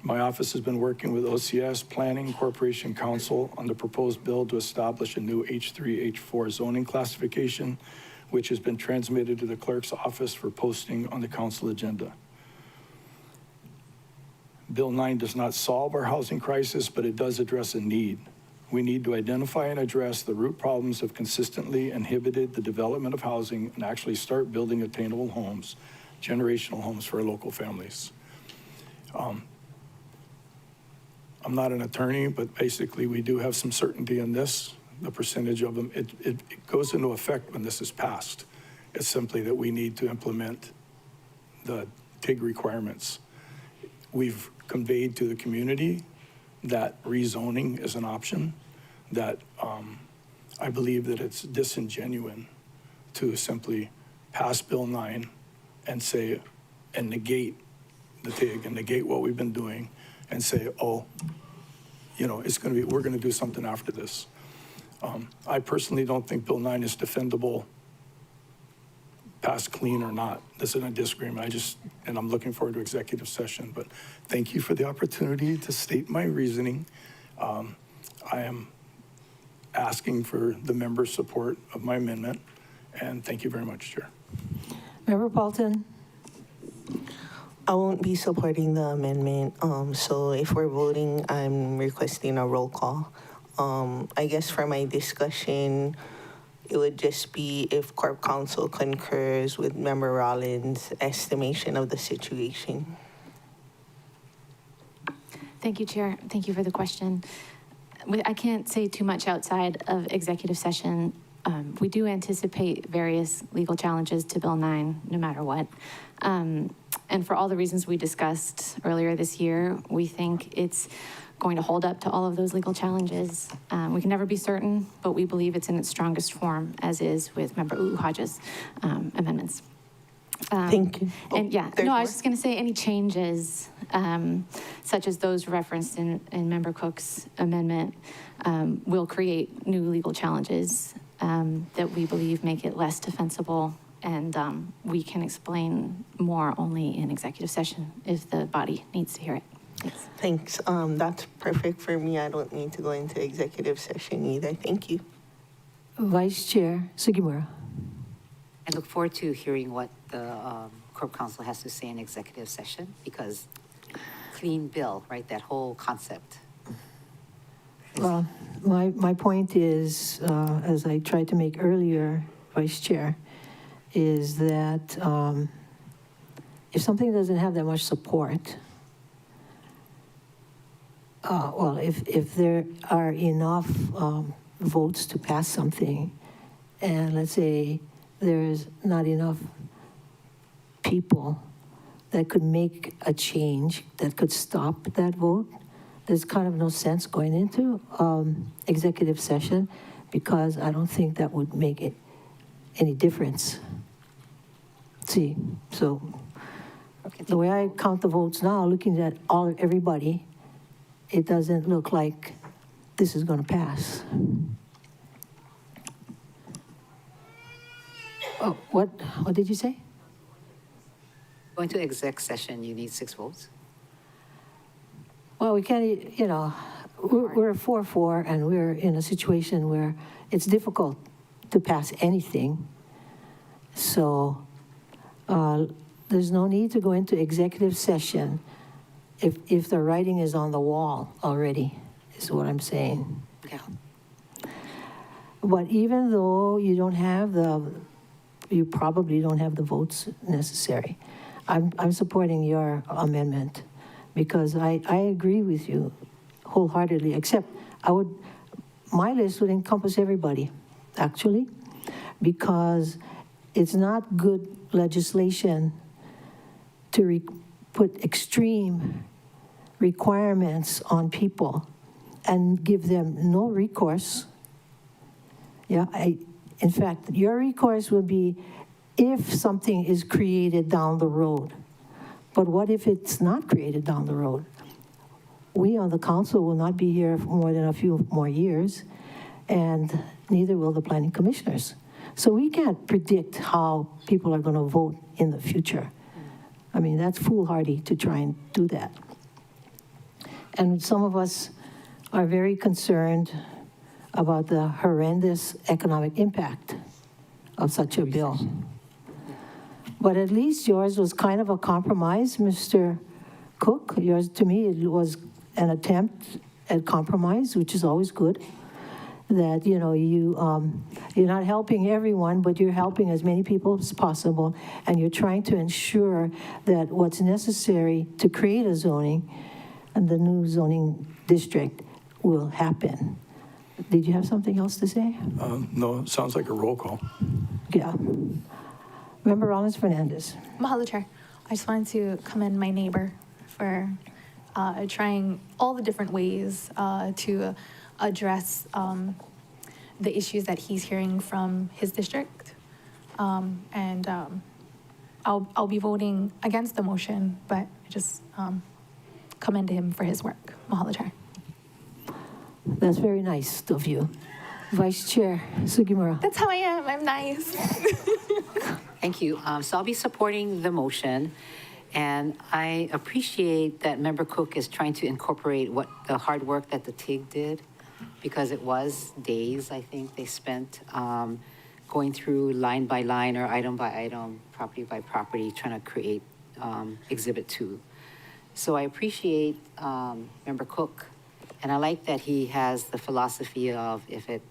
My office has been working with OCS, Planning Corporation Council on the proposed bill to establish a new H3, H4 zoning classification, which has been transmitted to the clerk's office for posting on the council agenda. Bill 9 does not solve our housing crisis, but it does address a need. We need to identify and address the root problems that have consistently inhibited the development of housing and actually start building attainable homes, generational homes for our local families. I'm not an attorney, but basically we do have some certainty in this. The percentage of them, it goes into effect when this is passed. It's simply that we need to implement the TIG requirements. We've conveyed to the community that rezoning is an option, that I believe that it's disingenuous to simply pass Bill 9 and say, and negate the TIG and negate what we've been doing and say, oh, you know, it's going to be, we're going to do something after this. I personally don't think Bill 9 is defendable, passed clean or not. This isn't a disagreement. And I'm looking forward to executive session, but thank you for the opportunity to state my reasoning. I am asking for the members' support of my amendment, and thank you very much, Chair.
Member Paulton.
I won't be supporting the amendment. So if we're voting, I'm requesting a roll call. I guess for my discussion, it would just be if Corp Counsel concurs with Member Rollins' estimation of the situation.
Thank you, Chair. Thank you for the question. I can't say too much outside of executive session. We do anticipate various legal challenges to Bill 9, no matter what. And for all the reasons we discussed earlier this year, we think it's going to hold up to all of those legal challenges. We can never be certain, but we believe it's in its strongest form, as is with Member Hodges' amendments.
Thank you.
And yeah, no, I was just going to say any changes, such as those referenced in Member Cook's amendment, will create new legal challenges that we believe make it less defensible. And we can explain more only in executive session if the body needs to hear it.
Thanks. That's perfect for me. I don't need to go into executive session either. Thank you.
Vice Chair Sugimura.
I look forward to hearing what the Corp Counsel has to say in executive session, because clean bill, right, that whole concept.
Well, my point is, as I tried to make earlier, Vice Chair, is that if something doesn't have that much support, well, if there are enough votes to pass something, and let's say there's not enough people that could make a change that could stop that vote, there's kind of no sense going into executive session, because I don't think that would make it any difference. See, so the way I count the votes now, looking at everybody, it doesn't look like this is going to pass. Oh, what did you say?
Going to exec session, you need 6 votes?
Well, we can't, we're 4-4, and we're in a situation where it's difficult to pass anything. So there's no need to go into executive session if the writing is on the wall already, is what I'm saying.
Yeah.
But even though you probably don't have the votes necessary, I'm supporting your amendment, because I agree with you wholeheartedly, except my list would encompass everybody, actually, because it's not good legislation to put extreme requirements on people and give them no recourse. Yeah, in fact, your recourse would be if something is created down the road. But what if it's not created down the road? We on the council will not be here for more than a few more years, and neither will the planning commissioners. So we can't predict how people are going to vote in the future. I mean, that's foolhardy to try and do that. And some of us are very concerned about the horrendous economic impact of such a bill. But at least yours was kind of a compromise, Mr. Cook. Yours, to me, it was an attempt at compromise, which is always good. That, you're not helping everyone, but you're helping as many people as possible, and you're trying to ensure that what's necessary to create a zoning and the new zoning district will happen. Did you have something else to say?
No, it sounds like a roll call.
Yeah. Member Rollins-Fernandez.
Mahalo, Chair. I just wanted to commend my neighbor for trying all the different ways to address the issues that he's hearing from his district. I'll be voting against the motion, but I just commend him for his work. Mahalo, Chair.
That's very nice of you. Vice Chair Sugimura.
That's how I am. I'm nice.
Thank you. So I'll be supporting the motion, and I appreciate that Member Cook is trying to incorporate the hard work that the TIG did, because it was days, I think, they spent going through line by line or item by item, property by property, trying to create Exhibit 2. So I appreciate Member Cook, and I like that he has the philosophy of if it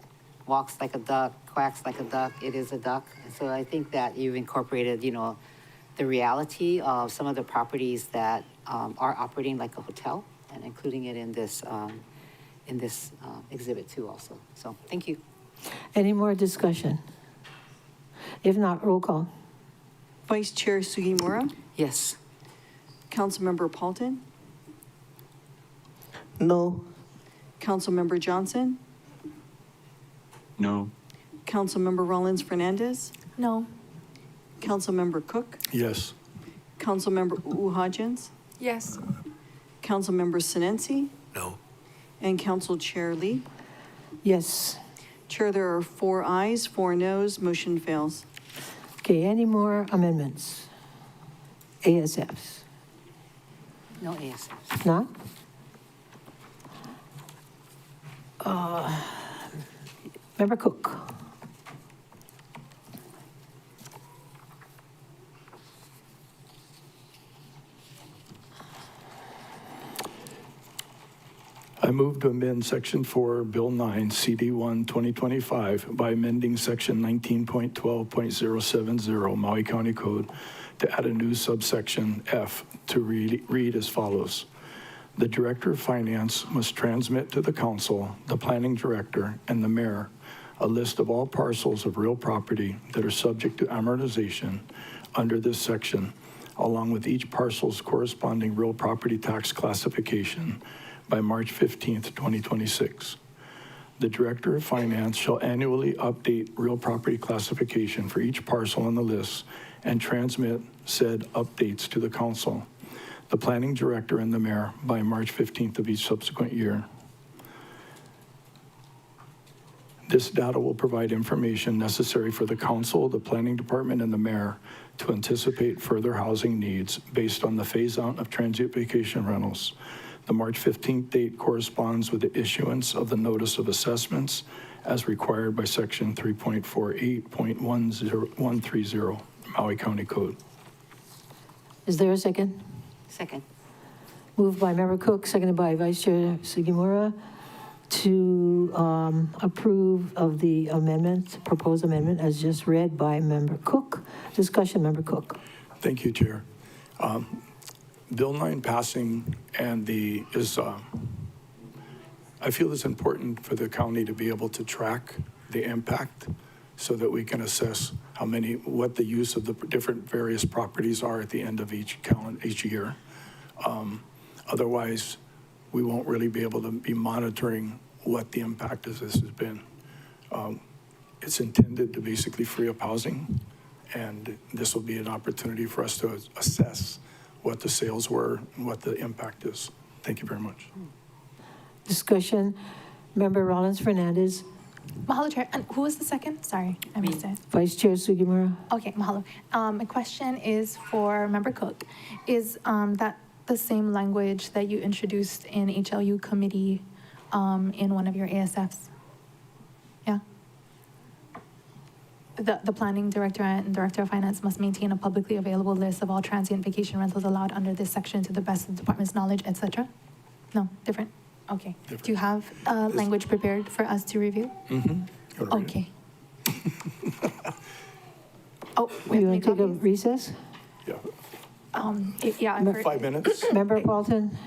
walks like a duck, quacks like a duck, it is a duck. So I think that you've incorporated, the reality of some of the properties that are operating like a hotel, and including it in this Exhibit 2 also. So thank you.
Any more discussion? If not, roll call.
Vice Chair Sugimura?
Yes.
Councilmember Paulton?
No.
Councilmember Johnson?
No.
Councilmember Rollins-Fernandez?
No.
Councilmember Cook?
Yes.
Councilmember Uhajins?
Yes.
Councilmember Sinensi?
No.
And Council Chair Lee?
Yes.
Chair, there are 4 ayes, 4 noes, motion fails.
Okay, any more amendments? ASFs?
No ASF.
Not? Member Cook.
I move to amend Section 4, Bill 9, CD1 2025 by amending Section 19.12.070 Maui County Code to add a new subsection F to read as follows. The Director of Finance must transmit to the Council, the Planning Director, and the Mayor a list of all parcels of real property that are subject to amortization under this section, along with each parcel's corresponding real property tax classification by March 15th, 2026. The Director of Finance shall annually update real property classification for each parcel on the list and transmit said updates to the Council, the Planning Director, and the Mayor by March 15th of each subsequent year. This data will provide information necessary for the Council, the Planning Department, and the Mayor to anticipate further housing needs based on the phase-out of transient vacation rentals. The March 15th date corresponds with the issuance of the Notice of Assessments as required by Section 3.48.130 Maui County Code.
Is there a second?
Second.
Moved by Member Cook, seconded by Vice Chair Sugimura, to approve of the amendment, proposed amendment, as just read by Member Cook. Discussion, Member Cook.
Thank you, Chair. Bill 9 passing and I feel it's important for the county to be able to track the impact so that we can assess what the use of the different various properties are at the end of each year. Otherwise, we won't really be able to be monitoring what the impact of this has been. It's intended to basically free up housing, and this will be an opportunity for us to assess what the sales were and what the impact is. Thank you very much.
Discussion, Member Rollins Fernandez.
Mahalo, Chair. And who was the second? Sorry, I missed it.
Vice Chair Sugimura.
Okay, mahalo. My question is for Member Cook. Is that the same language that you introduced in HLU committee in one of your ASFs? Yeah? The Planning Director and Director of Finance must maintain a publicly available list of all transient vacation rentals allowed under this section to the best of the department's knowledge, etc.? No, different? Okay.
Different.
Do you have language prepared for us to review?
Mm-hmm.
Okay. Oh,
You want to take a recess?
Yeah.
Yeah, I heard.
5 minutes.
Member Walton?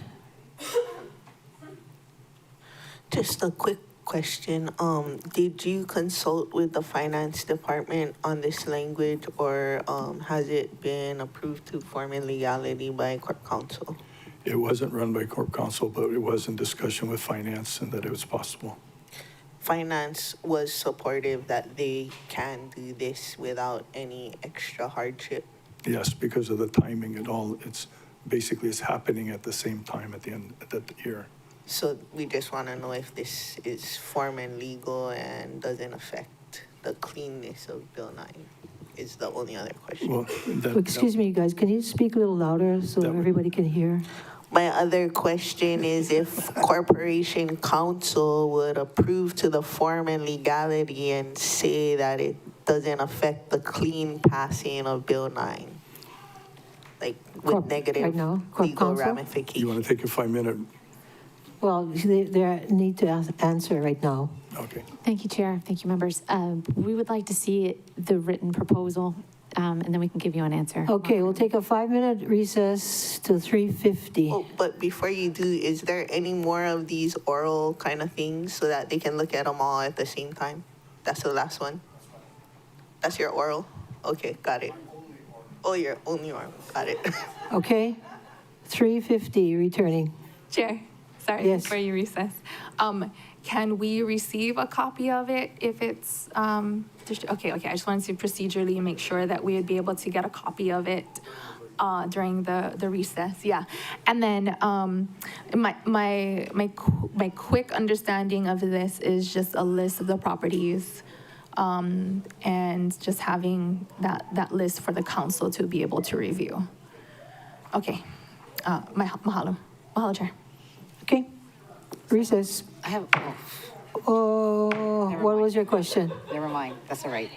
Just a quick question. Did you consult with the finance department on this language, or has it been approved to form in legality by Corp Council?
It wasn't run by Corp Council, but it was in discussion with finance and that it was possible.
Finance was supportive that they can do this without any extra hardship.
Yes, because of the timing and all, it's happening at the same time at the end of the year.
So we just want to know if this is form and legal and doesn't affect the cleanness of Bill 9 is the only other question.
Well,
Excuse me, you guys, can you speak a little louder so everybody can hear?
My other question is if Corporation Council would approve to the form and legality and say that it doesn't affect the clean passing of Bill 9, like with negative
right now, Corp
legal
Counsel?
ramifications.
You want to take a 5-minute?
Well, they need to answer right now.
Okay.
Thank you, Chair. Thank you, members. We would like to see the written proposal, and then we can give you an answer.
Okay, we'll take a 5-minute recess to 3:50.
Oh, but before you do, is there any more of these oral kind of things so that they can look at them all at the same time? That's the last one? That's your oral? Okay, got it. Oh, your only oral, got it.
Okay, 3:50, returning.
Chair, sorry,
Yes.
before you recess. Can we receive a copy of it if it's, okay, I just wanted to procedurally make sure that we would be able to get a copy of it during the recess, yeah. And then my quick understanding of this is just a list of the properties and just having that list for the council to be able to review. Okay, mahalo, Chair.
Okay, recess.
I have,
Oh, what was your question?
never mind, that's all right.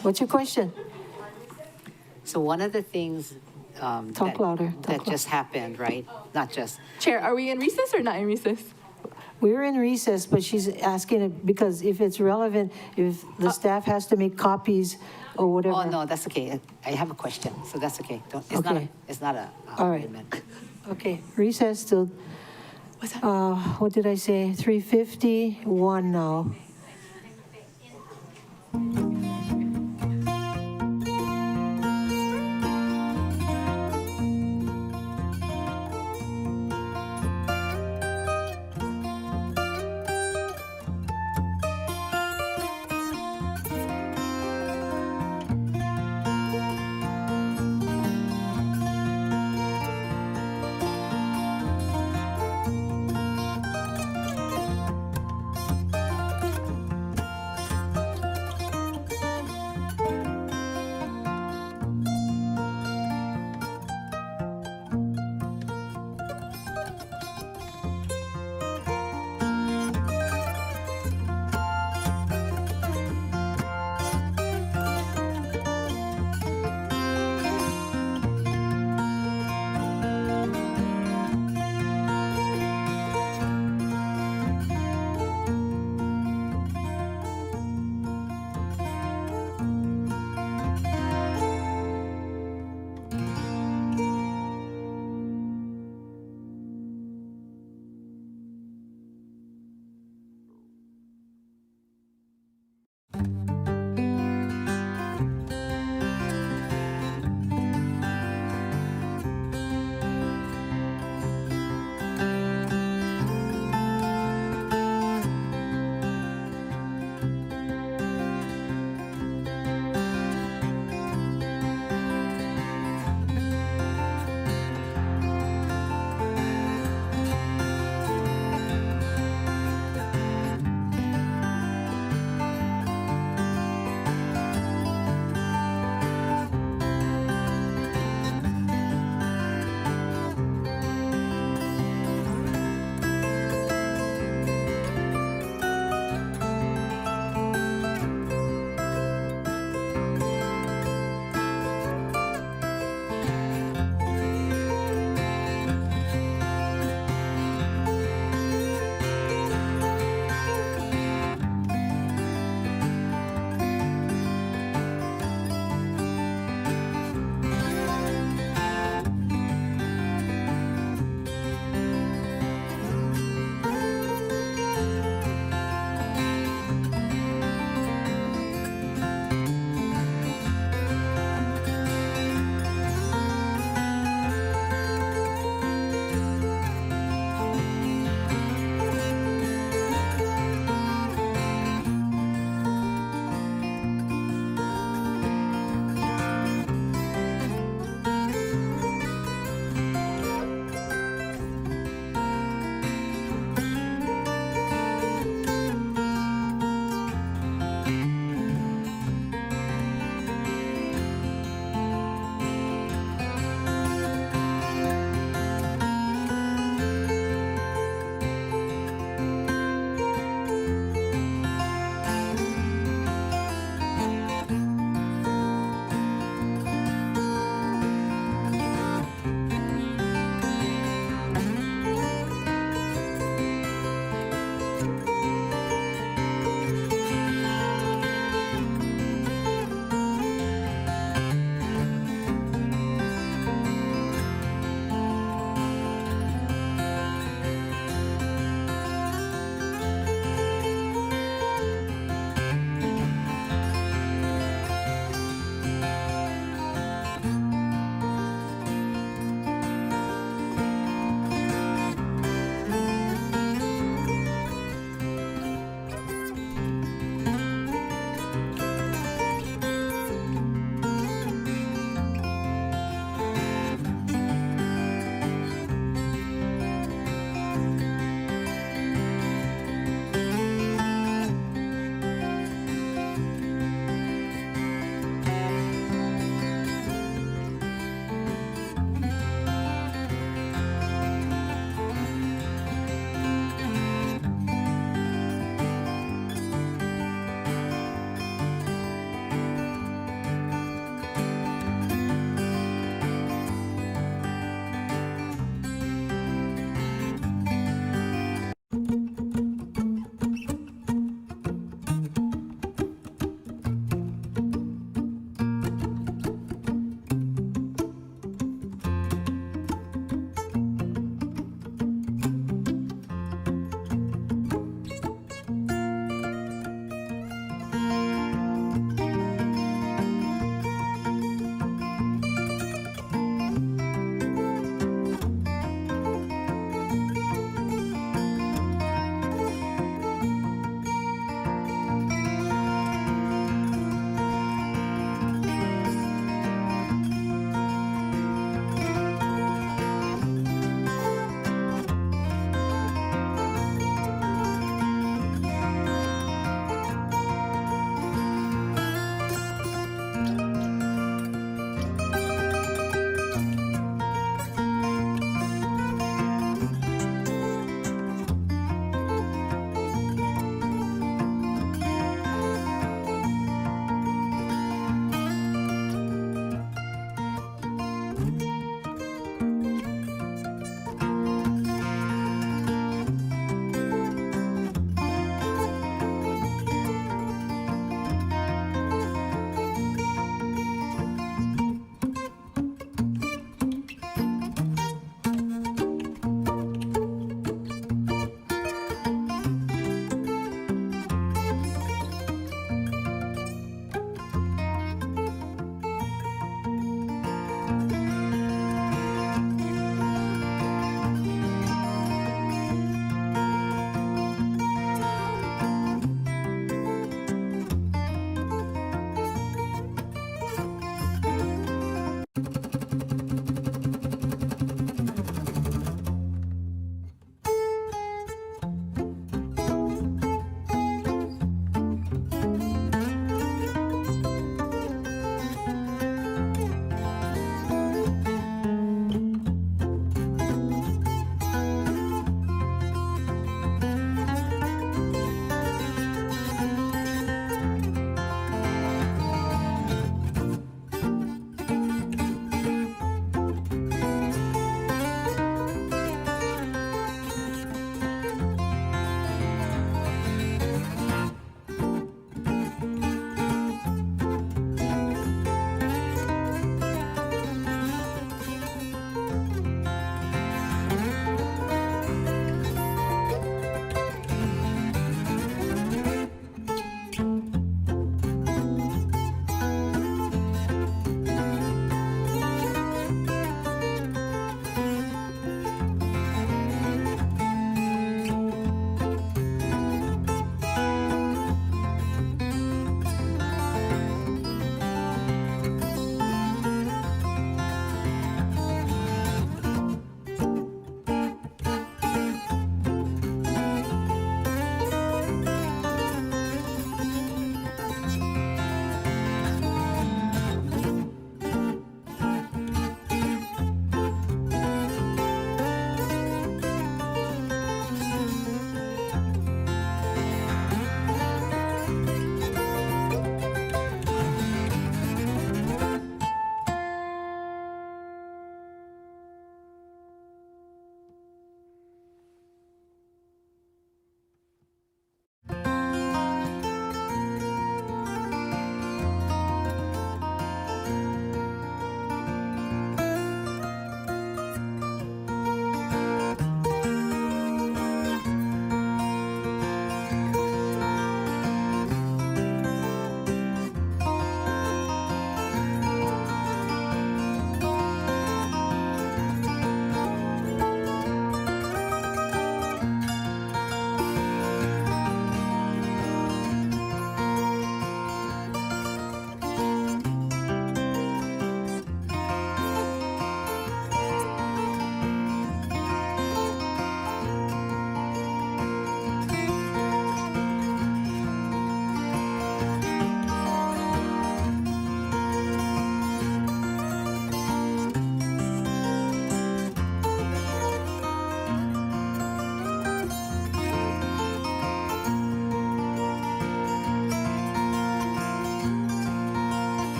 What's your question?
So one of the things
Talk louder.
that just happened, right? Not just,
Chair, are we in recess or not in recess?
We're in recess, but she's asking it because if it's relevant, if the staff has to make copies or whatever.
oh, no, that's okay. I have a question, so that's okay. It's
Okay.
not a
All right.
amendment.
Okay, recess till, what did I say? 3:51 now.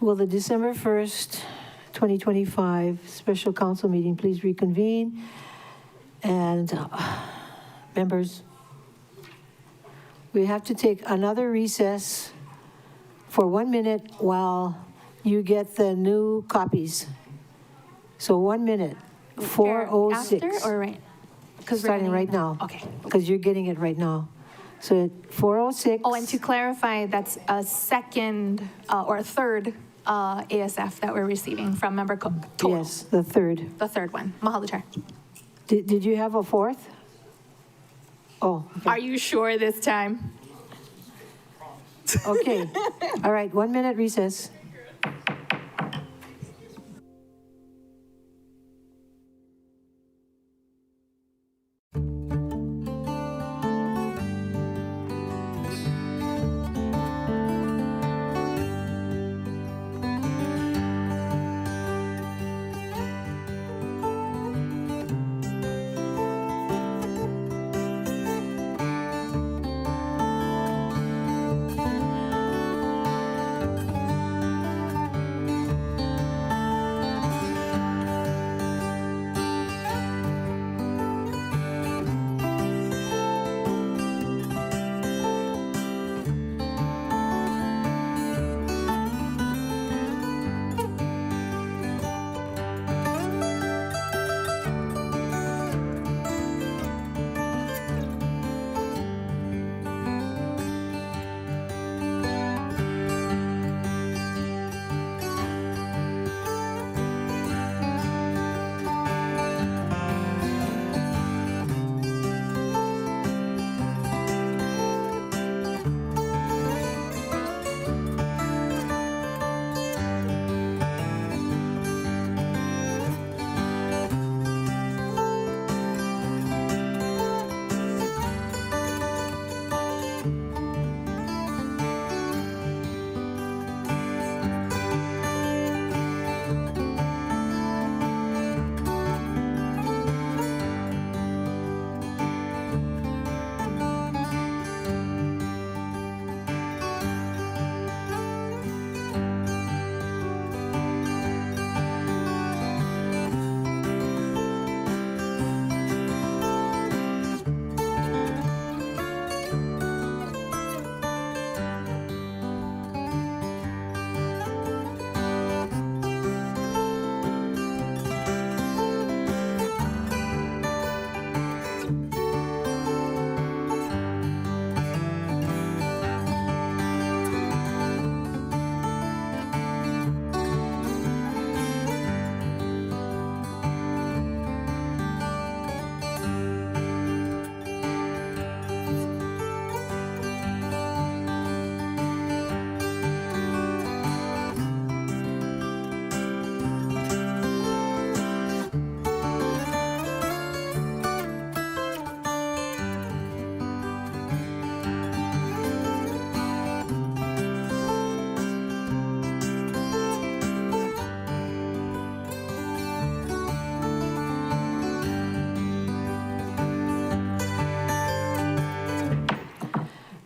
will the December 1st, 2025 special council meeting please reconvene? And members, we have to take another recess for 1 minute while you get the new copies. So 1 minute, 4:06.
After or right? 'Cause we're
Starting
getting
right
it
now.
Okay.
Because you're getting it right now. So at 4:06.
Oh, and to clarify, that's a second or a third ASF that we're receiving from Member Cook. Total.
Yes, the third.
The third one. Mahalo, Chair.
Did you have a fourth? Oh.
Are you sure this time?
Okay. All right, 1 minute recess.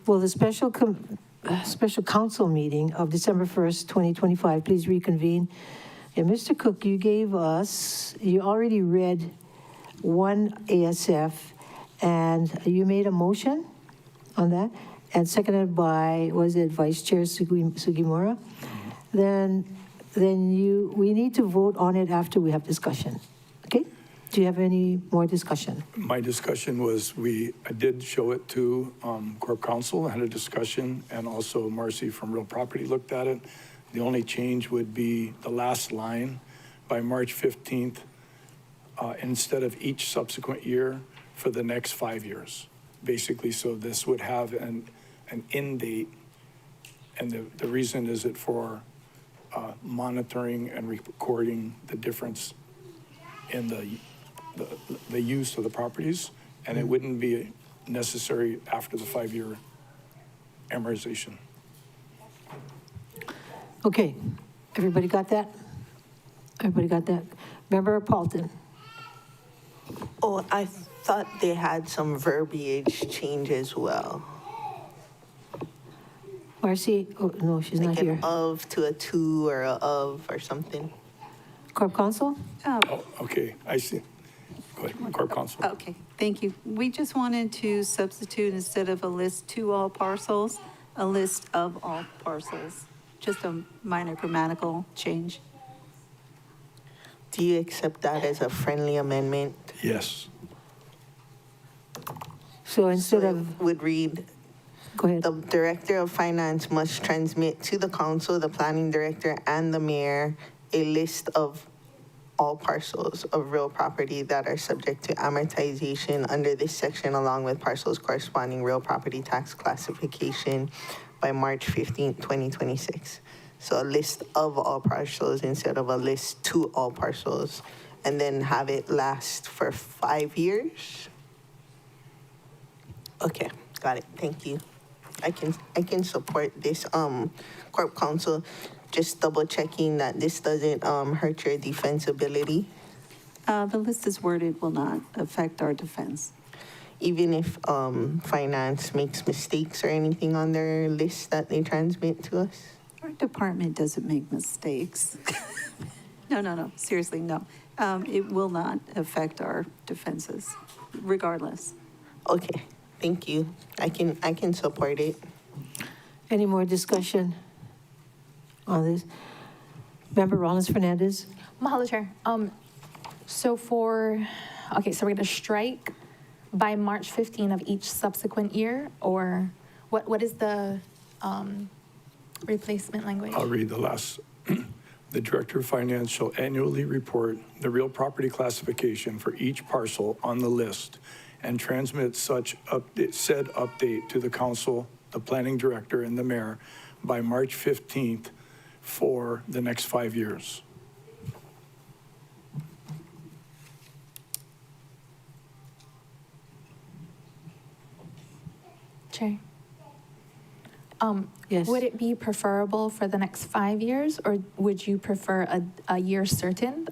Will the special council meeting of December 1st, 2025, please reconvene? Yeah, Mr. Cook, you gave us, you already read one ASF, and you made a motion on that, and seconded by, was it Vice Chair Sugimura? Then we need to vote on it after we have discussion, okay? Do you have any more discussion?
My discussion was, I did show it to Corp Counsel, had a discussion, and also Marcy from Real Property looked at it. The only change would be the last line by March 15th, instead of each subsequent year for the next 5 years. Basically, so this would have an end date, and the reason is it for monitoring and recording the difference in the use of the properties, and it wouldn't be necessary after the 5-year amortization.
Okay, everybody got that? Everybody got that? Member Paulton?
Oh, I thought they had some verbiage change as well.
Marcy, oh, no, she's not
Like
here.
an of to a to or a of or something.
Corp Counsel?
Oh, okay, I see. Go ahead, Corp Counsel.
Okay, thank you. We just wanted to substitute instead of a list to all parcels, a list of all parcels. Just a minor grammatical change.
Do you accept that as a friendly amendment?
Yes.
So instead
So
of,
it would read,
go ahead.
the Director of Finance must transmit to the council, the planning director, and the mayor a list of all parcels of real property that are subject to amortization under this section, along with parcels corresponding real property tax classification by March 15th, 2026. So a list of all parcels instead of a list to all parcels, and then have it last for 5 years? Okay, got it, thank you. I can support this, Corp Counsel, just double checking that this doesn't, hurt your defensibility,
The list is worded will not affect our defense.
even if, finance makes mistakes or anything on their list that they transmit to us?
Our department doesn't make mistakes. No, seriously, no. It will not affect our defenses, regardless.
Okay, thank you. I can support it.
Any more discussion on this? Member Rollins Fernandez?
Mahalo, Chair. So okay, so we're gonna strike by March 15 of each subsequent year, or what is the replacement language?
I'll read the last. The Director of Finance shall annually report the real property classification for each parcel on the list and transmit said update to the council, the planning director, and the mayor by March 15th for the next 5 years.
Chair.
Yes.
Would it be preferable for the next 5 years, or would you prefer a year certain,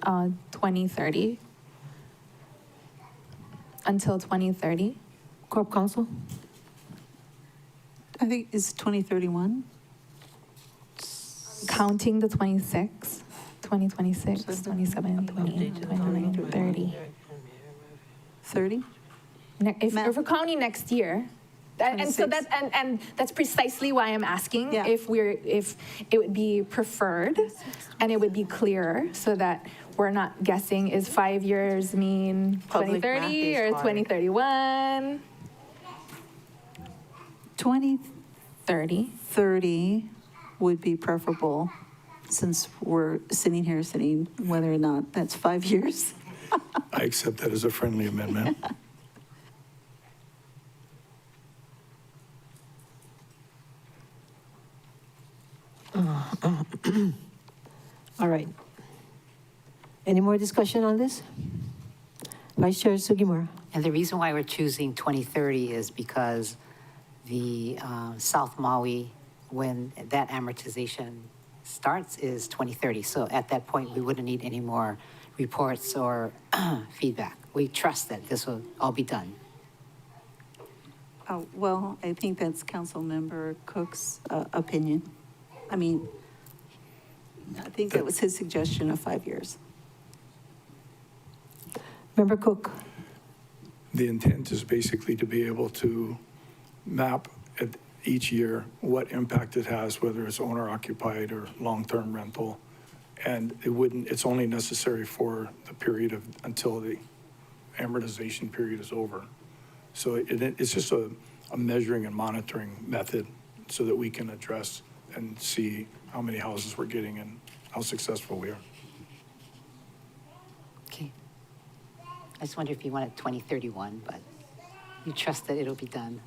2030? Until 2030?
Corp Counsel?
I think it's 2031.
Counting the 2026, 27, 28, 29, 30.
30?
If we're counting next year, and so
26.
and that's precisely why I'm asking if it would be preferred and it would be clearer so that we're not guessing, is 5 years mean
Public math
2030
is
or
hard.
2031?
2030 would be preferable, since we're sitting here saying whether or not that's 5 years.
I accept that as a friendly amendment.
All right. Any more discussion on this? Vice Chair Sugimura?
And the reason why we're choosing 2030 is because the South Maui, when that amortization starts, is 2030. So at that point, we wouldn't need any more reports or feedback. We trust that this will all be done.
Well, I think that's Councilmember Cook's opinion. I mean, I think that was his suggestion of 5 years.
Member Cook?
The intent is basically to be able to map at each year what impact it has, whether it's owner occupied or long-term rental. And it's only necessary for the period until the amortization period is over. So it's just a measuring and monitoring method so that we can address and see how many houses we're getting and how successful we are.
Okay. I just wonder if you want it 2031, but you trust that it'll be done.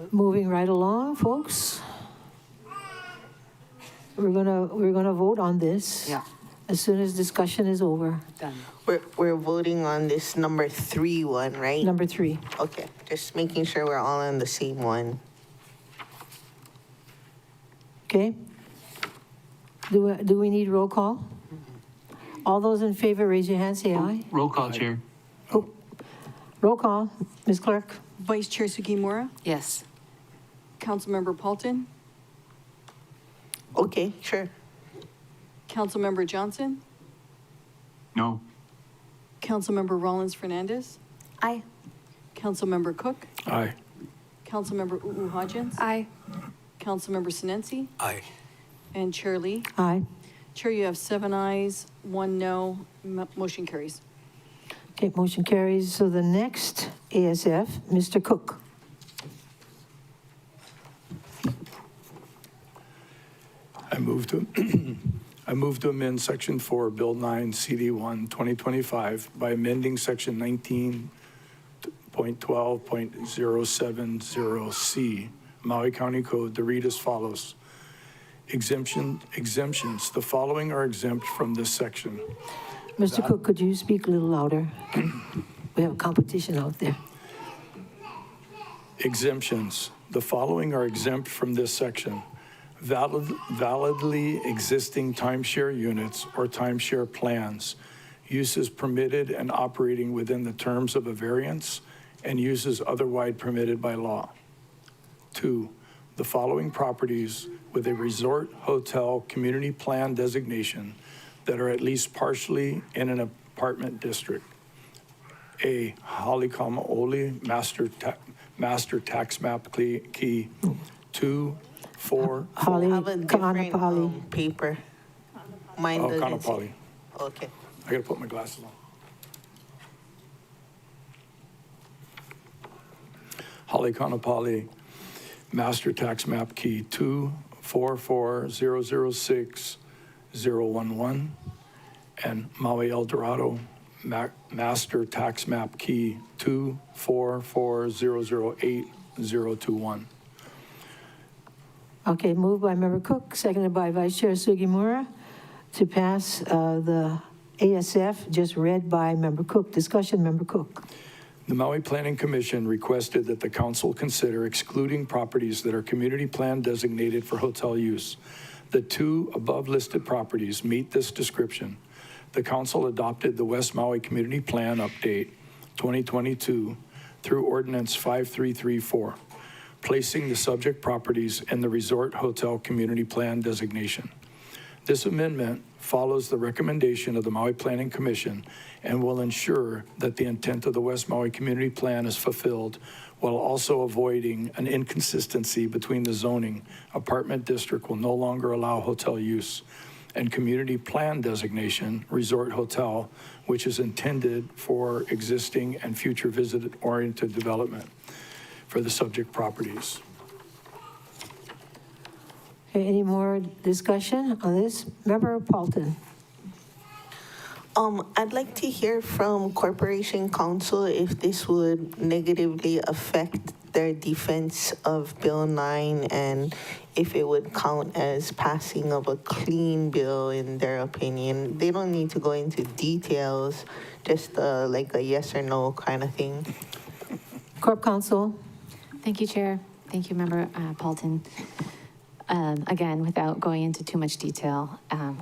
Moving right along, folks. We're gonna vote on this.
Yeah.
As soon as discussion is over.
Done.
We're voting on this number 3 one, right?
Number 3.
Okay, just making sure we're all on the same one.
Okay? Do we need roll call? All those in favor, raise your hand, say aye.
Roll call, Chair.
Roll call, Ms. Clerk.
Vice Chair Sugimura,
Yes.
Councilmember Paulton,
Okay, sure.
Councilmember Johnson,
No.
Councilmember Rollins Fernandez,
Aye.
Councilmember Cook,
Aye.
Councilmember Hodgins,
Aye.
Councilmember Sinensi,
Aye.
and Chair Lee.
Aye.
Chair, you have 7 ayes, 1 no, motion carries.
Okay, motion carries. So the next ASF, Mr. Cook.
I move to, I move to amend Section 4, Bill 9, CD1, 2025 by amending Section 19.12.070C, Maui County Code to read as follows. Exemptions. The following are exempt from this section.
Mr. Cook, could you speak a little louder? We have a competition out there.
Exemptions. The following are exempt from this section. Validly existing timeshare units or timeshare plans, uses permitted and operating within the terms of a variance, and uses otherwise permitted by law. 2, the following properties with a resort, hotel, community plan designation that are at least partially in an apartment district. A, Halikaʻamaʻole Master Tax Map Key 2, 4.
I have a different paper. Mine
Oh,
doesn't say.
Kaanapali.
Okay.
I gotta put my glasses on. Halikaʻamaʻole Master Tax Map Key 244006011 and Maui El Dorado Master Tax Map Key 244008021.
Okay, moved by Member Cook, seconded by Vice Chair Sugimura to pass the ASF, just read by Member Cook. Discussion, Member Cook.
The Maui Planning Commission requested that the council consider excluding properties that are community plan designated for hotel use. The 2 above listed properties meet this description. The council adopted the West Maui Community Plan Update 2022 through Ordinance 5334, placing the subject properties in the Resort Hotel Community Plan designation. This amendment follows the recommendation of the Maui Planning Commission and will ensure that the intent of the West Maui Community Plan is fulfilled while also avoiding an inconsistency between the zoning. Apartment district will no longer allow hotel use, and community plan designation, resort hotel, which is intended for existing and future visit-oriented development for the subject properties.
Okay, any more discussion on this? Member Paulton.
I'd like to hear from Corporation Counsel if this would negatively affect their defense of Bill 9 and if it would count as passing of a clean bill in their opinion. They don't need to go into details, just like a yes or no kind of thing.
Corp Counsel.
Thank you, Chair. Thank you, Member Paulton. Again, without going into too much detail,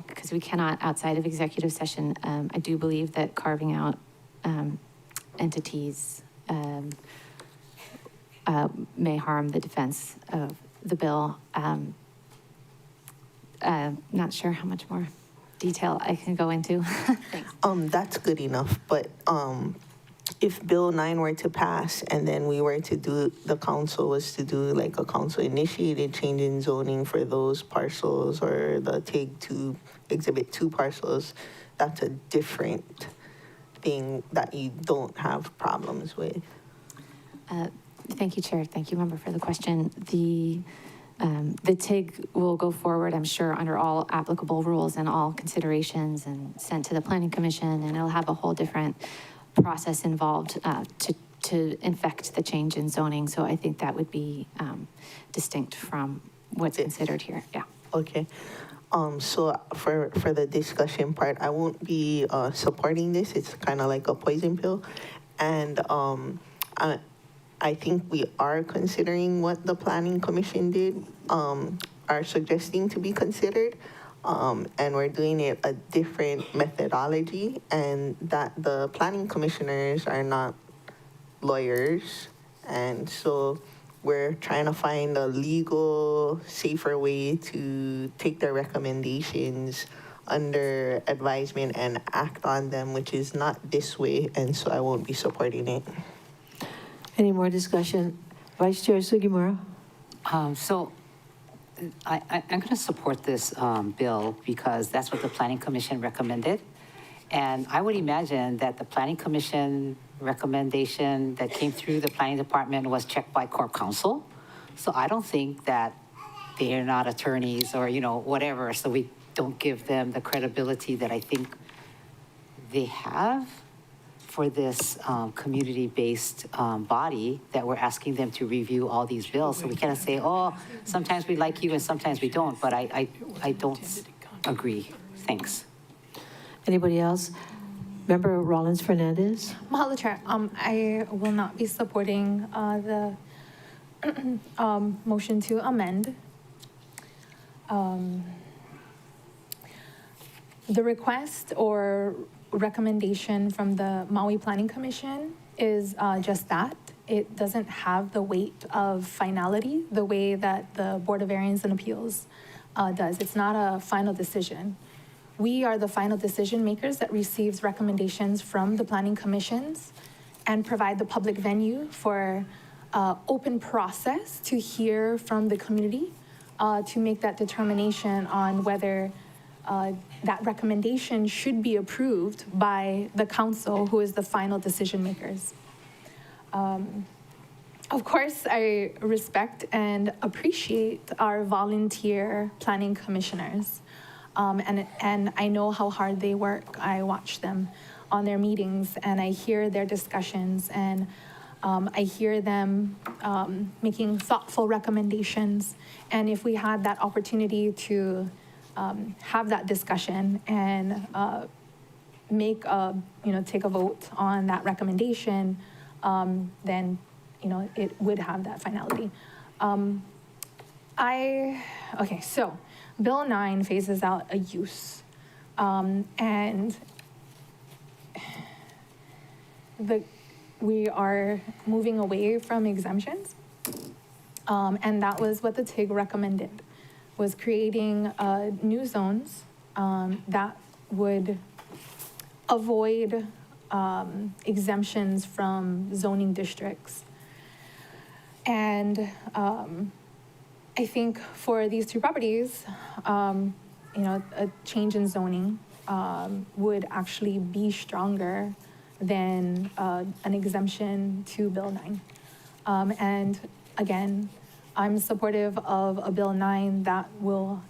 because we cannot outside of executive session, I do believe that carving out entities may harm the defense of the bill. Not sure how much more detail I can go into. Thanks.
That's good enough, but if Bill 9 were to pass and then we were to do, the council was to do like a council-initiated change in zoning for those parcels or the TIG 2, Exhibit 2 parcels, that's a different thing that you don't have problems with.
Thank you, Chair. Thank you, Member, for the question. The TIG will go forward, I'm sure, under all applicable rules and all considerations and sent to the Planning Commission, and it'll have a whole different process involved to effect the change in zoning. So I think that would be distinct from what's considered here. Yeah.
Okay. So for the discussion part, I won't be supporting this. It's kind of like a poison pill. And I think we are considering what the Planning Commission did, are suggesting to be considered. And we're doing it a different methodology, and that the planning commissioners are not lawyers And so we're trying to find a legal, safer way to take their recommendations under advisement and act on them, which is not this way, and so I won't be supporting it.
Any more discussion? Vice Chair Sugimura?
So I'm going to support this bill because that's what the Planning Commission recommended. And I would imagine that the Planning Commission recommendation that came through the Planning Department was checked by Corp Counsel. So I don't think that they're not attorneys or, whatever. So we don't give them the credibility that I think they have for this community-based body that we're asking them to review all these bills. So we cannot say, oh, sometimes we like you and sometimes we don't, but I don't agree. Thanks.
Anybody else? Member Rollins Fernandez?
Mahalo, Chair. I will not be supporting the motion to amend. The request or recommendation from the Maui Planning Commission is just that. It doesn't have the weight of finality the way that the Board of Variance and Appeals does. It's not a final decision. We are the final decision makers that receives recommendations from the planning commissions and provide the public venue for open process to hear from the community to make that determination on whether that recommendation should be approved by the council, who is the final decision makers. Of course, I respect and appreciate our volunteer planning commissioners. And I know how hard they work. I watch them on their meetings and I hear their discussions and I hear them making thoughtful recommendations. And if we had that opportunity to have that discussion and take a vote on that recommendation, then, it would have that finality. So Bill 9 phases out a use. And we are moving away from exemptions. And that was what the TIG recommended, was creating new zones that would avoid exemptions from zoning districts. And I think for these two properties, a change in zoning would actually be stronger than an exemption to Bill 9. And again, I'm supportive of a Bill 9 that will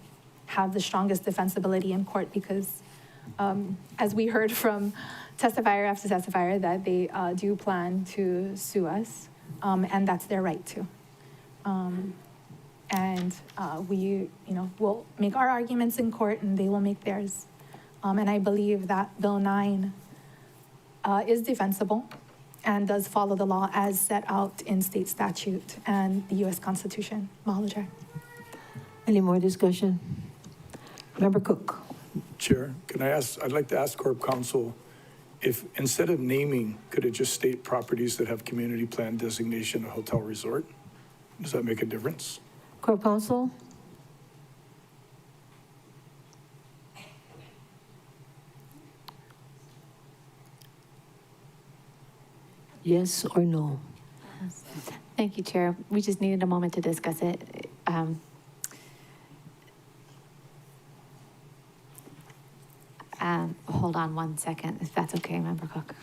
have the strongest defensibility in court because, as we heard from testifier after testifier, that they do plan to sue us, and that's their right to. And we, will make our arguments in court and they will make theirs. And I believe that Bill 9 is defensible and does follow the law as set out in state statute and the U.S. Constitution. Mahalo, Chair.
Any more discussion? Member Cook.
Chair, I'd like to ask Corp Counsel if instead of naming, could it just state properties that have community plan designation a hotel resort? Does that make a difference?
Corp Counsel? Yes or no?
Thank you, Chair. We just needed a moment to discuss it. Hold on one second, if that's okay, Member Cook.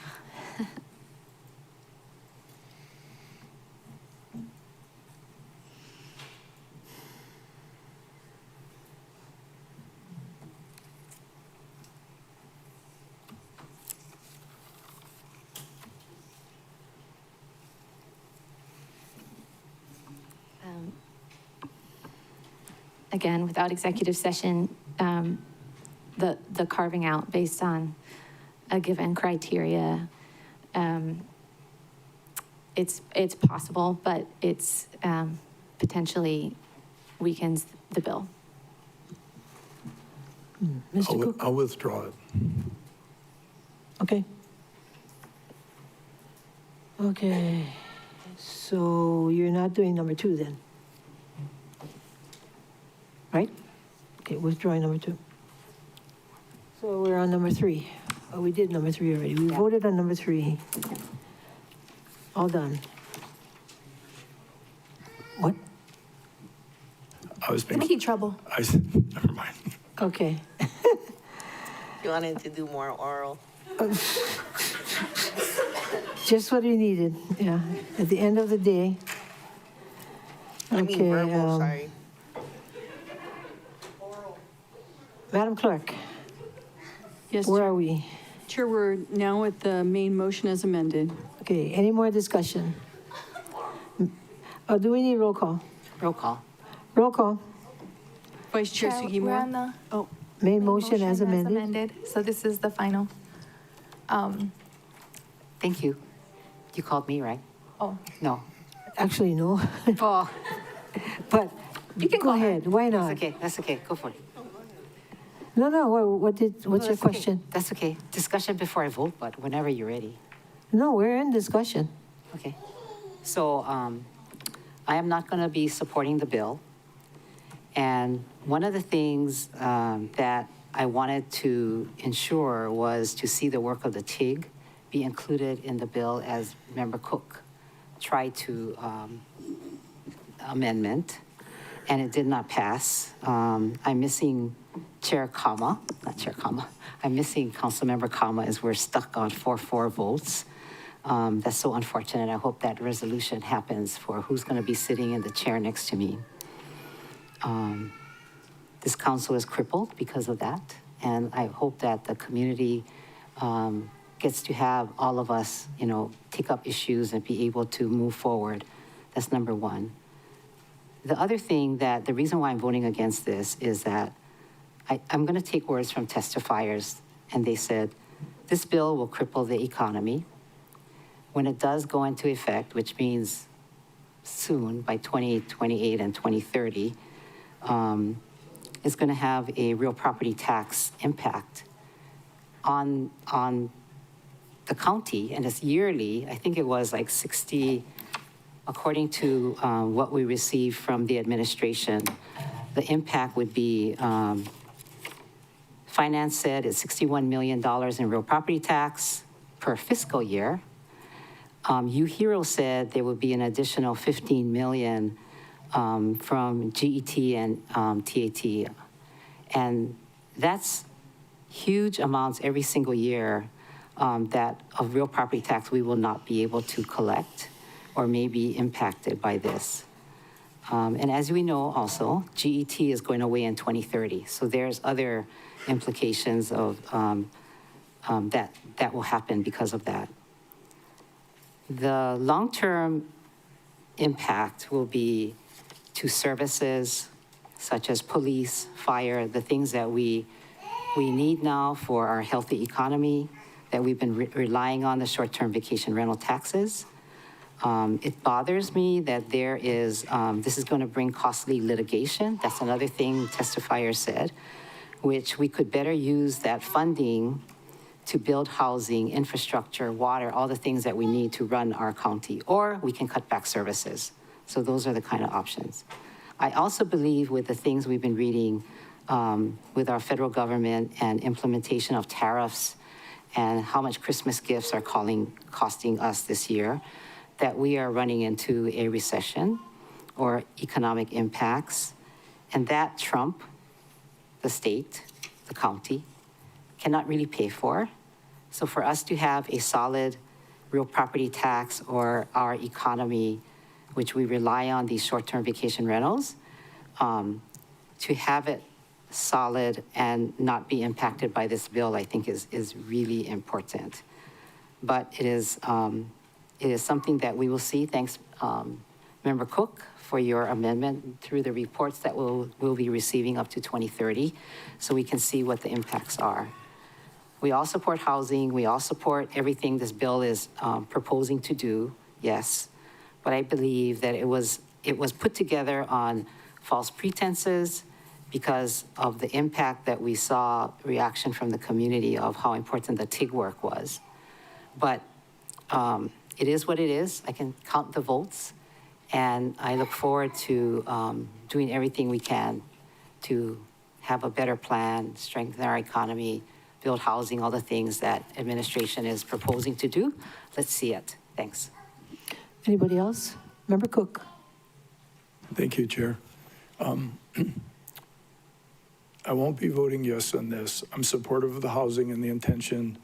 Again, without executive session, the carving out based on a given criteria, it's possible, but it's potentially weakens the bill.
Mr. Cook?
I'll withdraw it.
Okay. Okay. So you're not doing number 2 then? Right? Okay, withdrawing number 2. So we're on number 3. Oh, we did number 3 already. We voted on number 3. All done. What?
I was being,
Making trouble.
never mind.
Okay.
You wanted to do more oral.
Just what we needed, yeah. At the end of the day.
I mean
Okay,
verbal, sorry.
Madam Clerk,
Yes,
where
Chair.
are we?
Chair, we're now at the main motion as amended.
Okay, any more discussion? Do we need roll call?
Roll call.
Roll call.
Vice Chair
We're on
Sugimura?
the
Oh,
Main motion as amended.
So this is the final.
Thank you. You called me, right?
Oh,
No.
Actually, no.
Oh,
But
you can
go ahead, why
that's
not?
okay, that's okay, go for it.
No, what's your
No, that's okay.
question?
That's okay. Discussion before I vote, but whenever you're ready.
No, we're in discussion.
Okay. So I am not going to be supporting the bill. And one of the things that I wanted to ensure was to see the work of the TIG be included in the bill as Member Cook tried to amendment, and it did not pass. I'm missing Chair Kama, not Chair Kama. I'm missing Councilmember Kama as we're stuck on 4-4 votes. That's so unfortunate. I hope that resolution happens for who's going to be sitting in the chair next to me. This council is crippled because of that, and I hope that the community gets to have all of us, take up issues and be able to move forward. That's number one. The other thing the reason why I'm voting against this is that I'm going to take words from testifiers, and they said, this bill will cripple the economy. When it does go into effect, which means soon, by 2028 and 2030, it's going to have a real property tax impact on the county, and it's yearly. I think it was like 60, according to what we received from the administration, the impact would be, finance said it's $61 million in real property tax per fiscal year. UHERO said there would be an additional 15 million from GET and TAT. And that's huge amounts every single year that of real property tax we will not be able to collect or may be impacted by this. And as we know also, GET is going away in 2030. So there's other implications of that will happen because of that. The long-term impact will be to services such as police, fire, the things that we need now for our healthy economy, that we've been relying on the short-term vacation rental taxes. It bothers me that there is, this is going to bring costly litigation. That's another thing testifiers said, which we could better use that funding to build housing, infrastructure, water, all the things that we need to run our county, or we can cut back services. So those are the kind of options. I also believe with the things we've been reading with our federal government and implementation of tariffs and how much Christmas gifts are costing us this year, that we are running into a recession or economic impacts, and that Trump, the state, the county, cannot really pay for. So for us to have a solid real property tax or our economy, which we rely on these short-term vacation rentals, to have it solid and not be impacted by this bill, I think is really important. But it is something that we will see. Thanks, Member Cook, for your amendment through the reports that we'll be receiving up to 2030, so we can see what the impacts are. We all support housing. We all support everything this bill is proposing to do, yes. But I believe that it was put together on false pretenses because of the impact that we saw reaction from the community of how important the TIG work was. But it is what it is. I can count the votes. And I look forward to doing everything we can to have a better plan, strengthen our economy, build housing, all the things that administration is proposing to do. Let's see it. Thanks.
Anybody else? Member Cook.
Thank you, Chair. I won't be voting yes on this. I'm supportive of the housing and the intention.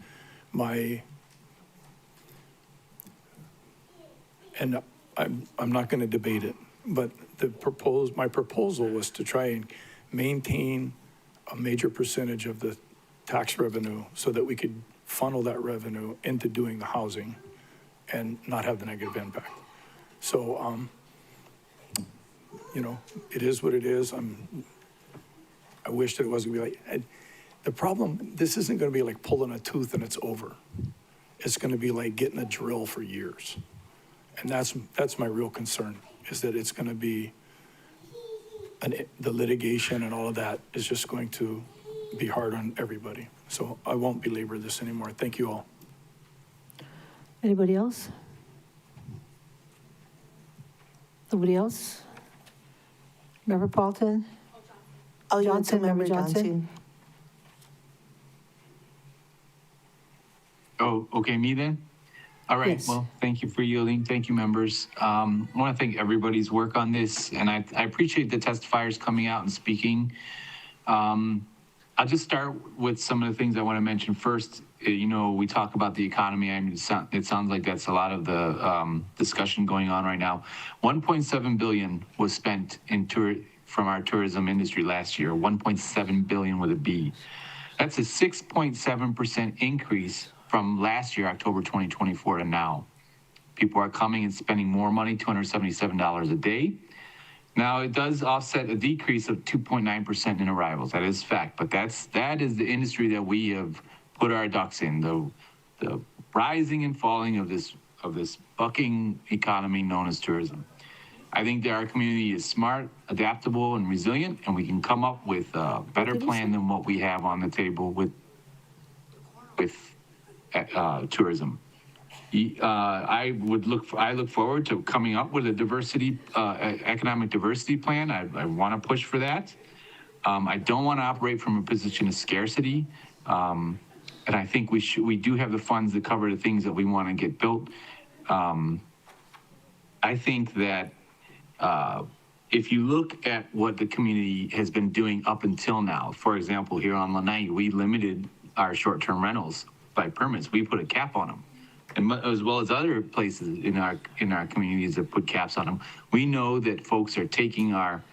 And I'm not going to debate it, but my proposal was to try and maintain a major percentage of the tax revenue so that we could funnel that revenue into doing the housing and not have the negative impact. So, it is what it is. I wish that it wasn't going to be like, the problem, this isn't going to be like pulling a tooth and it's over. It's going to be like getting a drill for years. And that's my real concern, is that it's going to be, the litigation and all of that is just going to be hard on everybody. So I won't belabor this anymore. Thank you all.
Anybody else? Nobody else? Member Paulton?
Oh,
Johnson, Member
Johnson.
Oh, okay, me then? All right,
Yes.
well, thank you for yielding. Thank you, members. I want to thank everybody's work on this, and I appreciate the testifiers coming out and speaking. I'll just start with some of the things I want to mention. First, we talk about the economy. I mean, it sounds like that's a lot of the discussion going on right now. 1.7 billion was spent from our tourism industry last year, 1.7 billion with a B. That's a 6.7% increase from last year, October 2024 to now. People are coming and spending more money, $277 a day. Now, it does offset a decrease of 2.9% in arrivals. That is fact, but that is the industry that we have put our ducks in, the rising and falling of this bucking economy known as tourism. I think that our community is smart, adaptable, and resilient, and we can come up with a better plan than what we have on the table with tourism. I look forward to coming up with a economic diversity plan. I want to push for that. I don't want to operate from a position of scarcity. And I think we do have the funds to cover the things that we want to get built. I think that if you look at what the community has been doing up until now, for example, here on Lanai, we limited our short-term rentals by permits. We put a cap on them, and as well as other places in our communities that put caps on them. We know that folks are taking our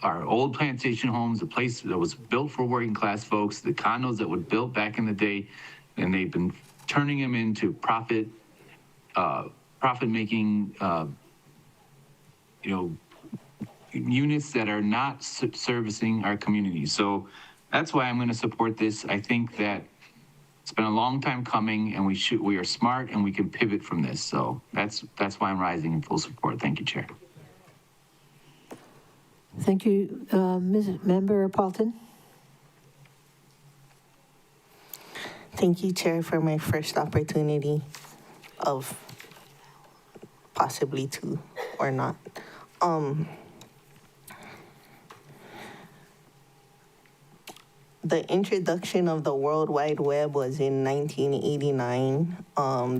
old plantation homes, the place that was built for working class folks, the condos that were built back in the day, and they've been turning them into profit making units that are not servicing our communities. So that's why I'm going to support this. I think that it's been a long time coming, and we are smart and we can pivot from this. So that's why I'm rising in full support. Thank you, Chair.
Thank you. Member Paulton?
Thank you, Chair, for my first opportunity of possibly two or not. The introduction of the World Wide Web was in 1989.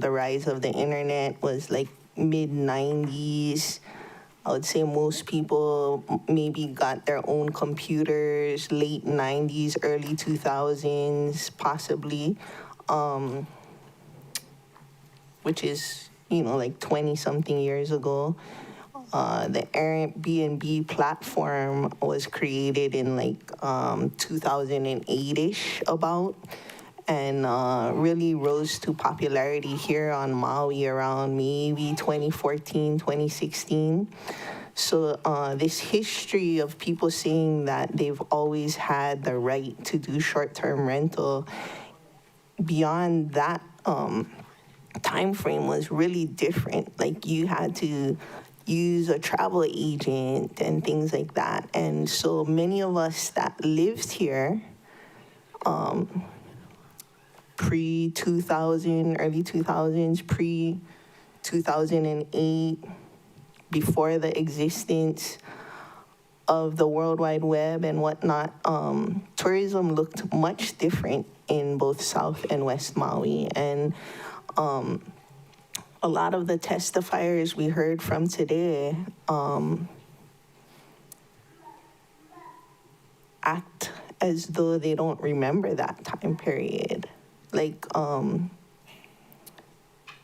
The rise of the internet was like mid-90s. I would say most people maybe got their own computers late 90s, early 2000s, possibly, which is, like 20-something years ago. The Airbnb platform was created in like 2008-ish about, and really rose to popularity here on Maui around maybe 2014, 2016. So this history of people saying that they've always had the right to do short-term rental, beyond that time frame was really different. Like you had to use a travel agent and things like that. And so many of us that lived here pre-2000, early 2000s, pre-2008, before the existence of the World Wide Web and whatnot, tourism looked much different in both South and West Maui. And a lot of the testifiers we heard from today act as though they don't remember that time period. Like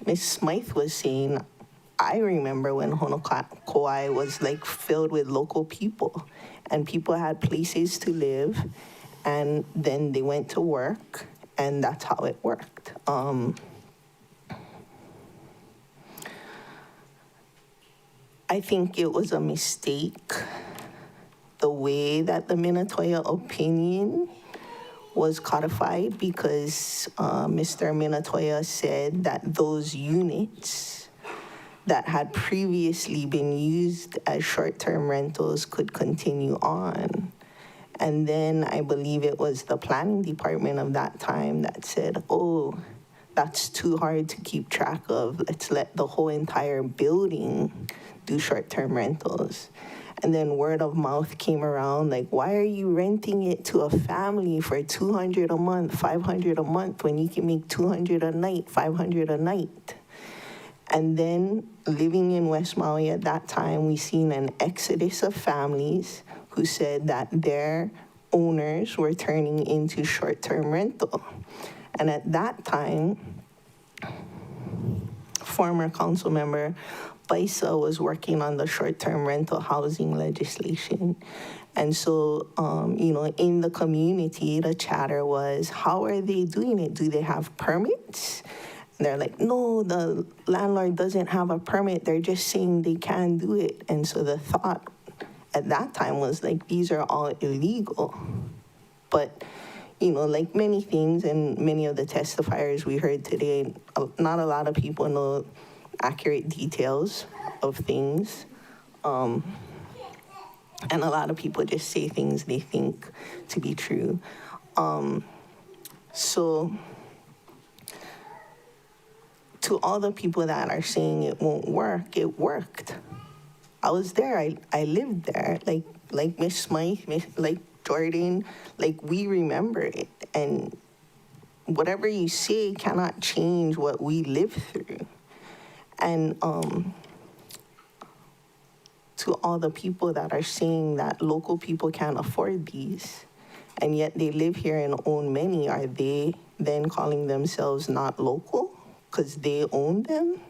Ms. Smythe was saying, I remember when Honoko'ai was like filled with local people, and people had places to live, and then they went to work, and that's how it worked. I think it was a mistake the way that the Minatoya opinion was codified, because Mr. Minatoya said that those units that had previously been used as short-term rentals could continue on. And then I believe it was the planning department of that time that said, oh, that's too hard to keep track of. Let's let the whole entire building do short-term rentals. And then word of mouth came around, like, why are you renting it to a family for $200 a month, $500 a month, when you can make $200 a night, $500 a night? And then living in West Maui at that time, we seen an exodus of families who said that their owners were turning into short-term rental. And at that time, former council member Baisa was working on the short-term rental housing legislation. And so, in the community, the chatter was, how are they doing it? Do they have permits? And they're like, no, the landlord doesn't have a permit. They're just saying they can do it. And so the thought at that time was like, these are all illegal. But, like many things and many of the testifiers we heard today, not a lot of people know accurate details of things. And a lot of people just say things they think to be true. So to all the people that are saying it won't work, it worked. I was there, I lived there, like Miss Smythe, like Jordan, like we remember it. And whatever you say cannot change what we live through. And to all the people that are saying that local people can't afford these, and yet they live here and own many, are they then calling themselves not local because they own them?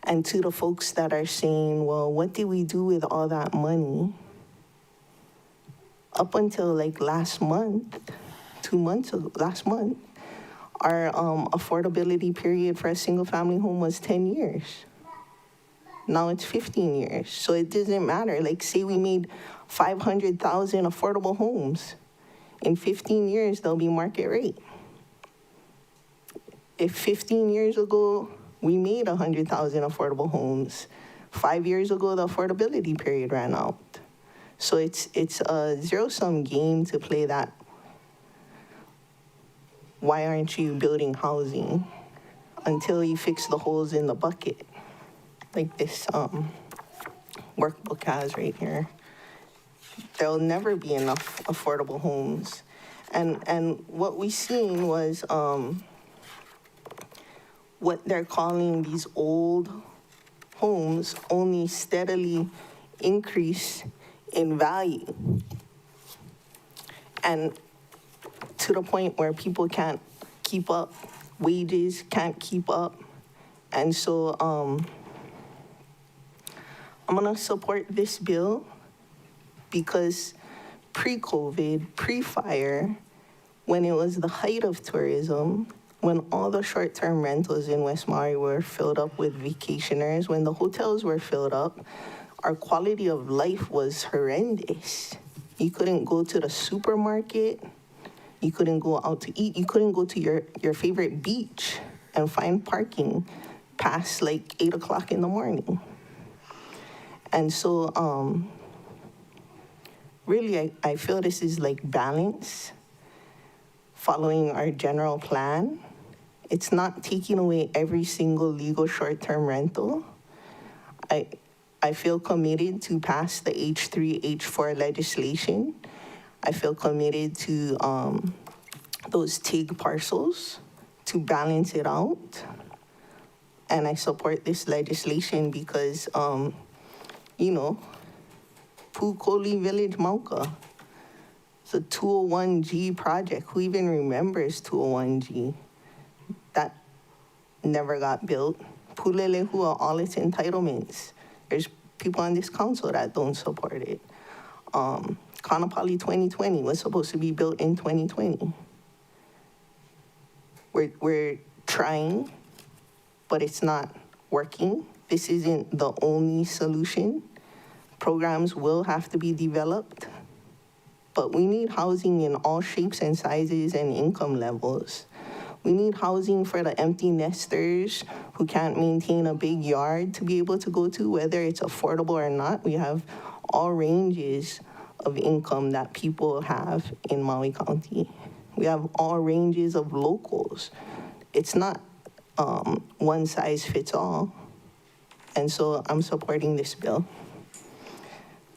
And to the folks that are saying, well, what did we do with all that money? Up until like last month, 2 months ago, last month, our affordability period for a single family home was 10 years. Now it's 15 years. So it doesn't matter. Like, say we made 500,000 affordable homes. In 15 years, they'll be market rate. If 15 years ago, we made 100,000 affordable homes, 5 years ago, the affordability period ran out. So it's a zero-sum game to play that. Why aren't you building housing until you fix the holes in the bucket? Like this workbook has right here. There'll never be enough affordable homes. And what we seen was what they're calling these old homes only steadily increase in value. And to the point where people can't keep up, wages can't keep up. And so I'm gonna support this bill because pre-COVID, pre-fire, when it was the height of tourism, when all the short-term rentals in West Maui were filled up with vacationers, when the hotels were filled up, our quality of life was horrendous. You couldn't go to the supermarket. You couldn't go out to eat. You couldn't go to your favorite beach and find parking past like 8 o'clock in the morning. And so really, I feel this is like balance, following our general plan. It's not taking away every single legal short-term rental. I feel committed to pass the H3, H4 legislation. I feel committed to those TIG parcels to balance it out. And I support this legislation because, you know, Pukoli Village, Mauka. It's a 201G project. Who even remembers 201G? That never got built. Pulelehua, all its entitlements. There's people on this council that don't support it. Kanapali 2020 was supposed to be built in 2020. We're trying, but it's not working. This isn't the only solution. Programs will have to be developed, but we need housing in all shapes and sizes and income levels. We need housing for the empty nesters who can't maintain a big yard to be able to go to, whether it's affordable or not. We have all ranges of income that people have in Maui County. We have all ranges of locals. It's not one size fits all. And so I'm supporting this bill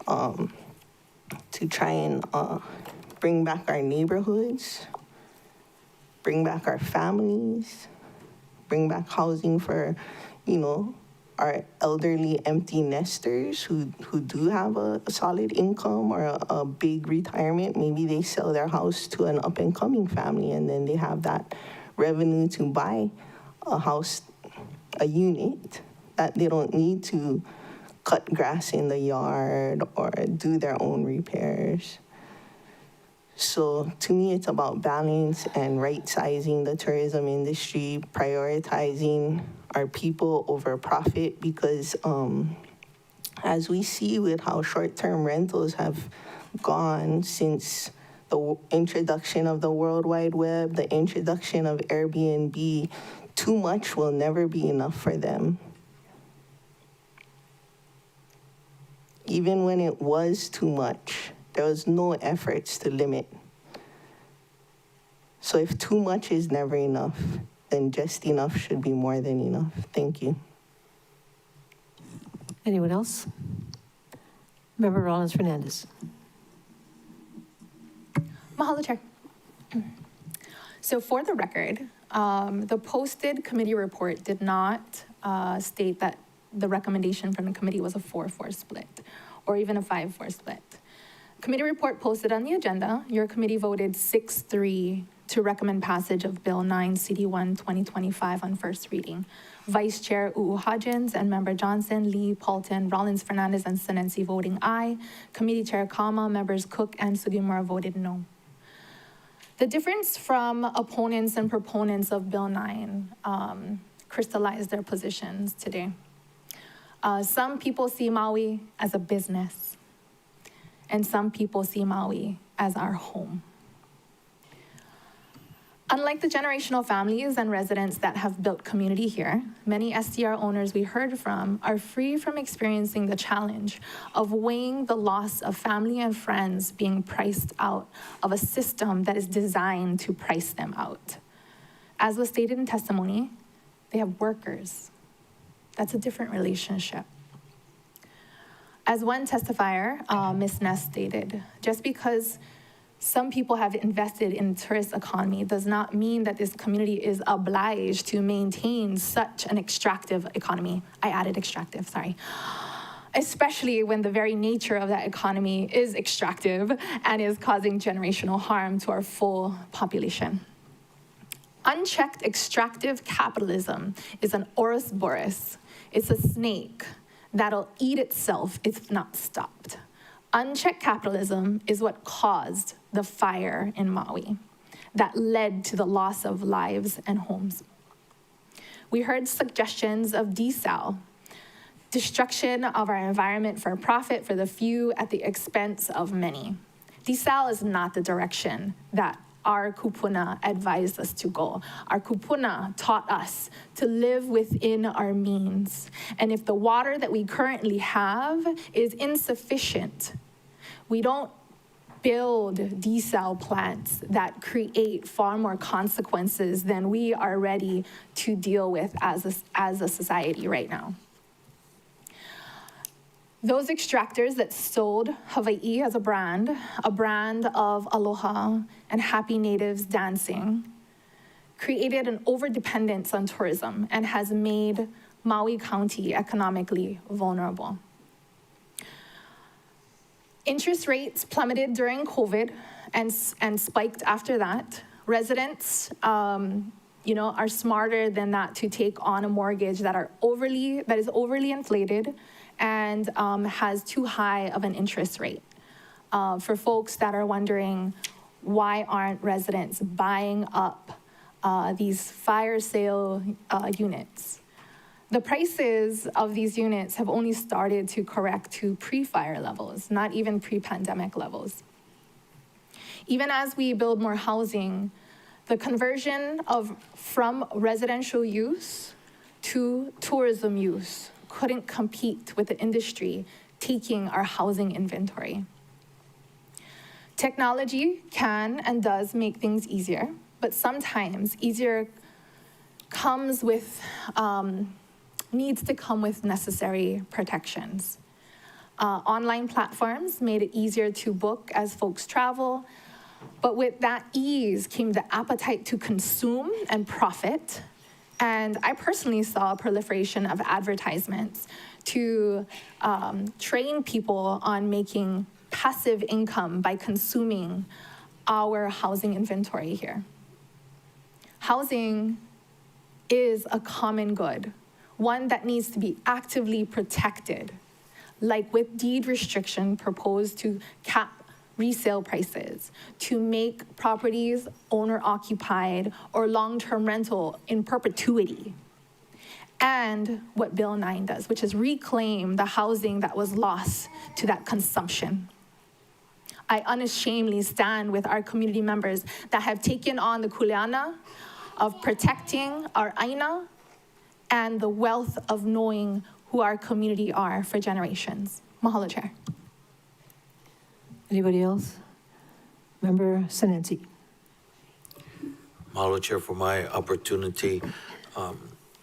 to try and bring back our neighborhoods, bring back our families, bring back housing for, you know, our elderly empty nesters who do have a solid income or a big retirement. Maybe they sell their house to an up-and-coming family, and then they have that revenue to buy a house, a unit, that they don't need to cut grass in the yard or do their own repairs. So to me, it's about balance and right-sizing the tourism industry, prioritizing our people over profit, because as we see with how short-term rentals have gone since the introduction of the World Wide Web, the introduction of Airbnb, too much will never be enough for them. Even when it was too much, there was no efforts to limit. So if too much is never enough, then just enough should be more than enough. Thank you.
Anyone else? Member Rollins Fernandez.
Mahalo, Chair. So for the record, the posted committee report did not state that the recommendation from the committee was a 4-4 split or even a 5-4 split. Committee report posted on the agenda, your committee voted 6-3 to recommend passage of Bill 9 CD1 2025 on first reading. Vice Chair Hodgins and Member Johnson, Lee, Paulton, Rollins Fernandez, and Senensi voting aye. Committee Chair Kama, Members Cook and Sugimura voted no. The difference from opponents and proponents of Bill 9 crystallized their positions today. Some people see Maui as a business, and some people see Maui as our home. Unlike the generational families and residents that have built community here, many STR owners we heard from are free from experiencing the challenge of weighing the loss of family and friends being priced out of a system that is designed to price them out. As was stated in testimony, they have workers. That's a different relationship. As one testifier, Ms. Ness stated, just because some people have invested in the tourist economy does not mean that this community is obliged to maintain such an extractive economy. I added extractive, sorry. Especially when the very nature of that economy is extractive and is causing generational harm to our full population. Unchecked extractive capitalism is an Ouroboros. It's a snake that'll eat itself if not stopped. Unchecked capitalism is what caused the fire in Maui that led to the loss of lives and homes. We heard suggestions of desal, destruction of our environment for profit for the few at the expense of many. Desal is not the direction that our kupuna advised us to go. Our kupuna taught us to live within our means. And if the water that we currently have is insufficient, we don't build desal plants that create far more consequences than we are ready to deal with as a society right now. Those extractors that sold Hawaii as a brand of aloha and happy natives dancing, created an overdependence on tourism and has made Maui County economically vulnerable. Interest rates plummeted during COVID and spiked after that. Residents, are smarter than that to take on a mortgage that is overly inflated and has too high of an interest rate. For folks that are wondering, why aren't residents buying up these fire sale units? The prices of these units have only started to correct to pre-fire levels, not even pre-pandemic levels. Even as we build more housing, the conversion from residential use to tourism use couldn't compete with the industry taking our housing inventory. Technology can and does make things easier, but sometimes easier needs to come with necessary protections. Online platforms made it easier to book as folks travel, but with that ease came the appetite to consume and profit. And I personally saw a proliferation of advertisements to train people on making passive income by consuming our housing inventory here. Housing is a common good, one that needs to be actively protected, like with deed restriction proposed to cap resale prices, to make properties owner-occupied or long-term rental in perpetuity. And what Bill 9 does, which is reclaim the housing that was lost to that consumption. I unashamedly stand with our community members that have taken on the kuleana of protecting our aina and the wealth of knowing who our community are for generations. Mahalo, Chair.
Anybody else? Member Senenzi.
Mahalo, Chair, for my opportunity.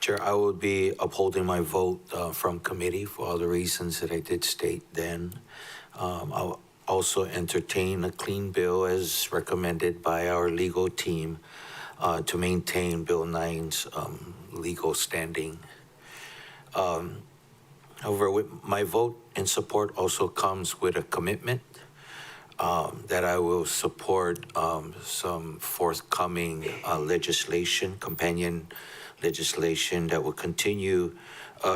Chair, I will be upholding my vote from committee for all the reasons that I did state then. I'll also entertain a clean bill as recommended by our legal team to maintain Bill 9's legal standing. However, with my vote in support also comes with a commitment that I will support some forthcoming legislation, companion legislation that will continue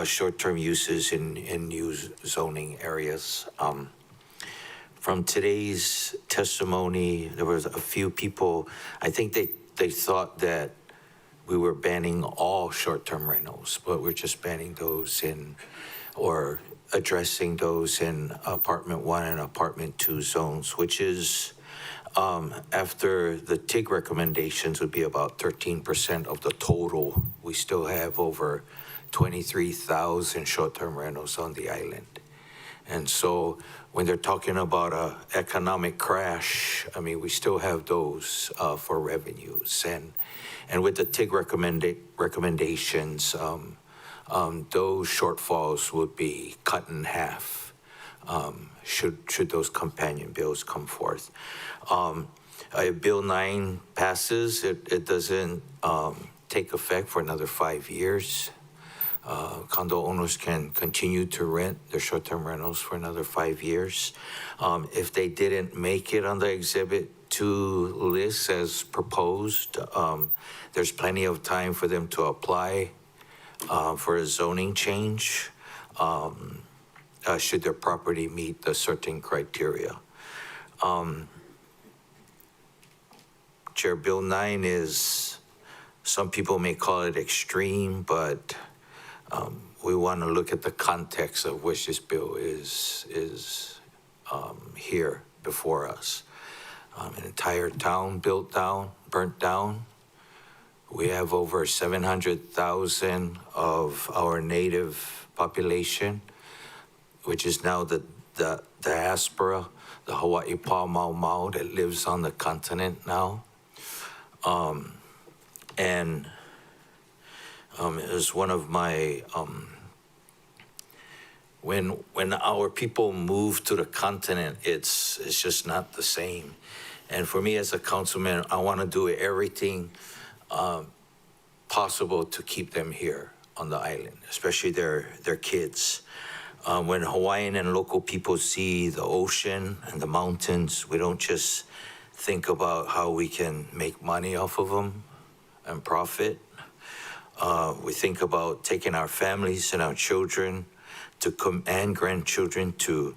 short-term uses in new zoning areas. From today's testimony, there was a few people, I think they thought that we were banning all short-term rentals, but we're just banning those or addressing those in apartment 1 and apartment 2 zones, which is after the TIG recommendations would be about 13% of the total. We still have over 23,000 short-term rentals on the island. And so when they're talking about an economic crash, I mean, we still have those for revenues. And with the TIG recommendations, those shortfalls would be cut in half should those companion bills come forth. If Bill 9 passes, it doesn't take effect for another 5 years. Condo owners can continue to rent their short-term rentals for another 5 years. If they didn't make it on the Exhibit 2 list as proposed, there's plenty of time for them to apply for a zoning change should their property meet the certain criteria. Chair, Bill 9 is, some people may call it extreme, but we want to look at the context of which this bill is here before us. An entire town burnt down. We have over 700,000 of our native population, which is now the diaspora, the Hawaii Pāmau that lives on the continent now. And it was one of my, when our people move to the continent, it's just not the same. And for me as a councilman, I want to do everything possible to keep them here on the island, especially their kids. When Hawaiian and local people see the ocean and the mountains, we don't just think about how we can make money off of them and profit. We think about taking our families and our children and grandchildren to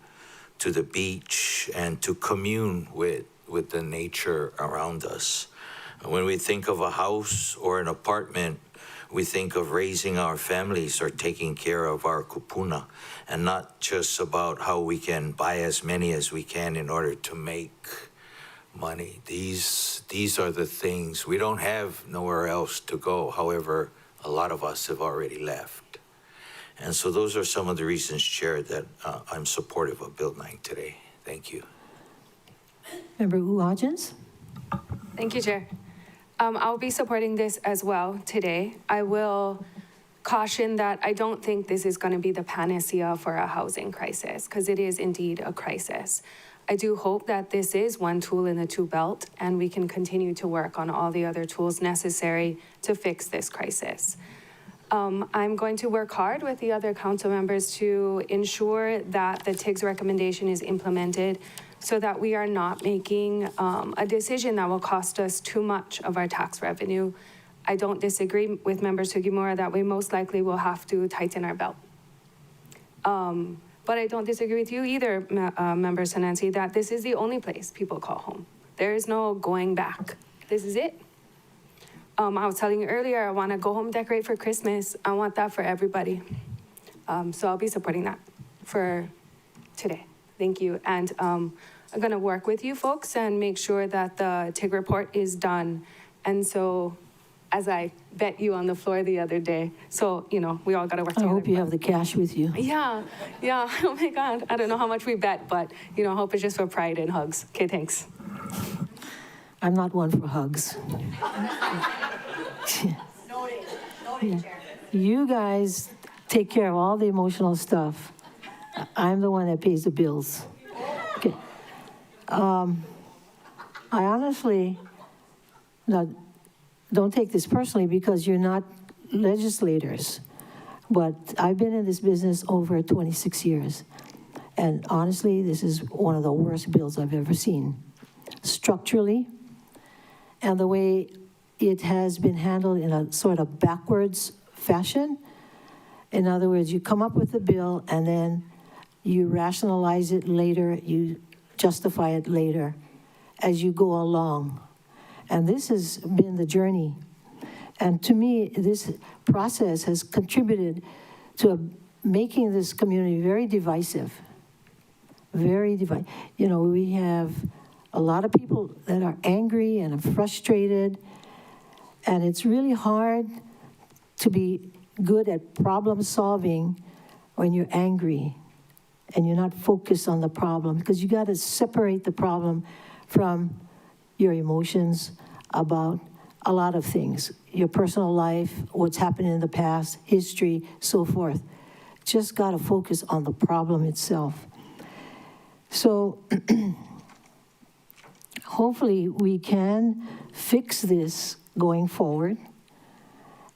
the beach and to commune with the nature around us. When we think of a house or an apartment, we think of raising our families or taking care of our kupuna, and not just about how we can buy as many as we can in order to make money. These are the things. We don't have nowhere else to go. However, a lot of us have already left. And so those are some of the reasons, Chair, that I'm supportive of Bill 9 today. Thank you.
Member Uajens?
Thank you, Chair. I'll be supporting this as well today. I will caution that I don't think this is going to be the panacea for a housing crisis, because it is indeed a crisis. I do hope that this is one tool in the tool belt, and we can continue to work on all the other tools necessary to fix this crisis. I'm going to work hard with the other council members to ensure that the TIG's recommendation is implemented so that we are not making a decision that will cost us too much of our tax revenue. I don't disagree with Member Sugimura that we most likely will have to tighten our belt. But I don't disagree with you either, Member Sanansi, that this is the only place people call home. There is no going back. This is it. I was telling you earlier, I want to go home, decorate for Christmas. I want that for everybody. So I'll be supporting that for today. Thank you. And I'm going to work with you folks and make sure that the TIG report is done. And so, as I bet you on the floor the other day, so, you know, we all got to work together.
I hope you have the cash with you.
Yeah. Oh my God. I don't know how much we bet, but, you know, I hope it's just for pride and hugs. Okay, thanks.
I'm not one for hugs. You guys take care of all the emotional stuff. I'm the one that pays the bills. Okay. I honestly, don't take this personally because you're not legislators, but I've been in this business over 26 years. And honestly, this is one of the worst bills I've ever seen. Structurally, and the way it has been handled in a sort of backwards fashion. In other words, you come up with the bill and then you rationalize it later, you justify it later as you go along. And this has been the journey. And to me, this process has contributed to making this community very divisive. Very divisive. You know, we have a lot of people that are angry and frustrated, and it's really hard to be good at problem solving when you're angry and you're not focused on the problem, because you got to separate the problem from your emotions about a lot of things, your personal life, what's happened in the past, history, so forth. Just got to focus on the problem itself. So hopefully we can fix this going forward,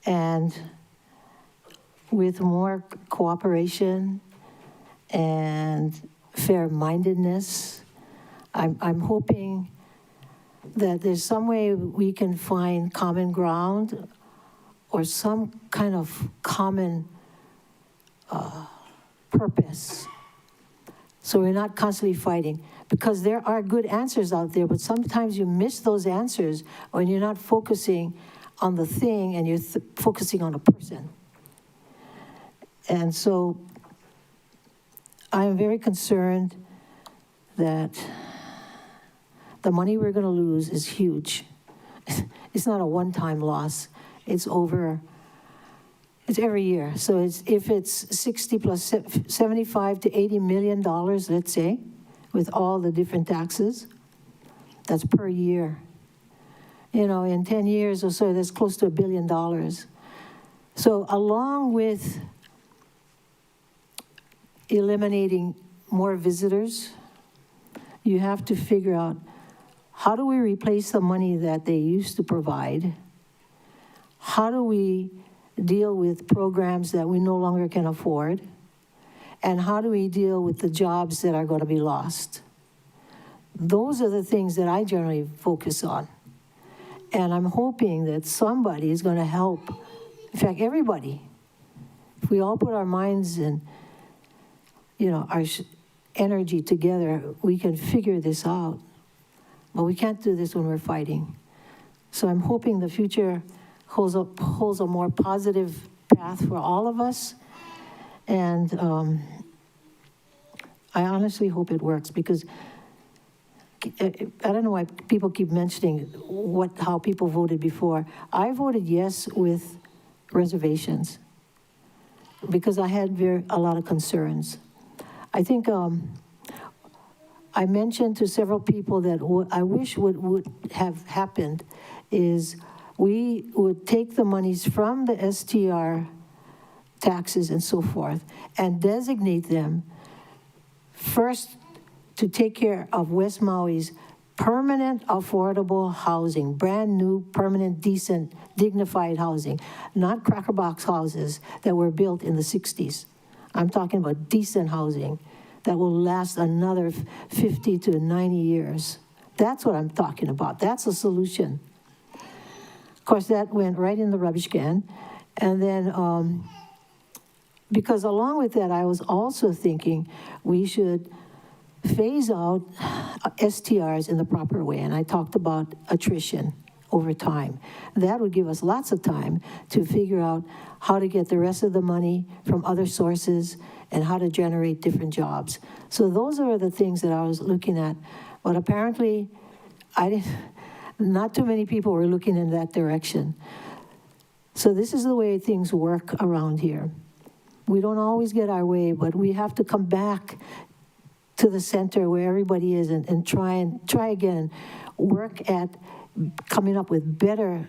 and with more cooperation and fair-mindedness, I'm hoping that there's some way we can find common ground or some kind of common purpose. So we're not constantly fighting, because there are good answers out there, but sometimes you miss those answers when you're not focusing on the thing and you're focusing on a person. And so I'm very concerned that the money we're going to lose is huge. It's not a one-time loss. It's every year. So if it's 60 plus 75 to $80 million, let's say, with all the different taxes. That's per year. You know, in 10 years or so, that's close to $1 billion. So along with eliminating more visitors, you have to figure out, how do we replace the money that they used to provide? How do we deal with programs that we no longer can afford? And how do we deal with the jobs that are going to be lost? Those are the things that I generally focus on. And I'm hoping that somebody is going to help. In fact, everybody. If we all put our minds and, you know, our energy together, we can figure this out. But we can't do this when we're fighting. So I'm hoping the future holds a more positive path for all of us. And I honestly hope it works, because I don't know why people keep mentioning how people voted before. I voted yes with reservations because I had a lot of concerns. I think I mentioned to several people that what I wish would have happened is we would take the monies from the STR taxes and so forth and designate them first to take care of West Maui's permanent affordable housing, brand new, permanent, decent, dignified housing, not cracker box houses that were built in the 60s. I'm talking about decent housing that will last another 50 to 90 years. That's what I'm talking about. That's a solution. Of course, that went right in the rubbish can. And then, because along with that, I was also thinking we should phase out STRs in the proper way. And I talked about attrition over time. That would give us lots of time to figure out how to get the rest of the money from other sources and how to generate different jobs. So those are the things that I was looking at. But apparently, not too many people were looking in that direction. So this is the way things work around here. We don't always get our way, but we have to come back to the center where everybody is and try again, work at coming up with better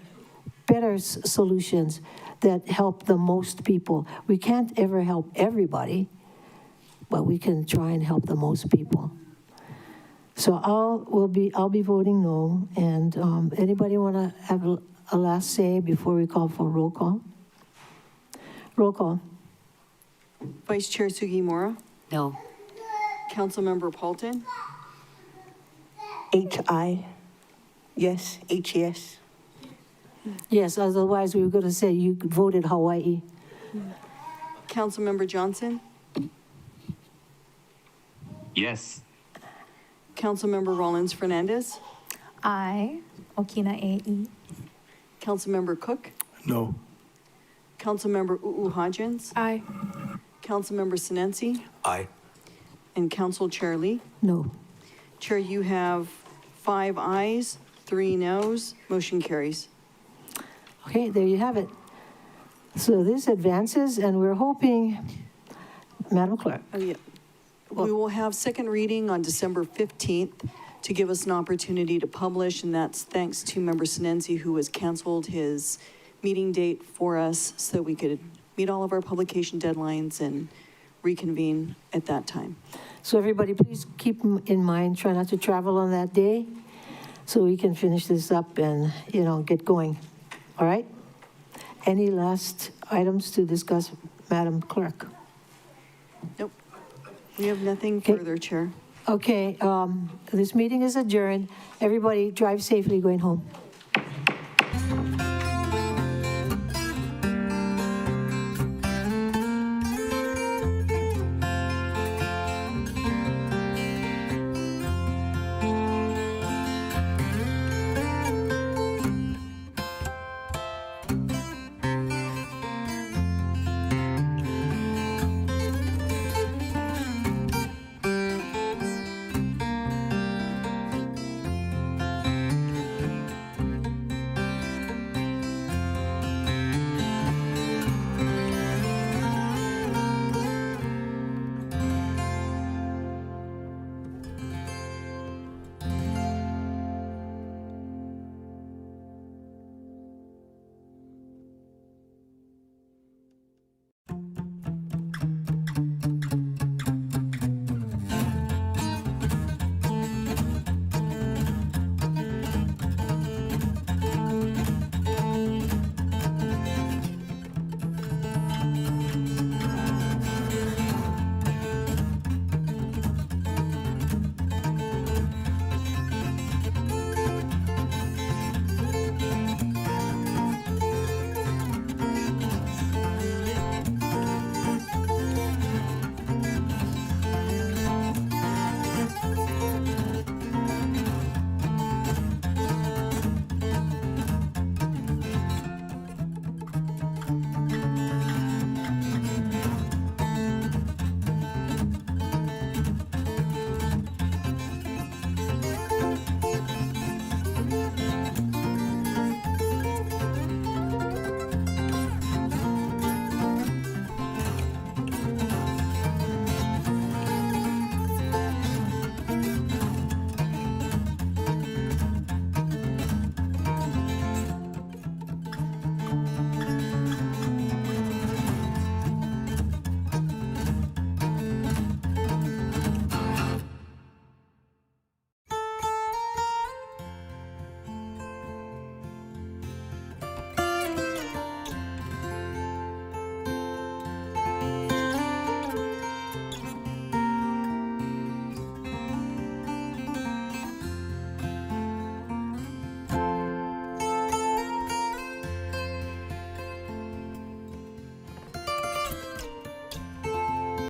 solutions that help the most people. We can't ever help everybody, but we can try and help the most people. So I'll be voting no. And anybody want to have a last say before we call for roll call? Roll call.
Vice Chair Sugimura?
No.
Councilmember Paulton?
HI. Yes, yes.
Yes, otherwise we were going to say you voted Hawaii.
Councilmember Johnson?
Yes.
Councilmember Rollins Fernandez?
I, Okina AE.
Councilmember Cook?
No.
Councilmember Hodgins?
Aye.
Councilmember Sinensi?
Aye.
And Council Chair Lee?
No.
Chair, you have 5 ayes, 3 noes. Motion carries.
Okay, there you have it. So this advances, and we're hoping, Madam Clerk.
Oh, yeah. We will have second reading on December 15th to give us an opportunity to publish, and that's thanks to Member Sinensi, who has canceled his meeting date for us so that we could meet all of our publication deadlines and reconvene at that time.
So everybody, please keep in mind, try not to travel on that day so we can finish this up and, get going. All right? Any last items to discuss, Madam Clerk?
Nope. We have nothing further, Chair.
Okay, this meeting is adjourned. Everybody drive safely going home.